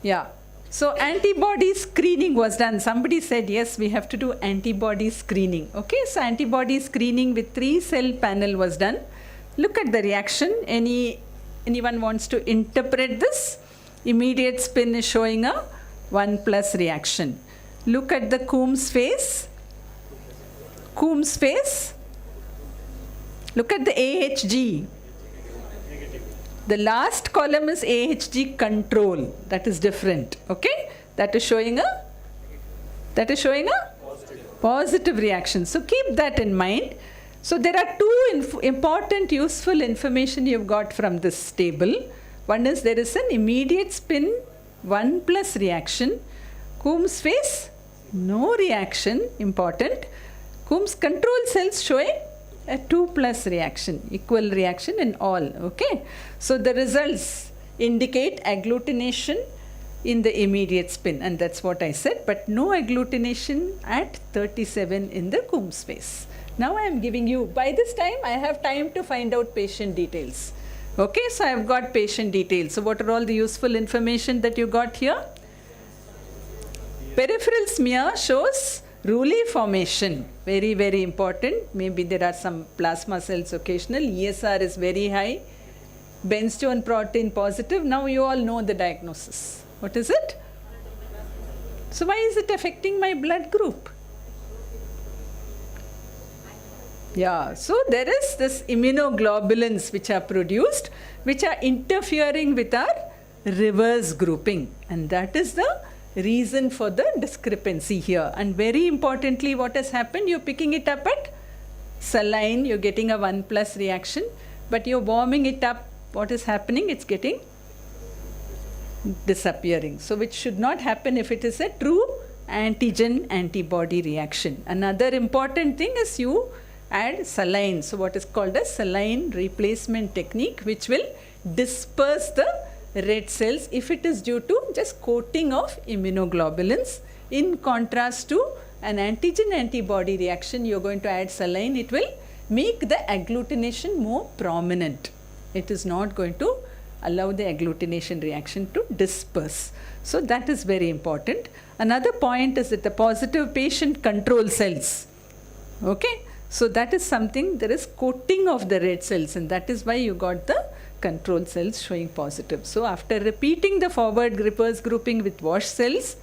yeah. So antibody screening was done. Somebody said yes, we have to do antibody screening. Okay, so antibody screening with 3 cell panel was done. Look at the reaction. Anyone wants to interpret this? Immediate spin is showing a 1 plus reaction. Look at the Coombs phase. Coombs phase. Look at the AHG. The last column is AHG control. That is different. Okay? That is showing a positive reaction. So keep that in mind. So there are two important useful information you've got from this table. One is there is an immediate spin 1 plus reaction. Coombs phase, no reaction, important. Coombs control cells showing a 2 plus reaction, equal reaction in all. Okay, so the results indicate agglutination in the immediate spin, and that's what I said, but no agglutination at 37 in the Coombs phase. Now I am giving you, by this time I have time to find out patient details. Okay, so I have got patient details. So what are all the useful information that you got here? Peripheral smear shows Rouleau formation, very, very important. Maybe there are some plasma cells occasional. ESR is very high. Benzstone protein positive. Now you all know the diagnosis. What is it? So why is it affecting my blood group? Yeah, so there is this immunoglobulins which are produced, which are interfering with our reverse grouping. And that is the reason for the discrepancy here. And very importantly, what has happened? You're picking it up at saline, you're getting a 1 plus reaction, but you're warming it up. What is happening? It's getting disappearing. So which should not happen if it is a true antigen antibody reaction. Another important thing is you add saline. So what is called a saline replacement technique, which will disperse the red cells if it is due to just coating of immunoglobulins. In contrast to an antigen antibody reaction, you're going to add saline. It will make the agglutination more prominent. It is not going to allow the agglutination reaction to disperse. So that is very important. Another point is that the positive patient control cells. Okay, so that is something, there is coating of the red cells, and that is why you got the control cells showing positive. So after repeating the forward reverse grouping with wash cells,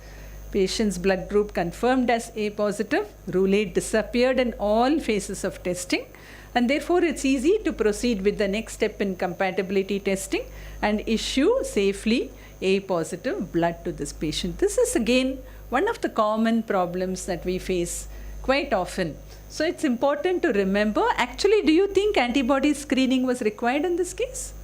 patient's blood group confirmed as A positive, roulette disappeared in all phases of testing, and therefore it's easy to proceed with the next step in compatibility testing and issue safely A positive blood to this patient. This is again one of the common problems that we face quite often. So it's important to remember, actually, do you think antibody screening was required in this case?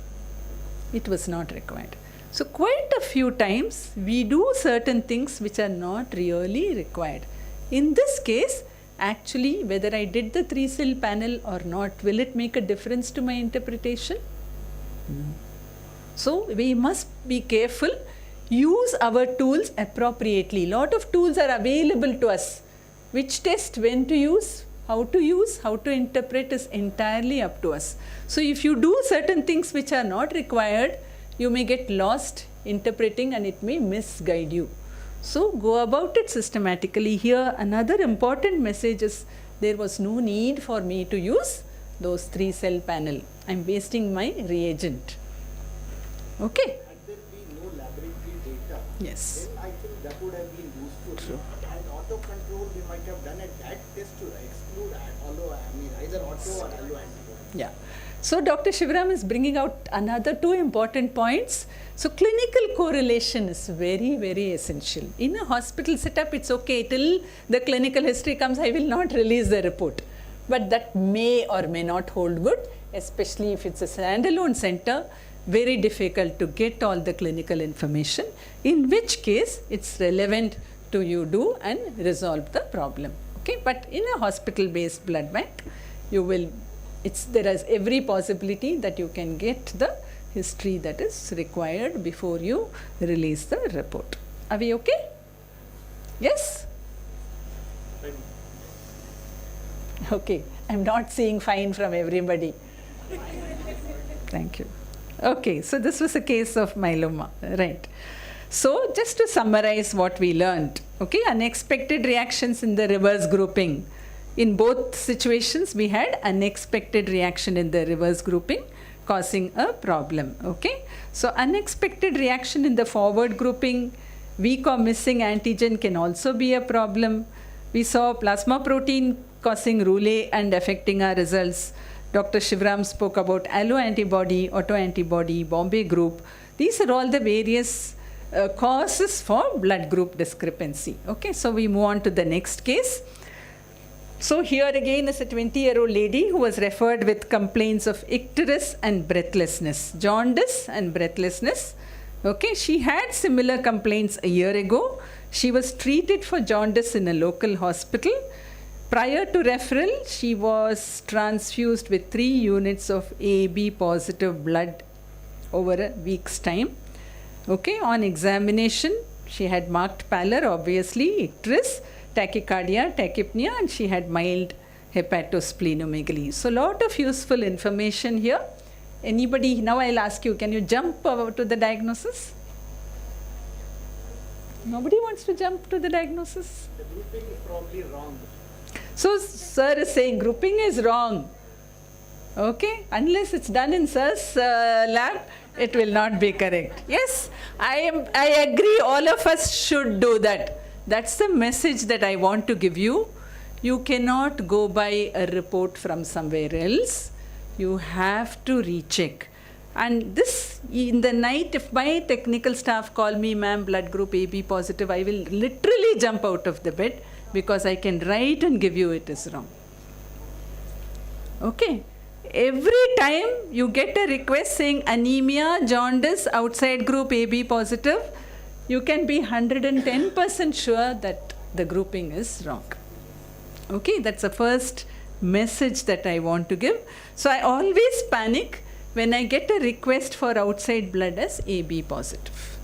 It was not required. So quite a few times we do certain things which are not really required. In this case, actually, whether I did the 3 cell panel or not, will it make a difference to my interpretation? No. So we must be careful, use our tools appropriately. Lot of tools are available to us. Which test, when to use, how to interpret is entirely up to us. So if you do certain things which are not required, you may get lost interpreting and it may misguide you. So go about it systematically. Here another important message is there was no need for me to use those 3 cell panel. I am wasting my reagent. Okay. Had there been no laboratory data, yes, then I think that would have been useful. True. And auto control, we might have done that test to exclude either auto or allo antibody. Yeah. So Dr. Shivaram is bringing out another 2 important points. So clinical correlation is very, very essential. In a hospital setup, it's okay till the clinical history comes, I will not release the report. But that may or may not hold good, especially if it's a standalone center, very difficult to get all the clinical information, in which case it's relevant to you do and resolve the problem. Okay, but in a hospital-based blood bank, you will, there is every possibility that you can get the history that is required before you release the report. Are we okay? Yes? Okay, I'm not seeing fine from everybody. Thank you. Okay, so this was a case of myeloma, right? So just to summarize what we learned, okay, unexpected reactions in the reverse grouping. In both situations, we had unexpected reaction in the reverse grouping causing a problem, okay? So unexpected reaction in the forward grouping, weak or missing antigen can also be a problem. We saw plasma protein causing Roulet and affecting our results. Dr. Shivram spoke about alloantibody, autoantibody, Bombay group. These are all the various causes for blood group discrepancy. Okay, so we move on to the next case. So here again is a 20-year-old lady who was referred with complaints of icterus and breathlessness, jaundice and breathlessness. Okay, she had similar complaints a year ago. She was treated for jaundice in a local hospital. Prior to referral, she was transfused with 3 units of AB positive blood over a week's time. Okay, on examination, she had marked pallor, obviously, icterus, tachycardia, tachypnea, and she had mild hepatosplenomegaly. So, lot of useful information here. Anybody, now I'll ask you, can you jump to the diagnosis? Nobody wants to jump to the diagnosis? The grouping is probably wrong. So, sir is saying grouping is wrong. Okay, unless it's done in sir's lab, it will not be correct. Yes, I agree, all of us should do that. That's the message that I want to give you. You cannot go by a report from somewhere else. You have to recheck. And this, in the night, if my technical staff call me, ma'am, blood group AB positive, I will literally jump out of the bed because I can write and give you it is wrong. Okay. Every time you get a request saying anemia, jaundice, outside group AB positive, you can be 110% sure that the grouping is wrong. Okay, that's the first message that I want to give. So I always panic when I get a request for outside blood as AB positive.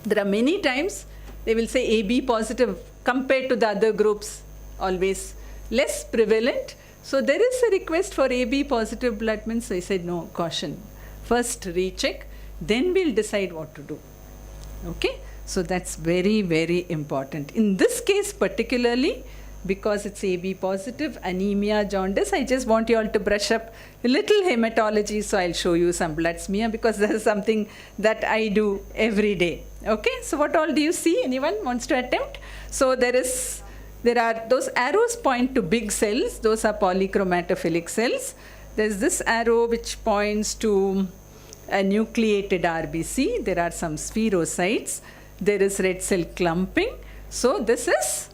There are many times they will say AB positive compared to the other groups, always less prevalent. So there is a request for AB positive blood, means I said no, caution. First recheck, then we'll decide what to do. Okay, so that's very, very important. In this case particularly, because it's AB positive, anemia, jaundice, I just want you all to brush up a little hematology, so I'll show you some blood smear because this is something that I do every day. Okay, so what all do you see? Anyone wants to attempt? So there are those arrows point to big cells, those are polychromatophilic cells. There's this arrow which points to a nucleated RBC. There are some spherocytes. There is red cell clumping. So this is,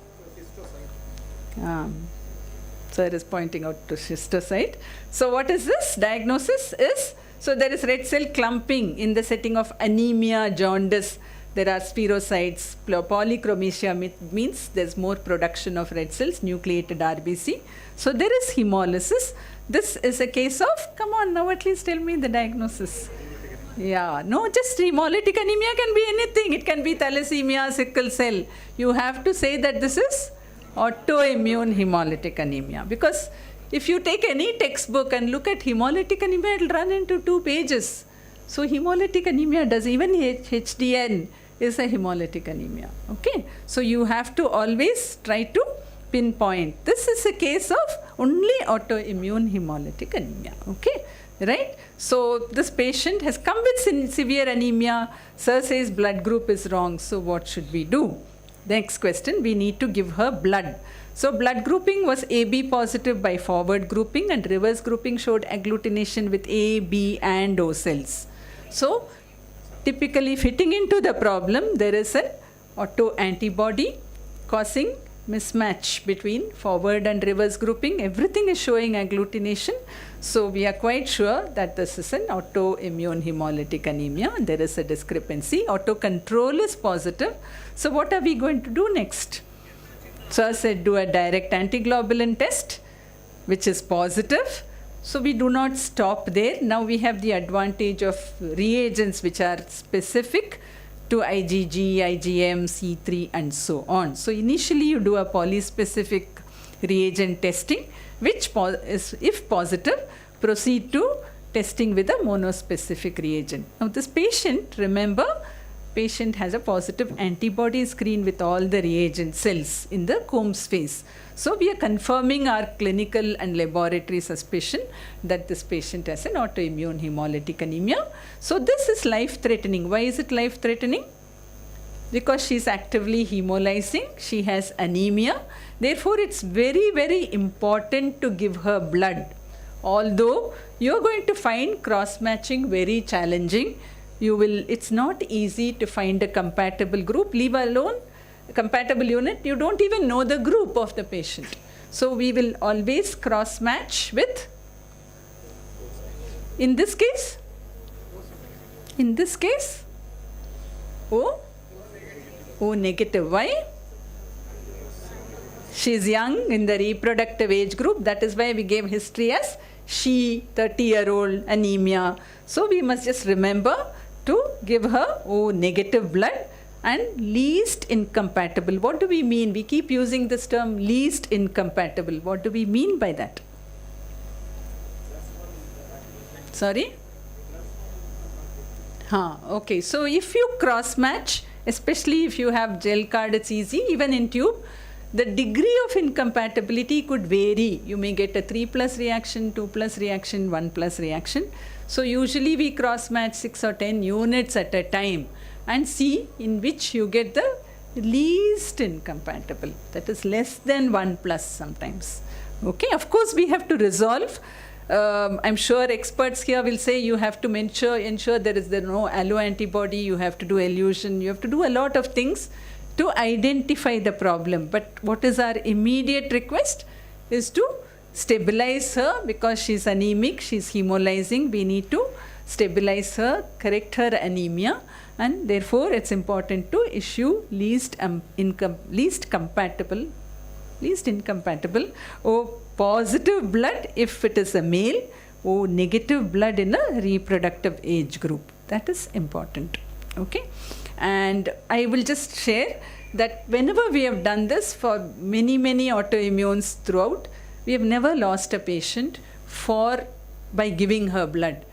sir is pointing out to schistocyte. So what is this? Diagnosis is, so there is red cell clumping in the setting of anemia, jaundice. There are spherocytes. Polychromasia means there's more production of red cells, nucleated RBC. So there is hemolysis. This is a case of, come on now at least tell me the diagnosis. Yeah, no, just hemolytic anemia can be anything. It can be thalassemia, sickle cell. You have to say that this is autoimmune hemolytic anemia. Because if you take any textbook and look at hemolytic anemia, it will run into 2 pages. So hemolytic anemia does, even HDN is a hemolytic anemia. Okay, so you have to always try to pinpoint. This is a case of only autoimmune hemolytic anemia. Okay, right? So this patient has come with severe anemia. Sir says blood group is wrong. So what should we do? Next question, we need to give her blood. So blood grouping was AB positive by forward grouping, and reverse grouping showed agglutination with A, B and O cells. So typically fitting into the problem, there is an autoantibody causing mismatch between forward and reverse grouping. Everything is showing agglutination. So we are quite sure that this is an autoimmune hemolytic anemia. There is a discrepancy. Autocontrol is positive. So what are we going to do next? So I said do a direct antiglobulin test, which is positive. So we do not stop there. Now we have the advantage of reagents which are specific to IgG, IgM, C3 and so on. So initially you do a polyspecific reagent testing, which is, if positive, proceed to testing with a monospecific reagent. Now this patient, remember, patient has a positive antibody screen with all the reagent cells in the Combs phase. So we are confirming our clinical and laboratory suspicion that this patient has an autoimmune hemolytic anemia. So this is life-threatening. Why is it life-threatening? Because she is actively hemolyzing, she has anemia. Therefore, it's very, very important to give her blood. Although you're going to find cross-matching very challenging, it's not easy to find a compatible group, leave alone compatible unit, you don't even know the group of the patient. So we will always cross-match with, in this case, O negative. Why? She is young in the reproductive age group. That is why we gave history as she, 30-year-old, anemia. So we must just remember to give her O negative blood and least incompatible. What do we mean? We keep using this term least incompatible. What do we mean by that? Sorry? Okay. So if you cross match, especially if you have gel card, it's easy. Even in tube, the degree of incompatibility could vary. You may get a 3+ reaction, 2+ reaction, 1+ reaction. So usually we cross match 6 or 10 units at a time and see in which you get the least incompatible. That is less than 1+ sometimes. Okay, of course we have to resolve. I'm sure experts here will say you have to ensure there is no alloantibody, you have to do elution, you have to do a lot of things to identify the problem. But what is our immediate request is to stabilize her because she's anemic, she's hemolyzing. We need to stabilize her, correct her anemia, and therefore it's important to issue least incompatible O positive blood if it is a male, O negative blood in a reproductive age group. That is important. Okay, and I will just share that whenever we have done this for many autoimmunes throughout, we have never lost a patient by giving her blood.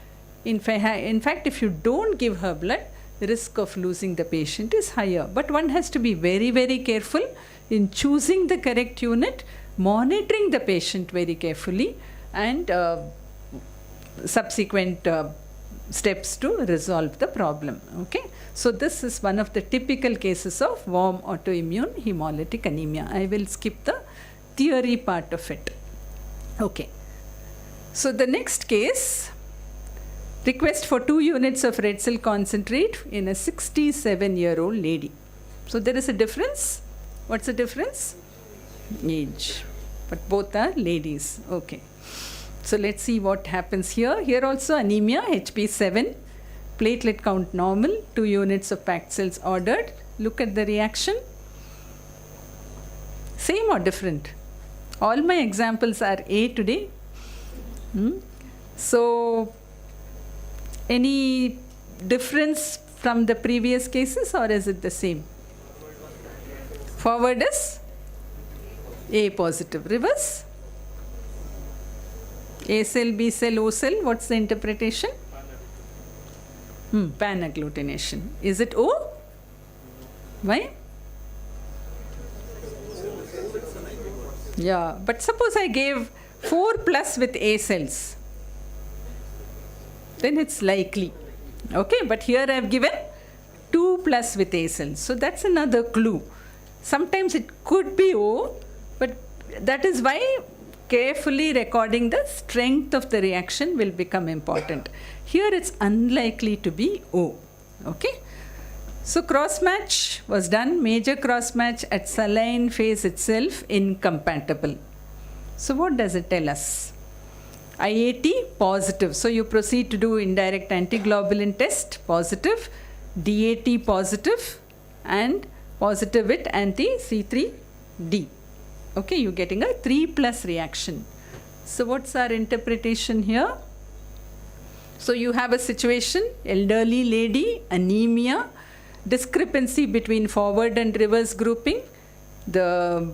In fact, if you don't give her blood, the risk of losing the patient is higher. But one has to be very, very careful in choosing the correct unit, monitoring the patient very carefully, and subsequent steps to resolve the problem. Okay, so this is one of the typical cases of warm autoimmune hemolytic anemia. I will skip the theory part of it. Okay, so the next case, request for 2 units of red cell concentrate in a 67-year-old lady. So there is a difference. What's the difference? Age. But both are ladies. Okay. So let's see what happens here. Here also anemia, HP7, platelet count normal, 2 units of packed cells ordered. Look at the reaction. Same or different? All my examples are A today. So any difference from the previous cases, or is it the same? Forward is A positive. Reverse? A cell, B cell, O cell. What's the interpretation? Pan-agglutination. Is it O? Why? Yeah, but suppose I gave 4+ with A cells, then it's likely. Okay, but here I have given 2+ with A cells. So that's another clue. Sometimes it could be O, but that is why carefully recording the strength of the reaction will become important. Here it's unlikely to be O. Okay. So cross-match was done, major cross-match at saline phase itself, incompatible. So what does it tell us? IAT positive. So you proceed to do indirect antiglobulin test, positive, DAT positive, and positive with anti-C3D. Okay, you're getting a 3+ reaction. So what's our interpretation here? So you have a situation, elderly lady, anemia, discrepancy between forward and reverse grouping, the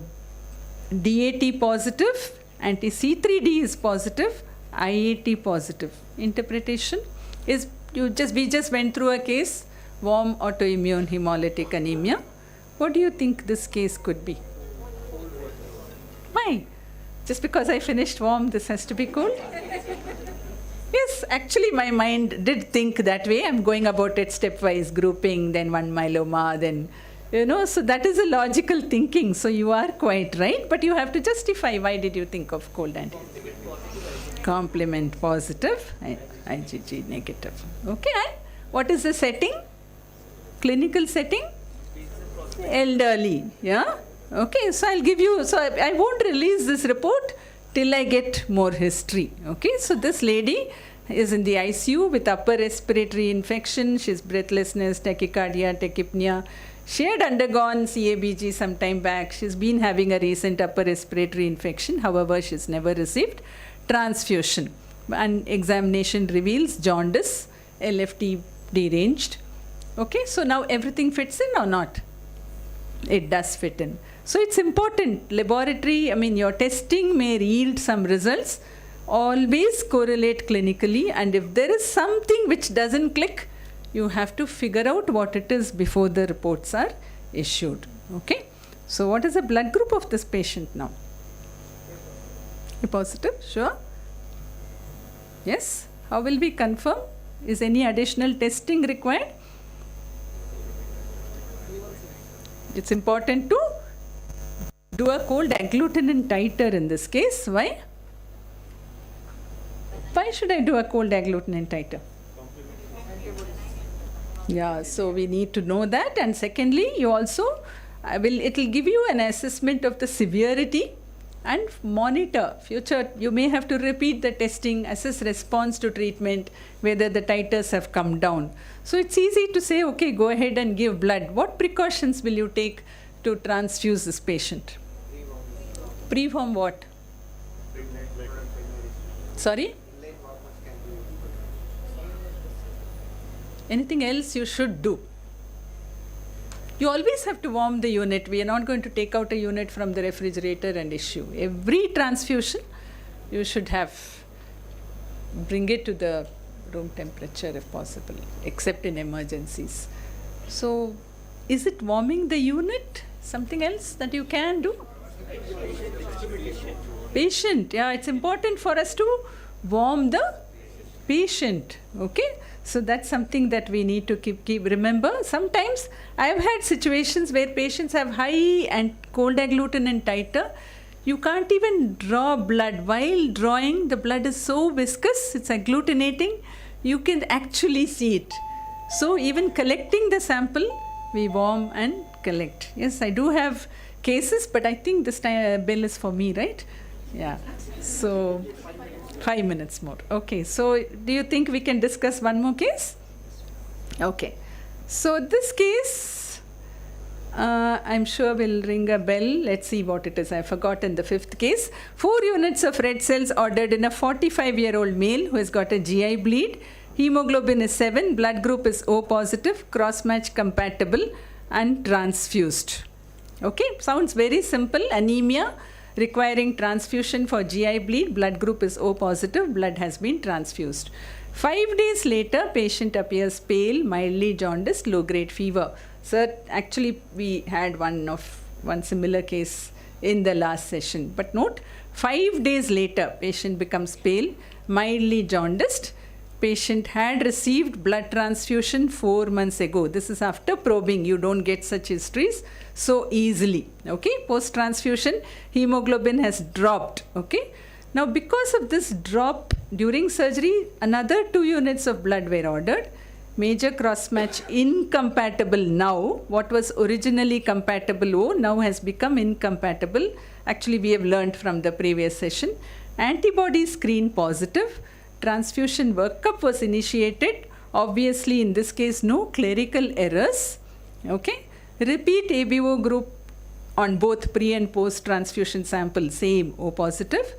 DAT positive, anti-C3D is positive, IAT positive. Interpretation is we just went through a case, warm autoimmune hemolytic anemia. What do you think this case could be? Why? Just because I finished warm, this has to be cold? Yes, actually my mind did think that way. I'm going about it stepwise, grouping, then one myeloma, then, so that is a logical thinking. So you are quite right, but you have to justify why did you think of cold and complement positive, IgG negative. Okay, what is the setting? Clinical setting? Elderly, yeah? Okay, so I'll give you, so I won't release this report till I get more history. Okay, so this lady is in the ICU with upper respiratory infection. She's breathlessness, tachycardia, tachypnea. She had undergone CABG some time back. She's been having a recent upper respiratory infection. However, she's never received transfusion. And examination reveals jaundice, LFT deranged. Okay, so now everything fits in or not? It does fit in. So it's important. Laboratory, your testing may yield some results. Always correlate clinically, and if there is something which doesn't click, you have to figure out what it is before the reports are issued. Okay? So what is the blood group of this patient now? A positive? Sure? Yes? How will we confirm? Is any additional testing required? It's important to do a cold agglutinin titer in this case. Why? Why should I do a cold agglutinin titer? Yeah, so we need to know that. And secondly, you also, it will give you an assessment of the severity and monitor future. You may have to repeat the testing, assess response to treatment, whether the titers have come down. So it's easy to say, okay, go ahead and give blood. What precautions will you take to transfuse this patient? Pre-warm what? Sorry? Anything else you should do? You always have to warm the unit. We are not going to take out a unit from the refrigerator and issue. Every transfusion, you should bring it to the room temperature if possible, except in emergencies. So, is it warming the unit? Something else that you can do? Patient, yeah, it's important for us to warm the patient, okay? So that's something that we need to keep remember. Sometimes I have had situations where patients have high and cold agglutinin titer. You can't even draw blood. While drawing, the blood is so viscous, it's agglutinating, you can actually see it. So even collecting the sample, we warm and collect. Yes, I do have cases, but I think this time bill is for me, right? Yeah. So 5 minutes more. Okay, so do you think we can discuss one more case? Okay. So this case, I'm sure will ring a bell. Let's see what it is. I've forgotten the fifth case. 4 units of red cells ordered in a 45-year-old male who has got a GI bleed. Hemoglobin is 7, blood group is O positive, cross-match compatible and transfused. Okay, sounds very simple. Anemia requiring transfusion for GI bleed, blood group is O positive, blood has been transfused. 5 days later, patient appears pale, mildly jaundiced, low-grade fever. Sir, actually we had one similar case in the last session. But note, 5 days later, patient becomes pale, mildly jaundiced. Patient had received blood transfusion 4 months ago. This is after probing. You don't get such histories so easily. Okay, post-transfusion, hemoglobin has dropped. Okay, now because of this drop during surgery, another 2 units of blood were ordered. Major cross-match incompatible now. What was originally compatible O now has become incompatible. Actually, we have learned from the previous session. Antibody screen positive. Transfusion workup was initiated. Obviously, in this case, no clerical errors. Okay. Repeat ABO group on both pre and post transfusion sample, same O positive.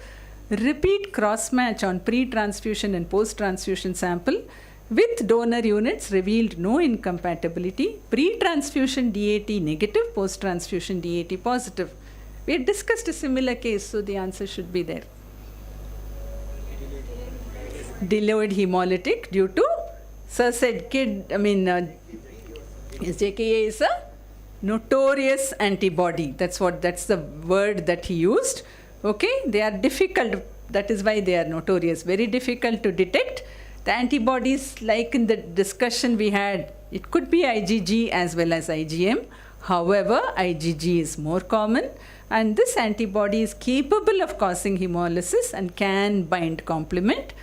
repeat cross-match on pre-transfusion and post-transfusion sample with donor units revealed no incompatibility, pre-transfusion DAT negative, post-transfusion DAT positive. We had discussed a similar case, so the answer should be there. Delayed hemolytic due to, sir said JKA is a notorious antibody. That's the word that he used. Okay, they are difficult. That is why they are notorious. Very difficult to detect. The antibodies, like in the discussion we had, it could be IgG as well as IgM. However, IgG is more common, and this antibody is capable of causing hemolysis and can bind complement.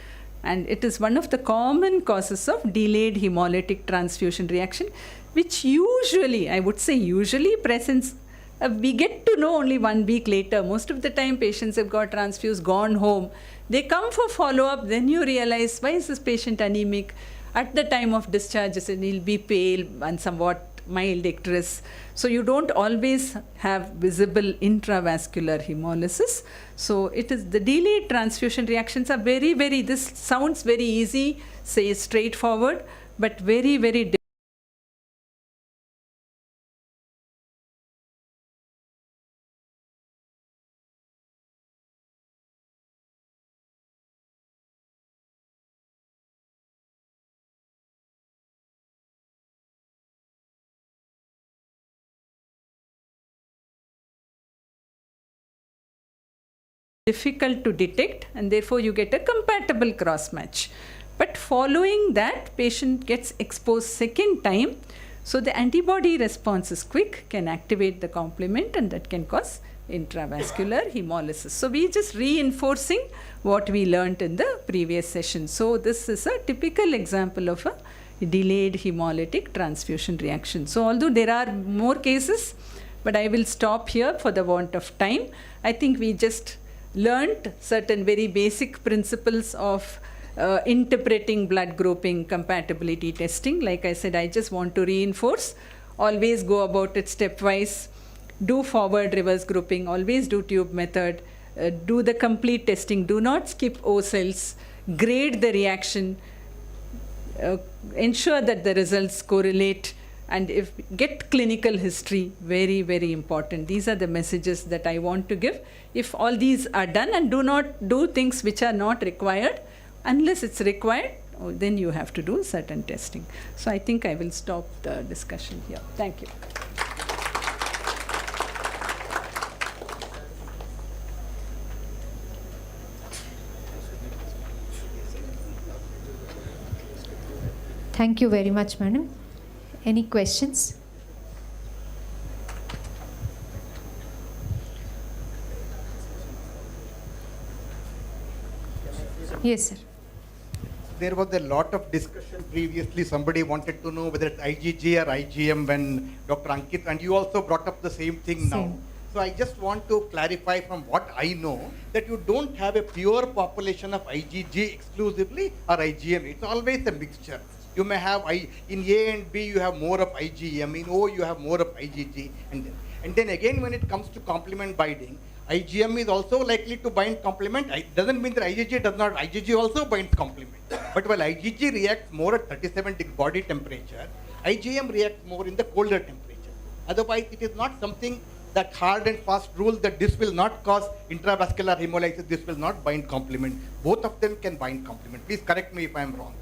And it is one of the common causes of delayed hemolytic transfusion reaction, which usually, I would say usually presents, we get to know only 1 week later. Most of the time patients have got transfused, gone home. They come for follow-up, then you realize, why is this patient anemic? At the time of discharge, he'll be pale and somewhat mild icterus. So you don't always have visible intravascular hemolysis. So it is the delayed transfusion reactions are very, very, this sounds very easy, say straightforward, but very, very difficult to detect, and therefore you get a compatible cross match. But following that, patient gets exposed second time, so the antibody response is quick, can activate the complement, and that can cause intravascular hemolysis. So we just reinforcing what we learnt in the previous session. So this is a typical example of a delayed hemolytic transfusion reaction. So although there are more cases, but I will stop here for the want of time. I think we just learnt certain very basic principles of interpreting blood grouping compatibility testing. Like I said, I just want to reinforce, always go about it stepwise, do forward reverse grouping, always do tube method, do the complete testing, do not skip O cells, grade the reaction, ensure that the results correlate, and if get clinical history, very, very important. These are the messages that I want to give. If all these are done, and do not do things which are not required, unless it's required, then you have to do certain testing. So I think I will stop the discussion here. Thank you. Thank you very much, madam. Any questions? Yes, sir. There was a lot of discussion previously. Somebody wanted to know whether it's IgG or IgM when Dr. Ankit, and you also brought up the same thing now. So I just want to clarify from what I know that you don't have a pure population of IgG exclusively or IgM. It's always a mixture. You may have, in A and B, you have more of IgM. In O, you have more of IgG. And then again, when it comes to complement binding, IgM is also likely to bind complement. It doesn't mean that IgG does not. IgG also binds complement. But while IgG reacts more at 37 degree body temperature, IgM reacts more in the colder temperature. Otherwise, it is not something that hard and fast rule that this will not cause intravascular hemolysis, this will not bind complement. Both of them can bind complement. Please correct me if I am wrong.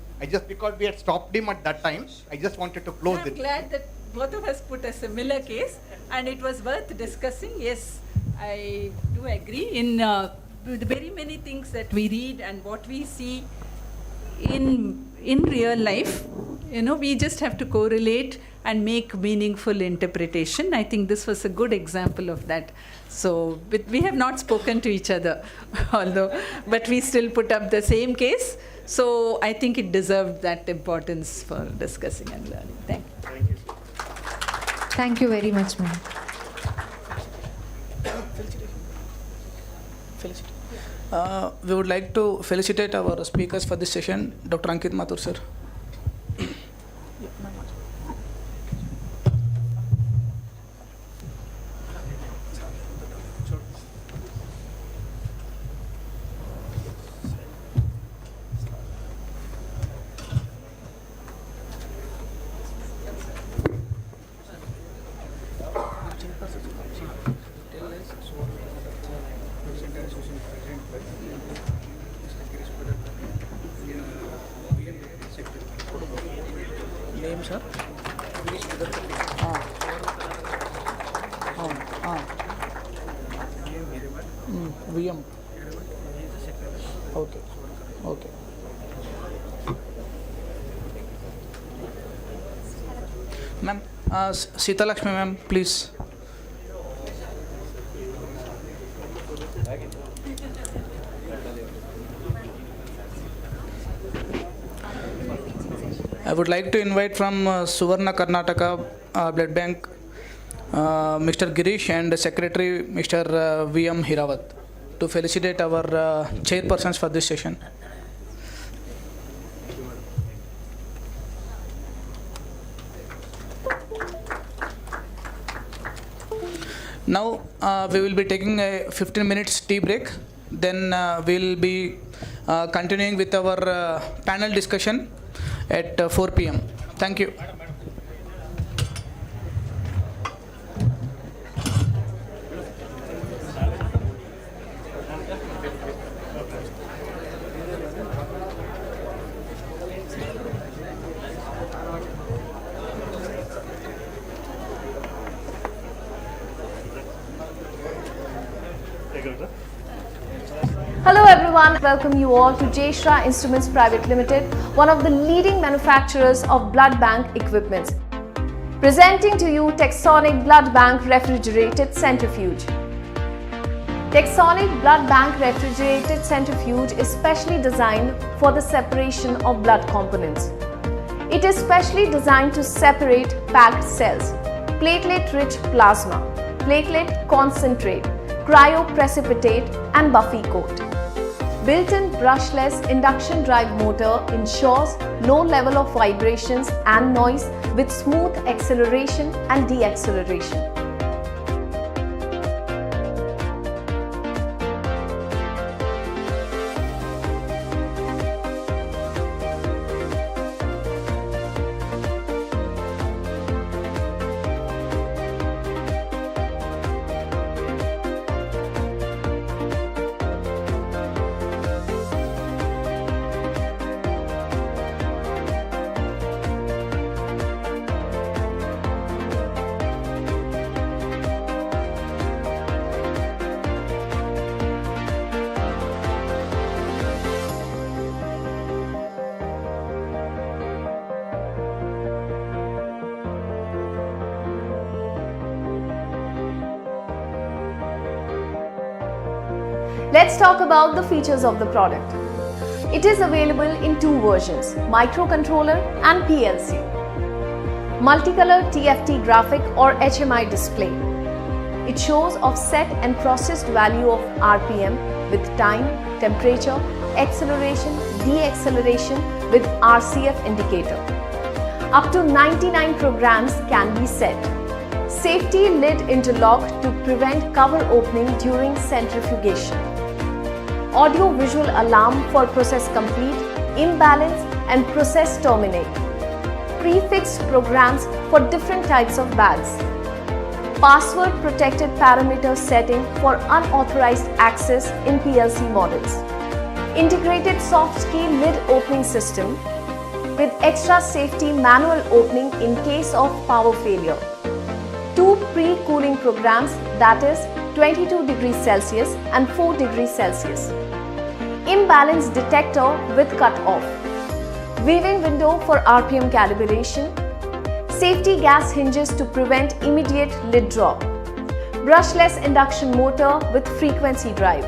Because we had stopped him at that time, I just wanted to close it. I'm glad that both of us put a similar case, and it was worth discussing. Yes, I do agree. In very many things that we read and what we see in real life, we just have to correlate and make meaningful interpretation. I think this was a good example of that. So we have not spoken to each other, but we still put up the same case. So I think it deserved that importance for discussing and learning. Thank you. Thank you. Thank you very much, ma'am. We would like to felicitate our speakers for this session, Dr. Ankit Mathur, sir. name, sir? VM. Okay. Okay. Ma'am, Sita Lakshmi ma'am, please. I would like to invite from Suvarna Karnataka Blood Bank, Mr. Girish and Secretary Mr. VM Hirawat to felicitate our chairpersons for this session. Now we will be taking a 15 minutes tea break. Then we will be continuing with our panel discussion at 4 p.m. Thank you. Hello everyone, welcome you all to Jeshra Instruments Private Limited, one of the leading manufacturers of blood bank equipment. Presenting to you Texonic Blood Bank Refrigerated Centrifuge. Texonic Blood Bank Refrigerated Centrifuge is specially designed for the separation of blood components. It is specially designed to separate packed cells, platelet-rich plasma, platelet concentrate, cryoprecipitate and Buffy coat. Built-in brushless induction drive motor ensures low level of vibrations and noise with smooth acceleration and deacceleration. Let's talk about the features of the product. It is available in two versions, microcontroller and PLC. Multicolor TFT graphic or HMI display. It shows offset and processed value of RPM with time, temperature, acceleration, deacceleration with RCF indicator. Up to 99 programs can be set. Safety lid interlock to prevent cover opening during centrifugation. Audio visual alarm for process complete, imbalance and process terminate. Prefixed programs for different types of bags. Password protected parameter setting for unauthorized access in PLC models. Integrated soft key lid opening system with extra safety manual opening in case of power failure. Two pre-cooling programs, that is 22 degrees Celsius and 4 degrees Celsius. Imbalance detector with cut-off. Weaving window for RPM calibration. Safety gas hinges to prevent immediate lid drop. Brushless induction motor with frequency drive.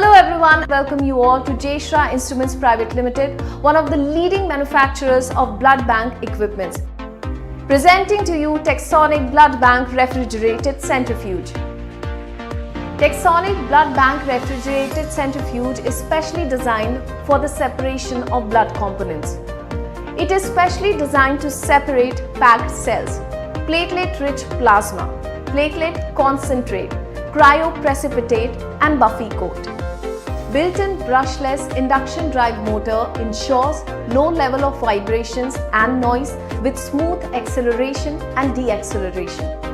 Hello everyone, welcome you all to J. Shra Instruments Private Limited, one of the leading manufacturers of blood bank equipments. Presenting to you Texonic Blood Bank Refrigerated Centrifuge. Texonic Blood Bank Refrigerated Centrifuge is specially designed for the separation of blood components. It is specially designed to separate packed cells, platelet-rich plasma, platelet concentrate, cryoprecipitate and Buffy coat. Built-in brushless induction drive motor ensures low level of vibrations and noise with smooth acceleration and deacceleration.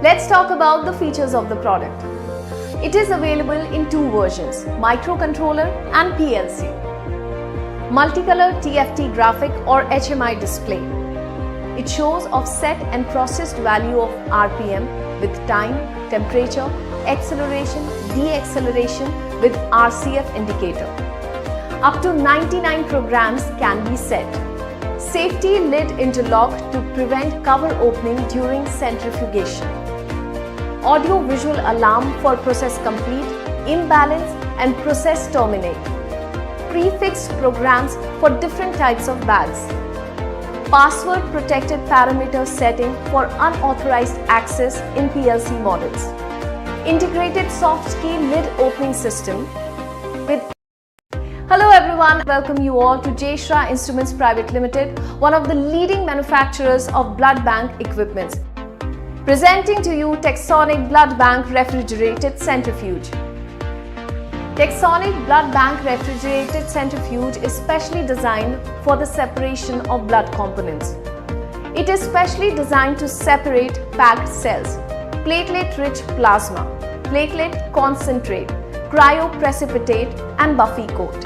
Let's talk about the features of the product. It is available in two versions, microcontroller and PLC. Multicolor TFT graphic or HMI display. It shows offset and processed value of RPM with time, temperature, acceleration, deacceleration with RCF indicator. Up to 99 programs can be set. Safety lid interlock to prevent cover opening during centrifugation. Audio visual alarm for process complete, imbalance and process terminate. Prefixed programs for different types of bags. Password protected parameter setting for unauthorized access in PLC models. Integrated soft key lid opening system with. Hello everyone, welcome you all to J. Shra Instruments Private Limited, one of the leading manufacturers of blood bank equipments. Presenting to you Texonic Blood Bank Refrigerated Centrifuge. Texonic Blood Bank Refrigerated Centrifuge is specially designed for the separation of blood components. It is specially designed to separate packed cells, platelet-rich plasma, platelet concentrate, cryoprecipitate and Buffy coat.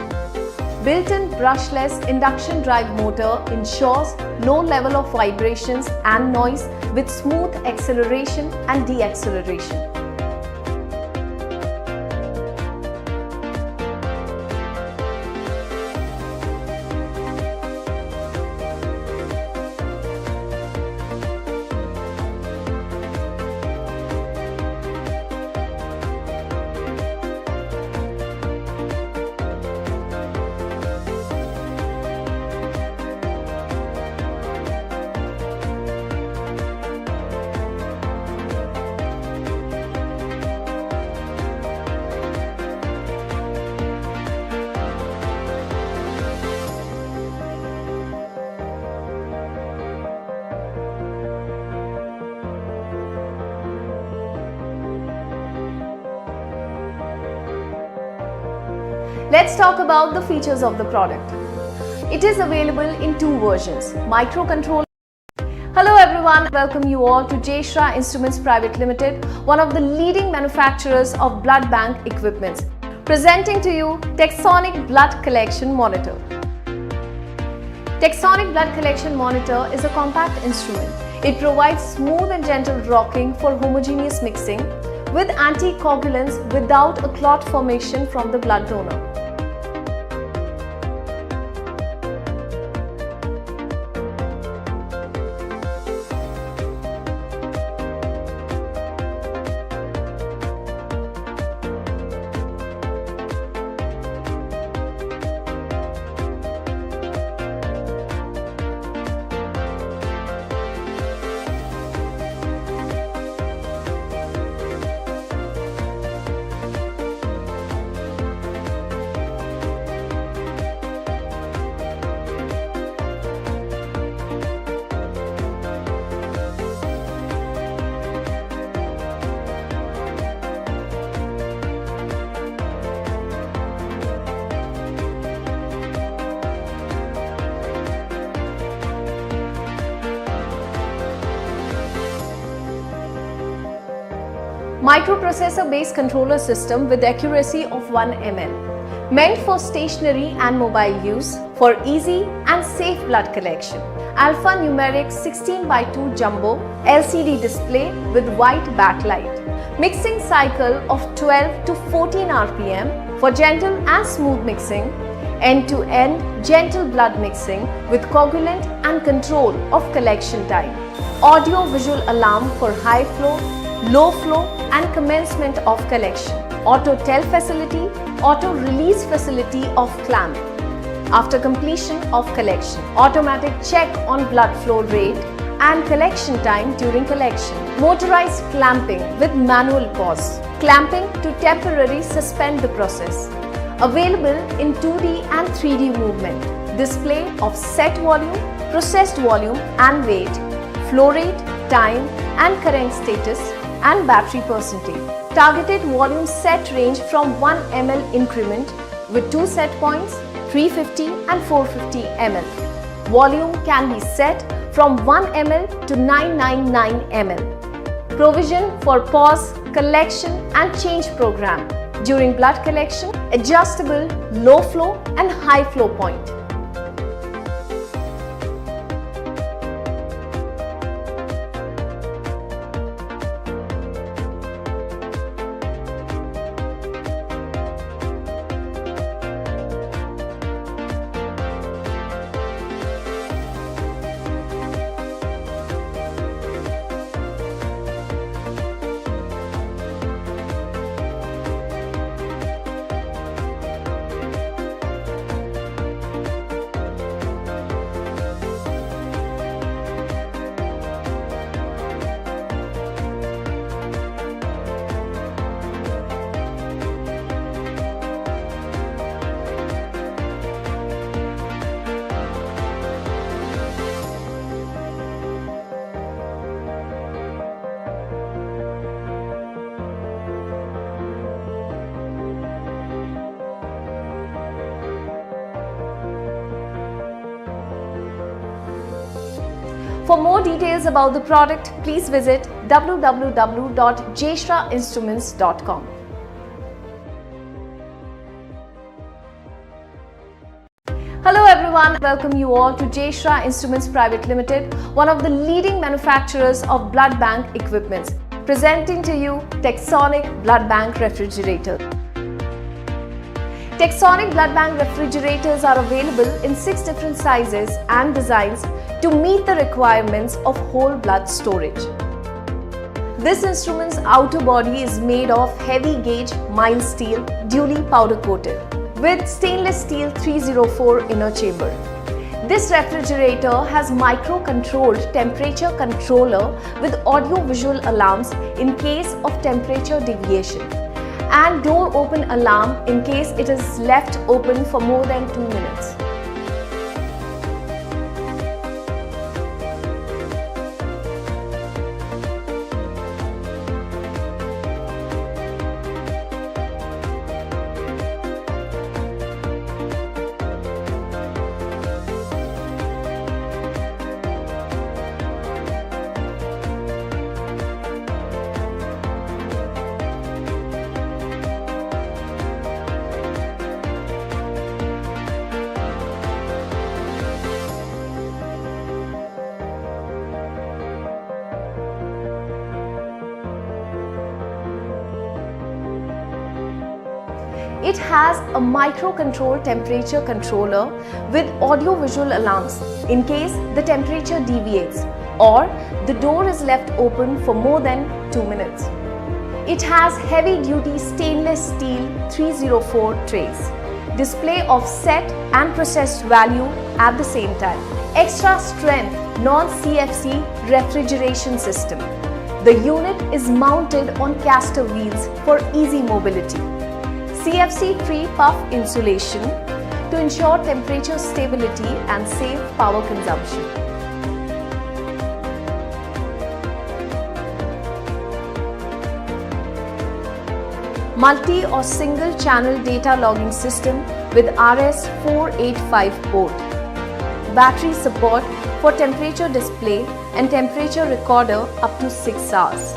Built-in brushless induction drive motor ensures low level of vibrations and noise with smooth acceleration and deacceleration. Let's talk about the features of the product. It is available in two versions, microcontroller. Hello everyone, welcome you all to J. Shra Instruments Private Limited, one of the leading manufacturers of blood bank equipments. Presenting to you Texonic Blood Collection Monitor. Texonic Blood Collection Monitor is a compact instrument. It provides smooth and gentle rocking for homogeneous mixing with anticoagulants without a clot formation from the blood donor. Microprocessor-based controller system with accuracy of 1 ml. Meant for stationary and mobile use for easy and safe blood collection. Alphanumeric 16:2 jumbo LCD display with white backlight. Mixing cycle of 12 to 14 RPM for gentle and smooth mixing. End-to-end gentle blood mixing with coagulant and control of collection time. Audio-visual alarm for high flow, low flow and commencement of collection. Auto tell facility, auto release facility of clamp. After completion of collection, automatic check on blood flow rate and collection time during collection. Motorized clamping with manual pause. Clamping to temporarily suspend the process. Available in 2D and 3D movement. Display of set volume, processed volume and weight, flow rate, time and current status and battery percentage. Targeted volume set range from 1 ml increment with 2 set points, 350 and 450 ml. Volume can be set from 1 ml to 999 ml. Provision for pause, collection and change program. During blood collection, adjustable low flow and high flow point. For more details about the product, please visit www.jshrainstruments.com. Hello everyone, welcome you all to Yeshwanthpura Instruments Private Limited, one of the leading manufacturers of blood bank equipments, presenting to you Texonic Blood Bank Refrigerator. Texonic blood bank refrigerators are available in 6 different sizes and designs to meet the requirements of whole blood storage. This instrument's outer body is made of heavy gauge mild steel, duly powder coated, with stainless steel 304 inner chamber. This refrigerator has micro-controlled temperature controller with audio-visual alarms in case of temperature deviation, and door open alarm in case it is left open for more than 2 minutes. It has a micro-control temperature controller with audio-visual alarms in case the temperature deviates or the door is left open for more than 2 minutes. It has heavy-duty stainless steel 304 trays, display of set and processed value at the same time. Extra strength non-CFC refrigeration system. The unit is mounted on caster wheels for easy mobility. CFC-free puff insulation to ensure temperature stability and save power consumption. Multi or single channel data logging system with RS485 port. Battery support for temperature display and temperature recorder up to 6 hours.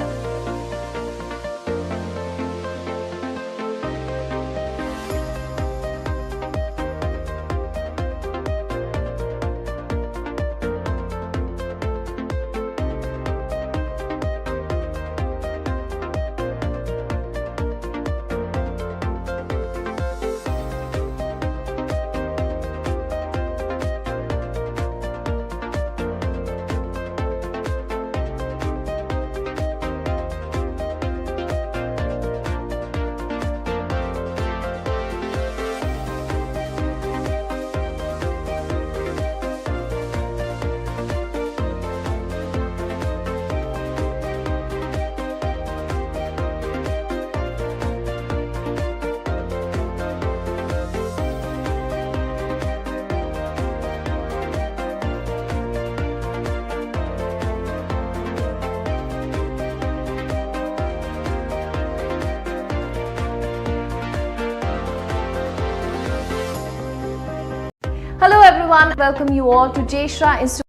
everyone, welcome you all to Jeshra Instruments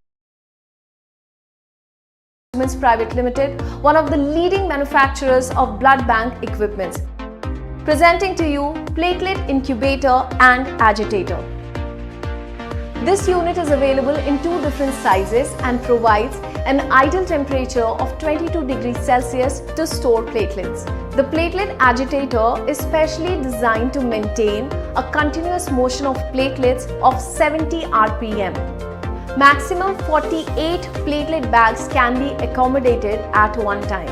Private Limited, one of the leading manufacturers of blood bank equipment. Presenting to you platelet incubator and agitator. This unit is available in two different sizes and provides an ideal temperature of 22 degrees Celsius to store platelets. The platelet agitator is specially designed to maintain a continuous motion of platelets of 70 RPM. Maximum 48 platelet bags can be accommodated at one time.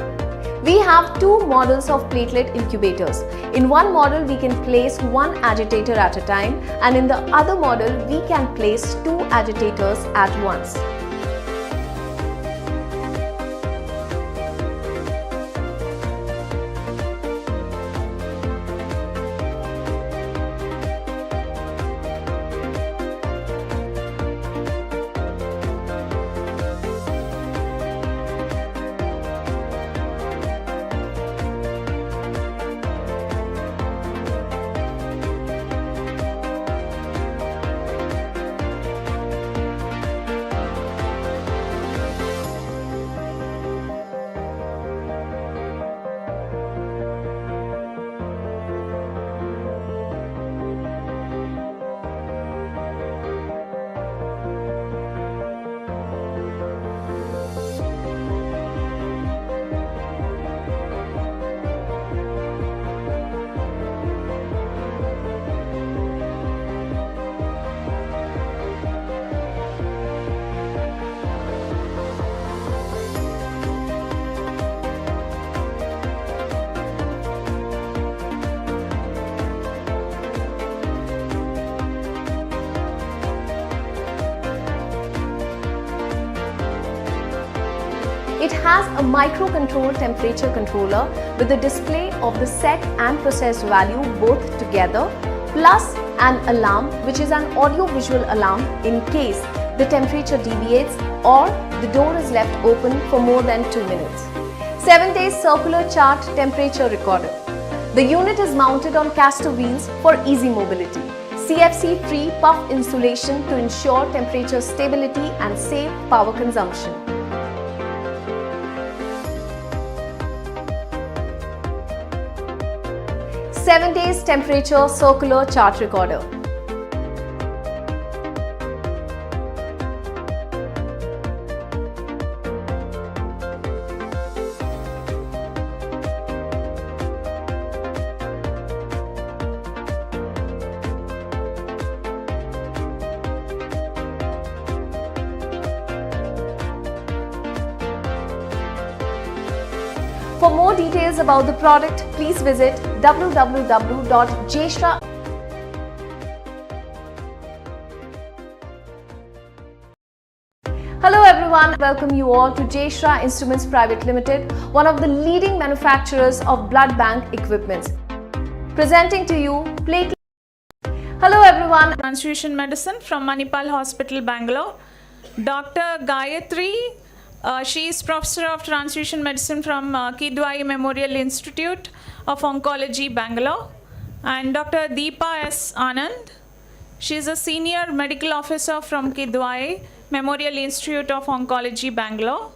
We have two models of platelet incubators. In one model, we can place one agitator at a time, and in the other model, we can place two agitators at once. It has a microcontrol temperature controller with the display of the set and process value both together, plus an alarm which is an audio-visual alarm in case the temperature deviates or the door is left open for more than 2 minutes. 7-day circular chart temperature recorder. The unit is mounted on caster wheels for easy mobility. CFC-free puff insulation to ensure temperature stability and save power consumption. Seven days temperature circular chart recorder. For more details about the product, please visit www.jeshra. Hello everyone, welcome you all to Jeshra Instruments Private Limited, one of the leading manufacturers of blood bank equipment. Presenting to you platelet. Hello everyone. Transfusion medicine from Manipal Hospital, Bangalore. Dr. Gayatri. She is Professor of Transfusion Medicine from Kidwai Memorial Institute of Oncology, Bangalore. And Dr. Deepa S. Anand. She is a Senior Medical Officer from Kidwai Memorial Institute of Oncology, Bangalore.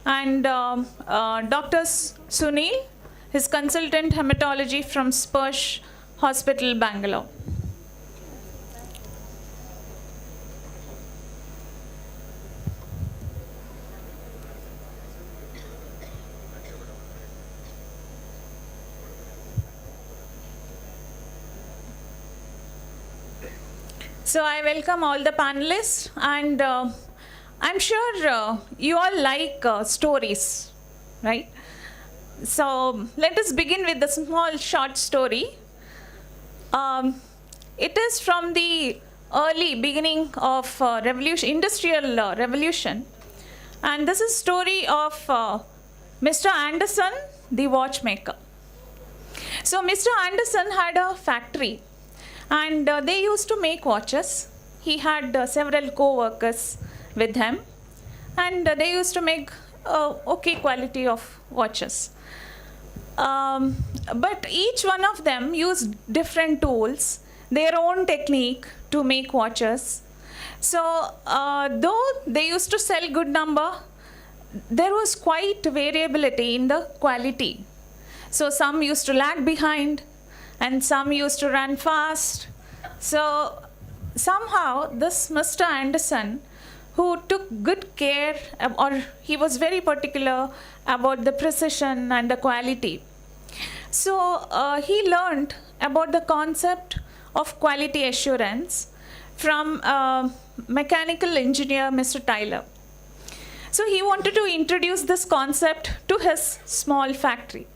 And Dr. Sunil, his Consultant Hematology from SPARSH Hospital, Bangalore. So I welcome all the panelists, and I'm sure you all like stories, right? So let us begin with a small short story. It is from the early beginning of industrial revolution, and this is story of Mr. Anderson, the watchmaker. So Mr. Anderson had a factory, and they used to make watches. He had several co-workers with him, and they used to make okay quality of watches. But each one of them used different tools, their own technique to make watches. So though they used to sell good number, there was quite variability in the quality. So some used to lag behind and some used to run fast. So somehow this Mr. Anderson, who took good care, or he was very particular about the precision and the quality. So he learned about the concept of quality assurance from mechanical engineer Mr. Tyler. So he wanted to introduce this concept to his small factory.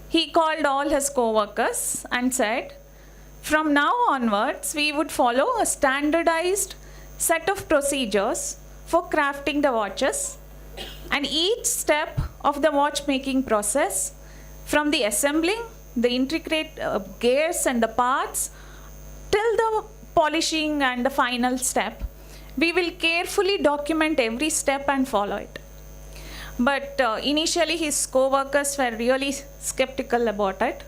He called all his co-workers and said, from now onwards, we would follow a standardized set of procedures for crafting the watches, and each step of the watchmaking process, from the assembling, the intricate gears and the parts, till the polishing and the final step, we will carefully document every step and follow it. But initially his co-workers were really skeptical about it.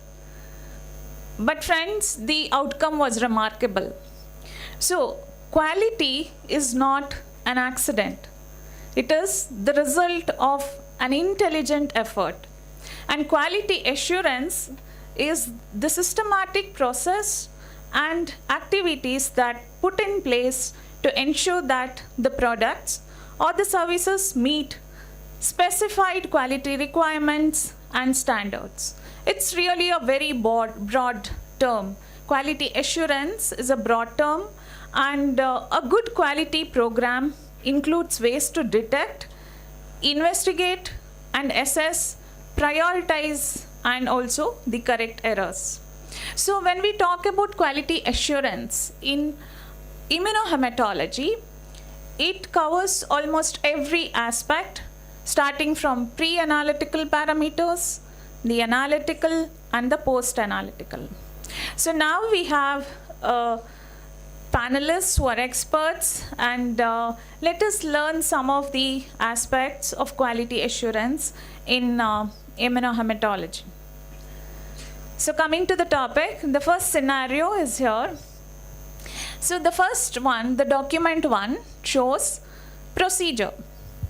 But friends, the outcome was remarkable. So quality is not an accident. It is the result of an intelligent effort. And quality assurance is the systematic process and activities that put in place to ensure that the products or the services meet specified quality requirements and standards. It's really a very broad term. Quality assurance is a broad term, and a good quality program includes ways to detect, investigate, and assess, prioritize, and also the correct errors. So when we talk about quality assurance in immunohematology, it covers almost every aspect, starting from pre-analytical parameters, the analytical, and the post-analytical. So now we have panelists who are experts, and let us learn some of the aspects of quality assurance in immunohematology. So coming to the topic, the first scenario is here. So the first one, the document 1, shows procedure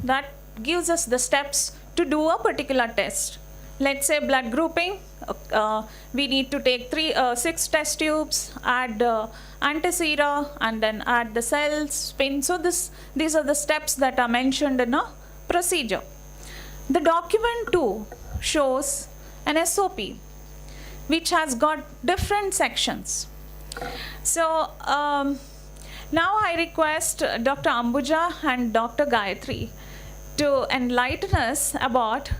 that gives us the steps to do a particular test. Let's say blood grouping. We need to take 6 test tubes, add antisera, and then add the cells, spin. So these are the steps that are mentioned in a procedure. The document 2 shows an SOP, which has got different sections. So now I request Dr. Ambuja and Dr. Gayatri to enlighten us about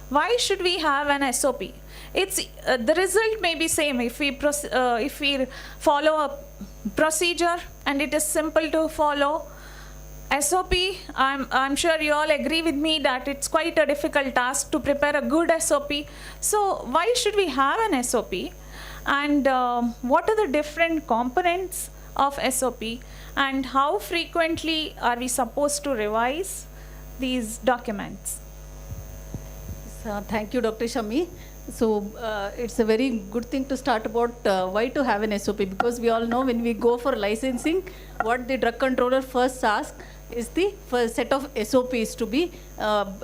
why should we have an SOP. It's the result may be same if we follow a procedure and it is simple to follow. SOP, I'm sure you all agree with me that it's quite a difficult task to prepare a good SOP. So why should we have an SOP? And what are the different components of SOP? And how frequently are we supposed to revise these documents? Thank you, Dr. Shami. So it's a very good thing to start about why to have an SOP, because we all know when we go for licensing, what the drug controller first asks is the first set of SOPs to be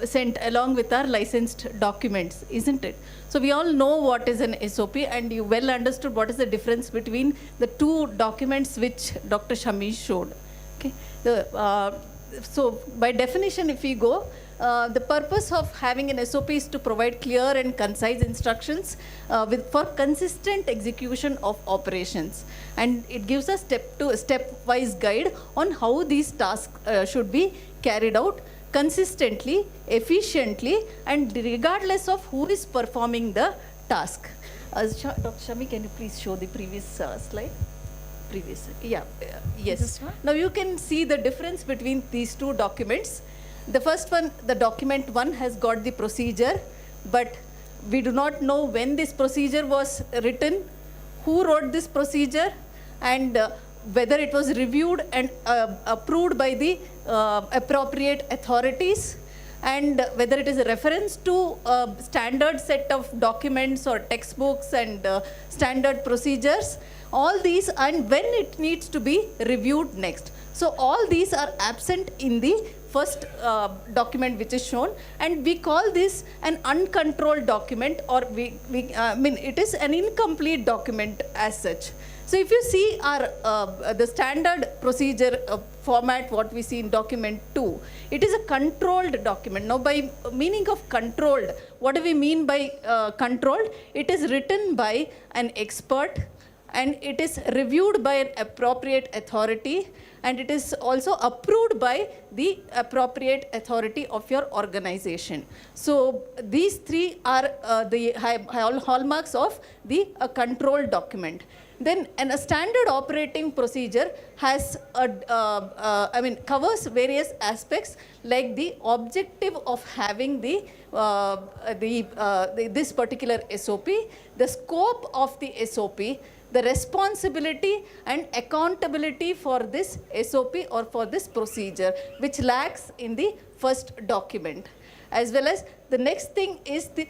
sent along with our licensed documents, isn't it? So we all know what is an SOP, and you well understood what is the difference between the two documents which Dr. Shami showed. Okay. So by definition, if we go, the purpose of having an SOP is to provide clear and concise instructions for consistent execution of operations. And it gives us step-wise guide on how these tasks should be carried out consistently, efficiently, and regardless of who is performing the task. Dr. Shami, can you please show the previous slide? Yes. Now you can see the difference between these two documents. The first one, the document 1, has got the procedure, but we do not know when this procedure was written, who wrote this procedure, and whether it was reviewed and approved by the appropriate authorities, and whether it is a reference to a standard set of documents or textbooks and standard procedures, all these, and when it needs to be reviewed next. So all these are absent in the first document which is shown, and we call this an uncontrolled document, or it is an incomplete document as such. So if you see our the standard procedure format, what we see in document 2, it is a controlled document. Now by meaning of controlled, what do we mean by controlled? It is written by an expert, and it is reviewed by an appropriate authority, and it is also approved by the appropriate authority of your organization. So these three are the hallmarks of the controlled document. Then a standard operating procedure has covers various aspects, like the objective of having this particular SOP, the scope of the SOP, the responsibility and accountability for this SOP or for this procedure, which lacks in the first document. As well as the next thing is the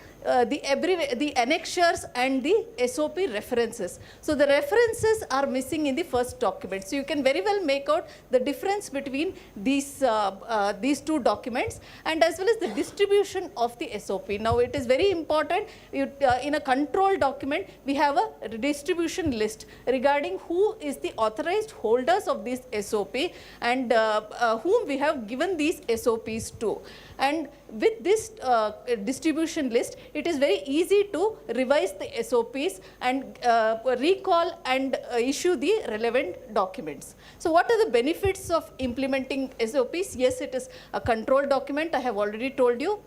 annexures and the SOP references. So the references are missing in the first document. So you can very well make out the difference between these two documents, and as well as the distribution of the SOP. Now it is very important, in a control document, we have a distribution list regarding who is the authorized holders of this SOP and whom we have given these SOPs to. And with this distribution list, it is very easy to revise the SOPs and recall and issue the relevant documents. So what are the benefits of implementing SOPs? Yes, it is a control document, I have already told you.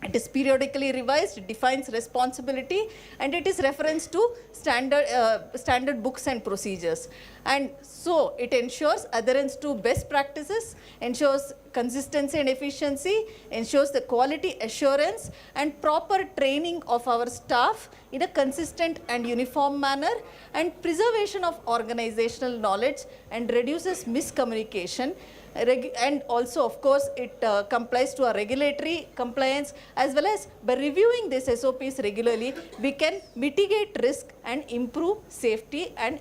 It is periodically revised, it defines responsibility, and it is reference to standard books and procedures. And so it ensures adherence to best practices, ensures consistency and efficiency, ensures the quality assurance and proper training of our staff in a consistent and uniform manner, and preservation of organizational knowledge, and reduces miscommunication. And also, of course, it complies to our regulatory compliance, as well as by reviewing these SOPs regularly, we can mitigate risk and improve safety and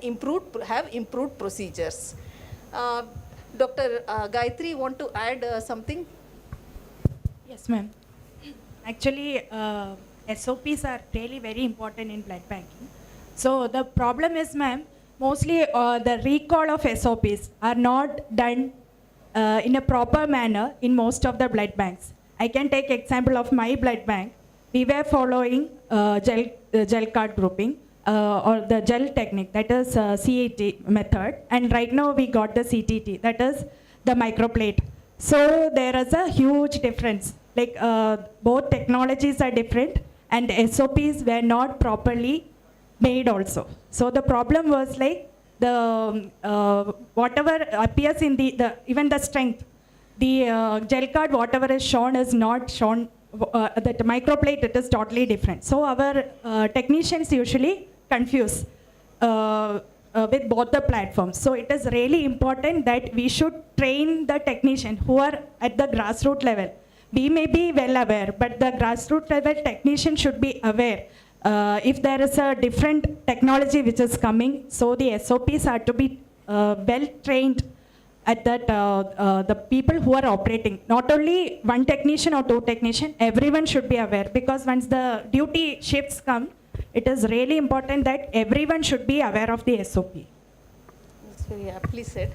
have improved procedures. Dr. Gayatri, want to add something? Yes, ma'am. Actually, SOPs are really very important in blood banking. So the problem is, ma'am, mostly the recall of SOPs are not done in a proper manner in most of the blood banks. I can take example of my blood bank. We were following gel card grouping or the gel technique, that is CET method, and right now we got the CTT, that is the microplate. So there is a huge difference, like both technologies are different and SOPs were not properly made also. So the problem was like the whatever appears in even the strength, the gel card whatever is shown is not shown, that microplate it is totally different. So our technicians usually confuse with both the platforms. So it is really important that we should train the technician who are at the grassroots level. We may be well aware, but the grassroots level technician should be aware if there is a different technology which is coming. So the SOPs are to be well trained at that, the people who are operating. Not only one technician or two technician, everyone should be aware, because once the duty shifts come, it is really important that everyone should be aware of the SOP. That's very aptly said.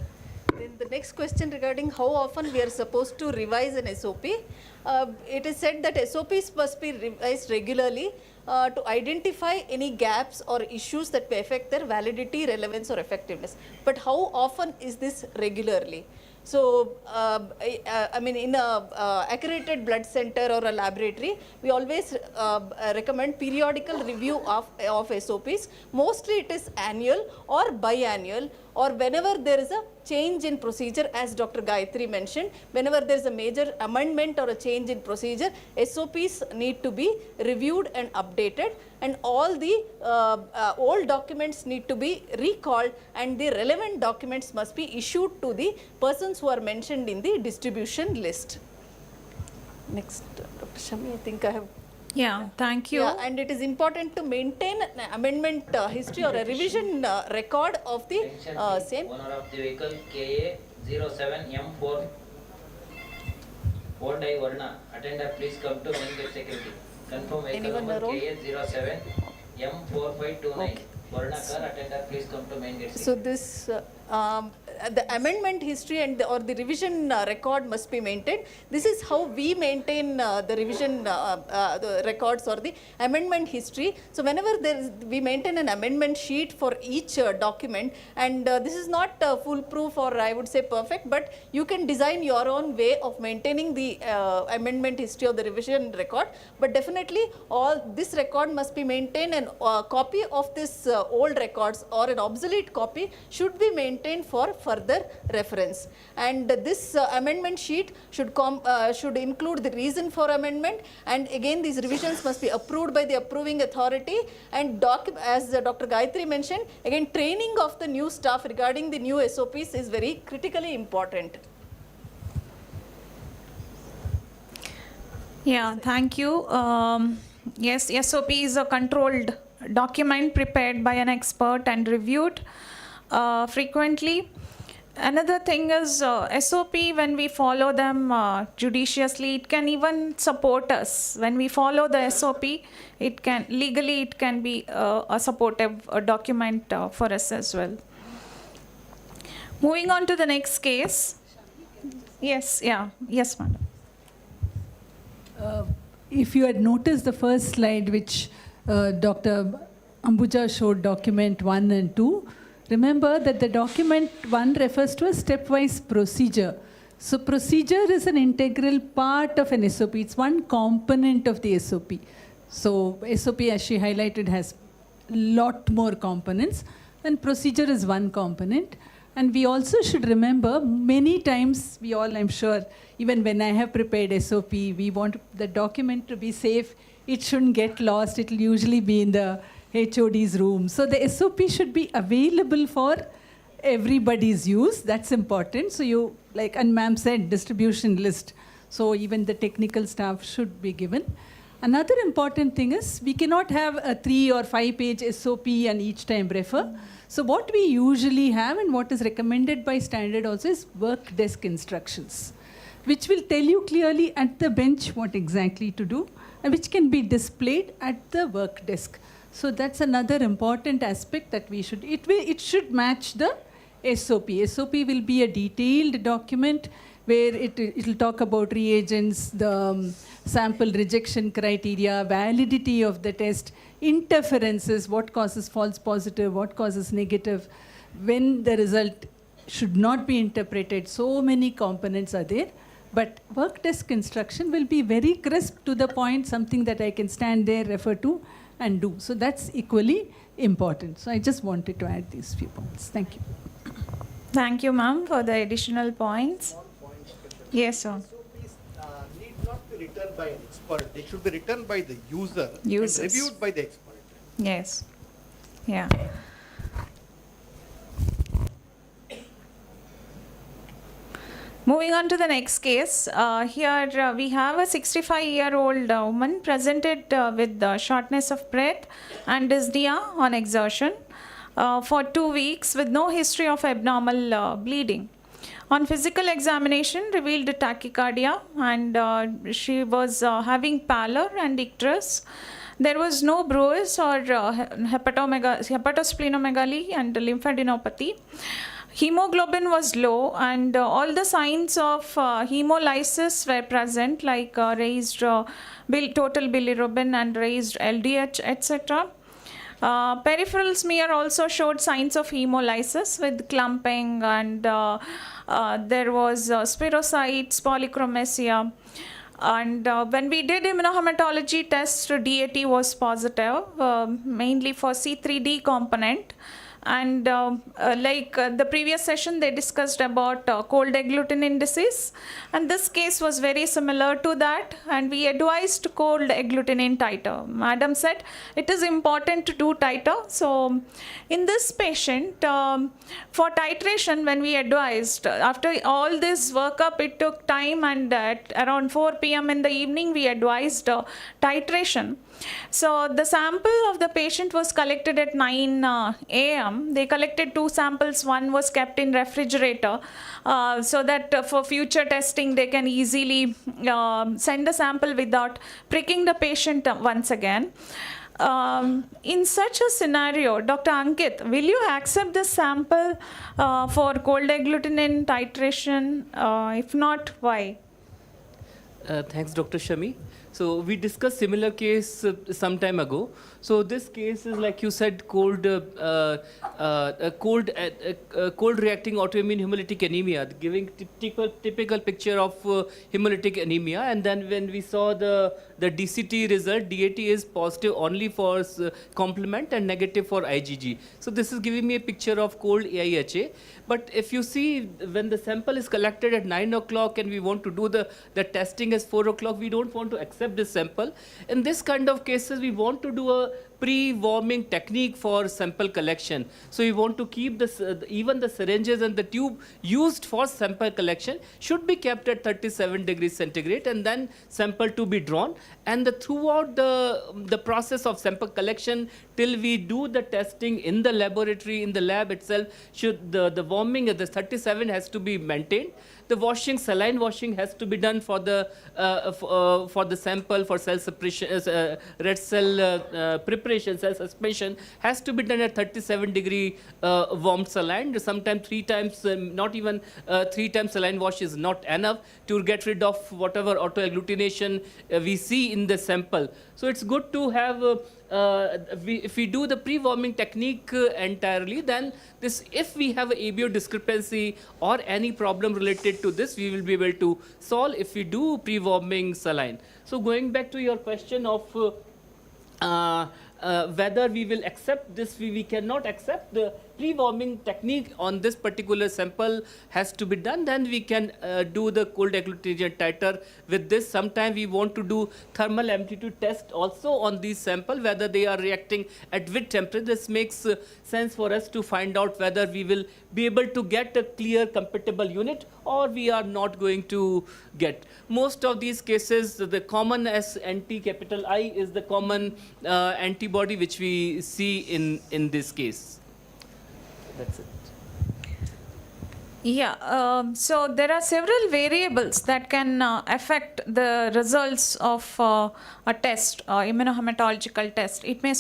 Then the next question regarding how often we are supposed to revise an SOP. It is said that SOPs must be revised regularly to identify any gaps or issues that may affect their validity, relevance or effectiveness. But how often is this regularly? So, I mean, in a accredited blood center or a laboratory, we always recommend periodical review of SOPs. Mostly it is annual or biannual, or whenever there is a change in procedure, as Dr. Gayatri mentioned, whenever there is a major amendment or a change in procedure, SOPs need to be reviewed and updated, and all the old documents need to be recalled, and the relevant documents must be issued to the persons who are mentioned in the distribution list. Next, Dr. Shami, I think I have. Yeah, thank you. Yeah, and it is important to maintain an amendment history or a revision record of the same. Owner of the vehicle KA KH07M4 4 die Varna. Attender, please come to main gate security. Confirm vehicle Anyone number around? KH07M4529. Varna car, attender, please come to main gate So security. this, the amendment history and or the revision record must be maintained. This is how we maintain the revision the records or the amendment history. So whenever we maintain an amendment sheet for each document, and this is not foolproof or I would say perfect, but you can design your own way of maintaining the amendment history or the revision record. But definitely all this record must be maintained, and a copy of this old records or an obsolete copy should be maintained for further reference. And this amendment sheet should include the reason for amendment, and again these revisions must be approved by the approving authority, and as Dr. Gayatri mentioned, again training of the new staff regarding the new SOPs is very critically important. Yeah, thank you. Yes, SOP is a controlled document prepared by an expert and reviewed frequently. Another thing is SOP, when we follow them judiciously, it can even support us. When we follow the SOP, it can be a supportive document for us as well. Moving on to the next case. Yes, madam. If you had noticed the first slide which Dr. Ambuja showed, document 1 and 2, remember that the document 1 refers to a stepwise procedure. So procedure is an integral part of an SOP. It's one component of the SOP. So SOP, as she highlighted, has a lot more components, and procedure is one component. And we also should remember, many times we all, I'm sure, even when I have prepared SOP, we want the document to be safe. It shouldn't get lost. It will usually be in the HOD's room. So the SOP should be available for everybody's use. That's important. So you, like and ma'am said, distribution list. So even the technical staff should be given. Another important thing is we cannot have a 3 or 5 page SOP and each time refer. So what we usually have and what is recommended by standard also is work desk instructions, which will tell you clearly at the bench what exactly to do, and which can be displayed at the work desk. So that's another important aspect that we should, it should match the SOP. SOP will be a detailed document where it will talk about reagents, the sample rejection criteria, validity of the test, interferences, what causes false positive, what causes negative, when the result should not be interpreted. So many components are there. But work desk instruction will be very crisp to the point, something that I can stand there, refer to, and do. So that's equally important. So I just wanted to add these few points. Thank you. Thank you, ma'am, for the additional points. Yes, sir. SOPs need not be written by an expert. They should be written by the user Users. and reviewed by the expert. Yes. Yeah. Moving on to the next case, here we have a 65-year-old woman presented with shortness of breath and dyspnea on exertion for 2 weeks with no history of abnormal bleeding. On physical examination, revealed tachycardia, and she was having pallor and icterus. There was no bruise or hepatosplenomegaly and lymphadenopathy. Hemoglobin was low, and all the signs of hemolysis were present, like raised total bilirubin and raised LDH, etc. Peripheral smear also showed signs of hemolysis with clumping, and there was spirocytes, polychromasia. And when we did immunohematology test, DAT was positive, mainly for C3D component. And the previous session, they discussed about cold agglutinin disease, and this case was very similar to that, and we advised cold agglutinin titer. Madam said it is important to do titer. So in this patient, for titration, when we advised, after all this workup, it took time, and at around 4 p.m. in the evening, we advised titration. So the sample of the patient was collected at 9 a.m. They collected 2 samples. One was kept in refrigerator so that for future testing they can easily send the sample without pricking the patient once again. In such a scenario, Dr. Ankit, will you accept this sample for cold agglutinin titration? If not, why? Thanks, Dr. Shami. So we discussed similar case some time ago. So this case is, like you said, cold reacting autoimmune hemolytic anemia, giving typical picture of hemolytic anemia. And then when we saw the DCT result, DAT is positive only for complement and negative for IgG. So this is giving me a picture of cold AIHA. But if you see, when the sample is collected at 9 o'clock and we want to do the testing as 4 o'clock, we don't want to accept this sample. In this kind of cases, we want to do a pre-warming technique for sample collection. So we want to keep even the syringes and the tube used for sample collection should be kept at 37 degrees centigrade, and then sample to be drawn. And throughout the process of sample collection till we do the testing in the laboratory, in the lab itself, should the warming at the 37 has to be maintained. The washing, saline washing, has to be done for the sample, for cell suppression, red cell preparation, cell suspension has to be done at 37 degree warmed saline. Sometimes 3 times, not even 3 times saline wash is not enough to get rid of whatever autoagglutination we see in the sample. So it's good to have if we do the pre-warming technique entirely, then if we have an ABO discrepancy or any problem related to this, we will be able to solve if we do pre-warming saline. So going back to your question of whether we will accept this, we cannot accept the pre-warming technique on this particular sample has to be done, then we can do the cold agglutinin titer with this. Sometimes we want to do thermal amplitude test also on these sample, whether they are reacting at which temperature. This makes sense for us to find out whether we will be able to get a clear compatible unit or we are not going to get. Most of these cases, the common anti capital I is the common antibody which we see in this case. That's it. Yeah, so there are several variables that can affect the results of a test, immunohematological test. It may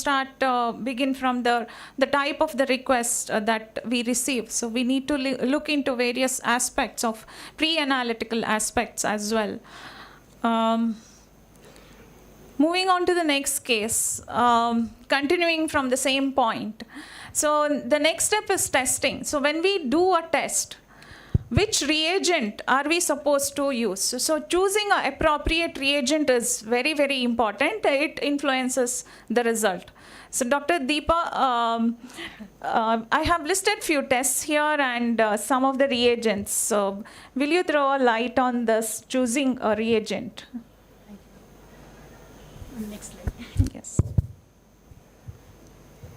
begin from the type of the request that we receive. So we need to look into various aspects of pre-analytical aspects as well. Moving on to the next case, continuing from the same point. So the next step is testing. So when we do a test, which reagent are we supposed to use? So choosing an appropriate reagent is very, very important. It influences the result. So Dr. Deepa, I have listed few tests here and some of the reagents. So will you throw a light on this, choosing a reagent? Next slide. Yes.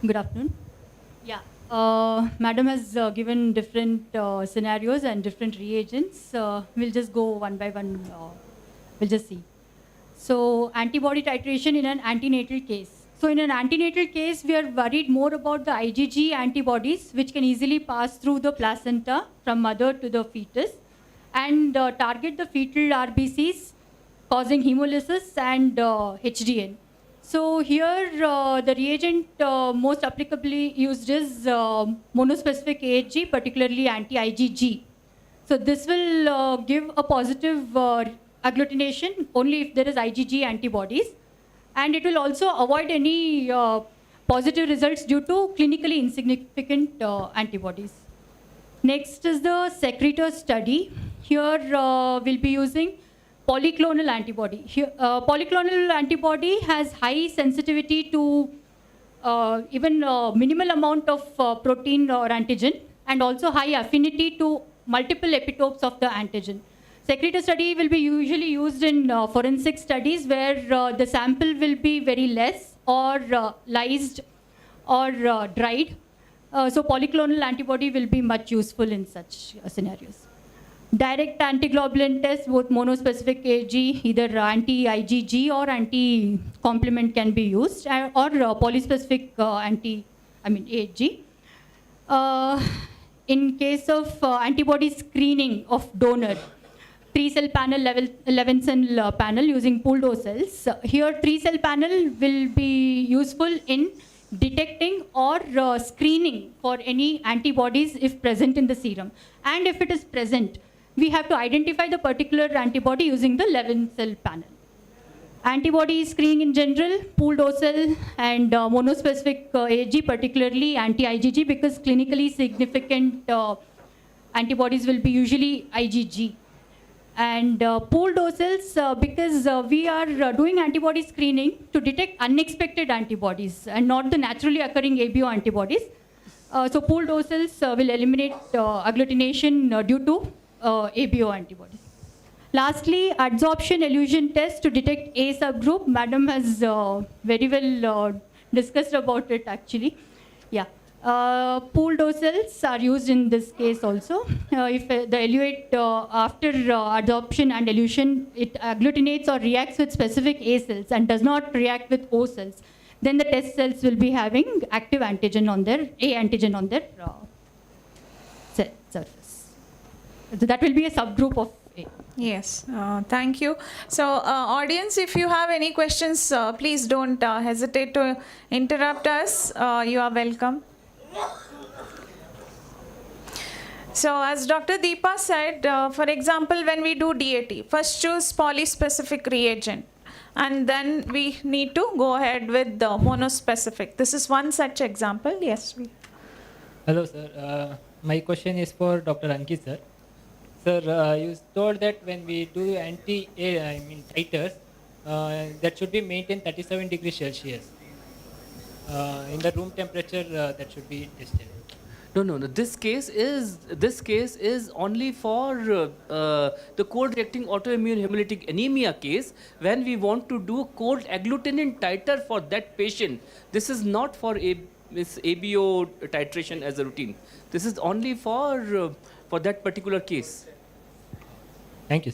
Good afternoon. Yeah, Madam has given different scenarios and different reagents. We'll just go one by one. We'll just see. So antibody titration in an antenatal case. So in an antenatal case, we are worried more about the IgG antibodies, which can easily pass through the placenta from mother to the fetus and target the fetal RBCs, causing hemolysis and HDN. So here the reagent most applicably used is monospecific AHG, particularly anti-IgG. So this will give a positive agglutination only if there is IgG antibodies, and it will also avoid any positive results due to clinically insignificant antibodies. Next is the secretor study. Here we'll be using polyclonal antibody. Polyclonal antibody has high sensitivity to even minimal amount of protein or antigen, and also high affinity to multiple epitopes of the antigen. Secretor study will be usually used in forensic studies where the sample will be very less or lysed or dried. So polyclonal antibody will be much useful in such scenarios. direct antiglobulin test, both monospecific AG, either anti-IgG or anti-complement can be used, or polyspecific AG. In case of antibody screening of donor, 3-cell panel, 11-cell panel using pooled O cells. Here 3-cell panel will be useful in detecting or screening for any antibodies if present in the serum. And if it is present, we have to identify the particular antibody using the 11-cell panel. Antibody screening in general, pooled O cell and monospecific AG, particularly anti-IgG, because clinically significant antibodies will be usually IgG. And pooled O cells, because we are doing antibody screening to detect unexpected antibodies and not the naturally occurring ABO antibodies. So pooled O cells will eliminate agglutination due to ABO antibodies. Lastly, adsorption elution test to detect A subgroup. Madam has very well discussed about it actually. Yeah. Pooled O cells are used in this case also. If the eluate after adsorption and elution, it agglutinates or reacts with specific A cells and does not react with O cells, then the test cells will be having active antigen on their A antigen on their cell surface. So that will be a subgroup of A. Yes, thank you. So audience, if you have any questions, please don't hesitate to interrupt us. You are welcome. So as Dr. Deepa said, for example, when we do DAT, first choose polyspecific reagent, and then we need to go ahead with the monospecific. This is one such example. Yes. Hello, sir. My question is for Dr. Ankit, sir. Sir, you told that when we do titers, that should be maintained 37 degrees Celsius. In the room temperature, that should be tested. No. This case is only for the cold reacting autoimmune hemolytic anemia case when we want to do cold agglutinin titer for that patient. This is not for ABO titration as a routine. This is only for that particular case. Thank you.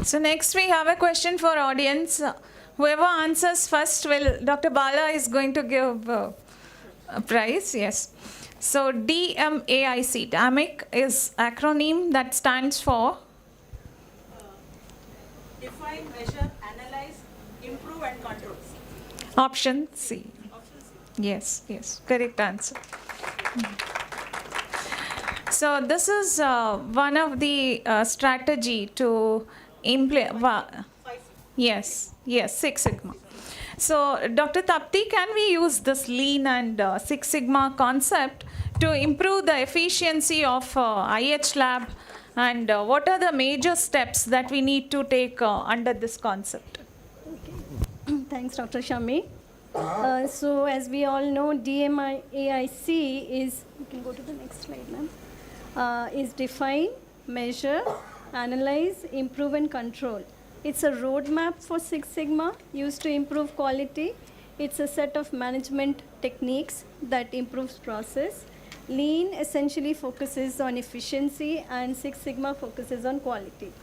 So next we have a question for audience. Whoever answers first will, Dr. Bala is going to give a prize. Yes. So DMAIC, DAMIC is acronym that stands for? Define, measure, analyze, improve and control. Option C. Yes, correct answer. So this is one of the strategy to implement. Yes, Six Sigma. So Dr. Tapti, can we use this Lean and Six Sigma concept to improve the efficiency of IH lab, and what are the major steps that we need to take under this concept? Okay. Thanks, Dr. Shami. So as we all know, DMAIC is, you can go to the next slide, ma'am, is define, measure, analyze, improve and control. It's a roadmap for Six Sigma used to improve quality. It's a set of management techniques that improves process. Lean essentially focuses on efficiency and Six Sigma focuses on quality.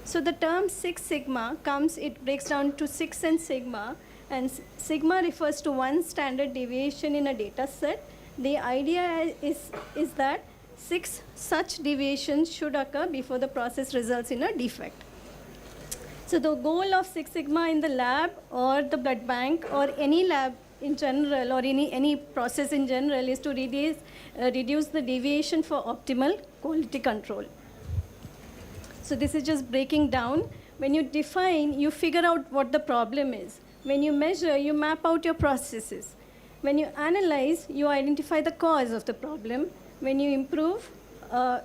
So the term Six Sigma it breaks down to Six and Sigma, and Sigma refers to one standard deviation in a data set. The idea is that 6 such deviations should occur before the process results in a defect. So the goal of Six Sigma in the lab or the blood bank or any lab in general or any process in general is to reduce the deviation for optimal quality control. So this is just breaking down. When you define, you figure out what the problem is. When you measure, you map out your processes. When you analyze, you identify the cause of the problem. When you improve,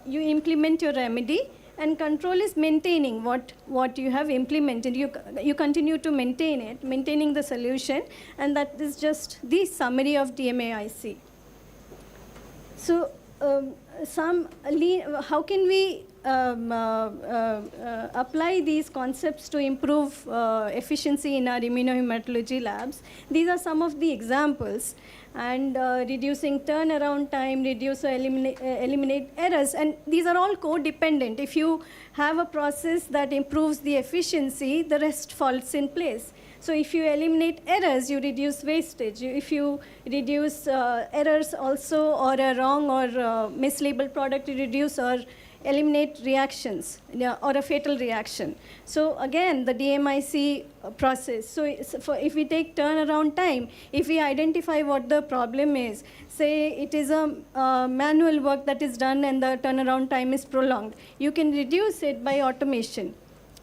you implement your remedy. And control is maintaining what you have implemented. You continue to maintain it, maintaining the solution, and that is just the summary of DMAIC. So how can we apply these concepts to improve efficiency in our immunohematology labs? These are some of the examples. And reducing turnaround time, reduce or eliminate errors. And these are all codependent. If you have a process that improves the efficiency, the rest falls in place. So if you eliminate errors, you reduce wastage. If you reduce errors also, or a wrong or mislabeled product, you reduce or eliminate reactions or a fatal reaction. So again, the DMIC process. So if we take turnaround time, if we identify what the problem is, say it is a manual work that is done and the turnaround time is prolonged, you can reduce it by automation,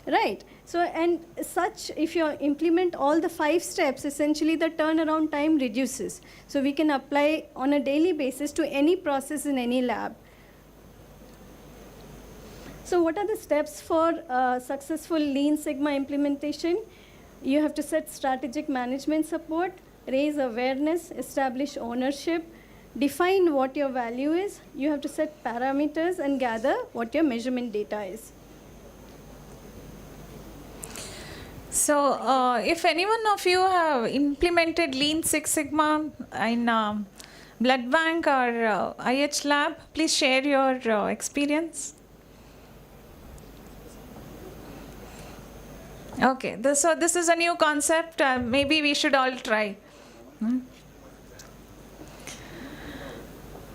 right? So, and such, if you implement all the 5 steps, essentially the turnaround time reduces. So we can apply on a daily basis to any process in any lab. So what are the steps for successful Lean Sigma implementation? You have to set strategic management support, raise awareness, establish ownership, define what your value is. You have to set parameters and gather what your measurement data is. So if any one of you have implemented Lean Six Sigma in blood bank or IH lab, please share your experience. Okay, so this is a new concept. Maybe we should all try.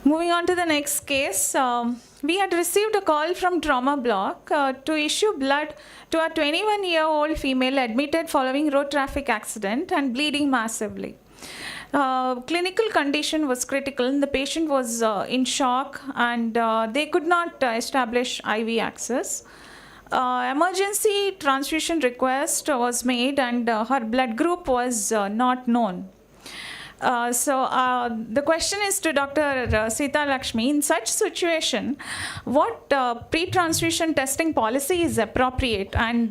Moving on to the next case. We had received a call from trauma block to issue blood to a 21-year-old female admitted following road traffic accident and bleeding massively. Clinical condition was critical. The patient was in shock and they could not establish IV access. Emergency transfusion request was made and her blood group was not known. So the question is to Dr. Sita Lakshmi, in such situation, what pre-transfusion testing policy is appropriate, and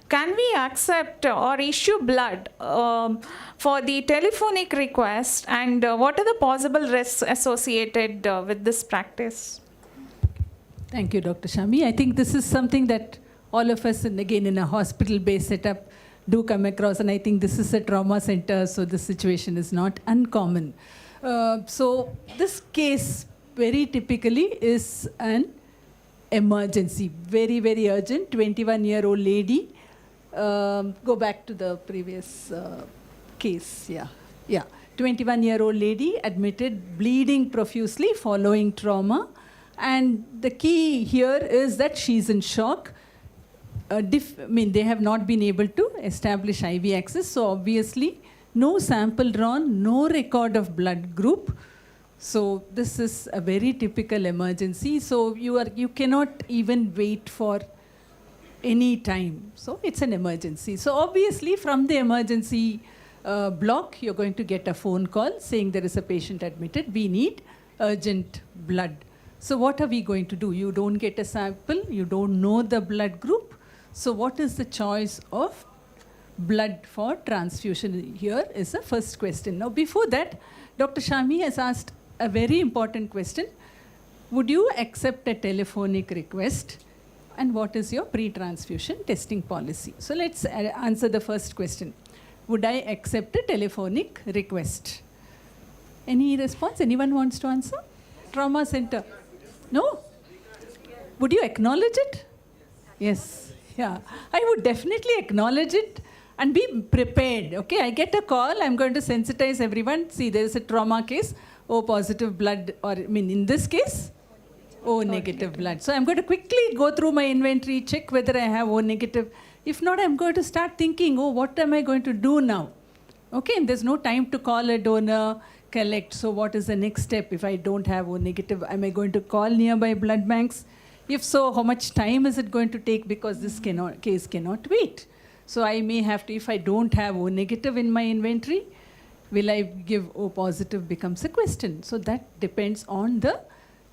can we accept or issue blood for the telephonic request, and what are the possible risks associated with this practice? Thank you, Dr. Shami. I think this is something that all of us, and again in a hospital-based setup, do come across, and I think this is a trauma center, so this situation is not uncommon. So this case very typically is an emergency, very, very urgent, 21-year-old lady. Go back to the previous case, yeah. 21-year-old lady admitted bleeding profusely following trauma, and the key here is that she's in shock. They have not been able to establish IV access, so obviously no sample drawn, no record of blood group. So this is a very typical emergency. So you cannot even wait for any time. So it's an emergency. So obviously from the emergency block, you're going to get a phone call saying there is a patient admitted. We need urgent blood. So what are we going to do? You don't get a sample. You don't know the blood group. So what is the choice of blood for transfusion? Here is the first question. Now before that, Dr. Shami has asked a very important question. Would you accept a telephonic request? And what is your pre-transfusion testing policy? So let's answer the first question. Would I accept a telephonic request? Any response? Anyone wants to answer? Trauma center? No? Would you acknowledge it? Yes. Yeah, I would definitely acknowledge it and be prepared. Okay, I get a call, I'm going to sensitize everyone. See, there is a trauma case, O positive blood, or in this case, O negative blood. So I'm going to quickly go through my inventory, check whether I have O negative. If not, I'm going to start thinking, oh, what am I going to do now? Okay, and there's no time to call a donor, collect. So what is the next step if I don't have O negative? Am I going to call nearby blood banks? If so, how much time is it going to take, because this case cannot wait? So I may have to, if I don't have O negative in my inventory, will I give O positive becomes a question. So that depends on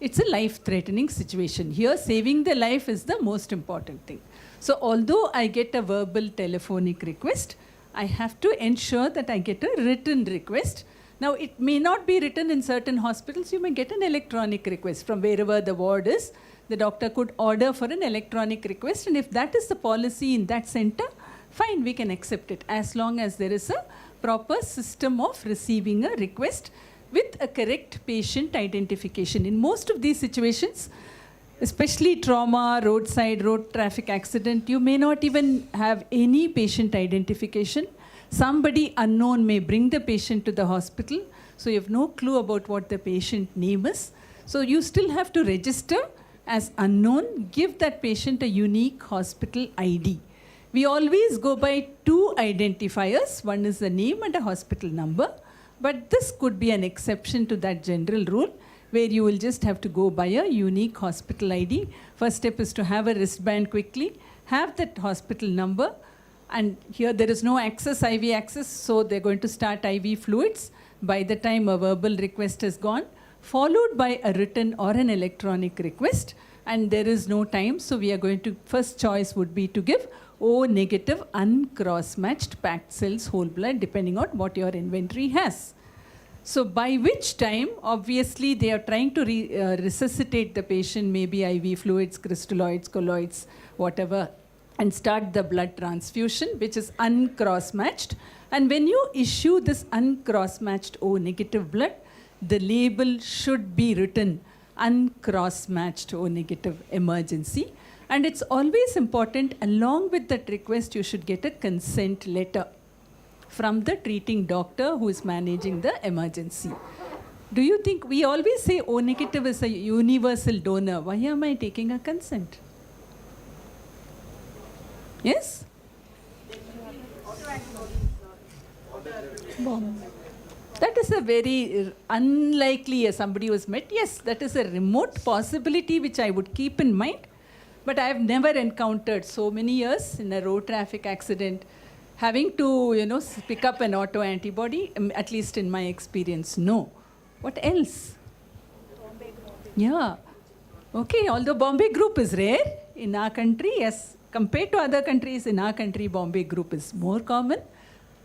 it's a life-threatening situation. Here, saving the life is the most important thing. So although I get a verbal telephonic request, I have to ensure that I get a written request Now, it may not be written in certain hospitals. You may get an electronic request from wherever the ward is. The doctor could order for an electronic request, and if that is the policy in that center, fine, we can accept it, as long as there is a proper system of receiving a request with a correct patient identification. In most of these situations, especially trauma, road traffic accident, you may not even have any patient identification. Somebody unknown may bring the patient to the hospital, so you have no clue about what the patient name is. So you still have to register as unknown, give that patient a unique hospital ID. We always go by two identifiers. One is the name and a hospital number. But this could be an exception to that general rule, where you will just have to go by a unique hospital ID. First step is to have a wristband quickly, have that hospital number, and here there is no access, IV access, so they're going to start IV fluids by the time a verbal request is gone, followed by a written or an electronic request, and there is no time, so we are going to, first choice would be to give O negative uncross-matched packed cells whole blood, depending on what your inventory has. So by which time, obviously, they are trying to resuscitate the patient, maybe IV fluids, crystalloids, colloids, whatever, and start the blood transfusion, which is uncross-matched. And when you issue this uncross-matched O negative blood, the label should be written uncross-matched O negative emergency. And it's always important, along with that request, you should get a consent letter from the treating doctor who is managing the emergency. Do you think, we always say O negative is a universal donor. Why am I taking a consent? Yes? That is a very unlikely, as somebody was met. Yes, that is a remote possibility which I would keep in mind. But I have never encountered so many years in a road traffic accident having to, pick up an autoantibody, at least in my experience, no. What else? Yeah. Okay, although Bombay group is rare in our country, yes. Compared to other countries, in our country, Bombay group is more common.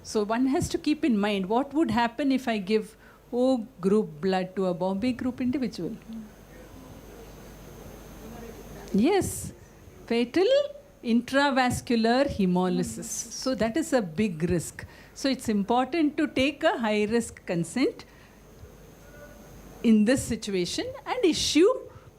So one has to keep in mind, what would happen if I give O group blood to a Bombay group individual? Yes, fatal intravascular hemolysis. So that is a big risk. So it's important to take a high risk consent in this situation and issue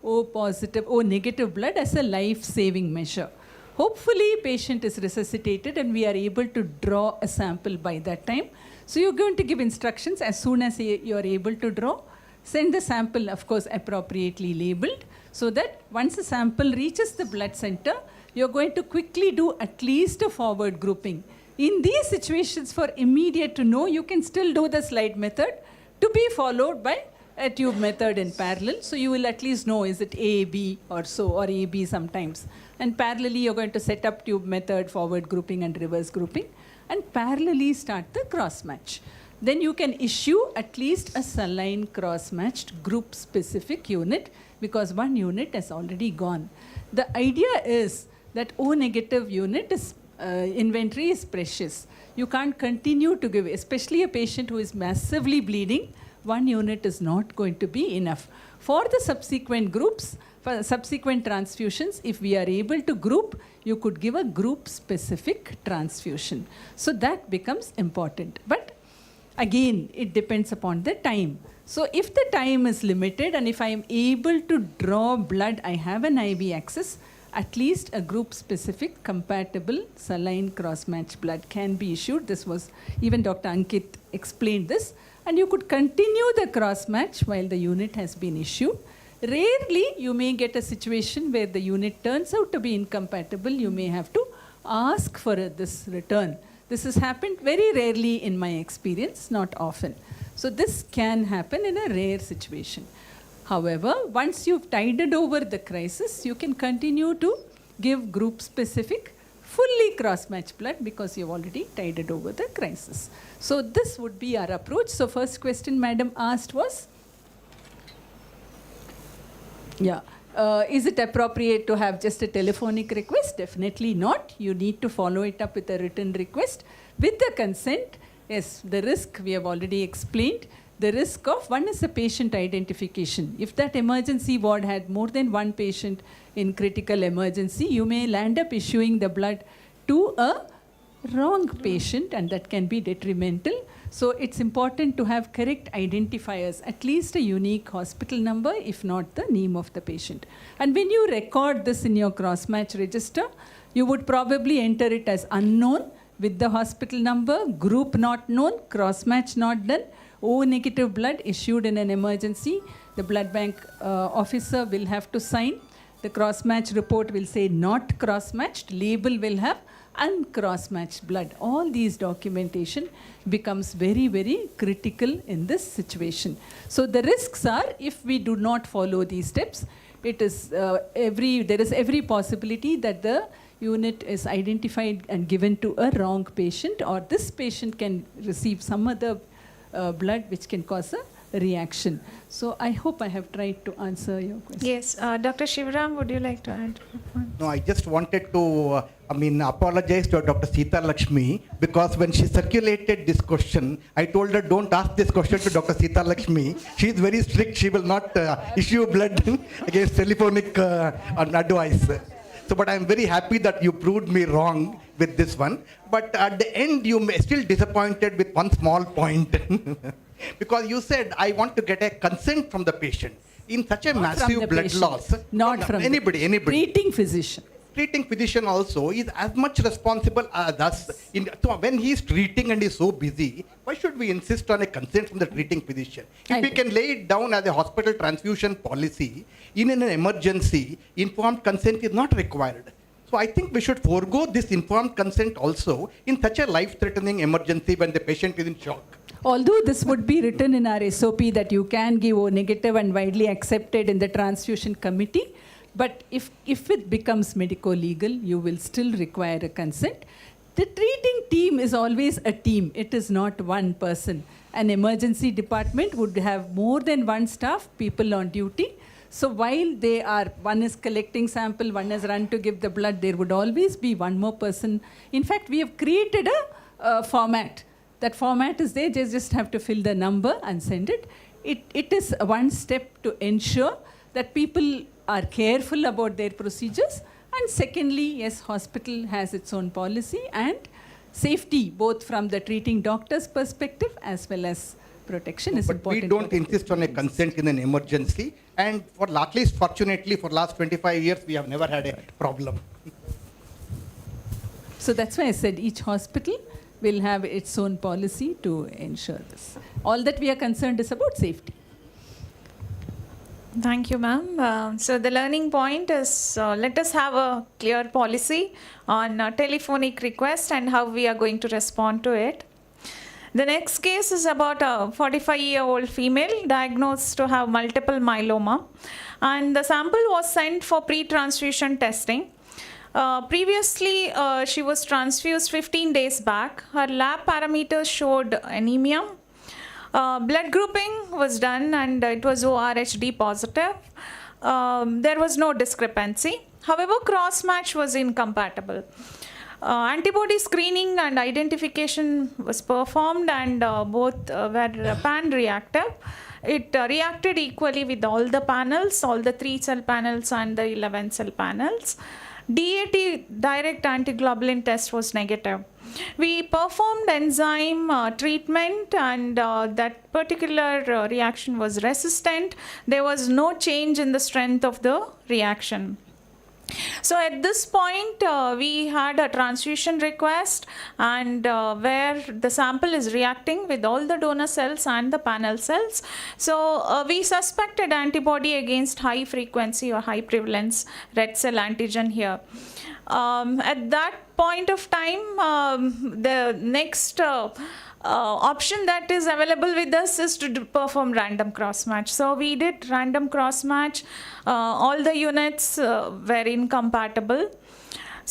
O positive, O negative blood as a life-saving measure. Hopefully patient is resuscitated and we are able to draw a sample by that time. So you're going to give instructions as soon as you are able to draw. Send the sample, of course, appropriately labeled, so that once the sample reaches the blood center, you're going to quickly do at least a forward grouping. In these situations, for immediate to know, you can still do the slide method to be followed by a tube method in parallel. So you will at least know, is it A, B or so, or A, B sometimes. And parallelly, you're going to set up tube method, forward grouping and reverse grouping, and parallelly start the cross match. Then you can issue at least a saline cross-matched group-specific unit, because one unit has already gone. The idea is that O negative unit is inventory is precious. You can't continue to give, especially a patient who is massively bleeding, one unit is not going to be enough. For the subsequent groups, for subsequent transfusions, if we are able to group, you could give a group-specific transfusion. So that becomes important. But again, it depends upon the time. So if the time is limited and if I am able to draw blood, I have an IV access, at least a group-specific compatible saline cross-match blood can be issued. This was, even Dr. Ankit explained this. And you could continue the cross-match while the unit has been issued. Rarely, you may get a situation where the unit turns out to be incompatible. You may have to ask for this return. This has happened very rarely in my experience, not often. So this can happen in a rare situation. However, once you've tided over the crisis, you can continue to give group-specific, fully cross-match blood because you've already tided over the crisis. So this would be our approach. So first question Madam asked was, is it appropriate to have just a telephonic request? Definitely not. You need to follow it up with a written request with the consent, Yes, the risk we have already explained. The risk of one is the patient identification. If that emergency ward had more than one patient in critical emergency, you may land up issuing the blood to a wrong patient, and that can be detrimental. So it's important to have correct identifiers, at least a unique hospital number, if not the name of the patient. And when you record this in your cross-match register, you would probably enter it as unknown with the hospital number, group not known, cross-match not done, O negative blood issued in an emergency. The blood bank officer will have to sign. The cross-match report will say not cross-matched. Label will have uncross-matched blood. All these documentation becomes very, very critical in this situation. So the risks are, if we do not follow these steps, it is there is every possibility that the unit is identified and given to a wrong patient, or this patient can receive some other blood which can cause a reaction. So I hope I have tried to answer your question. Yes, Dr. Shivaram, would you like to add? No, I just wanted to apologize to Dr. Sita Lakshmi, because when she circulated this question, I told her don't ask this question to Dr. Sita Lakshmi. She is very strict. She will not issue blood against telephonic advice. So, but I'm very happy that you proved me wrong with this one. But at the end, you may still disappointed with one small point. Because you said, I want to get a consent from the patient. In such a massive blood loss, not from anybody. Treating physician. Treating physician also is as much responsible as us. So when he is treating and is so busy, why should we insist on a consent from the treating physician? If we can lay it down as a hospital transfusion policy, in an emergency, informed consent is not required. So I think we should forego this informed consent also in such a life-threatening emergency when the patient is in shock. Although this would be written in our SOP that you can give O negative and widely accepted in the transfusion committee, but if it becomes medico-legal, you will still require a consent. The treating team is always a team. It is not one person. An emergency department would have more than one staff, people on duty. So while one is collecting sample, one is run to give the blood, there would always be one more person. In fact, we have created a format. That format is there, they just have to fill the number and send it. It is one step to ensure that people are careful about their procedures. And secondly, yes, hospital has its own policy and safety, both from the treating doctor's perspective as well as protection is important. But we don't insist on a consent in an emergency. And at least fortunately, for last 25 years, we have never had a problem. So that's why I said each hospital will have its own policy to ensure this. All that we are concerned is about safety. Thank you, ma'am. So the learning point is let us have a clear policy on telephonic request and how we are going to respond to it. The next case is about a 45-year-old female diagnosed to have multiple myeloma, and the sample was sent for pre-transfusion testing. Previously, she was transfused 15 days back. Her lab parameters showed anemia. Blood grouping was done and it was ORHD positive. There was no discrepancy. However, cross-match was incompatible. Antibody screening and identification was performed, and both were pan-reactive. It reacted equally with all the panels, all the 3-cell panels and the 11-cell panels. DAT, direct antiglobulin test, was negative. We performed enzyme treatment, and that particular reaction was resistant. There was no change in the strength of the reaction. So at this point, we had a transfusion request, and where the sample is reacting with all the donor cells and the panel cells. So we suspected antibody against high frequency or high prevalence red cell antigen here. At that point of time, the next option that is available with us is to perform random cross match. So we did random cross match. All the units were incompatible.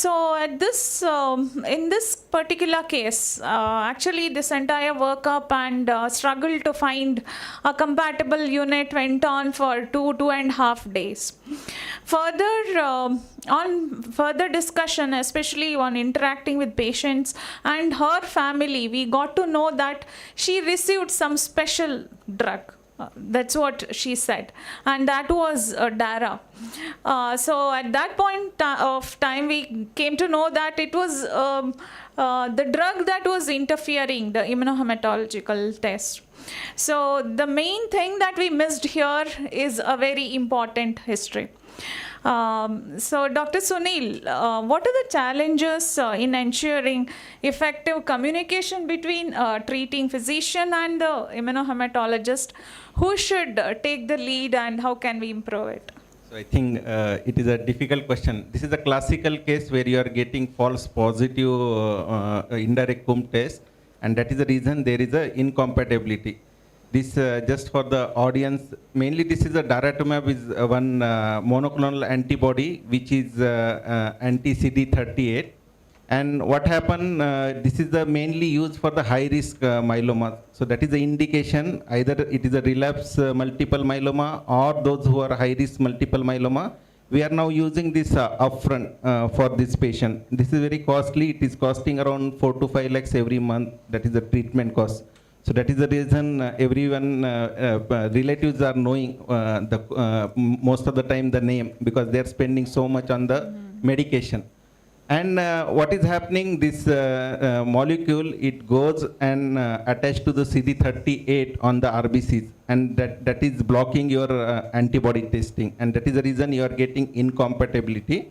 So at this, in this particular case, actually this entire workup and struggle to find a compatible unit went on for 2.5 days. Further, on further discussion, especially on interacting with patients and her family, we got to know that she received some special drug. That's what she said, and that was DARA. So at that point of time, we came to know that it was the drug that was interfering the immunohematological test. So the main thing that we missed here is a very important history. So Dr. Sunil, what are the challenges in ensuring effective communication between treating physician and the immunohematologist? Who should take the lead and how can we improve it? So I think it is a difficult question. This is a classical case where you are getting false positive indirect cum test, and that is the reason there is a incompatibility. This just for the audience, mainly this is a daratumab is one monoclonal antibody which is anti-CD38. And what happened, this is the mainly used for the high risk myeloma. So that is the indication, either it is a relapse multiple myeloma or those who are high risk multiple myeloma. We are now using this upfront for this patient. This is very costly. It is costing around 4 to 5 lakhs every month. That is the treatment cost. So that is the reason everyone, relatives are knowing most of the time the name, because they are spending so much on the medication. And what is happening, this molecule, it goes and attached to the CD38 on the RBCs, and that is blocking your antibody testing, and that is the reason you are getting incompatibility.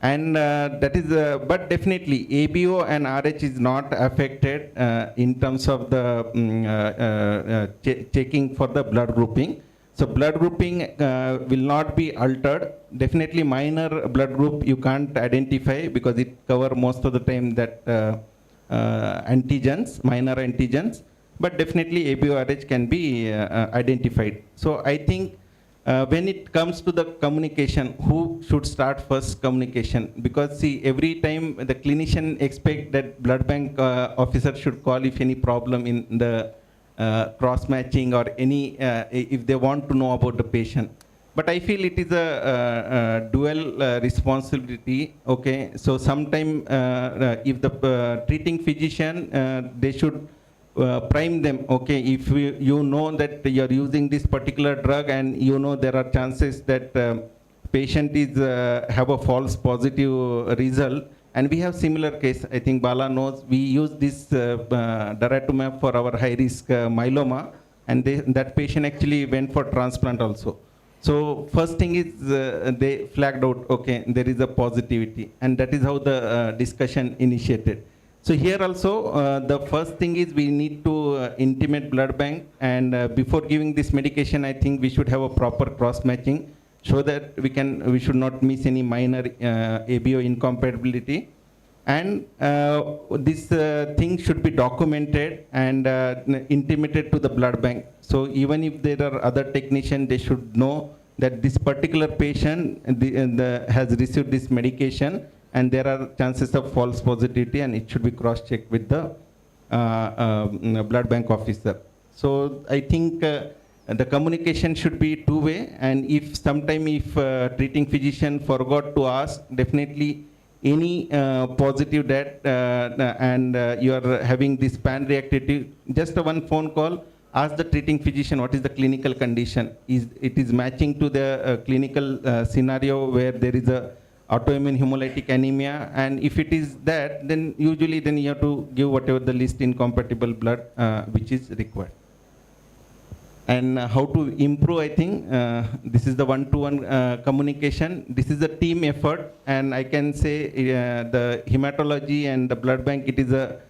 And that is, but definitely ABO and RH is not affected in terms of the checking for the blood grouping. So blood grouping will not be altered. Definitely minor blood group you can't identify because it cover most of the time that antigens, minor antigens, but definitely ABO-RH can be identified. So I think when it comes to the communication, who should start first communication? Because see, every time the clinician expect that blood bank officer should call if any problem in the cross-matching or any, if they want to know about the patient. But I feel it is a dual responsibility, okay? So sometime if the treating physician, they should prime them, okay? If you know that you are using this particular drug and you know there are chances that patient is have a false positive result, and we have similar case, I think Bala knows, we use this daratumab for our high risk myeloma, and that patient actually went for transplant also. So first thing is they flagged out, okay, there is a positivity, and that is how the discussion initiated. So here also the first thing is we need to intimate blood bank, and before giving this medication, I think we should have a proper cross matching, so that we should not miss any minor ABO incompatibility. And this thing should be documented and intimated to the blood bank. So even if there are other technicians, they should know that this particular patient has received this medication, and there are chances of false positivity, and it should be cross-checked with the blood bank officer. So I think the communication should be two-way, and if treating physician forgot to ask, definitely any positive that and you are having this pan-reactivity, just a one phone call, ask the treating physician what is the clinical condition. It is matching to the clinical scenario where there is a autoimmune hemolytic anemia, and if it is that, then usually then you have to give whatever the least incompatible blood which is required. And how to improve, I think this is the one-to-one communication. This is a team effort, and I can say the hematology and the blood bank, it is a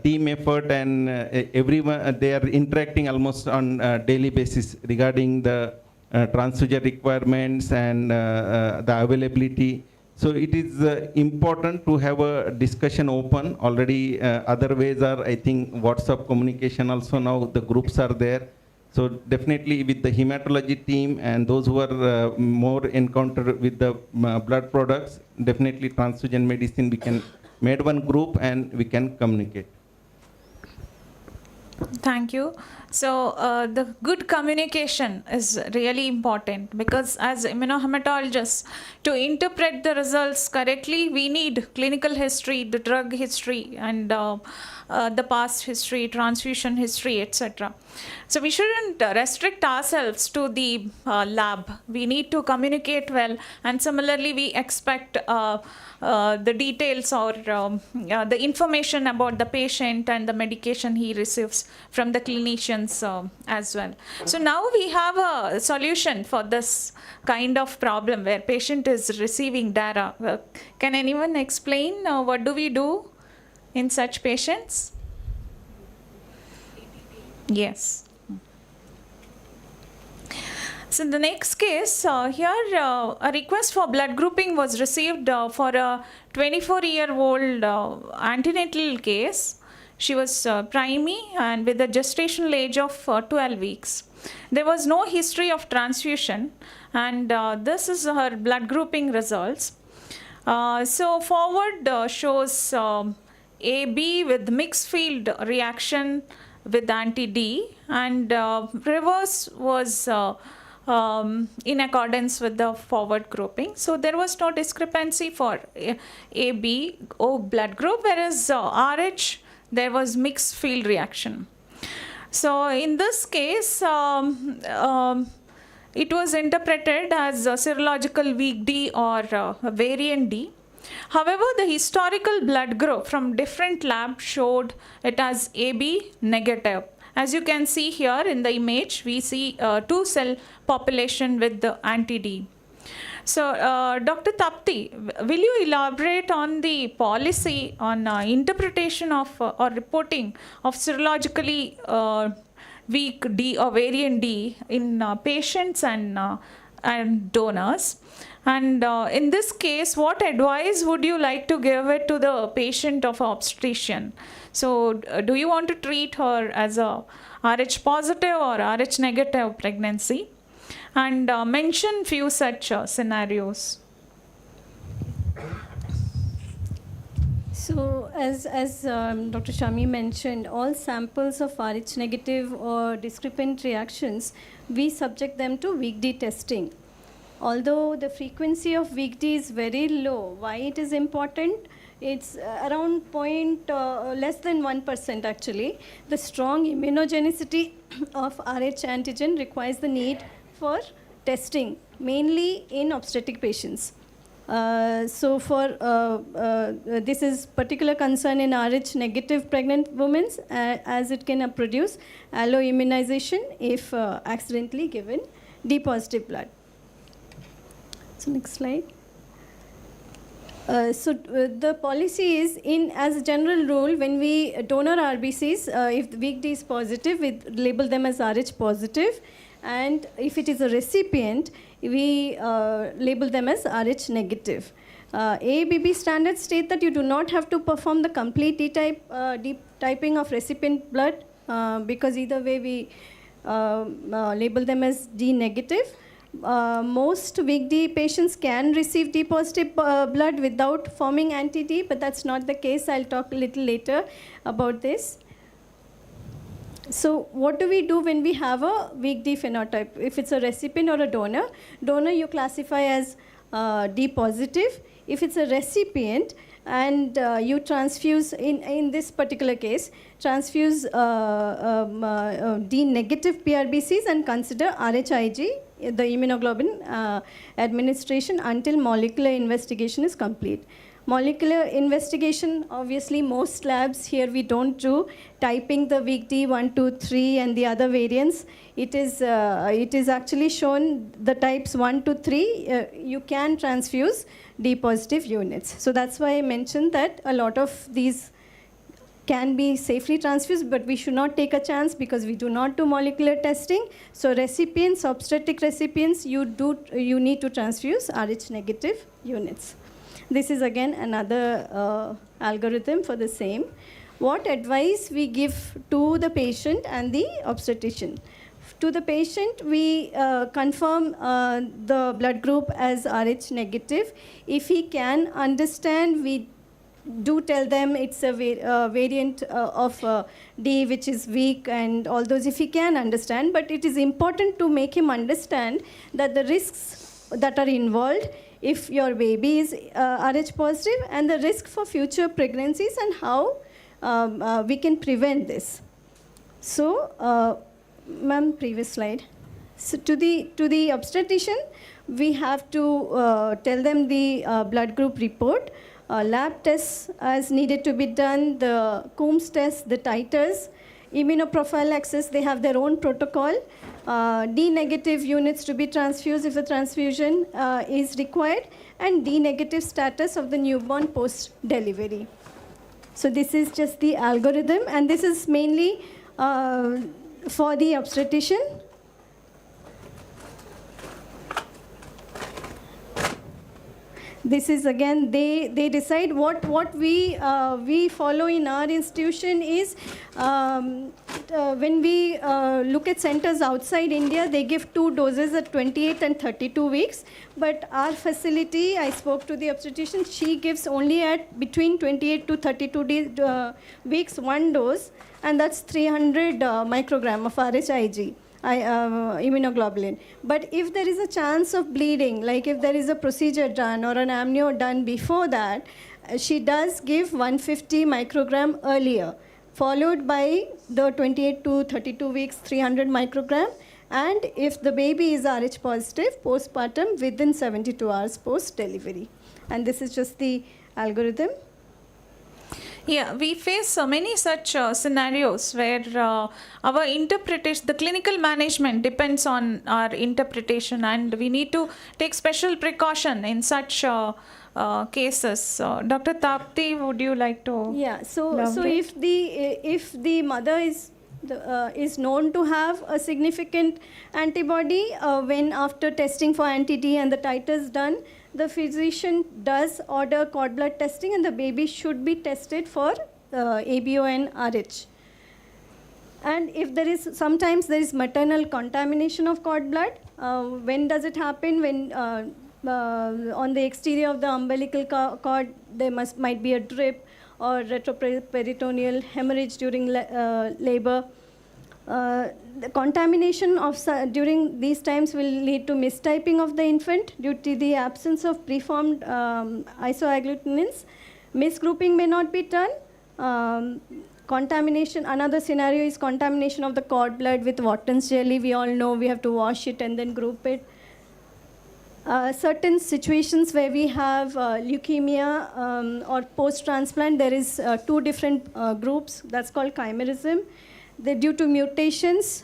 team effort, and everyone, they are interacting almost on a daily basis regarding the transfusion requirements and the availability. So it is important to have a discussion open. Already other ways are, I think, WhatsApp communication also now, the groups are there. So definitely with the hematology team and those who are more encountered with the blood products, definitely transfusion medicine, we can made one group and we can communicate. Thank you. So the good communication is really important, because as immunohematologists, to interpret the results correctly, we need clinical history, the drug history, and the past history, transfusion history, etc. So we shouldn't restrict ourselves to the lab. We need to communicate well, and similarly we expect the details or the information about the patient and the medication he receives from the clinicians as well. So now we have a solution for this kind of problem where patient is receiving DARA. Can anyone explain what do we do in such patients? Yes. So in the next case, here a request for blood grouping was received for a 24-year-old antenatal case. She was preemie and with a gestational age of 12 weeks. There was no history of transfusion, and this is her blood grouping results. So forward shows AB with mixed field reaction with anti-D, and reverse was in accordance with the forward grouping. So there was no discrepancy for AB O blood group, whereas RH there was mixed field reaction. So in this case, it was interpreted as a serological weak D or variant D. However, the historical blood group from different labs showed it as AB negative. As you can see here in the image, we see 2 cell population with the anti-D. So, Dr. Tapti, will you elaborate on the policy on interpretation of or reporting of serologically weak D or variant D in patients and donors? And in this case, what advice would you like to give it to the patient of obstetrician? So, do you want to treat her as a RH positive or RH negative pregnancy? And mention few such scenarios. So as Dr. Shami mentioned, all samples of RH negative or discrepant reactions, we subject them to weak D testing. Although the frequency of weak D is very low, why it is important? It's around less than 1% actually. The strong immunogenicity of RH antigen requires the need for testing, mainly in obstetric patients. So for this is particular concern in RH negative pregnant women, as it can produce alloimmunization if accidentally given D positive blood. So next slide. The policy is as a general rule, when we donor RBCs, if the weak D is positive, we label them as RH positive, and if it is a recipient, we label them as RH negative. AABB standards state that you do not have to perform the complete D-typing of recipient blood because either way we label them as D negative. Most weak D patients can receive D positive blood without forming anti-D, but that's not the case. I'll talk a little later about this. So what do we do when we have a weak D phenotype? If it's a recipient or a donor you classify as D positive. If it's a recipient and you transfuse, in this particular case, transfuse D negative PRBCs and consider RHIG, the immunoglobulin administration, until molecular investigation is complete. Molecular investigation, obviously most labs here we don't do typing the weak D 1, 2, 3 and the other variants. It is actually shown the types 1 to 3, you can transfuse D positive units. So that's why I mentioned that a lot of these can be safely transfused, but we should not take a chance because we do not do molecular testing. So recipients, obstetric recipients, you need to transfuse RH negative units. This is again another algorithm for the same. What advice we give to the patient and the obstetrician? To the patient, we confirm the blood group as Rh negative. If he can understand, we do tell them it's a variant of D, which is weak, and all those, if he can understand. But it is important to make him understand that the risks that are involved if your baby is Rh positive, and the risk for future pregnancies, and how we can prevent this. So, ma'am, previous slide. So to the obstetrician, we have to tell them the blood group report, lab tests as needed to be done, the Coombs test, the titers, immunoprophylaxis, they have their own protocol, D negative units to be transfused if the transfusion is required, and D negative status of the newborn post delivery. So this is just the algorithm, and this is mainly for the obstetrician. This is again, they decide what we follow in our institution is when we look at centers outside India, they give 2 doses at 28 and 32 weeks. But our facility, I spoke to the obstetrician, she gives only at between 28 to 32 weeks 1 dose, and that's 300 microgram of RHIG. Immunoglobulin. But if there is a chance of bleeding, like if there is a procedure done or an amnio done before that, she does give 150 microgram earlier, followed by the 28 to 32 weeks 300 microgram, and if the baby is Rh positive, postpartum within 72 hours post delivery. And this is just the algorithm. Yeah, we face many such scenarios where our interpretation, the clinical management depends on our interpretation, and we need to take special precaution in such cases. Dr. Tapti, would you like to? Yeah, so if the mother is known to have a significant antibody, when after testing for anti-D and the titers done, the physician does order cord blood testing, and the baby should be tested for ABO and Rh. And if there is, sometimes there is maternal contamination of cord blood. When does it happen? When on the exterior of the umbilical cord there might be a drip or retroperitoneal hemorrhage during labor. The contamination of during these times will lead to mistyping of the infant due to the absence of preformed isoagglutinins. Misgrouping may not be done. Contamination, another scenario is contamination of the cord blood with Wharton's jelly. We all know we have to wash it and then group it. Certain situations where we have leukemia or post-transplant, there is 2 different groups. That's called chimerism. They're due to mutations,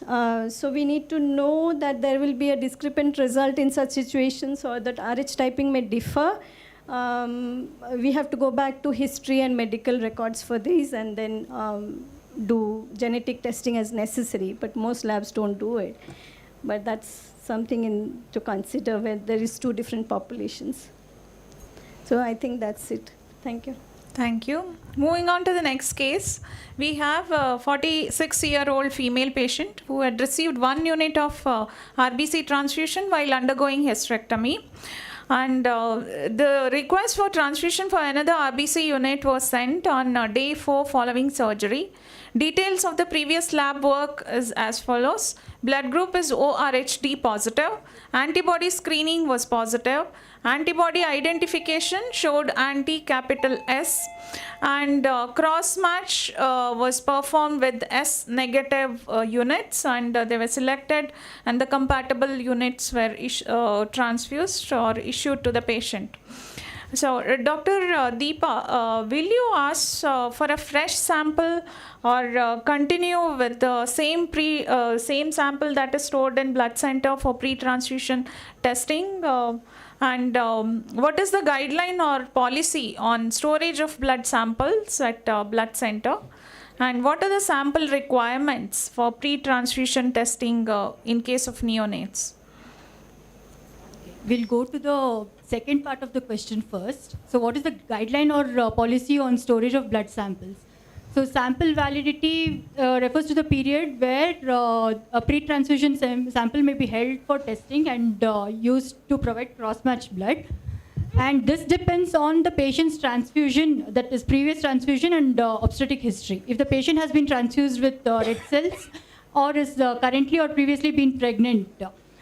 so we need to know that there will be a discrepant result in such situations, or that Rh typing may differ. We have to go back to history and medical records for these, and then do genetic testing as necessary, but most labs don't do it. But that's something to consider where there is 2 different populations. So I think that's it. Thank you. Thank you. Moving on to the next case, we have a 46-year-old female patient who had received 1 unit of RBC transfusion while undergoing hysterectomy. And the request for transfusion for another RBC unit was sent on day 4 following surgery. Details of the previous lab work is as follows. Blood group is ORHD positive. Antibody screening was positive. Antibody identification showed anti-capital S, and cross-match was performed with S negative units, and they were selected, and the compatible units were transfused or issued to the patient. So, Dr. Deepa, will you ask for a fresh sample or continue with the same sample that is stored in blood center for pre-transfusion testing? And what is the guideline or policy on storage of blood samples at blood center? And what are the sample requirements for pre-transfusion testing in case of neonates? We'll go to the second part of the question first. So what is the guideline or policy on storage of blood samples? So sample validity refers to the period where a pre-transfusion sample may be held for testing and used to provide cross-matched blood. And this depends on the patient's transfusion, that is previous transfusion and obstetric history. If the patient has been transfused with red cells or is currently or previously been pregnant,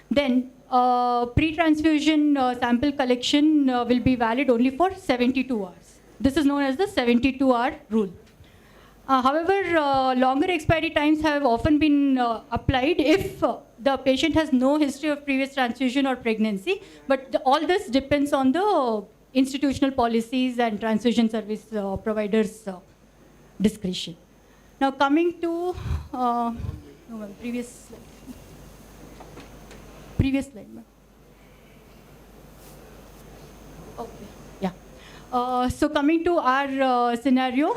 then pre-transfusion sample collection will be valid only for 72 hours. This is known as the 72-hour rule. However, longer expiry times have often been applied if the patient has no history of previous transfusion or pregnancy, but all this depends on the institutional policies and transfusion service providers' discretion. Now coming to previous slide. Okay, yeah. So coming to our scenario,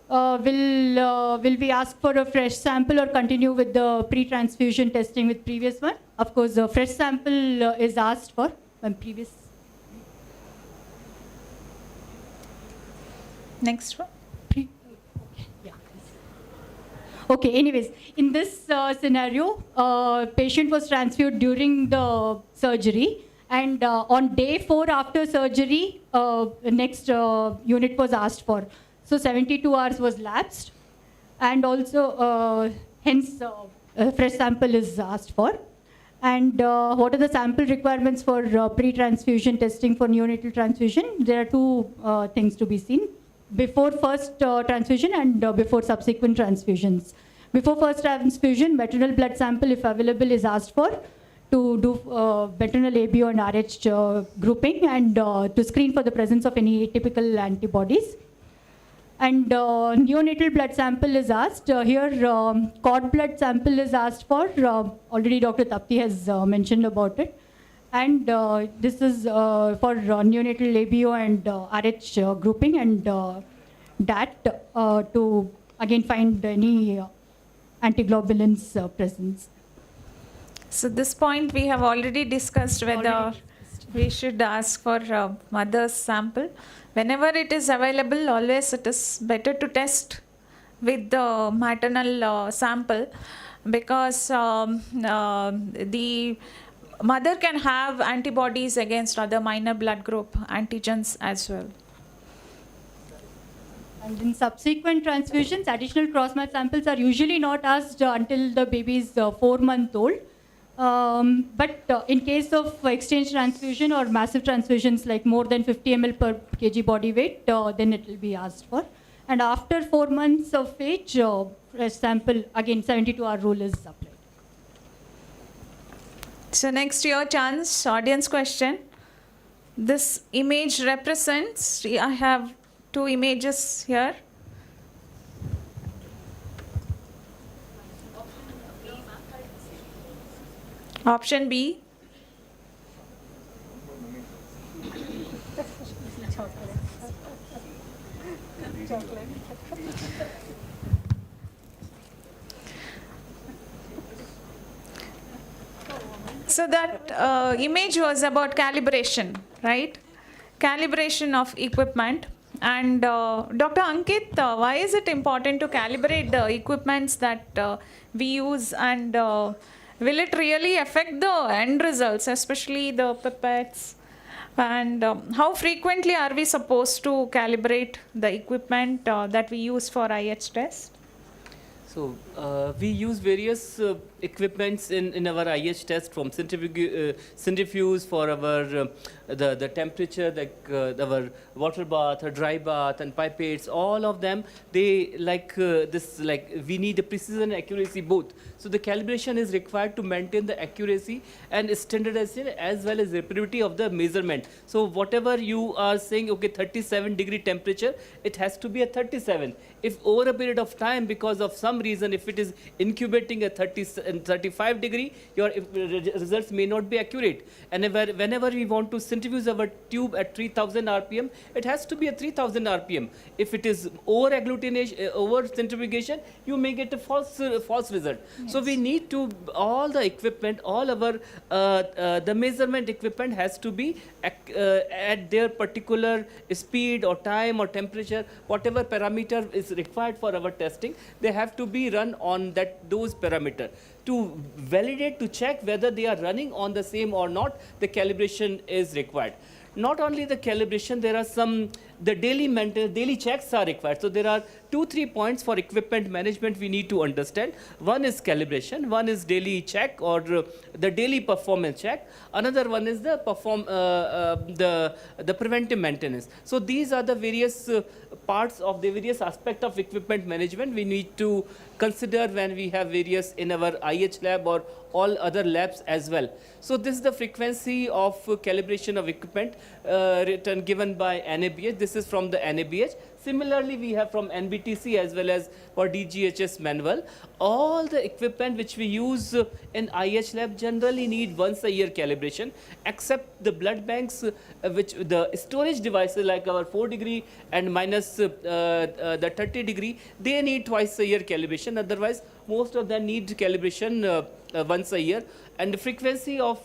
will we ask for a fresh sample or continue with the pre-transfusion testing with previous one? Of course, a fresh sample is asked for when previous. Next one. Okay, anyways, in this scenario, patient was transfused during the surgery, and on day 4 after surgery, next unit was asked for. So 72 hours was lapsed, and also hence fresh sample is asked for. And what are the sample requirements for pre-transfusion testing for neonatal transfusion? There are two things to be seen: before first transfusion and before subsequent transfusions. Before first transfusion, maternal blood sample, if available, is asked for to do maternal ABO and RH grouping and to screen for the presence of any atypical antibodies. And neonatal blood sample is asked. Here, cord blood sample is asked for. Already Dr. Tapti has mentioned about it. And this is for neonatal ABO and RH grouping and DAT to again find any antiglobulins presence. So this point we have already discussed whether we should ask for mother's sample. Whenever it is available, always it is better to test with the maternal sample, because the mother can have antibodies against other minor blood group antigens as well. And in subsequent transfusions, additional cross-match samples are usually not asked until the baby is 4-month-old. But in case of exchange transfusion or massive transfusions like more than 50 ml per kg body weight, then it will be asked for. And after 4 months of age, fresh sample, again 72-hour rule is applied. So next, your chance, audience question. This image represents, I have 2 images here. Option B. So that image was about calibration, right? Calibration of equipment. And Dr. Ankit, why is it important to calibrate the equipments that we use, and will it really affect the end results, especially the pipettes? And how frequently are we supposed to calibrate the equipment that we use for IH test? So we use various equipments in our IH test, from centrifuge for our the temperature, like our water bath or dry bath, and pipettes. All of them, they we need a precision and accuracy both. So the calibration is required to maintain the accuracy and standardization as well as repeatability of the measurement. So whatever you are saying, okay, 37-degree temperature, it has to be a 37. If over a period of time, because of some reason, if it is incubating at 35 degree, your results may not be accurate. And whenever we want to centrifuge our tube at 3000 RPM, it has to be at 3000 RPM. If it is over agglutination, over centrifugation, you may get a false result. Yes. So we need to, all the equipment, all our the measurement equipment has to be at their particular speed or time or temperature, whatever parameter is required for our testing, they have to be run on those parameters. To validate, to check whether they are running on the same or not, the calibration is required. Not only the calibration, there are the daily checks are required. So there are 2-3 points for equipment management we need to understand. One is calibration, one is daily check or the daily performance check. Another one is the preventive maintenance. So these are the various parts of the various aspects of equipment management we need to consider when we have various in our IH lab or all other labs as well. So this is the frequency of calibration of equipment given by NABH. This is from the NABH. Similarly, we have from NBTC as well as for DGHS manual. All the equipment which we use in IH lab generally need once a year calibration, except the blood banks, which the storage devices like our 4 degree and minus the 30 degree, they need twice a year calibration. Otherwise, most of them need calibration once a year. And the frequency of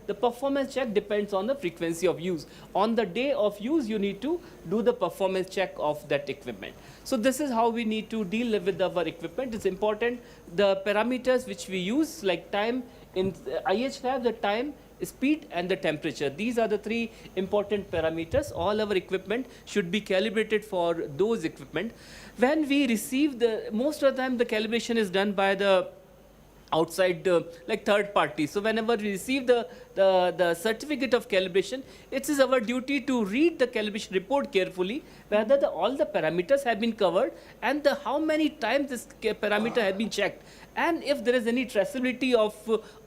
the performance check depends on the frequency of use. On the day of use, you need to do the performance check of that equipment. So this is how we need to deal with our equipment. It's important, the parameters which we use, like time, in IH lab, the time, speed and the temperature. These are the 3 important parameters. All our equipment should be calibrated for those equipment. When we receive most of the time the calibration is done by the outside like third party. So whenever we receive the certificate of calibration, it is our duty to read the calibration report carefully, whether all the parameters have been covered and how many times this parameter have been checked. And if there is any traceability of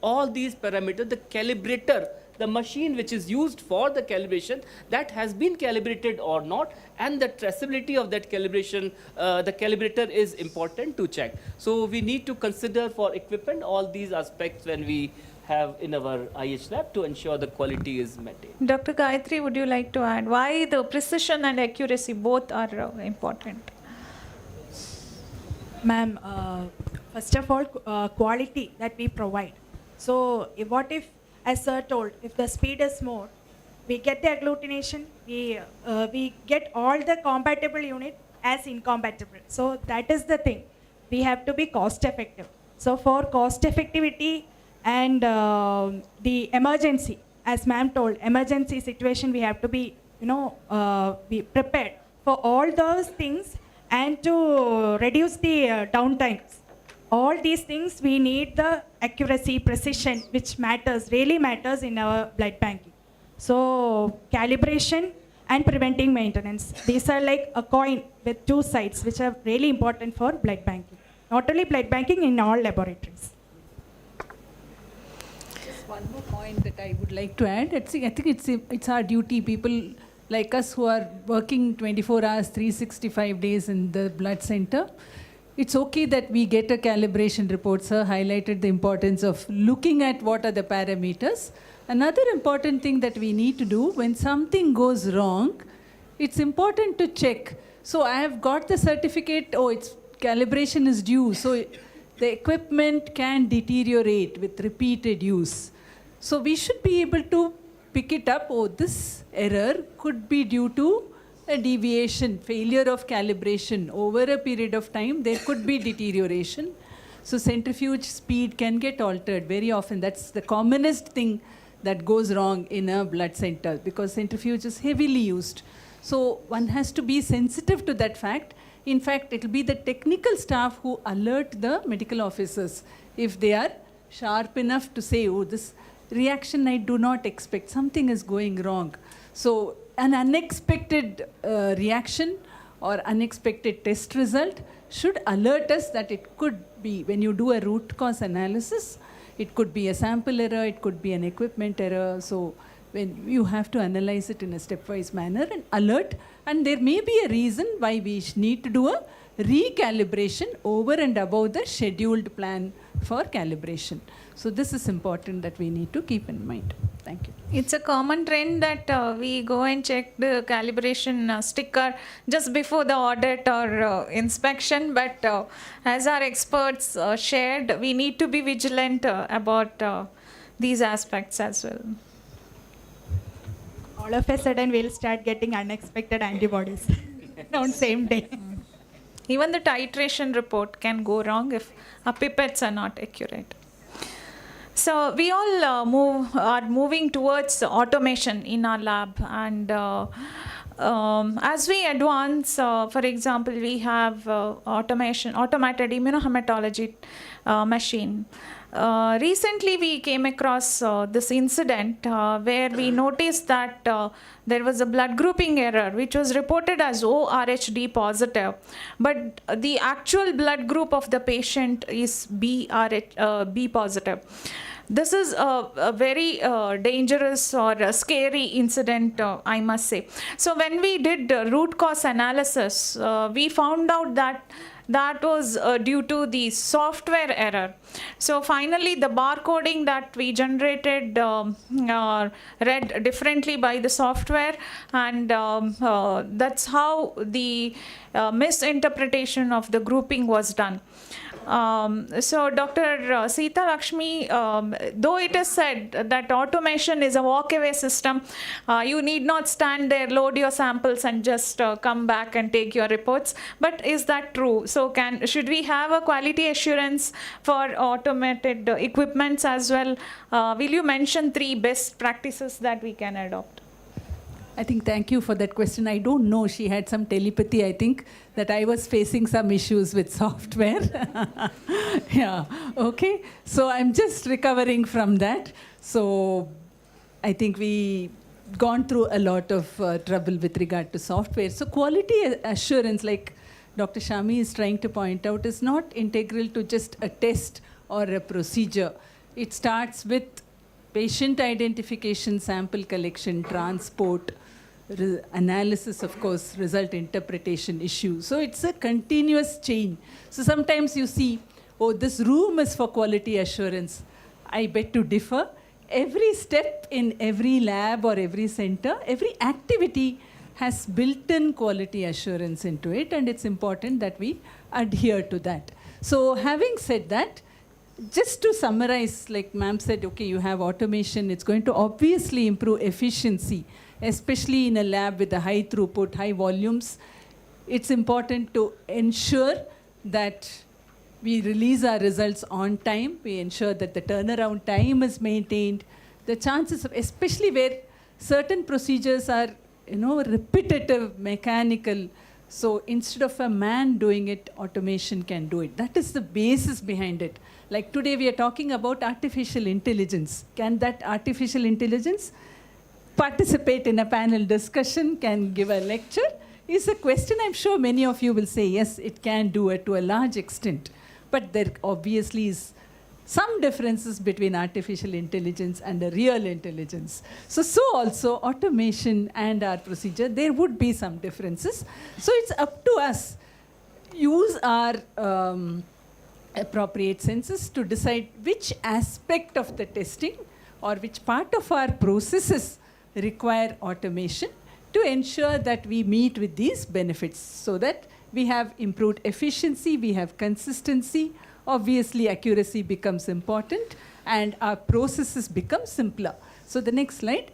all these parameters, the calibrator, the machine which is used for the calibration, that has been calibrated or not, and the traceability of that calibration, the calibrator is important to check. So we need to consider for equipment all these aspects when we have in our IH lab to ensure the quality is maintained. Dr. Gayatri, would you like to add why the precision and accuracy both are important? Ma'am, first of all, quality that we provide. So what if, as sir told, if the speed is more, we get the agglutination, we get all the compatible unit as incompatible. So that is the thing. We have to be cost effective. So for cost effectivity and the emergency, as ma'am told, emergency situation, we have to be, be prepared for all those things and to reduce the downtimes. All these things, we need the accuracy, precision, which really matters in our blood banking. So calibration and preventing maintenance. These are like a coin with 2 sides, which are really important for blood banking. Not only blood banking, in all laboratories. Just one more point that I would like to add. I think it's our duty, people like us who are working 24 hours, 365 days in the blood center. It's okay that we get a calibration report. Sir highlighted the importance of looking at what are the parameters. Another important thing that we need to do when something goes wrong, it's important to check. So I have got the certificate, its calibration is due. So the equipment can deteriorate with repeated use. So we should be able to pick it up. This error could be due to a deviation, failure of calibration. Over a period of time, there could be deterioration. So centrifuge speed can get altered very often. That's the commonest thing that goes wrong in a blood center because centrifuge is heavily used. So one has to be sensitive to that fact. In fact, it will be the technical staff who alert the medical officers if they are sharp enough to say, this reaction I do not expect, something is going wrong. So an unexpected reaction or unexpected test result should alert us that it could be, when you do a root cause analysis, it could be a sample error, it could be an equipment error. So when you have to analyze it in a stepwise manner and alert, and there may be a reason why we need to do a recalibration over and above the scheduled plan for calibration. So this is important that we need to keep in mind. Thank you. It's a common trend that we go and check the calibration sticker just before the audit or inspection, but as our experts shared, we need to be vigilant about these aspects as well. All of a sudden we'll start getting unexpected antibodies on same day. Even the titration report can go wrong if our pipettes are not accurate. So we all are moving towards automation in our lab, and as we advance, for example, we have automated immunohematology machine. Recently we came across this incident where we noticed that there was a blood grouping error which was reported as ORHD positive, but the actual blood group of the patient is B positive. This is a very dangerous or a scary incident, I must say. So when we did root cause analysis, we found out that was due to the software error. So finally the barcoding that we generated read differently by the software, and that's how the misinterpretation of the grouping was done. So Dr. Sita Lakshmi, though it is said that automation is a walk-away system, you need not stand there, load your samples and just come back and take your reports. But is that true? So should we have a quality assurance for automated equipments as well? Will you mention 3 best practices that we can adopt? I think thank you for that question. I don't know. She had some telepathy, I think, that I was facing some issues with software. Yeah, okay. So I'm just recovering from that. So I think we gone through a lot of trouble with regard to software. So quality assurance, like Dr. Shami is trying to point out, is not integral to just a test or a procedure. It starts with patient identification, sample collection, transport, analysis, of course, result interpretation issue. So it's a continuous chain. So sometimes you see, oh, this room is for quality assurance. I beg to differ. Every step in every lab or every center, every activity has built-in quality assurance into it, and it's important that we adhere to that. So having said that, just to summarize, like ma'am said, okay, you have automation, it's going to obviously improve efficiency, especially in a lab with a high throughput, high volumes. It's important to ensure that we release our results on time. We ensure that the turnaround time is maintained. The chances of, especially where certain procedures are, repetitive, mechanical. So instead of a man doing it, automation can do it. That is the basis behind it. Like today we are talking about artificial intelligence. Can that artificial intelligence participate in a panel discussion, can give a lecture? Is a question I'm sure many of you will say, yes, it can do it to a large extent. But there obviously is some differences between artificial intelligence and a real intelligence. So also automation and our procedure, there would be some differences. So it's up to us, use our appropriate senses to decide which aspect of the testing or which part of our processes require automation to ensure that we meet with these benefits, so that we have improved efficiency, we have consistency, obviously accuracy becomes important, and our processes become simpler. So the next slide.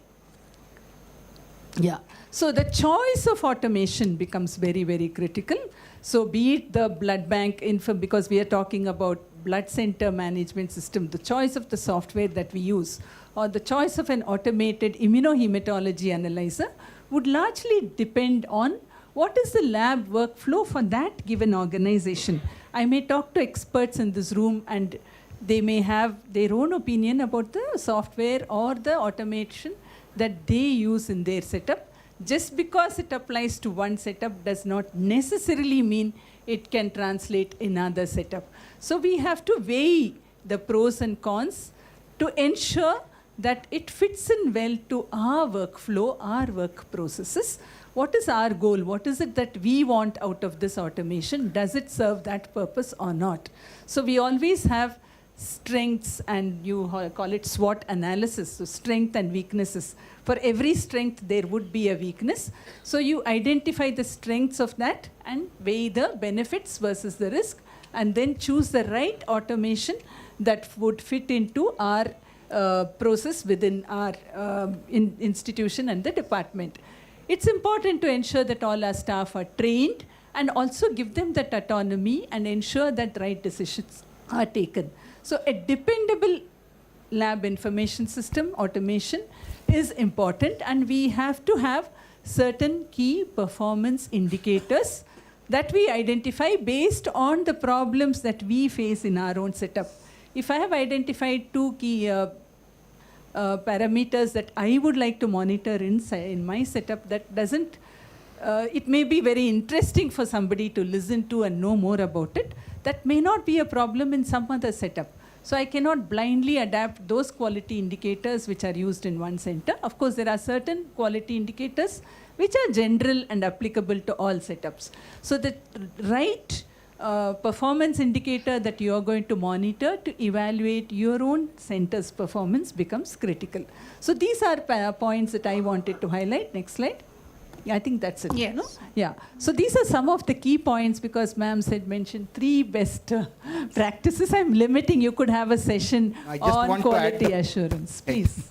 Yeah. So the choice of automation becomes very, very critical. So be it the blood bank info, because we are talking about blood center management system, the choice of the software that we use, or the choice of an automated immunohematology analyzer would largely depend on what is the lab workflow for that given organization. I may talk to experts in this room and they may have their own opinion about the software or the automation that they use in their setup. Just because it applies to one setup does not necessarily mean it can translate in another setup. So we have to weigh the pros and cons to ensure that it fits in well to our workflow, our work processes. what is our goal? What is it that we want out of this automation? Does it serve that purpose or not? So we always have strengths, and you call it SWOT analysis, so strength and weaknesses. For every strength, there would be a weakness. So you identify the strengths of that and weigh the benefits versus the risk, and then choose the right automation that would fit into our process within our institution and the department. It's important to ensure that all our staff are trained and also give them that autonomy and ensure that right decisions are taken. So a dependable lab information system automation is important, and we have to have certain key performance indicators that we identify based on the problems that we face in our own setup. If I have identified 2 key parameters that I would like to monitor in my setup, that doesn't, it may be very interesting for somebody to listen to and know more about it. That may not be a problem in some other setup. So I cannot blindly adapt those quality indicators which are used in one center. Of course, there are certain quality indicators which are general and applicable to all setups. So the right performance indicator that you are going to monitor to evaluate your own center's performance becomes critical. So these are points that I wanted to highlight. Next slide. Yeah, I think that's it. Yes. No? Yeah. So these are some of the key points, because ma'am said mentioned 3 best practices. I'm limiting. You could have a session on quality assurance. Please.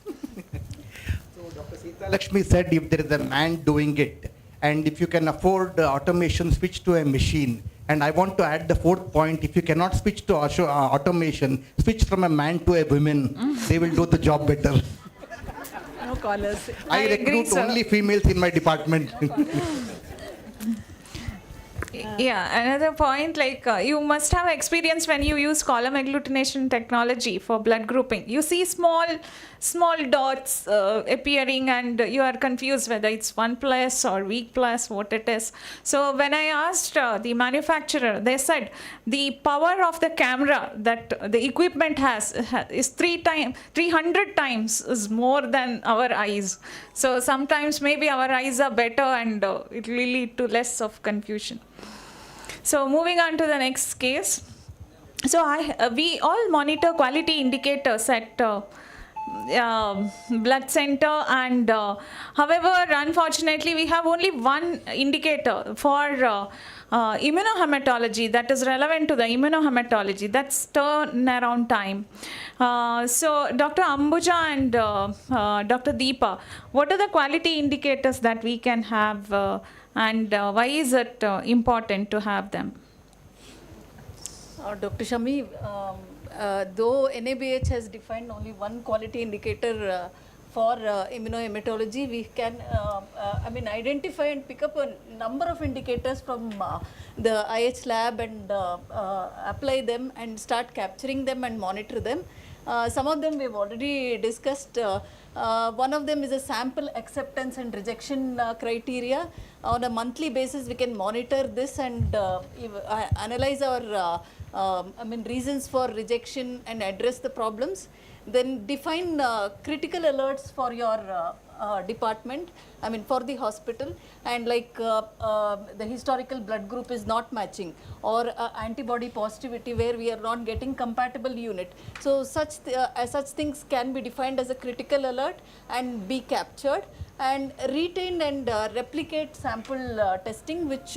So Dr. Sita Lakshmi said if there is a man doing it, and if you can afford automation, switch to a machine. And I want to add the 4th point: if you cannot switch to automation, switch from a man to a woman. They will do the job better. No callers. I recruit only females in my department. Yeah, another point, like you must have experience when you use column agglutination technology for blood grouping. You see small dots appearing, and you are confused whether it's 1+ or weak plus, what it is. So when I asked the manufacturer, they said the power of the camera that the equipment has is 300 times is more than our eyes. So sometimes maybe our eyes are better, and it will lead to less of confusion. So moving on to the next case. So we all monitor quality indicators at blood center, and however, unfortunately, we have only one indicator for immunohematology that is relevant to the immunohematology. That's turnaround time. So Dr. Ambuja and Dr. Deepa, what are the quality indicators that we can have, and why is it important to have them? Dr. Shami, though NABH has defined only one quality indicator for immunohematology, we can identify and pick up a number of indicators from the IH lab and apply them and start capturing them and monitor them. Some of them we've already discussed. One of them is a sample acceptance and rejection criteria. On a monthly basis, we can monitor this and analyze our reasons for rejection and address the problems. Then define critical alerts for your department, for the hospital, and like the historical blood group is not matching, or antibody positivity where we are not getting compatible unit. So such things can be defined as a critical alert and be captured and retained and replicate sample testing, which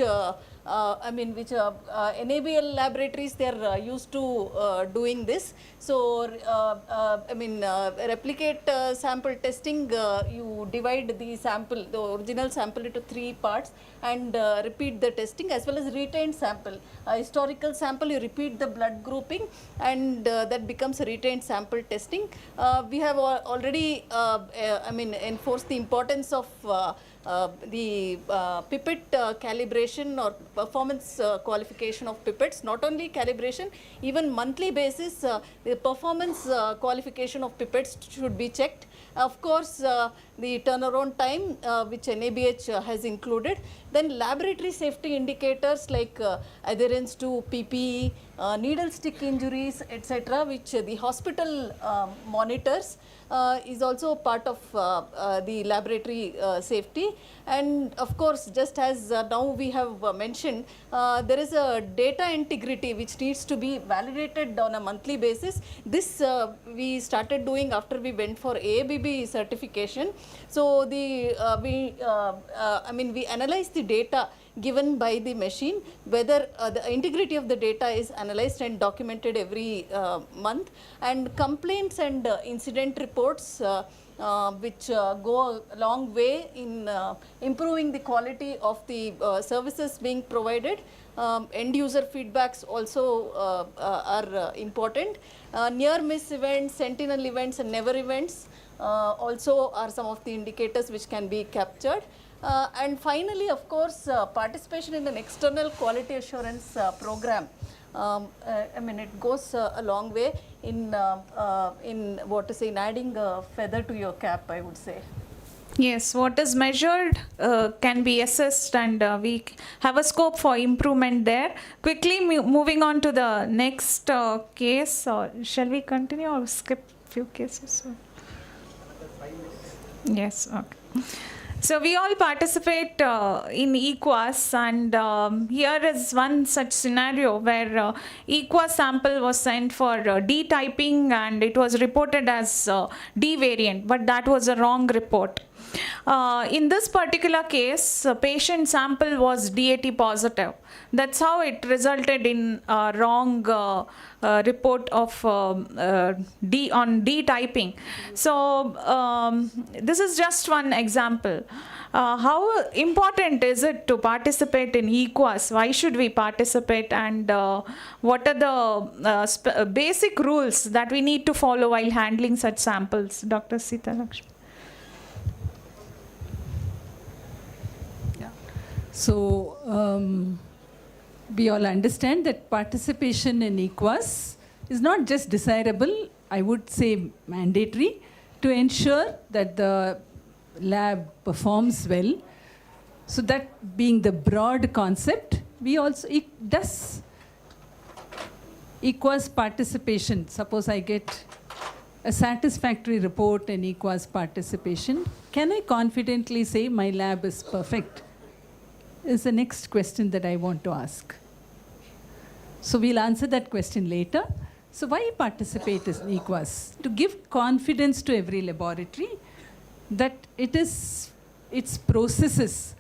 NABL laboratories, they are used to doing this. So replicate sample testing, you divide the sample, the original sample, into 3 parts and repeat the testing, as well as retained sample. Historical sample, you repeat the blood grouping, and that becomes a retained sample testing. We have already enforced the importance of the pipette calibration or performance qualification of pipettes. Not only calibration, even monthly basis, the performance qualification of pipettes should be checked. Of course, the turnaround time, which NABH has included. Then laboratory safety indicators like adherence to PPE, needle stick injuries, etc., which the hospital monitors, is also part of the laboratory safety. And of course, just as now we have mentioned, there is a data integrity which needs to be validated on a monthly basis. This we started doing after we went for AABB certification. So the we analyze the data given by the machine, whether the integrity of the data is analyzed and documented every month, and complaints and incident reports which go a long way in improving the quality of the services being provided. End user feedbacks also are important. Near miss events, sentinel events and never events also are some of the indicators which can be captured. And finally, of course, participation in an external quality assurance program. It goes a long way in adding a feather to your cap, I would say. Yes, what is measured can be assessed, and we have a scope for improvement there. Quickly moving on to the next case. Shall we continue or skip few cases? Yes, okay. So we all participate in EQUAS, and here is one such scenario where EQUAS sample was sent for D-typing, and it was reported as D variant, but that was a wrong report. In this particular case, patient sample was DAT positive. That's how it resulted in a wrong report of D typing. So this is just one example. How important is it to participate in EQUAS? Why should we participate, and what are the basic rules that we need to follow while handling such samples? Dr. Sita Lakshmi. So we all understand that participation in EQUAS is not just desirable, I would say mandatory, to ensure that the lab performs well. So that being the broad concept, we also, does EQUAS participation, suppose I get a satisfactory report in EQUAS participation, can I confidently say my lab is perfect? Is the next question that I want to ask. So we'll answer that question later. So why participate in EQUAS? To give confidence to every laboratory that its processes.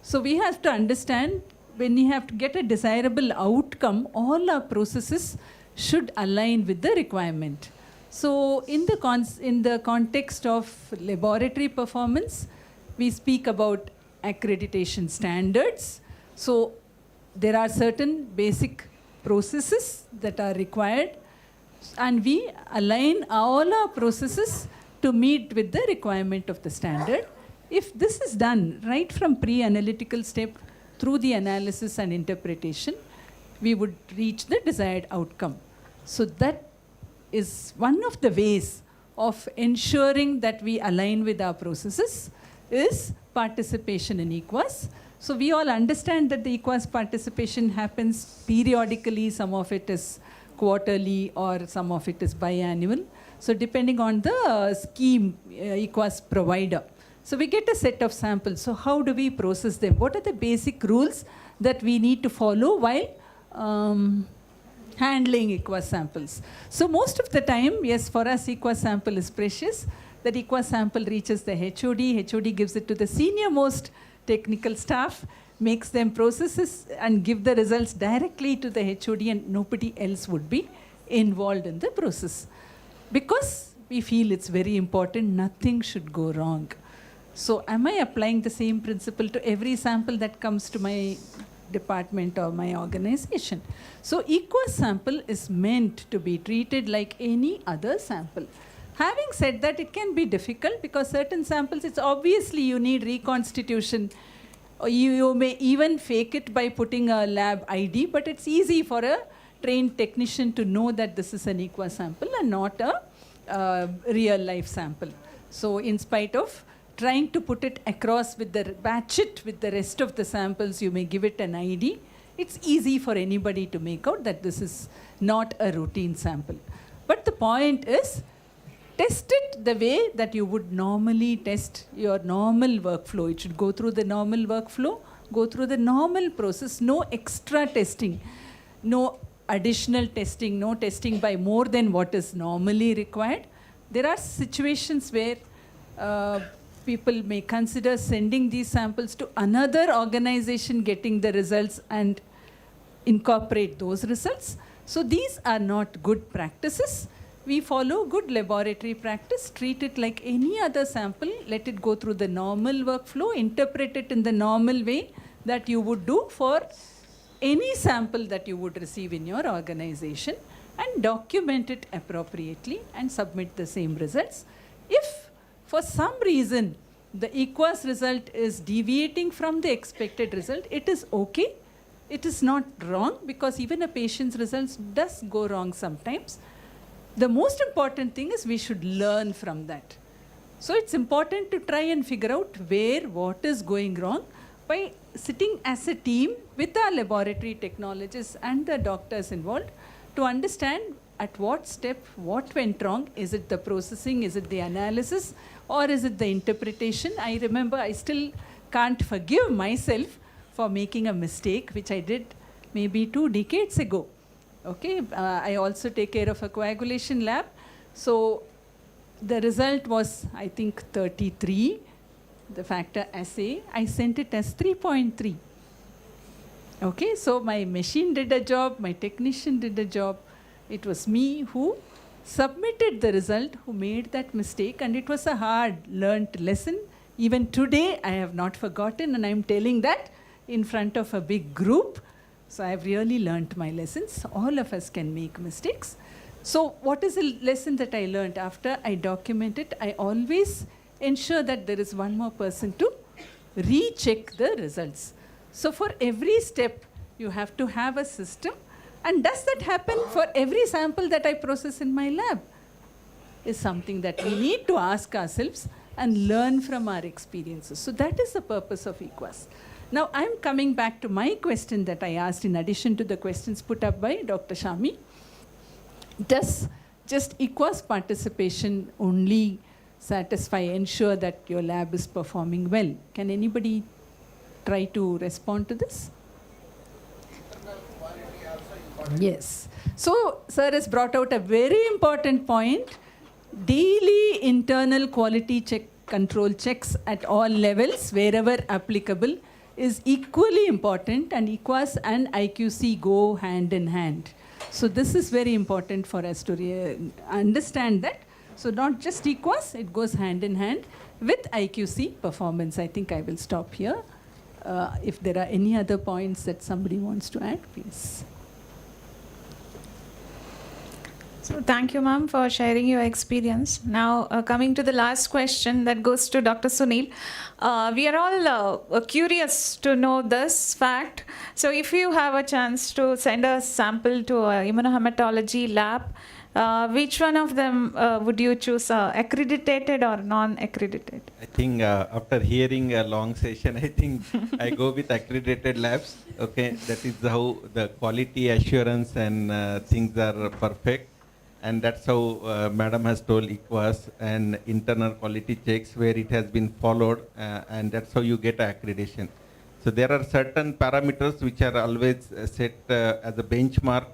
So we have to understand, when we have to get a desirable outcome, all our processes should align with the requirement. So in the context of laboratory performance, we speak about accreditation standards. So there are certain basic processes that are required, and we align all our processes to meet with the requirement of the standard. If this is done right from pre-analytical step through the analysis and interpretation, we would reach the desired outcome. So that is one of the ways of ensuring that we align with our processes is participation in EQUAS. So we all understand that the EQUAS participation happens periodically, some of it is quarterly or some of it is biannual. So depending on the scheme EQUAS provider. So we get a set of samples. So how do we process them? What are the basic rules that we need to follow while handling EQUAS samples? So most of the time, yes, for us EQUAS sample is precious. That EQUAS sample reaches the HOD. HOD gives it to the senior most technical staff, makes them processes and give the results directly to the HOD, and nobody else would be involved in the process. Because we feel it's very important, nothing should go wrong. So am I applying the same principle to every sample that comes to my department or my organization? So EQUAS sample is meant to be treated like any other sample. Having said that, it can be difficult because certain samples, it's obviously you need reconstitution. You may even fake it by putting a lab ID, but it's easy for a trained technician to know that this is an EQUAS sample and not a real life sample. So in spite of trying to put it across with the batch it with the rest of the samples, you may give it an ID. it's easy for anybody to make out that this is not a routine sample. But the point is, test it the way that you would normally test your normal workflow. It should go through the normal workflow, go through the normal process, no extra testing, no additional testing, no testing by more than what is normally required. There are situations where people may consider sending these samples to another organization, getting the results and incorporate those results. So these are not good practices. We follow good laboratory practice, treat it like any other sample, let it go through the normal workflow, interpret it in the normal way that you would do for any sample that you would receive in your organization, and document it appropriately and submit the same results. If for some reason the EQUAS result is deviating from the expected result, it is okay. It is not wrong, because even a patient's results does go wrong sometimes. The most important thing is we should learn from that. So it's important to try and figure out where what is going wrong by sitting as a team with our laboratory technologists and the doctors involved to understand at what step what went wrong. Is it the processing, is it the analysis, or is it the interpretation? I remember I still can't forgive myself for making a mistake which I did maybe 2 decades ago. Okay, I also take care of a coagulation lab. So the result was, I think, 33, the factor assay. I sent it as 3.3. Okay, so my machine did a job, my technician did a job. It was me who submitted the result, who made that mistake, and it was a hard learnt lesson. Even today, I have not forgotten, and I'm telling that in front of a big group. So I've really learnt my lessons. All of us can make mistakes. So what is the lesson that I learned? After I document it, I always ensure that there is one more person to recheck the results. So for every step, you have to have a system. And does that happen for every sample that I process in my lab? Is something that we need to ask ourselves and learn from our experiences. So that is the purpose of EQUAS. Now I'm coming back to my question that I asked in addition to the questions put up by Dr. Shami. Does just EQUAS participation only satisfy, ensure that your lab is performing well? Can anybody try to respond to this? Yes. So, sir has brought out a very important point. Daily internal quality check, control checks at all levels, wherever applicable, is equally important, and EQUAS and IQC go hand in hand. So this is very important for us to understand that. So not just EQUAS, it goes hand in hand with IQC performance. I think I will stop here. If there are any other points that somebody wants to add, please. So thank you, ma'am, for sharing your experience. Now, coming to the last question that goes to Dr. Sunil. We are all curious to know this fact. So if you have a chance to send a sample to a immunohematology lab, which one of them would you choose, accredited or non-accredited? I think after hearing a long session, I think I go with accredited labs. Okay, that is how the quality assurance and things are perfect. And that's how Madam has told EQUAS and internal quality checks where it has been followed, and that's how you get accreditation. So there are certain parameters which are always set as a benchmark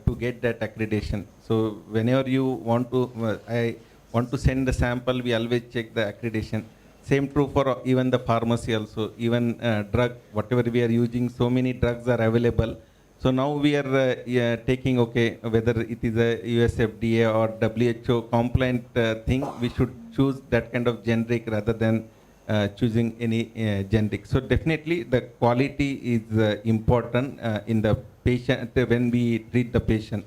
to get that accreditation. So whenever you want to, I want to send the sample, we always check the accreditation. Same true for even the pharmacy also, even drug, whatever we are using, so many drugs are available. So now we are taking, okay, whether it is a US FDA or WHO compliant thing, we should choose that kind of generic rather than choosing any generic. So definitely the quality is important in the patient when we treat the patient.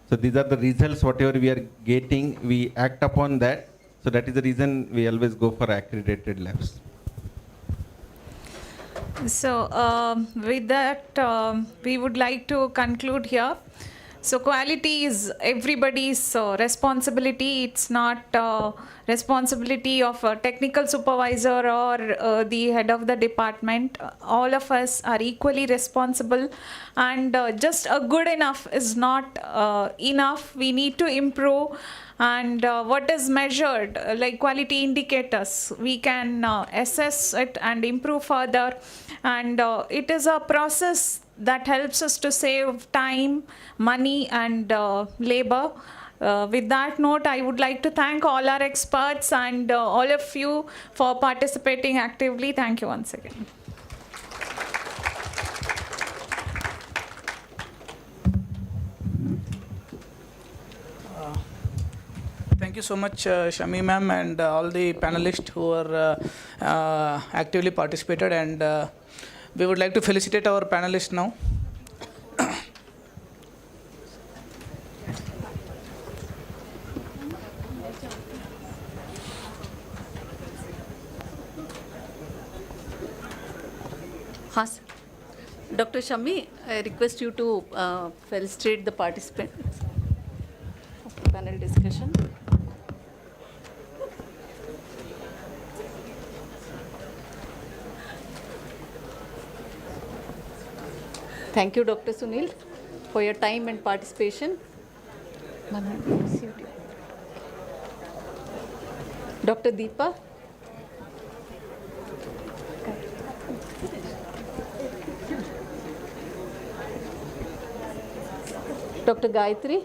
So these are the results, whatever we are getting, we act upon that. So that is the reason we always go for accredited labs. So with that, we would like to conclude here. So quality is everybody's responsibility. It's not responsibility of a technical supervisor or the head of the department. All of us are equally responsible, and just a good enough is not enough. We need to improve, and what is measured, like quality indicators, we can assess it and improve further, and it is a process that helps us to save time, money, and labor. With that note, I would like to thank all our experts and all of you for participating actively. Thank you once again. Thank you so much, Shami ma'am, and all the panelists who are actively participated. And we would like to felicitate our panelists now. Yes. Dr. Shami, I request you to felicitate the participants of the panel discussion. Thank you, Dr. Sunil, for your time and participation. Dr. Deepa. Dr. Gayatri.